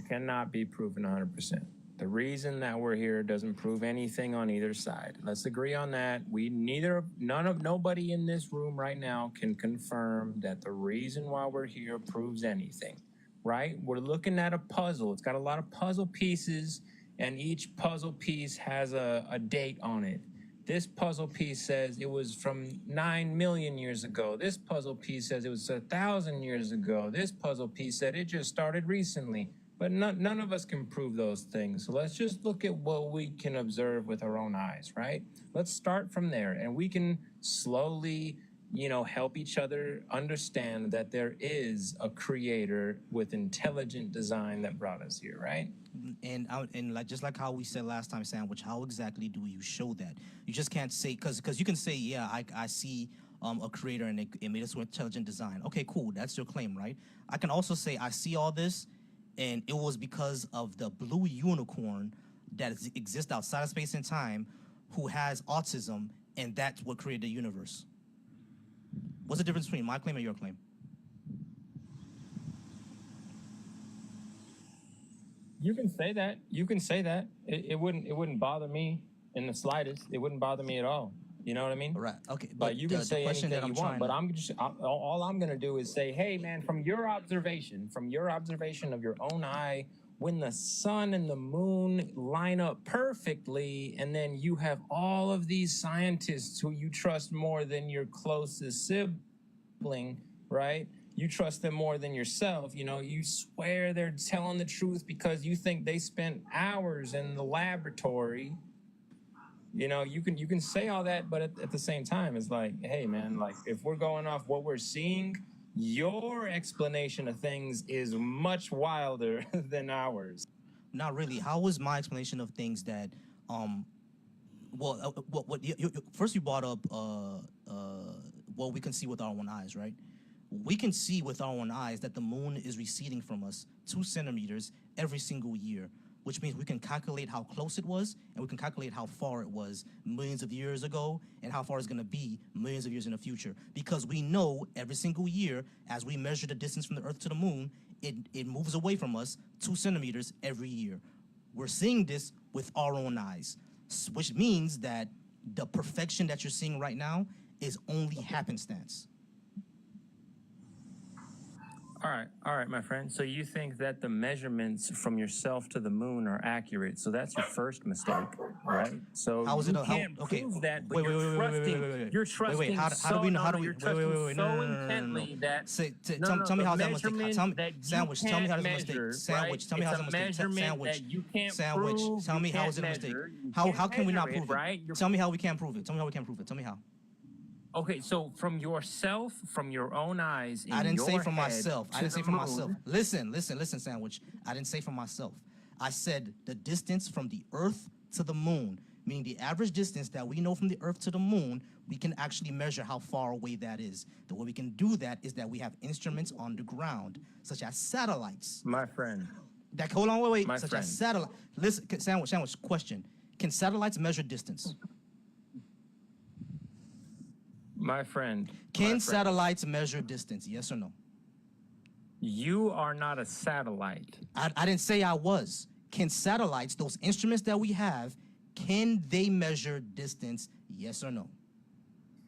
cannot be proven 100%. The reason that we're here doesn't prove anything on either side. Let's agree on that. Nobody in this room right now can confirm that the reason why we're here proves anything, right? We're looking at a puzzle. It's got a lot of puzzle pieces, and each puzzle piece has a date on it. This puzzle piece says it was from 9 million years ago. This puzzle piece says it was 1,000 years ago. This puzzle piece said it just started recently. But none of us can prove those things. So let's just look at what we can observe with our own eyes, right? Let's start from there, and we can slowly, help each other understand that there is a creator with intelligent design that brought us here, right? And just like how we said last time, Sandwich, how exactly do you show that? You just can't say, because you can say, yeah, I see a creator and it made us with intelligent design. Okay, cool, that's your claim, right? I can also say I see all this, and it was because of the blue unicorn that exists outside of space and time who has autism, and that's what created the universe. What's the difference between my claim and your claim? You can say that. It wouldn't bother me in the slightest. It wouldn't bother me at all. You know what I mean? Right. Okay. But you can say anything you want. But all I'm going to do is say, hey, man, from your observation of your own eye, when the sun and the moon line up perfectly, and then you have all of these scientists who you trust more than your closest sibling, right? You trust them more than yourself. You swear they're telling the truth because you think they spent hours in the laboratory. You can say all that, but at the same time, it's like, hey, man, like if we're going off what we're seeing, your explanation of things is much wilder than ours. Not really. How was my explanation of things that, first you brought up what we can see with our own eyes, right? We can see with our own eyes that the moon is receding from us 2 centimeters every single year, which means we can calculate how close it was, and we can calculate how far it was millions of years ago and how far it's going to be millions of years in the future. Because we know every single year, as we measure the distance from the Earth to the moon, it moves away from us 2 centimeters every year. We're seeing this with our own eyes, which means that the perfection that you're seeing right now is only happenstance. All right, my friend. So you think that the measurements from yourself to the moon are accurate? So that's your first mistake, right? So How is you it? can't Okay. prove that, but Wait, you're wait. trusting. You're trusting. Wait. How do we know? How do we? You're Wait. trusting No. so intently that. Say, No, tell me the how's that a mistake. measurement Tell me, that you sandwich. Tell me how can't that's a mistake. measure, Sandwich. right? Tell me It's how's a a mistake. measurement Sandwich. that you can't Sandwich. prove. Tell me You how can't is it a mistake. measure. You How can't can we not measure it, prove it? right? You're Tell me how we can't prove it. Tell me how we can't prove it. Tell me how. Okay, so from yourself, from your own eyes, in I didn't say your from head myself. I to didn't say the from myself. moon. Listen, sandwich. I didn't say from myself. I said the distance from the Earth to the moon, meaning the average distance that we know from the Earth to the moon, we can actually measure how far away that is. The way we can do that is that we have instruments on the ground, such as satellites. My friend. That hold on, wait. My Such friend. as satellite. Listen, sandwich. Question: can satellites measure distance? My friend. Can satellites measure distance? Yes or no? You are not a satellite. I didn't say I was. Can satellites, those instruments that we have, can they measure distance? Yes or no?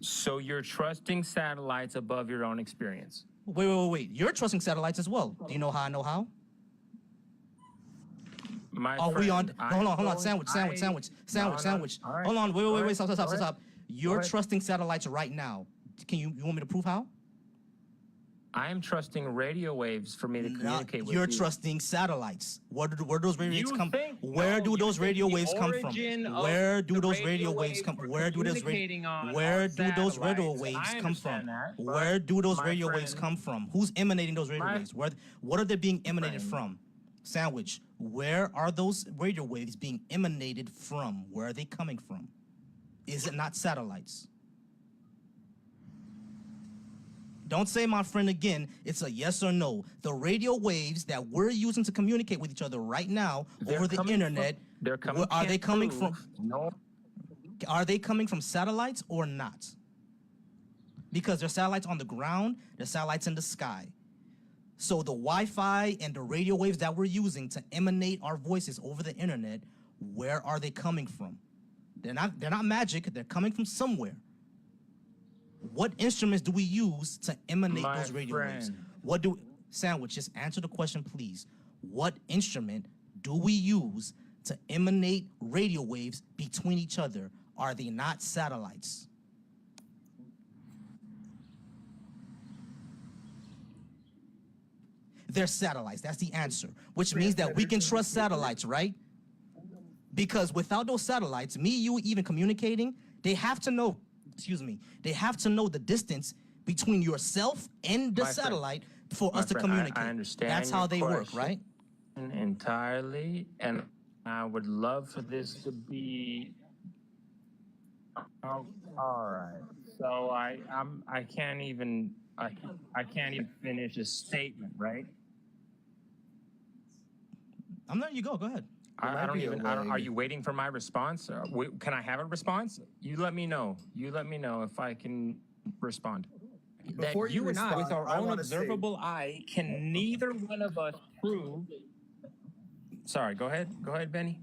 So you're trusting satellites above your own experience. Wait. You're trusting satellites as well. Do you know how I know how? My Are we on? friend, Hold on. Sandwich. No. All right. Hold on. Wait. Stop. You're All right. trusting satellites right now. Can you want me to prove how? I am trusting radio waves for me to communicate with you. You're trusting satellites. Where do those radio waves come? think- Where no, do you those think radio the waves come from? origin of Where do the those radio radio waves waves come? for Where do those communicating on Where are do those radio satellites? waves I come from? understand that, but Where do those my radio waves friend- come from? Who's emanating those radio My- waves? What are they being emanated friend. from? Sandwich. Where are those radio waves being emanated from? Where are they coming from? Is it not satellites? Don't say my friend again. It's a yes or no. The radio waves that we're using to communicate with each other right now They're over the coming internet, from- they're coming- are they can't coming prove- from? No. Are they coming from satellites or not? Because there's satellites on the ground, there's satellites in the sky. So the Wi-Fi and the radio waves that we're using to emanate our voices over the internet, where are they coming from? They're not magic. They're coming from somewhere. What instruments do we use to emanate My those radio waves? friend. Sandwich, just answer the question, please. What instrument do we use to emanate radio waves between each other? Are they not satellites? They're satellites. That's the answer, which means that we can trust satellites, right? Because without those satellites, me, you even communicating, they have to know, they have to know the distance between yourself and the My friend. satellite for My us to friend, communicate. I understand. That's how your they work, question right? Entirely, and I would love for this to be. Oh, all right. So I can't even finish a statement, right? I'm letting you go. Go ahead. Are you waiting for my response? Can I have a response? You let me know. If I can respond. Before That you you and I, respond, with our I own wanna say- observable eye, can neither one of us prove. Sorry, go ahead, Benny.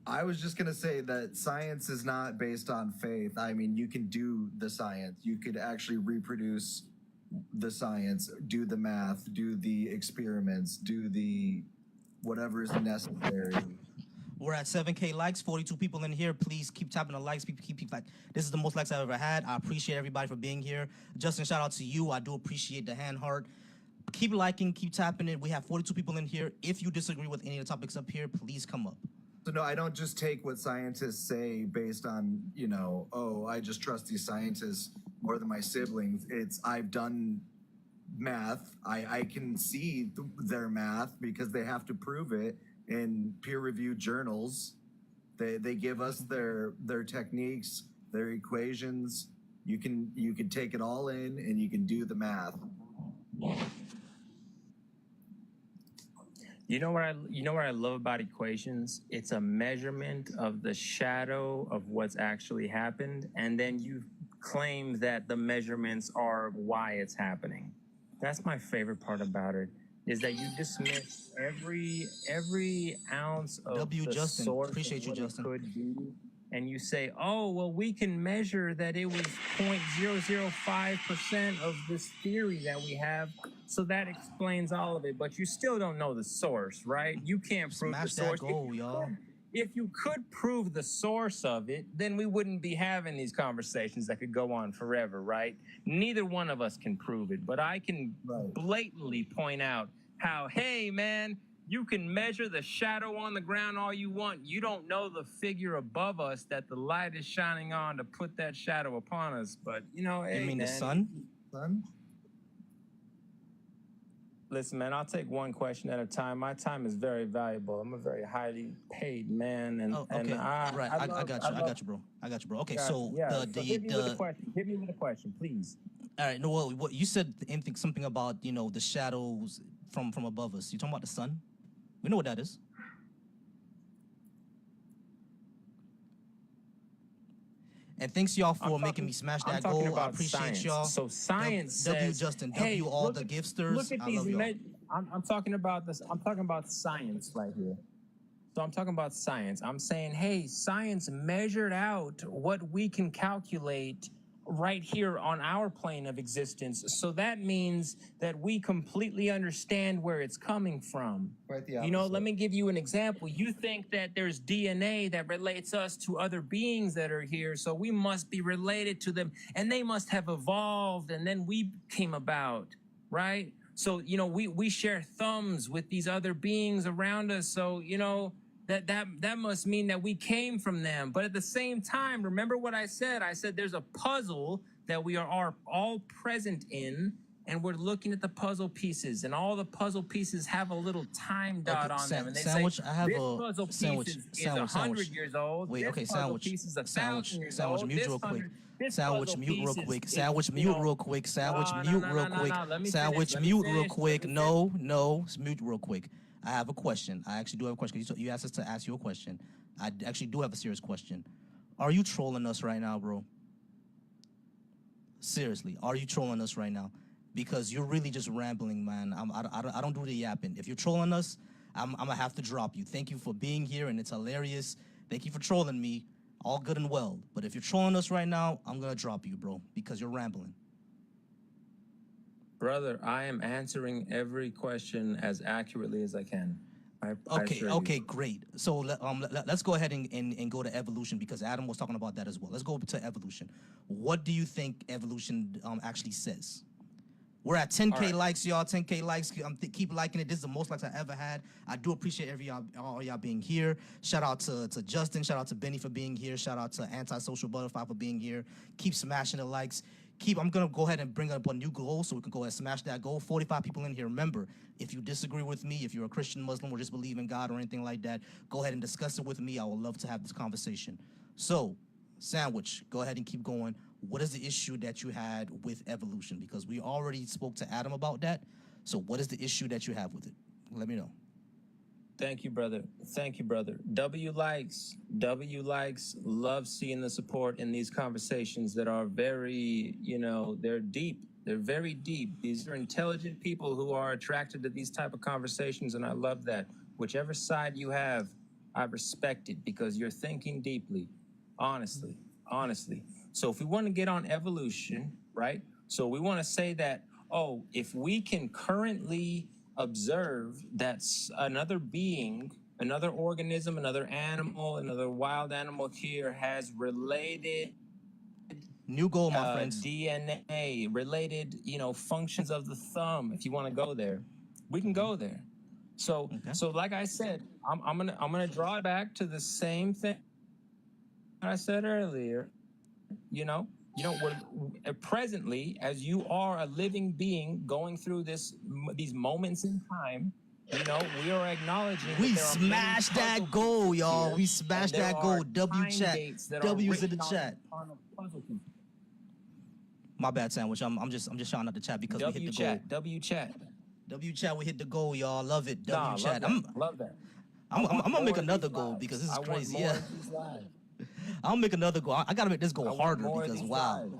I was just gonna say that science is not based on faith. I mean, you can do the science. You could actually reproduce the science, do the math, do the experiments, do the whatever is necessary. We're at 7K likes, 42 people in here. Please keep tapping the likes. Keep like. This is the most likes I've ever had. I appreciate everybody for being here. Justin, shout out to you. I do appreciate the hand heart. Keep liking, keep tapping it. We have 42 people in here. If you disagree with any of the topics up here, please come up. So no, I don't just take what scientists say based on, oh, I just trust these scientists more than my siblings. It's I've done math. I can see their math because they have to prove it in peer-reviewed journals. They give us their techniques, their equations. You can take it all in and you can do the math. You know what I love about equations? It's a measurement of the shadow of what's actually happened, and then you claim that the measurements are why it's happening. That's my favorite part about it, is that you dismiss every ounce of the Justin. source Appreciate of you, what Justin. it could be, and you say, oh, well, we can measure that it was 0.005% of this theory that we have So that explains all of it, but you still don't know the source, right? You can't prove Smash the that source. goal, y'all. If you could prove the source of it, then we wouldn't be having these conversations that could go on forever, right? Neither one of us can prove it, but I can blatantly point out how, hey, man, you can measure the shadow on the ground all you want. You don't know the figure above us that the light is shining on to put that shadow upon us. But, you know, hey, You mean the man, sun? Son? Listen, man, I'll take one question at a time. My time is very valuable. I'm a very highly paid man, and Oh, okay. and Right. I love, got I you. I love, got you, bro. I got you, bro. Okay. yeah, So yeah. the So hit me with a the question. Hit me with a question, please. all right. No, what you said anything something about the shadows from above us. You talking about the sun? We know what that is. And thanks y'all I'm for making talking. me smash I'm that talking goal. I about appreciate science. y'all. So science W says, Justin, hey, W all the giftsters. look at I these. love y'all. I'm talking about this. I'm talking about science right here. So I'm talking about science. I'm saying, hey, science measured out what we can calculate right here on our plane of existence. So that means that we completely understand where it's coming from. Right, the You know, opposite. let me give you an example. You think that there's DNA that relates us to other beings that are here, so we must be related to them, and they must have evolved, and then we came about, right? So, we share thumbs with these other beings around us. So, that must mean that we came from them. But at the same time, remember what I said? I said there's a puzzle that we are all present in, and we're looking at the puzzle pieces, and all the puzzle pieces have a little time dot Okay, on them, and they sandwich. say I have this a puzzle piece sandwich. is 100 years old. Wait. This Okay. puzzle Sandwich. piece is 1,000 years Sandwich. old. Mute This real quick. 100. This Sandwich. puzzle Mute real piece quick. is Sandwich. Mute real quick. Sandwich. no, Mute no, real no, no, quick. no. Let me Sandwich. finish. Let me Mute real finish. Let quick. me No. Mute real quick. I have a question. I actually do have a question. You asked us to ask you a question. I actually do have a serious question. Are you trolling us right now, bro? Seriously, are you trolling us right now? Because you're really just rambling, man. I don't do the yapping. If you're trolling us, I'm gonna have to drop you. Thank you for being here, and it's hilarious. Thank you for trolling me. All good and well. But if you're trolling us right now, I'm gonna drop you, bro, because you're rambling. Brother, I am answering every question as accurately as I can. I Okay, assure you. okay, great. So let's go ahead and go to evolution, because Adam was talking about that as well. Let's go to evolution. What do you think evolution actually says? We're at 10K All right. likes, y'all. 10K likes. Keep liking it. This is the most likes I ever had. I do appreciate all y'all being here. Shout out to Justin. Shout out to Benny for being here. Shout out to Antisocial Butterfly for being here. Keep smashing the likes. I'm gonna go ahead and bring up a new goal so we can go ahead and smash that goal. 45 people in here. Remember, if you disagree with me, if you're a Christian, Muslim, or just believe in God or anything like that, go ahead and discuss it with me. I would love to have this conversation. So, Sandwich, go ahead and keep going. What is the issue that you had with evolution? Because we already spoke to Adam about that. So what is the issue that you have with it? Let me know. Thank you, brother. Thank you, brother. W likes. Love seeing the support in these conversations that are very, they're deep. They're very deep. These are intelligent people who are attracted to these type of conversations, and I love that. Whichever side you have, I respect it because you're thinking deeply, honestly. So if we want to get on evolution, right? So we want to say that, if we can currently observe that another being, another organism, another animal, another wild animal here has related new goal, my friends. DNA, related, functions of the thumb. If you want to go there, we can go there. So like I said, I'm gonna draw it back to the same thing I said earlier. We're presently, as you are a living being going through these moments in time, we are acknowledging We that there are many smashed that puzzle goal, y'all. pieces We here, smashed and there that goal. are W time chat. dates that W's are in the written chat. on a puzzle piece. My bad, Sandwich. I'm just shouting out the chat because we hit the goal. W chat. W chat, we hit the goal, y'all. Love it. Nah, W chat. love that. I'm gonna make more of another these goal lives. because this is I want crazy. more Yeah. of these lives. I'll make another goal. I gotta make this goal I want harder more of because these wow. lives.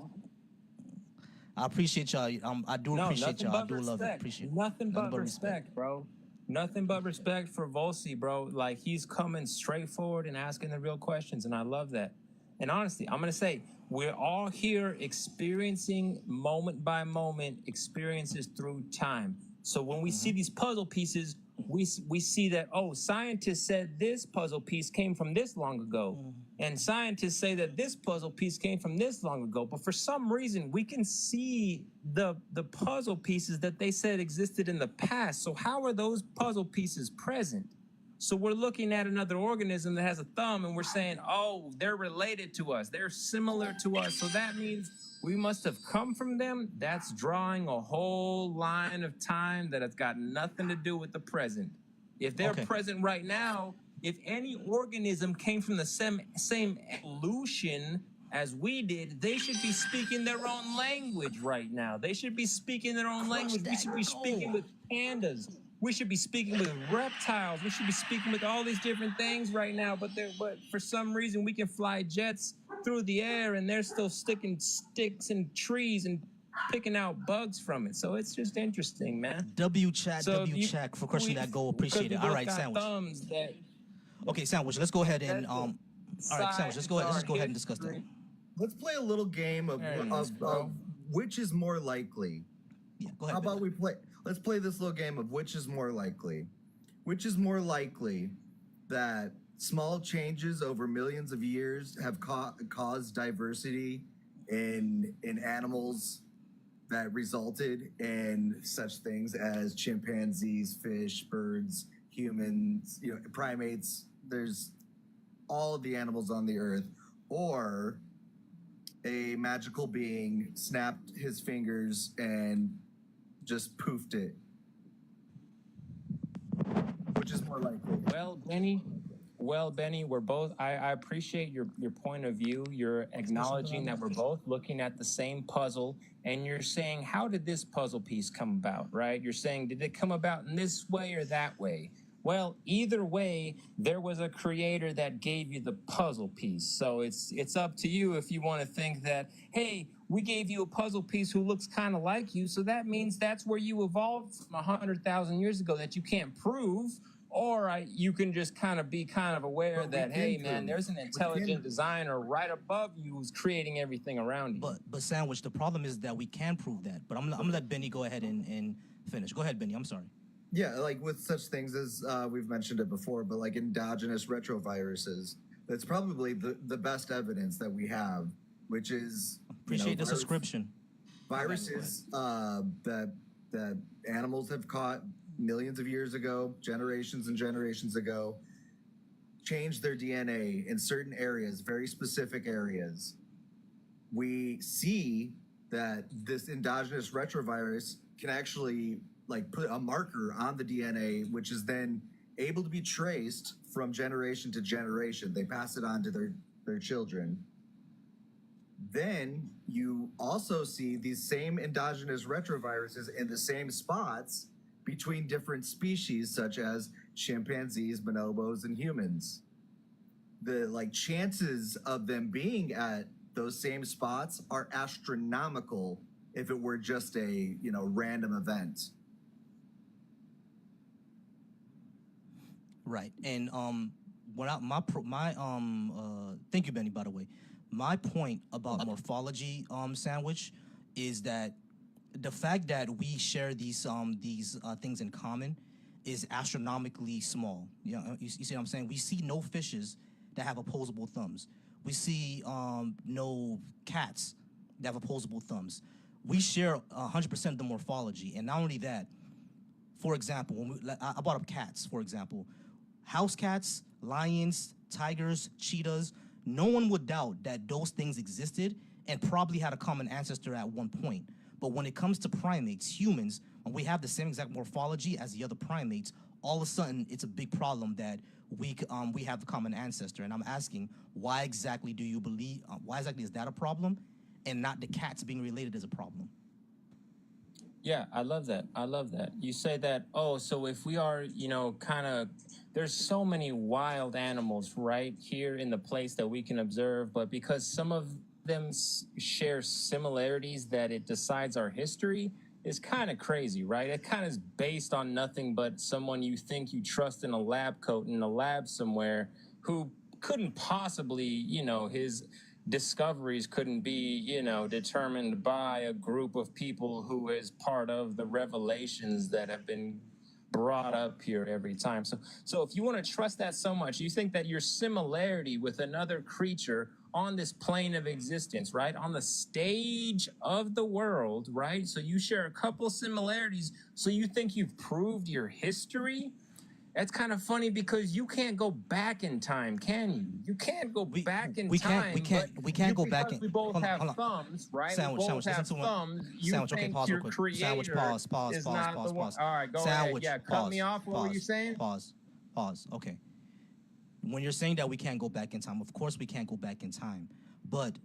I appreciate y'all. I do No, appreciate nothing y'all. I but do love it. respect. Appreciate it. Nothing but respect, bro. Nothing but respect for Volsi, bro. Like he's coming straight forward and asking the real questions, and I love that. And honestly, I'm going to say, we're all here experiencing moment by moment experiences through time. So when we see these puzzle pieces, we see that, oh, scientists said this puzzle piece came from this long ago. And scientists say that this puzzle piece came from this long ago. But for some reason, we can see the puzzle pieces that they said existed in the past. So how are those puzzle pieces present? So we're looking at another organism that has a thumb and we're saying, oh, they're related to us. They're similar to us. So that means we must have come from them. That's drawing a whole line of time that has got nothing to do with the present. If they're present right now, if any organism came from the same evolution as we did, they should be speaking their own language right now. They should be speaking their own language. We should be speaking with pandas. We should be speaking with reptiles. We should be speaking with all these different things right now. But for some reason, we can fly jets through the air, and they're still sticking sticks in trees and picking out bugs from it. So it's just interesting, man. Chat for question that go. Appreciate it. All right, Sandwich. Okay, Sandwich. Let's go ahead and all right, Sandwich. Let's go ahead and discuss that. Let's play a little game of which is more likely. Yeah, go ahead. How about let's play this little game of which is more likely. Which is more likely that small changes over millions of years have caused diversity in animals that resulted in such things as chimpanzees, fish, birds, humans, primates. There's all of the animals on the earth, or a magical being snapped his fingers and just poofed it. Which is more likely? Well, Benny, we're both, I appreciate your point of view. You're acknowledging that we're both looking at the same puzzle, and you're saying, how did this puzzle piece come about, right? You're saying, did it come about in this way or that way? Well, either way, there was a creator that gave you the puzzle piece. So it's up to you if you want to think that, hey, we gave you a puzzle piece who looks kind of like you, so that means that's where you evolved from 100,000 years ago that you can't prove. Or you can just kind of be aware that, hey, man, there's an intelligent designer right above you who's creating everything around you. But Sandwich, the problem is that we can prove that. But I'm gonna let Benny go ahead and finish. Go ahead, Benny. I'm sorry. Yeah, like with such things as we've mentioned it before, but like endogenous retroviruses, that's probably the best evidence that we have, which is appreciate the subscription. Viruses that animals have caught millions of years ago, generations and generations ago, changed their DNA in certain areas, very specific areas. We see that this endogenous retrovirus can actually put a marker on the DNA, which is then able to be traced from generation to generation. They pass it on to their children. Then you also see these same endogenous retroviruses in the same spots between different species, such as chimpanzees, bonobos, and humans. The chances of them being at those same spots are astronomical if it were just a random event. Right, and thank you, Benny. By the way, my point about morphology, Sandwich, is that the fact that we share these things in common is astronomically small. You see what I'm saying? We see no fishes that have opposable thumbs. We see no cats that have opposable thumbs. We share 100% of the morphology, and not only that. For example, I brought up cats. For example, house cats, lions, tigers, cheetahs. No one would doubt that those things existed and probably had a common ancestor at one point. But when it comes to primates, humans, when we have the same exact morphology as the other primates, all of a sudden it's a big problem that we have the common ancestor. And I'm asking, why exactly do you believe? Why exactly is that a problem, and not the cats being related as a problem? Yeah, I love that. You say that, so if we are, there's so many wild animals right here in the place that we can observe, but because some of them share similarities that it decides our history is kind of crazy, right? It kind of is based on nothing but someone you think you trust in a lab coat in a lab somewhere who couldn't possibly, discoveries couldn't be, determined by a group of people who is part of the revelations that have been brought up here every time. So if you want to trust that so much, you think that your similarity with another creature on this plane of existence, right, on the stage of the world, right, so you share a couple similarities, so you think you've proved your history? That's kind of funny because you can't go back in time, can you? You can't go back in time. We can't go back in. We both Hold on, have hold on. Thumbs, right? Sandwich, we sandwich. both have Listen to thumbs. You Sandwich. Okay, think pause real your quick. creator Sandwich. Pause. is not the one. All right, go Sandwich. ahead. Yeah, cut me off. What were you saying? Pause. Okay. When you're saying that we can't go back in time, of course we can't go back in time. But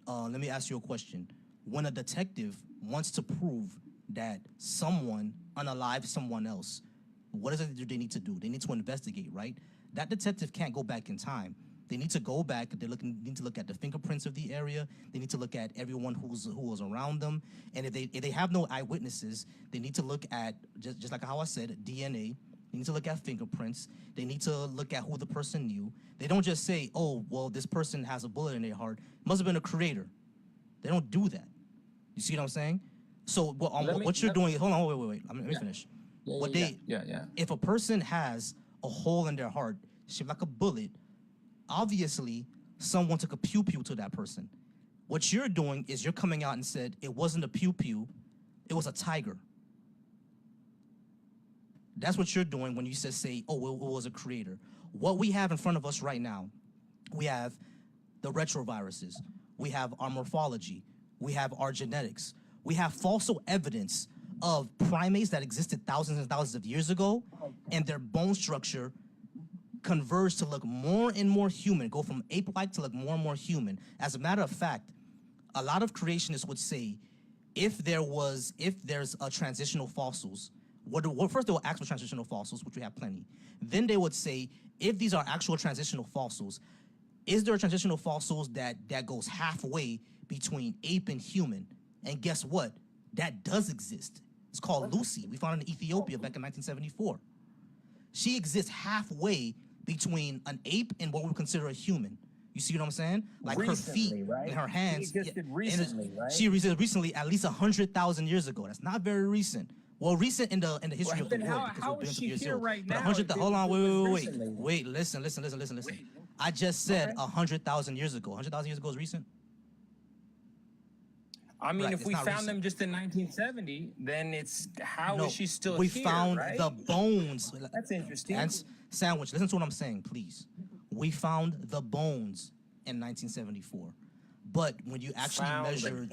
let me ask you a question. When a detective wants to prove that someone unalived someone else, what is it that they need to do? They need to investigate, right? That detective can't go back in time. They need to go back. Need to look at the fingerprints of the area. They need to look at everyone who was around them. And if they have no eyewitnesses, they need to look at just like how I said, DNA. They need to look at fingerprints. They need to look at who the person knew. They don't just say, "Oh, well, this person has a bullet in their heart. Must have been a creator." They don't do that. You see what I'm saying? So what you're doing? Hold on, wait. Let me finish. If a person has a hole in their heart shaped like a bullet, obviously someone took a pew-pew to that person. What you're doing is you're coming out and said it wasn't a pew-pew, it was a tiger. That's what you're doing when you say, oh, it was a creator. What we have in front of us right now, we have the retroviruses, we have our morphology, we have our genetics, we have fossil evidence of primates that existed thousands and thousands of years ago, and their bone structure converged to look more and more human, go from ape-like to look more and more human. As a matter of fact, a lot of creationists would say, if there's a transitional fossils, first they will ask for transitional fossils, which we have plenty. Then they would say, if these are actual transitional fossils, is there a transitional fossils that goes halfway between ape and human? And guess what? That does exist. It's called Lucy. We found it in Ethiopia back in 1974. She exists halfway between an ape and what we would consider a human. You see what I'm saying? Like recently, her feet and her hands. She existed recently, right? She existed recently, at least 100,000 years ago. That's not very recent. Well, recent in the history of the world. How is she here right now? Hold on, wait. Listen. I just said 100,000 years ago. 100,000 years ago is recent. I mean, if we found them just in 1970, then how is she still here? We found the bones. That's interesting. And Sandwich, listen to what I'm saying, please. We found the bones in 1974. But when you actually measure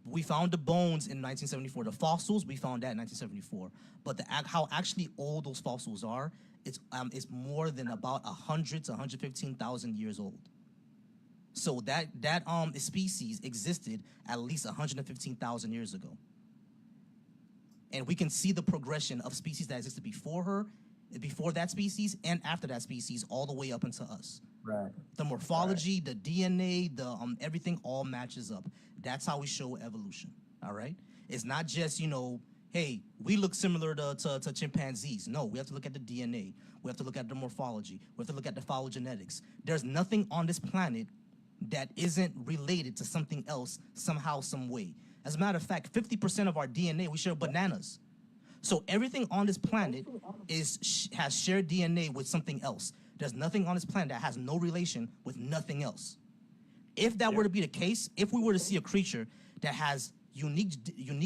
we found the bones in 1974. The fossils, we found that in 1974. But how actually old those fossils are, it's more than about 100 to 115,000 years old. So that species existed at least 115,000 years ago. And we can see the progression of species that existed before that species and after that species, all the way up into us. Right. The morphology, the DNA, everything all matches up. That's how we show evolution. All right. It's not just, hey, we look similar to chimpanzees. No, we have to look at the DNA. We have to look at the morphology. We have to look at the phylogenetics. There's nothing on this planet that isn't related to something else somehow, some way. As a matter of fact, 50% of our DNA, we share bananas. So everything on this planet has shared DNA with something else. There's nothing on this planet that has no relation with nothing else. If that were to be the case, if we were to see a creature that has unique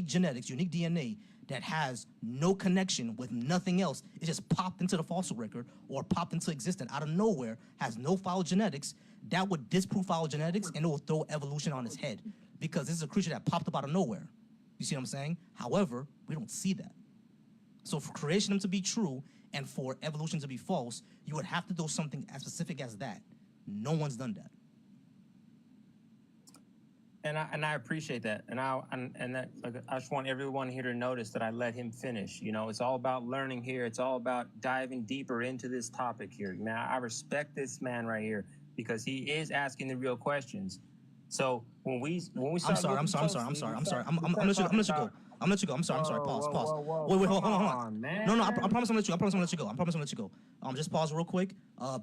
genetics, unique DNA, that has no connection with nothing else, it just popped into the fossil record or popped into existence out of nowhere, has no phylogenetics, that would disprove phylogenetics and it will throw evolution on its head because this is a creature that popped up out of nowhere. You see what I'm saying? However, we don't see that. So for creation to be true and for evolution to be false, you would have to do something as specific as that. No one's done that. And I appreciate that. And I just want everyone here to notice that I let him finish. It's all about learning here. It's all about diving deeper into this topic here. Now, I respect this man right here because he is asking the real questions. So when we start, I'm sorry. I'm gonna let you go. I'm gonna let you go. I'm sorry. Pause. Whoa, Pause. whoa, whoa. Wait. Come Hold on. on, man. No. I promise I'm gonna let you. I promise I'm gonna let you go. I promise I'm gonna let you go. Just pause real quick.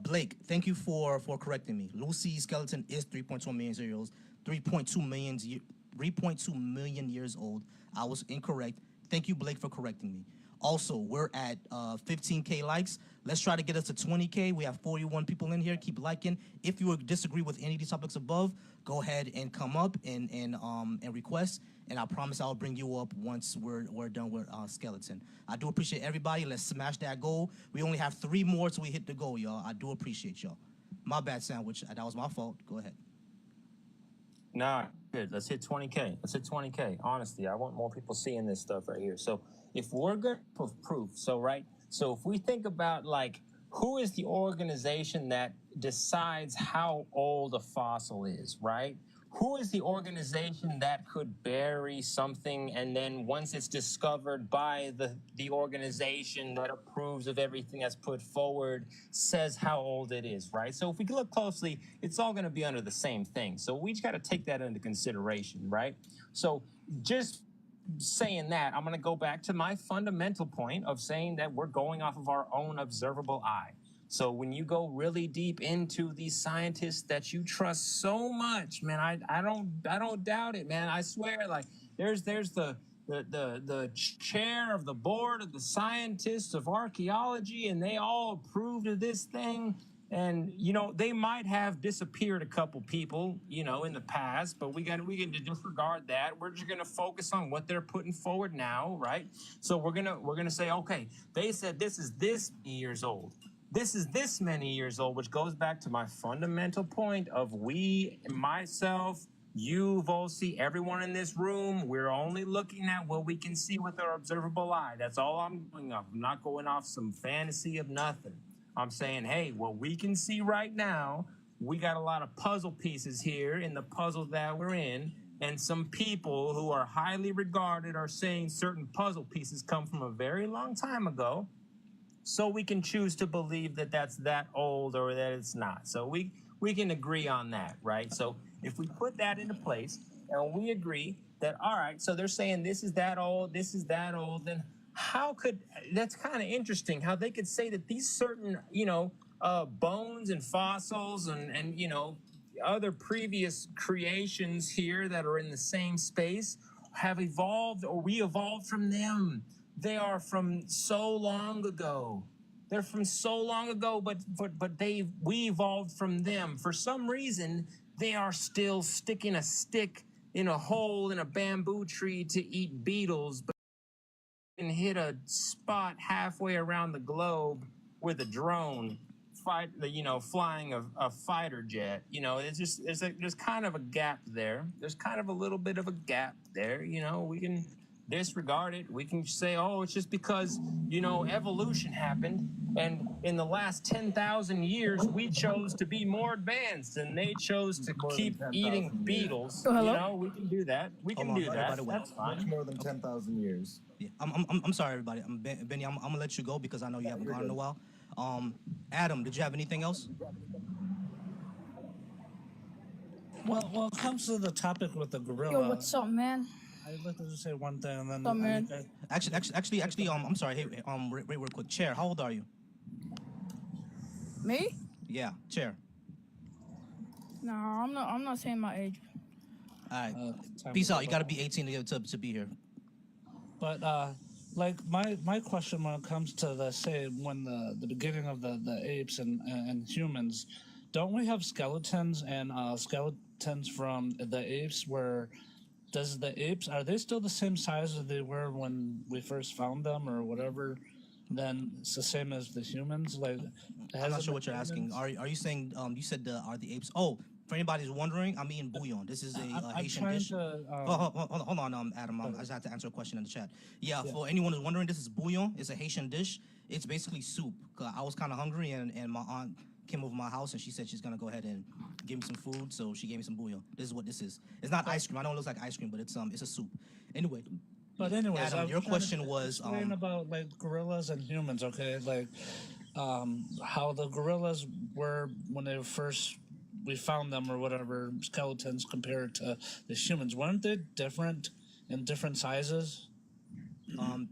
Blake, thank you for correcting me. Lucy's skeleton is 3.2 million years old. 3.2 million years old. I was incorrect. Thank you, Blake, for correcting me. Also, we're at 15K likes. Let's try to get us to 20K. We have 41 people in here. Keep liking. If you disagree with any of these topics above, go ahead and come up and request. And I promise I'll bring you up once we're done with skeleton. I do appreciate everybody. Let's smash that goal. We only have 3 more till we hit the goal, y'all. I do appreciate y'all. My bad, Sandwich. That was my fault. Go ahead. Nah, good. Let's hit 20K. Let's hit 20K. Honestly, I want more people seeing this stuff right here. So if we're good with proof, so if we think about like who is the organization that decides how old a fossil is, right? Who is the organization that could bury something and then once it's discovered by the organization that approves of everything that's put forward says how old it is, right? So if we look closely, it's all going to be under the same thing. So we just got to take that into consideration, right? So just saying that, I'm going to go back to my fundamental point of saying that we're going off of our own observable eye. So when you go really deep into these scientists that you trust so much, man, I don't doubt it, man. I swear, like there's the chair of the board of the scientists of archaeology, and they all approved of this thing. And you know, they might have disappeared a couple people, you know, in the past, but we can disregard that. We're just gonna focus on what they're putting forward now, right? So we're gonna say, okay, they said this is this many years old. This is this many years old, which goes back to my fundamental point of we, myself, you, Volsi, everyone in this room, we're only looking at what we can see with our observable eye. That's all I'm going off. I'm not going off some fantasy of nothing. I'm saying, hey, what we can see right now, we got a lot of puzzle pieces here in the puzzle that we're in, and some people who are highly regarded are saying certain puzzle pieces come from a very long time ago. So we can choose to believe that that's that old or that it's not. So we can agree on that, right? So if we put that into place and we agree that, all right, so they're saying this is that old, then how could, that's kind of interesting how they could say that these certain, you know, bones and fossils and, you know, other previous creations here that are in the same space have evolved or we evolved from them. They are from so long ago. They're from so long ago, but we evolved from them. For some reason, they are still sticking a stick in a hole in a bamboo tree to eat beetles, but can hit a spot halfway around the globe with a drone, flying a fighter jet. You know, it's just there's kind of a gap there. There's kind of a little bit of a gap there. You know, we can disregard it. We can say, oh, it's just because, you know, evolution happened. And in the last 10,000 years, we chose to be more advanced and they chose to keep eating beetles. Oh, you hello? know, we can do that. We can do that. That's fine. Much more than 10,000 years. Yeah, I'm sorry, everybody. Benny, I'm gonna let you go because I know you haven't gone in a while. Adam, did you have anything else? Well, it comes to the topic with the gorilla. Yo, what's up, man? I'd like to just say one thing and then. What's up, man? Actually, I'm sorry. Hey, real quick. Chair, how old are you? Me? Yeah, Chair. No, I'm not saying my age. All right. Peace out. You got to be 18 to be here. But like my question when it comes to when the beginning of the apes and humans, don't we have skeletons and skeletons from the apes where? Does the apes, are they still the same size as they were when we first found them or whatever? Then it's the same as the humans? Like, I'm not sure what you're asking. Are you saying, you said, are the apes, oh, for anybody who's wondering, I'm eating bouillon. This is a Haitian dish. Hold on, Adam. I just had to answer a question in the chat. Yeah, for anyone who's wondering, this is bouillon. It's a Haitian dish. It's basically soup. I was kind of hungry and my aunt came over my house and she said she's gonna go ahead and give me some food, so she gave me some bouillon. This is what this is. It's not ice cream. I know it looks like ice cream, but it's a soup. Anyway. But anyways, Adam, your question was about like gorillas and humans, okay? Like how the gorillas were when we found them or whatever, skeletons compared to the humans. Weren't they different in different sizes?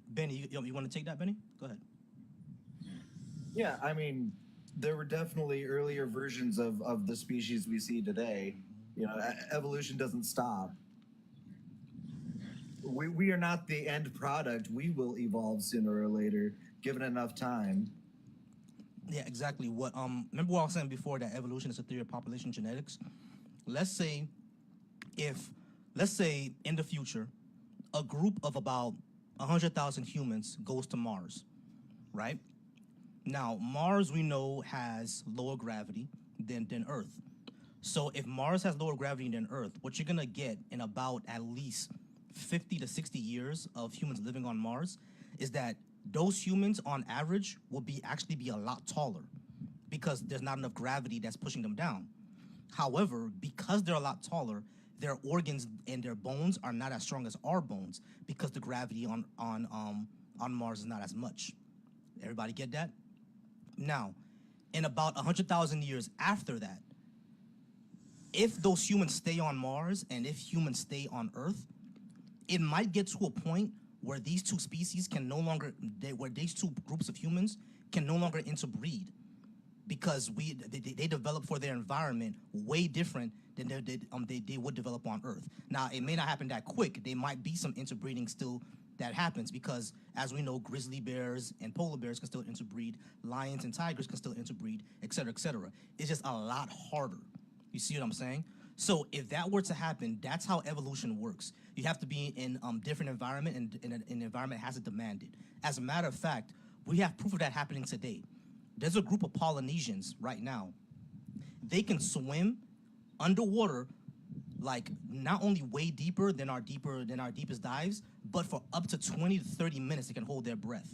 Benny, you want to take that, Benny? Go ahead. Yeah, I mean, there were definitely earlier versions of the species we see today. You know, evolution doesn't stop. We are not the end product. We will evolve sooner or later, given enough time. Yeah, exactly. What remember what I was saying before, that evolution is a theory of population genetics. Let's say in the future, a group of about 100,000 humans goes to Mars, right? Now, Mars we know has lower gravity than Earth. So if Mars has lower gravity than Earth, what you're gonna get in about at least 50 to 60 years of humans living on Mars is that those humans on average will actually be a lot taller because there's not enough gravity that's pushing them down. However, because they're a lot taller, their organs and their bones are not as strong as our bones because the gravity on Mars is not as much. Everybody get that? Now, in about 100,000 years after that, if those humans stay on Mars and if humans stay on Earth, it might get to a point where these two species can no longer, where these two groups of humans can no longer interbreed because they develop for their environment way different than they would develop on Earth. Now, it may not happen that quick. There might be some interbreeding still that happens because, as we know, grizzly bears and polar bears can still interbreed, lions and tigers can still interbreed, et cetera, et cetera. It's just a lot harder. You see what I'm saying? So if that were to happen, that's how evolution works. You have to be in different environment, and an environment has to demand it. As a matter of fact, we have proof of that happening today. There's a group of Polynesians right now. They can swim underwater, like not only way deeper than our deepest dives, but for up to 20 to 30 minutes they can hold their breath,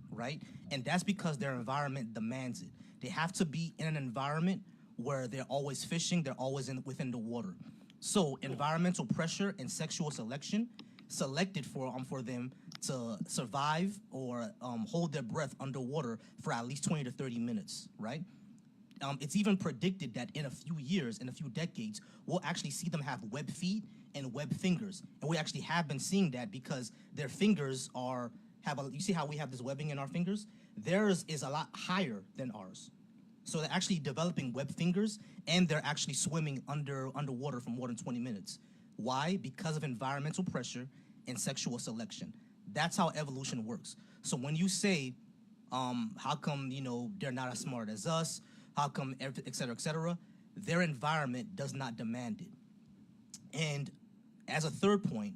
right? And that's because their environment demands it. They have to be in an environment where they're always fishing, they're always within the water. So environmental pressure and sexual selection selected for them to survive or hold their breath underwater for at least 20 to 30 minutes, right? It's even predicted that in a few years, in a few decades, we'll actually see them have web feet and web fingers. And we actually have been seeing that because their fingers you see how we have this webbing in our fingers? Theirs is a lot higher than ours. So they're actually developing web fingers, and they're actually swimming underwater for more than 20 minutes. Why? Because of environmental pressure and sexual selection. That's how evolution works. So when you say, how come, they're not as smart as us, how come, et cetera, their environment does not demand it. And as a third point,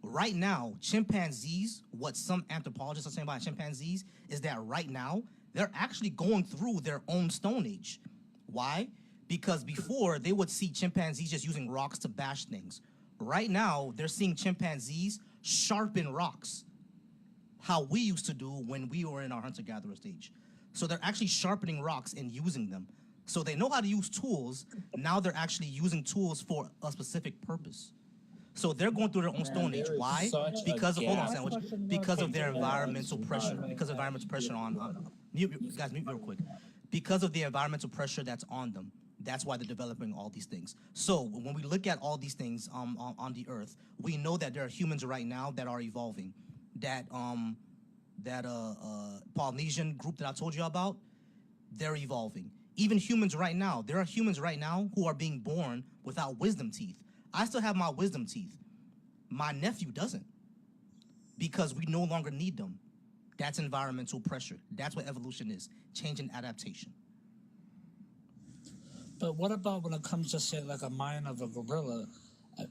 right now, chimpanzees, what some anthropologists are saying about chimpanzees is that right now, they're actually going through their own Stone Age. Why? Because before, they would see chimpanzees just using rocks to bash things. Right now, they're seeing chimpanzees sharpen rocks, how we used to do when we were in our hunter-gatherer stage. So they're actually sharpening rocks and using them. So they know how to use tools. Now they're actually using tools for a specific purpose. So they're going through their own Stone Age. Why? Because of, hold on, Sandwich. Because of their environmental pressure. Because of environmental pressure on guys, mute real quick. Because of the environmental pressure that's on them. That's why they're developing all these things. So when we look at all these things on the Earth, we know that there are humans right now that are evolving. That Polynesian group that I told you about, they're evolving. Even humans right now, there are humans right now who are being born without wisdom teeth. I still have my wisdom teeth. My nephew doesn't, because we no longer need them. That's environmental pressure. That's what evolution is, change and adaptation. But what about when it comes to, say, like a mind of a gorilla?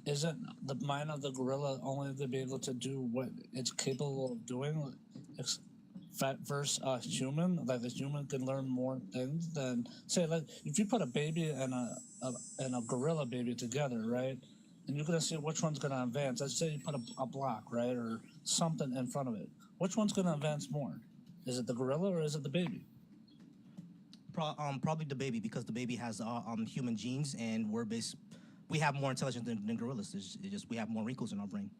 Isn't the mind of the gorilla only to be able to do what it's capable of doing versus a human? Like a human can learn more things than, say, like if you put a baby and a gorilla baby together, right? And you're gonna see which one's gonna advance. Let's say you put a block, right, or something in front of it. Which one's gonna advance more? Is it the gorilla or is it the baby? Probably the baby, because the baby has human genes, and we have more intelligence than gorillas. It's just we have more wrinkles in our brain.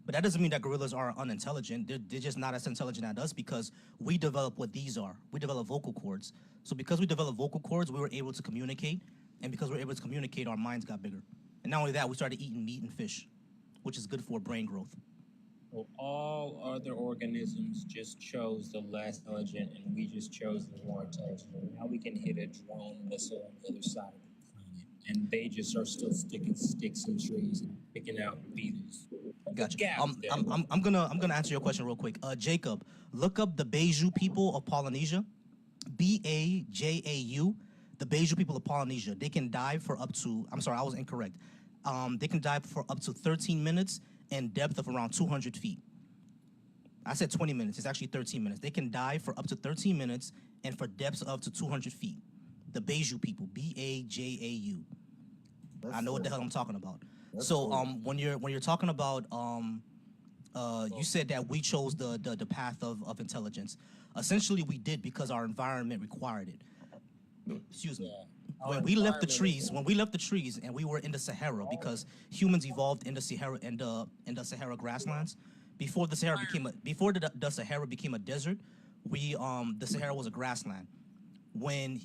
But that doesn't mean that gorillas are unintelligent. They're just not as intelligent as us because we develop what these are. We develop vocal cords. So because we developed vocal cords, we were able to communicate. And because we were able to communicate, our minds got bigger. And not only that, we started eating meat and fish, which is good for brain growth. So all other organisms just chose the less intelligent, and we just chose the more intelligent. Now we can hit a drone missile on the other side of the planet, and they just are still sticking sticks in trees and picking out beetles. Gotcha. Gaps there. I'm gonna answer your question real quick. Jacob, look up the Bajau people of Polynesia. Bajau. The Bajau people of Polynesia. They can dive for up to. I'm sorry, I was incorrect. They can dive for up to 13 minutes and depth of around 200 feet. I said 20 minutes. It's actually 13 minutes. They can dive for up to 13 minutes and for depths of up to 200 feet. The Bajau people. Bajau. I know what the hell I'm talking about. So when you're talking about you said that we chose the path of intelligence. Essentially, we did because our environment required it. Excuse me. When we left the trees, and we were in the Sahara, because humans evolved in the Sahara in the Sahara grasslands. Before the Sahara the Sahara became a desert, the Sahara was a grassland. When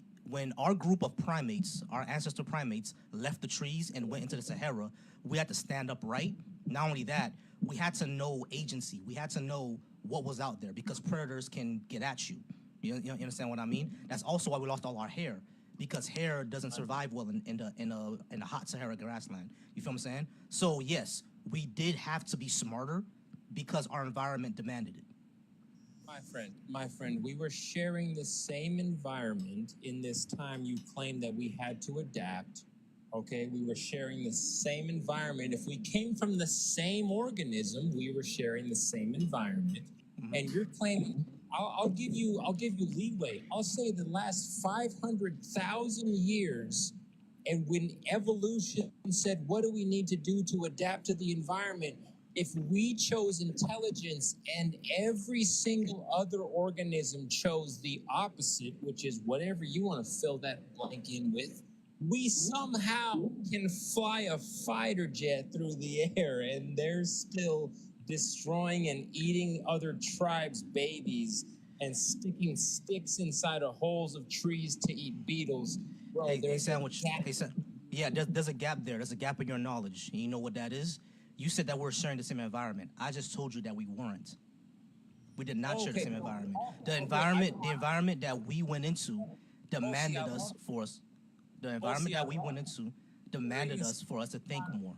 our group of primates, our ancestor primates, left the trees and went into the Sahara, we had to stand upright. Not only that, we had to know agency. We had to know what was out there because predators can get at you. You understand what I mean? That's also why we lost all our hair, because hair doesn't survive well in a hot Sahara grassland. You feel what I'm saying? So yes, we did have to be smarter because our environment demanded it. My friend, we were sharing the same environment in this time you claimed that we had to adapt. Okay, we were sharing the same environment. If we came from the same organism, we were sharing the same environment. And you're claiming, I'll give you leeway. I'll say the last 500,000 years, and when evolution said, what do we need to do to adapt to the environment? If we chose intelligence and every single other organism chose the opposite, which is whatever you want to fill that blank in with, we somehow can fly a fighter jet through the air, and they're still destroying and eating other tribes' babies and sticking sticks inside of holes of trees to eat beetles. Bro, Hey, Sandwich. Yeah, there's a gap there. There's a gap in your knowledge. And you know what that is? You said that we're sharing the same environment. I just told you that we weren't. We did not share the same environment. The environment that we went into demanded us for us. The environment that we went into demanded us for us to think more.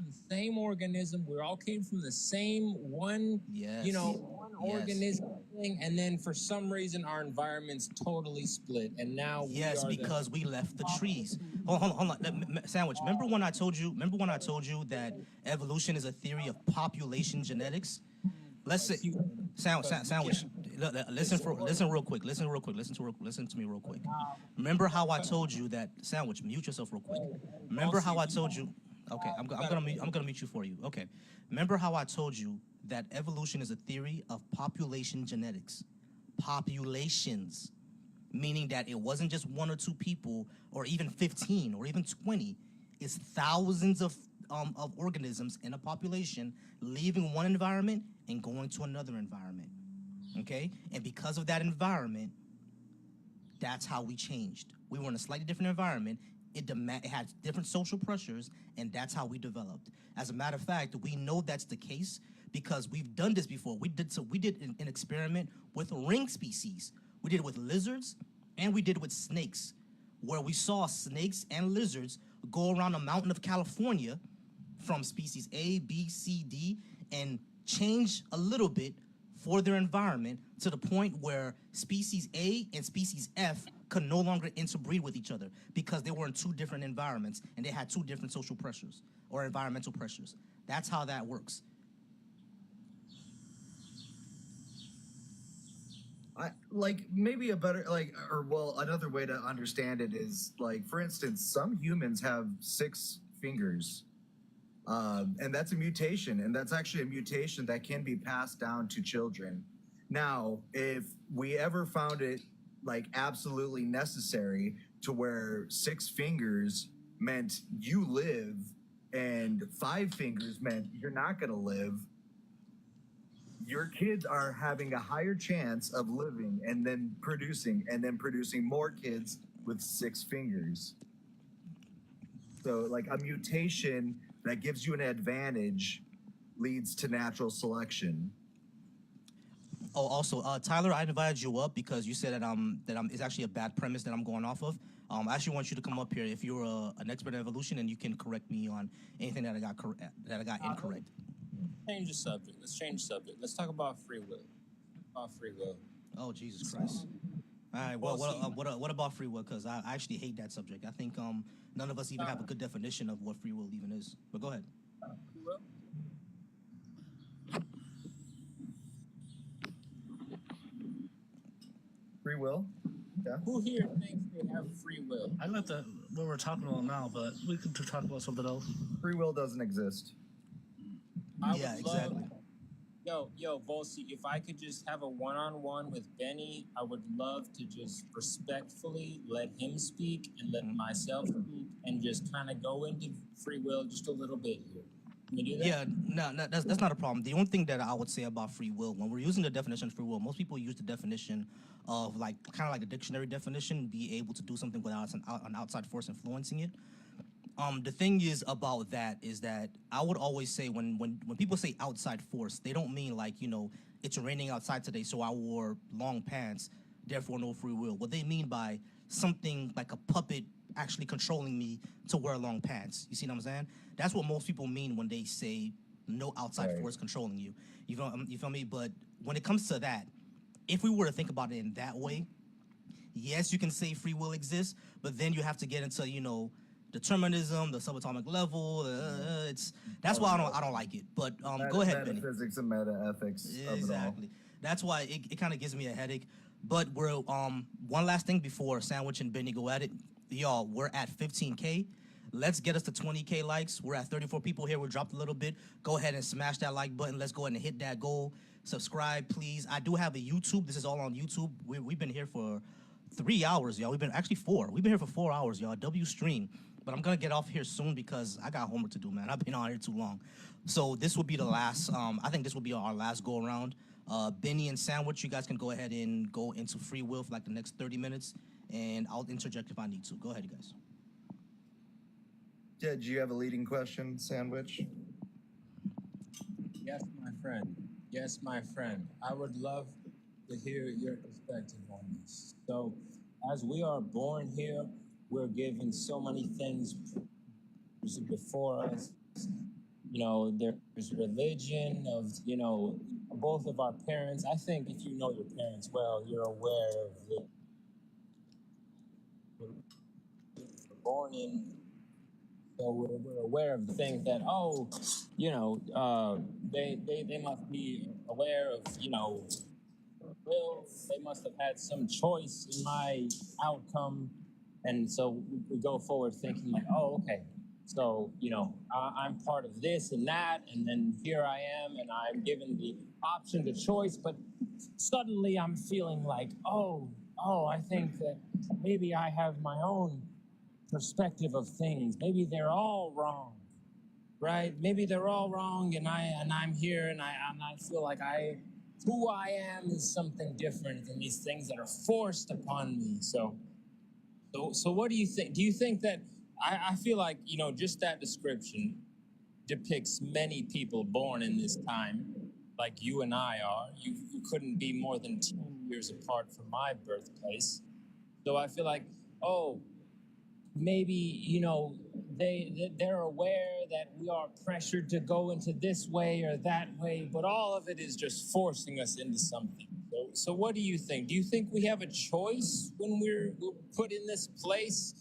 The same organism. We all came from the same one, one organism thing, and then for some reason our environment's totally split, and now because we left the trees. Hold on, Sandwich. Remember when I told you that evolution is a theory of population genetics? Let's say, Sandwich. Listen real quick. Listen to me real quick. Remember how I told you that, Sandwich? Mute yourself real quick. Remember how I told you? Okay, I'm gonna mute you for you. Okay, remember how I told you that evolution is a theory of population genetics? Populations, meaning that it wasn't just one or two people, or even 15, or even 20. It's thousands of organisms in a population leaving one environment and going to another environment. Okay, and because of that environment, that's how we changed. We were in a slightly different environment. It had different social pressures, and that's how we developed. As a matter of fact, we know that's the case because we've done this before. We did an experiment with ring species. We did it with lizards, and we did it with snakes, where we saw snakes and lizards go around a mountain of California from species A, B, C, D, and change a little bit for their environment to the point where species A and species F could no longer interbreed with each other because they were in two different environments and they had two different social pressures or environmental pressures. That's how that works. Maybe a better another way to understand it is for instance, some humans have 6 fingers, and that's a mutation, and that's actually a mutation that can be passed down to children. Now, if we ever found it absolutely necessary to where 6 fingers meant you live and 5 fingers meant you're not going to live, your kids are having a higher chance of living and then producing more kids with 6 fingers. So a mutation that gives you an advantage leads to natural selection. Oh, also, Tyler, I invited you up because you said that it's actually a bad premise that I'm going off of. I actually want you to come up here if you're an expert in evolution and you can correct me on anything that I got incorrect. Change the subject. Let's change the subject. Let's talk about free will. Oh, Jesus Christ. All right. Well, what about free will? Because I actually hate that subject. I think none of us even have a good definition of what free will even is. But go ahead. Free will? Yeah. Who here thinks they have free will? I like what we're talking about now, but we could talk about something else. Free will doesn't exist. Yeah, exactly. Yo, Volsi, if I could just have a one-on-one with Benny, I would love to just respectfully let him speak and let myself speak and just kind of go into free will just a little bit here. Can you do that? Yeah, no, that's not a problem. The only thing that I would say about free will, when we're using the definition of free will, most people use the definition of kind of like a dictionary definition, be able to do something without an outside force influencing it. The thing is about that is that I would always say when people say outside force, they don't mean like, it's raining outside today, so I wore long pants, therefore no free will. What they mean by something like a puppet actually controlling me to wear long pants. You see what I'm saying? That's what most people mean when they say no outside force controlling you. You feel me? But when it comes to that, if we were to think about it in that way, yes, you can say free will exists, but then you have to get into, determinism, the subatomic level. That's why I don't like it. But go ahead, Benny. Metaphysics and meta-ethics. Exactly. That's why it kind of gives me a headache. But we're one last thing before Sandwich and Benny go at it. Y'all, we're at 15K. Let's get us to 20K likes. We're at 34 people here. We dropped a little bit. Go ahead and smash that like button. Let's go ahead and hit that goal. Subscribe, please. I do have a YouTube. This is all on YouTube. We've been here for 3 hours, y'all. We've been here for 4 hours, y'all. W stream. But I'm gonna get off here soon because I got homework to do, man. I've been on here too long. So this will be the last. I think this will be our last go around. Benny and Sandwich, you guys can go ahead and go into free will for like the next 30 minutes, and I'll interject if I need to. Go ahead, you guys. Yeah, do you have a leading question, Sandwich? Yes, my friend. Yes, my friend. I would love to hear your perspective on this. So, as we are born here, we're given so many things before us. There's religion of, both of our parents. I think if you know your parents well, you're aware of the born in. So we're aware of the things that, they must be aware of, will. They must have had some choice in my outcome. And so we go forward thinking like, oh, okay. So, I'm part of this and that, and then here I am, and I'm given the option to choice, but suddenly I'm feeling like, I think that maybe I have my own perspective of things. Maybe they're all wrong, right? Maybe they're all wrong, and I'm here, and I feel like who I am is something different than these things that are forced upon me. So what do you think? Do you think that I feel like, just that description depicts many people born in this time, like you and I are. You couldn't be more than 10 years apart from my birthplace. So I feel like, maybe, they're aware that we are pressured to go into this way or that way, but all of it is just forcing us into something. So what do you think? Do you think we have a choice when we're put in this place?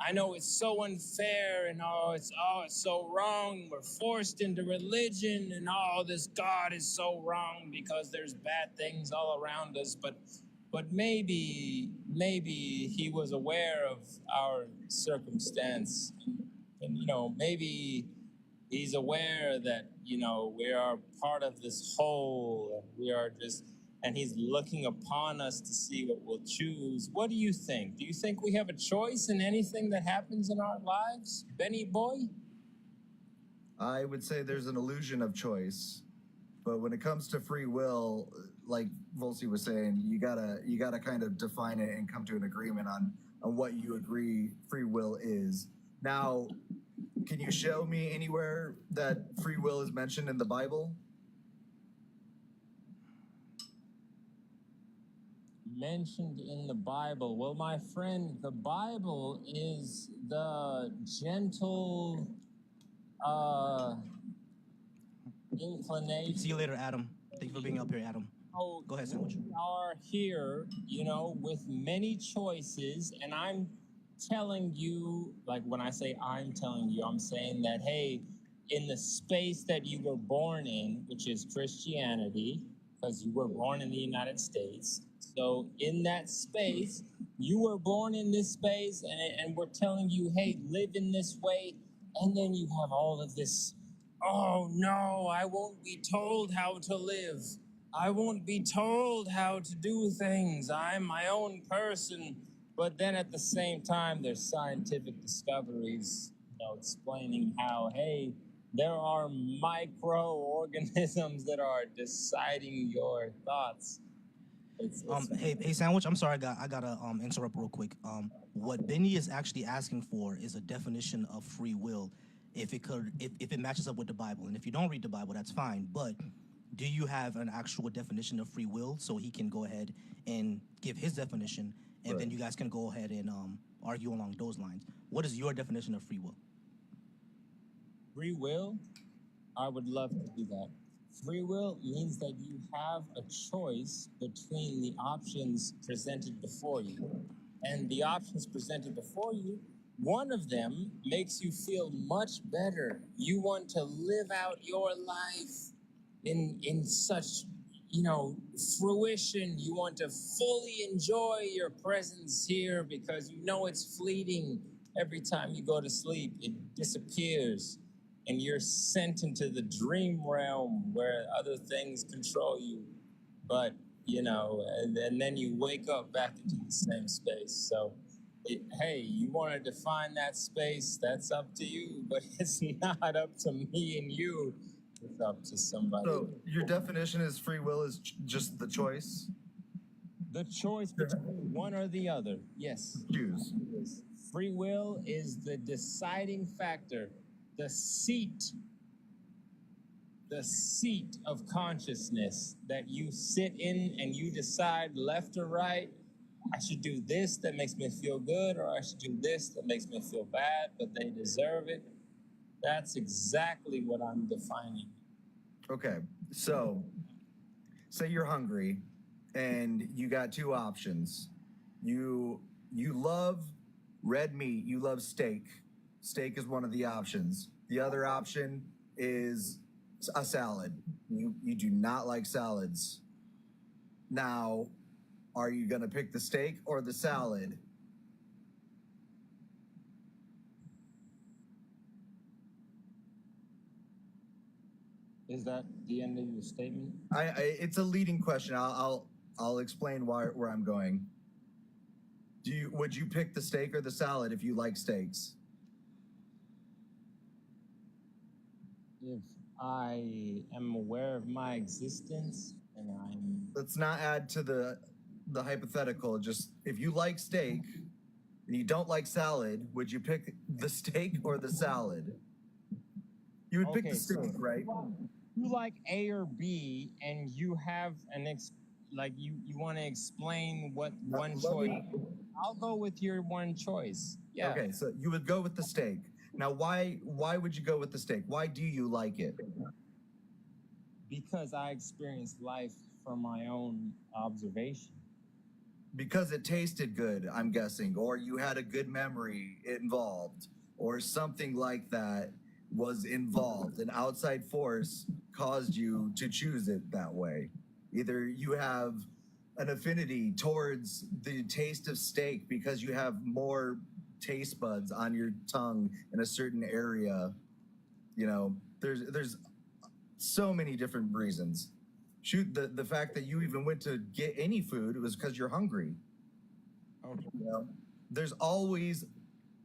I know it's so unfair and it's so wrong. We're forced into religion and this God is so wrong because there's bad things all around us. But maybe he was aware of our circumstance, and maybe he's aware that we are part of this whole. We are just. And he's looking upon us to see what we'll choose. What do you think? Do you think we have a choice in anything that happens in our lives, Benny boy? I would say there's an illusion of choice, but when it comes to free will, like Volsi was saying, you gotta kind of define it and come to an agreement on what you agree free will is. Now, can you show me anywhere that free will is mentioned in the Bible? Mentioned in the Bible. Well, my friend, the Bible is the gentle inclination. See you later, Adam. Thank you for being up here, Adam. Oh, Go ahead, Sandwich. we are here, you know, with many choices, and I'm telling you, like when I say I'm telling you, I'm saying that, hey, in the space that you were born in, which is Christianity, because you were born in the United States. So in that space, you were born in this space, and we're telling you, hey, live in this way. And then you have all of this, oh no, I won't be told how to live. I won't be told how to do things. I'm my own person. But then at the same time, there's scientific discoveries, you know, explaining how, hey, there are microorganisms that are deciding your thoughts. It's Hey, Sandwich. I'm sorry, I gotta interrupt real quick. What Benny is actually asking for is a definition of free will, if it matches up with the Bible. And if you don't read the Bible, that's fine. But do you have an actual definition of free will so he can go ahead and give his definition, and then you guys can go ahead and argue along those lines? What is your definition of free will? Free will? I would love to do that. Free will means that you have a choice between the options presented before you. And the options presented before you, one of them makes you feel much better. You want to live out your life in such, you know, fruition. You want to fully enjoy your presence here because you know it's fleeting. Every time you go to sleep, it disappears. And you're sent into the dream realm where other things control you. But, you know, and then you wake up back into the same space. So, hey, you want to define that space, that's up to you. But it's not up to me and you. It's up to somebody. So your definition is free will is just the choice? The choice between one or the other, yes. Choose. Free will is the deciding factor. The seat of consciousness that you sit in and you decide left or right. I should do this that makes me feel good, or I should do this that makes me feel bad, but they deserve it. That's exactly what I'm defining. Okay, so say you're hungry and you got two options. You love red meat, you love steak. Steak is one of the options. The other option is a salad. You do not like salads. Now, are you gonna pick the steak or the salad? Is that the end of your statement? It's a leading question. I'll explain where I'm going. Would you pick the steak or the salad if you like steaks? If I am aware of my existence and I'm... Let's not add to the hypothetical. Just if you like steak and you don't like salad, would you pick the steak or the salad? You would pick the steak, right? You like A or B, and you have you want to explain what one choice. I'll go with your one choice. Yeah. Okay, so you would go with the steak. Now, why would you go with the steak? Why do you like it? Because I experienced life from my own observation. Because it tasted good, I'm guessing, or you had a good memory involved, or something like that was involved. An outside force caused you to choose it that way. Either you have an affinity towards the taste of steak because you have more taste buds on your tongue in a certain area. You know, there's so many different reasons. Shoot, the fact that you even went to get any food was because you're hungry. Okay. You know, there's always,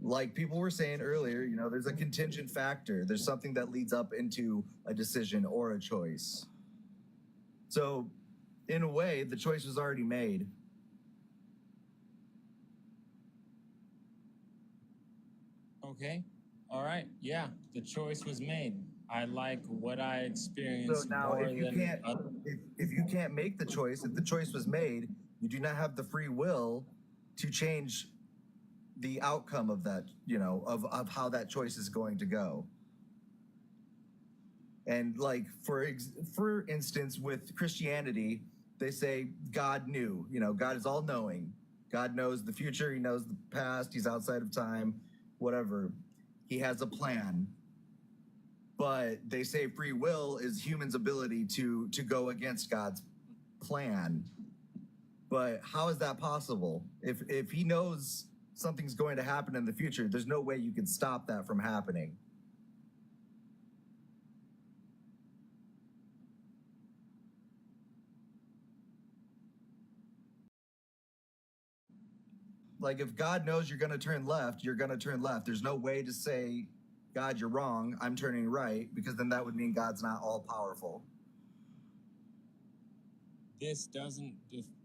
like people were saying earlier, you know, there's a contingent factor. There's something that leads up into a decision or a choice. So, in a way, the choice was already made. Okay. All right. Yeah, the choice was made. I like what I So experienced now, more if you than can't, if you can't make the choice, if the choice was made, you do not have the free will to change the outcome of that, of how that choice is going to go. And like for instance, with Christianity, they say God knew. God is all knowing. God knows the future. He knows the past. He's outside of time. Whatever. He has a plan. But they say free will is humans' ability to go against God's plan. But how is that possible? If he knows something's going to happen in the future, there's no way you can stop that from happening. Like, if God knows you're going to turn left, you're going to turn left. There's no way to say, God, you're wrong, I'm turning right, because then that would mean God's not all powerful. this doesn't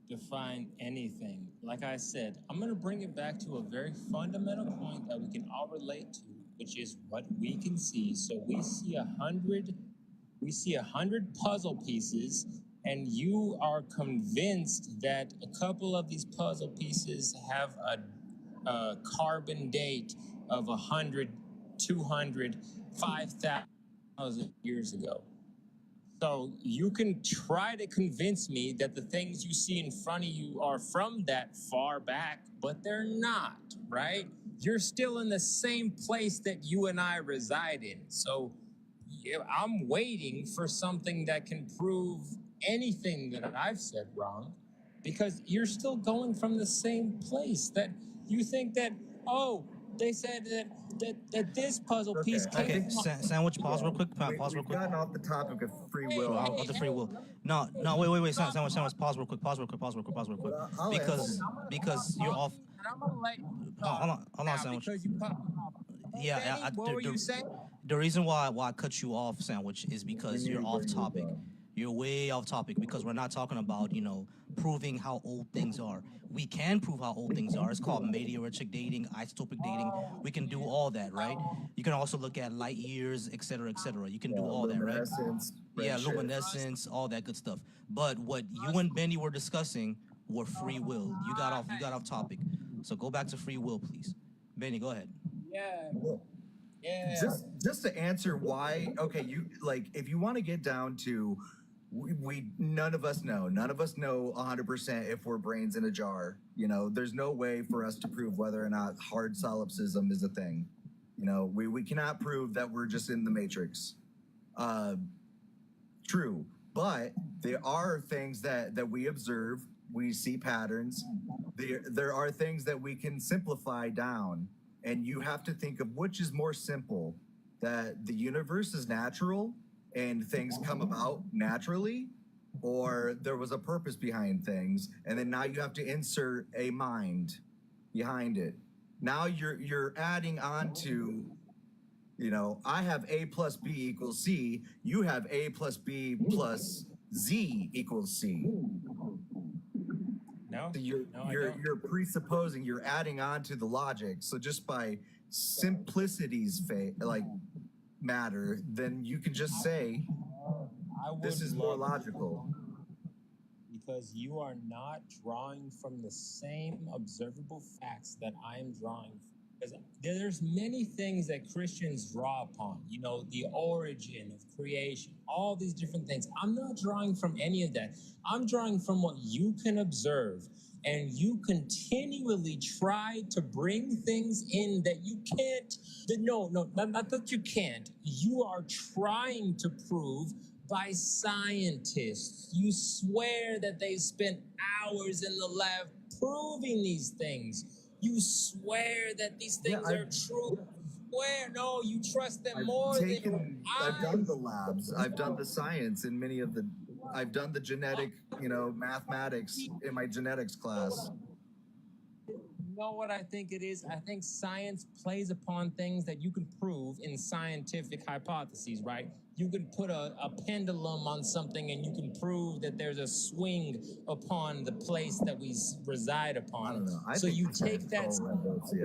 define anything. Like I said, I'm going to bring it back to a very fundamental point that we can all relate to, which is what we can see. So we see 100 puzzle pieces, and you are convinced that a couple of these puzzle pieces have a carbon date of 100, 200, 5,000 years ago. So you can try to convince me that the things you see in front of you are from that far back, but they're not, right? You're still in the same place that you and I reside in. So I'm waiting for something that can prove anything that I've said wrong, because you're still going from the same place. That you think that, oh, they said that this puzzle piece came from. Sandwich, pause real quick. Pause real quick. We've gotten off the topic of free will. Of the free will. No, wait. Sandwich, pause real quick. Because you're off. Hold on, Sandwich. Yeah, what were you saying? The reason why I cut you off, Sandwich, is because you're off topic. You're way off topic, because we're not talking about, proving how old things are. We can prove how old things are. It's called meteoritic dating, isotopic dating. We can do all that, right? You can also look at light years, et cetera, et cetera. You can do all that, right? Yeah, luminescence, all that good stuff. But what you and Benny were discussing were free will. You got off topic. So go back to free will, please. Benny, go ahead. Yeah. Just to answer why, okay, if you want to get down to, we none of us know 100% if we're brains in a jar. There's no way for us to prove whether or not hard solipsism is a thing. We cannot prove that we're just in the matrix. True, but there are things that we observe. We see patterns. There are things that we can simplify down. And you have to think of which is more simple, that the universe is natural and things come about naturally, or there was a purpose behind things, and then now you have to insert a mind behind it. Now you're adding on to, I have A plus B equals C, you have A plus B plus Z equals C. No, so you're presupposing, you're adding on to the logic. So just by simplicity's matter, then you can just say this is more logical. Because you are not drawing from the same observable facts that I am drawing from. Because there's many things that Christians draw upon, the origin of creation, all these different things. I'm not drawing from any of that. I'm drawing from what you can observe, and you continually try to bring things in that you can't. Not that you can't. You are trying to prove by scientists. You swear that they spent hours in the lab proving these things. You swear that these things are true. No, you trust them more than I've done the labs. I've done the science in many of the. I've done the genetic, mathematics in my genetics class. You know what I think it is? I think science plays upon things that you can prove in scientific hypotheses, right? You can put a pendulum on something and you can prove that there's a swing upon the place that we reside upon. I don't know. So you take that.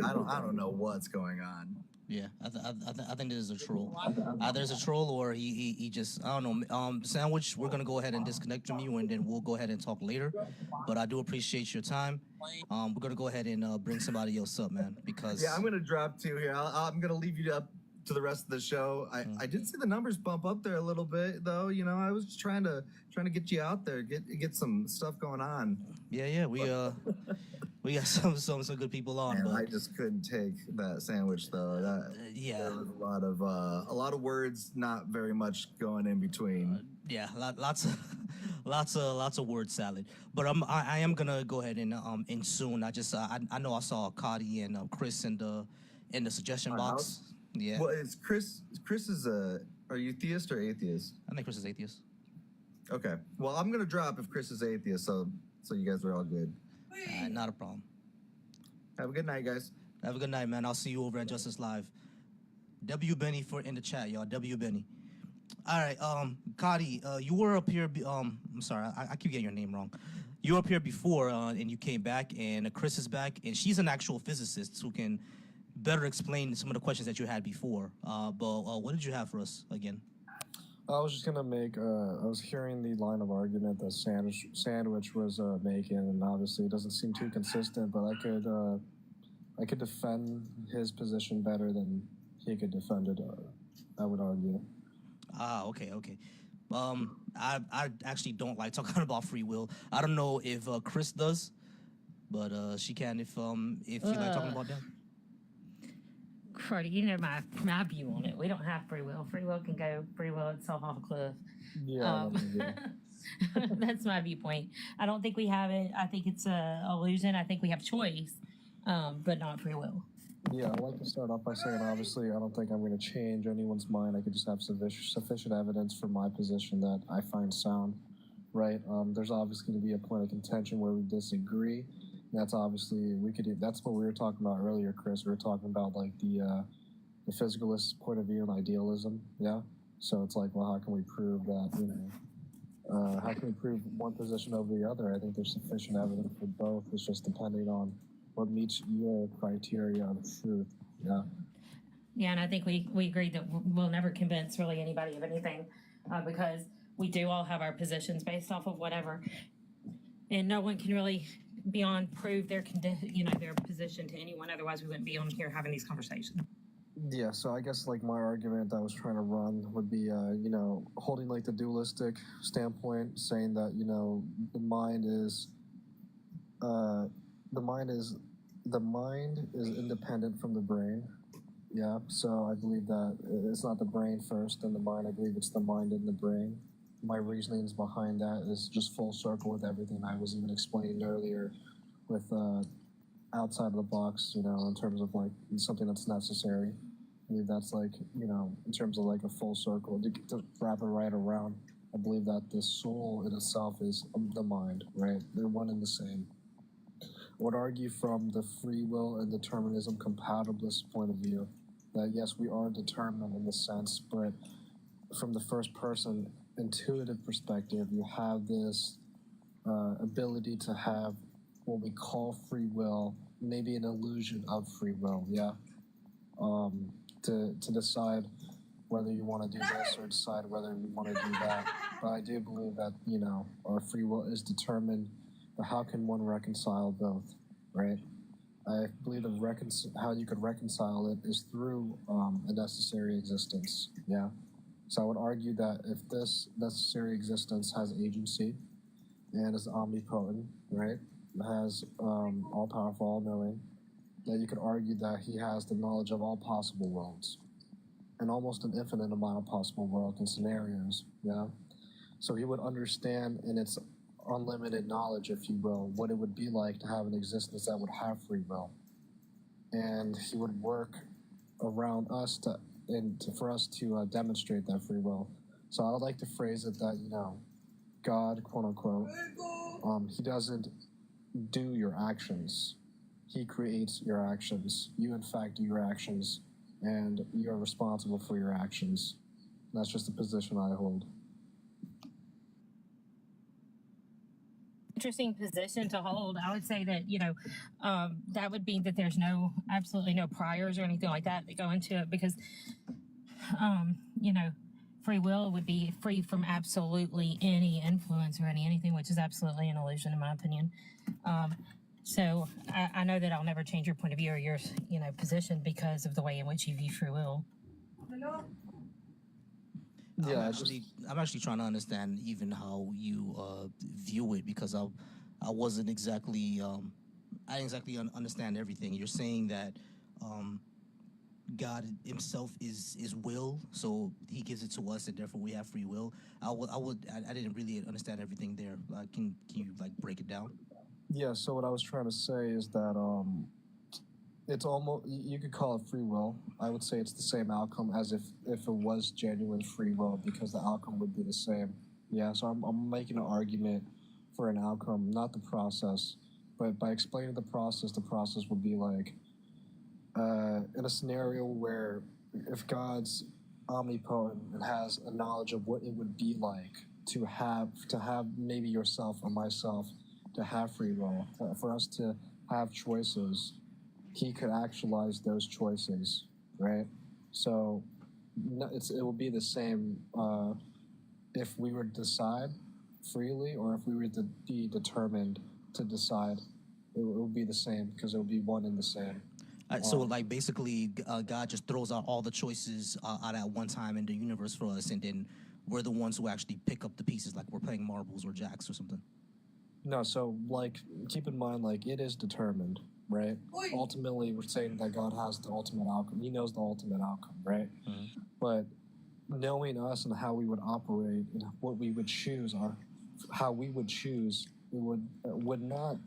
I don't know what's going on. Yeah, I think this is a troll. Either it's a troll or he just I don't know. Sandwich, we're gonna go ahead and disconnect from you, and then we'll go ahead and talk later. But I do appreciate your time. We're gonna go ahead and bring somebody else up, man, because Yeah, I'm gonna drop two here. I'm gonna leave you up to the rest of the show. I did see the numbers bump up there a little bit, though. You know, I was just trying to get you out there, get some stuff going on. yeah, we got some good people on, Man, but I just couldn't take that sandwich though. yeah. There was a lot of words, not very much going in between. Yeah, lots of lots of word salad. But I am gonna go ahead and end soon. I know I saw Cody and Chris in the suggestion Our box. house? Yeah, Well, is Chris is are you theist or atheist? I think Chris is atheist. Okay. Well, I'm gonna drop if Chris is atheist, so you guys are all good. Not a problem. Have a good night, guys. Have a good night, man. I'll see you over at Justice Live. W Benny for in the chat, y'all. W Benny. All right, Cody, you were up here. I'm sorry, I keep getting your name wrong. You were up here before, and you came back, and Chris is back, and she's an actual physicist who can better explain some of the questions that you had before. But what did you have for us again? I was just gonna make. I was hearing the line of argument that Sandwich was making, and obviously it doesn't seem too consistent. But I could defend his position better than he could defend it. I would argue. Okay. I actually don't like talking about free will. I don't know if Chris does, but she can if you like talking about that. Cardi, you know my view on it. We don't have free will. Free will can go free will itself off a cliff. Yeah. That's my viewpoint. I don't think we have it. I think it's a illusion. I think we have choice, but not free will. Yeah, I'd like to start off by saying, obviously, I don't think I'm going to change anyone's mind. I could just have sufficient evidence for my position that I find sound, right? There's obviously going to be a point of contention where we disagree. That's obviously, that's what we were talking about earlier, Chris. We were talking about, like, the physicalist point of view and idealism, yeah? So it's like, well, how can we prove that, how can we prove one position over the other? I think there's sufficient evidence for both. It's just depending on what meets your criteria of truth. Yeah. Yeah, and I think we agreed that we'll never convince really anybody of anything because we do all have our positions based off of whatever, and no one can really beyond prove their their position to anyone. Otherwise, we wouldn't be on here having these conversations. Yeah, so I guess like my argument I was trying to run would be, holding like the dualistic standpoint, saying that the mind is independent from the brain. Yeah, so I believe that it's not the brain first, then the mind. I believe it's the mind and the brain. My reasonings behind that is just full circle with everything I was even explaining earlier with outside of the box, in terms of like something that's necessary. I believe that's like, in terms of like a full circle to wrap it right around. I believe that the soul in itself is the mind, right? They're one and the same. I would argue from the free will and determinism compatibilist point of view that yes, we are determined in the sense, but from the first person intuitive perspective, you have this ability to have what we call free will, maybe an illusion of free will, yeah? To decide whether you want to do this or decide whether you want to do that. But I do believe that, our free will is determined, but how can one reconcile both, right? I believe how you could reconcile it is through a necessary existence, yeah? So I would argue that if this necessary existence has agency and is omnipotent, right, has all-powerful, all-knowing, that you could argue that he has the knowledge of all possible worlds and almost an infinite amount of possible worlds and scenarios, yeah? So he would understand in its unlimited knowledge, if you will, what it would be like to have an existence that would have free will. And he would work around us for us to demonstrate that free will. So I would like to phrase it that, God, quote unquote, he doesn't do your actions. He creates your actions. You, in fact, do your actions, and you are responsible for your actions. That's just the position I hold. interesting position to hold. I would say that, that would be that there's absolutely no priors or anything like that go into it because, free will would be free from absolutely any influence or anything, which is absolutely an illusion in my opinion. So I know that I'll never change your point of view or your, position because of the way in which you view free will. Yeah, I'm actually trying to understand even how you view it because I wasn't exactly I didn't exactly understand everything. You're saying that God Himself is will, so He gives it to us, and therefore we have free will. I didn't really understand everything there. Can you like break it down? Yeah. So what I was trying to say is that it's almost you could call it free will. I would say it's the same outcome as if it was genuine free will because the outcome would be the same. Yeah. So I'm making an argument for an outcome, not the process. But by explaining the process would be like in a scenario where if God's omnipotent and has a knowledge of what it would be like to have maybe yourself or myself to have free will, for us to have choices, He could actualize those choices, right? So it will be the same if we were to decide freely or if we were to be determined to decide. It will be the same because it will be one and the same. So, like, basically, God just throws out all the choices out at one time in the universe for us, and then we're the ones who actually pick up the pieces, like we're playing marbles or jacks or something. No, so, like, keep in mind, like, it is determined, right? Ultimately, we're saying that God has the ultimate outcome. He knows the ultimate outcome, right? Mm-hmm. But knowing us and how we would operate and what we would choose, how we would choose, it would not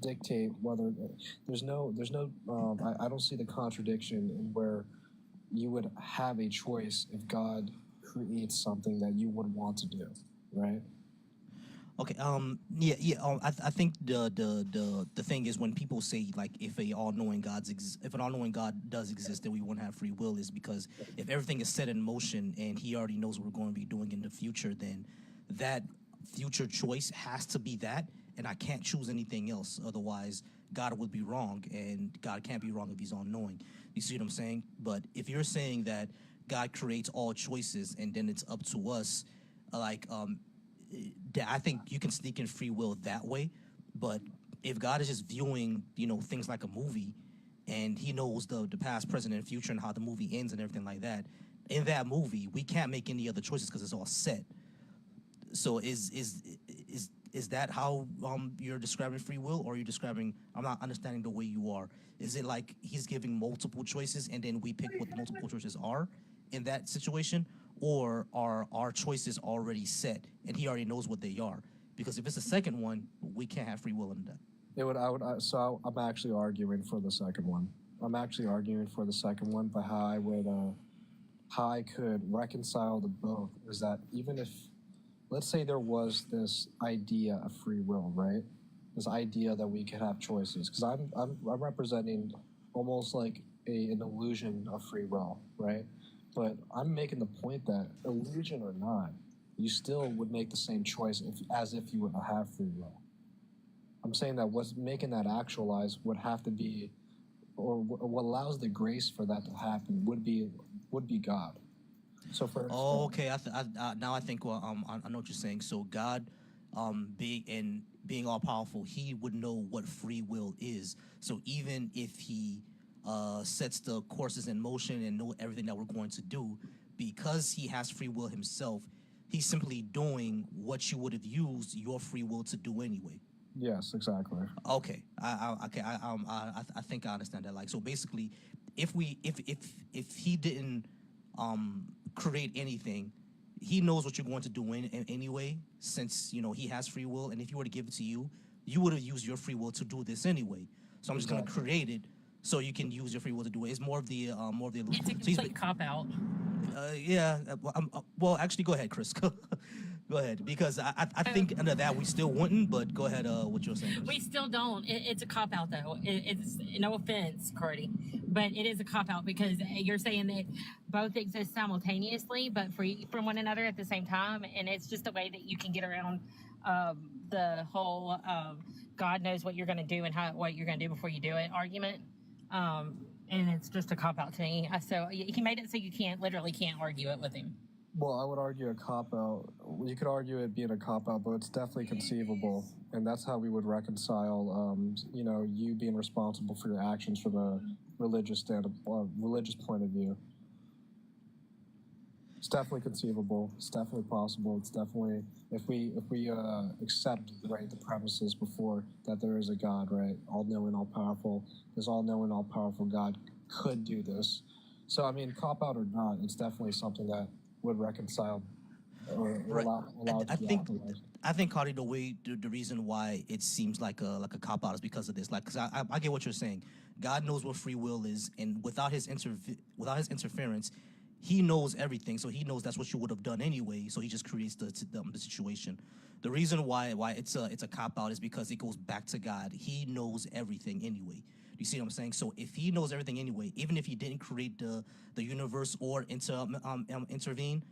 dictate whether I don't see the contradiction in where you would have a choice if God creates something that you would want to do, right? Okay. I think the thing is when people say like if an all-knowing God does exist, then we won't have free will is because if everything is set in motion and He already knows what we're going to be doing in the future, then that future choice has to be that, and I can't choose anything else. Otherwise, God would be wrong, and God can't be wrong if He's all-knowing. You see what I'm saying? But if you're saying that God creates all choices and then it's up to us, I think you can sneak in free will that way. But if God is just viewing, things like a movie, and He knows the past, present, and future, and how the movie ends and everything like that, in that movie, we can't make any other choices because it's all set. So is that how you're describing free will, or are you describing? I'm not understanding the way you are. Is it like He's giving multiple choices and then we pick what the multiple choices are in that situation, or are our choices already set and He already knows what they are? Because if it's the second one, we can't have free will in that. So I'm actually arguing for the second one. But how I could reconcile the both is that even if, let's say there was this idea of free will, right? This idea that we could have choices, because I'm representing almost like an illusion of free will, right? But I'm making the point that illusion or not, you still would make the same choice as if you would have free will. I'm saying that what's making that actualize would have to be, or what allows the grace for that to happen would be God. So for okay. Now I think. Well, I know what you're saying. So God, being all powerful, He would know what free will is. So even if He sets the courses in motion and know everything that we're going to do, because He has free will Himself, He's simply doing what you would have used your free will to do anyway. Yes, exactly. Okay. I think I understand that. Like, so basically, if He didn't create anything, He knows what you're going to do anyway, since He has free will, and if you were to give it to you, you would have used your free will to do this anyway. So I'm just going to create it so you can use your free will to do it. It's more of the illusion. It's a complete cop out. Yeah. Well, actually, go ahead, Chris. Go Go ahead, because I think under that we still wouldn't. But go ahead, what you're saying. We still don't. It's a cop out, though. It's no offense, Cardi, but it is a cop out because you're saying that both exist simultaneously, but free from one another at the same time, and it's just a way that you can get around the whole God knows what you're going to do and what you're going to do before you do it argument. And it's just a cop out to me. So he made it so you literally can't argue it with him. Well, I would argue a cop out. You could argue it being a cop out, but it's definitely conceivable, and that's how we would reconcile. You being responsible for your actions from a religious point of view. It's definitely conceivable. It's definitely possible. It's definitely if we accept the premises before that there is a God, right, all knowing, all powerful. This all knowing, all powerful God could do this. So I mean, cop out or not, it's definitely something that would reconcile or allow I think Cardi, the reason why it seems like a cop out is because of this. Like, cause I get what you're saying. God knows what free will is, and without his interference, he knows everything. So he knows that's what you would have done anyway. So he just creates the situation. The reason why it's a cop out is because it goes back to God. He knows everything anyway. You see what I'm saying? So if he knows everything anyway, even if he didn't create the universe or intervene,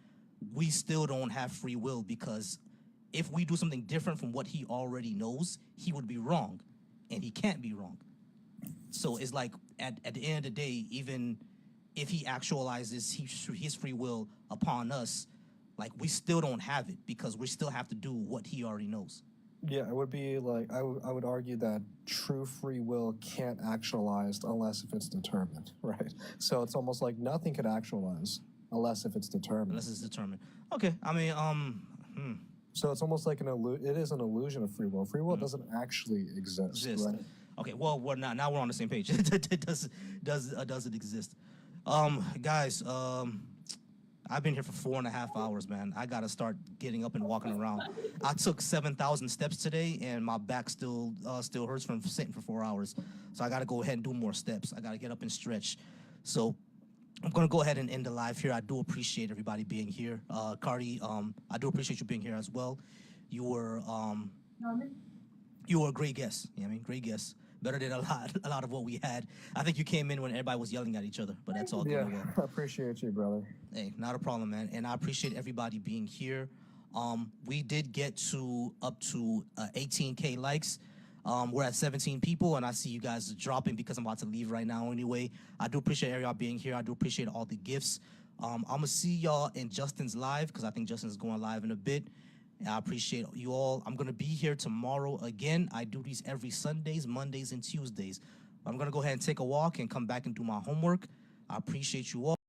we still don't have free will, because if we do something different from what he already knows, he would be wrong, and he can't be wrong. So it's like at the end of the day, even if he actualizes his free will upon us, like, we still don't have it because we still have to do what he already knows. Yeah, it would be like I would argue that true free will can't actualize unless if it's determined, right? So it's almost like nothing could actualize unless if it's determined. Unless it's determined. Okay, I mean, So it's almost like it is an illusion of free will. Free will doesn't actually exist, right? Okay, well, now we're on the same page. Does it exist? Guys, I've been here for 4.5 hours, man. I gotta start getting up and walking around. I took 7,000 steps today, and my back still hurts from sitting for 4 hours. So I gotta go ahead and do more steps. I gotta get up and stretch. So I'm gonna go ahead and end the live here. I do appreciate everybody being here. Cardi, I do appreciate you being here as well. You were a great guest. You know what I mean? Great guest. Better than a lot of what we had. I think you came in when everybody was yelling at each other, but that's all good. Yeah, and well. I appreciate you, brother. Hey, not a problem, man. And I appreciate everybody being here. We did get up to 18K likes. We're at 17 people, and I see you guys dropping because I'm about to leave right now anyway. I do appreciate y'all being here. I do appreciate all the gifts. I'm going to see y'all in Justin's live, because I think Justin's going live in a bit. I appreciate you all. I'm going to be here tomorrow again. I do these every Sundays, Mondays, and Tuesdays. I'm going to go ahead and take a walk and come back and do my homework. I appreciate you all.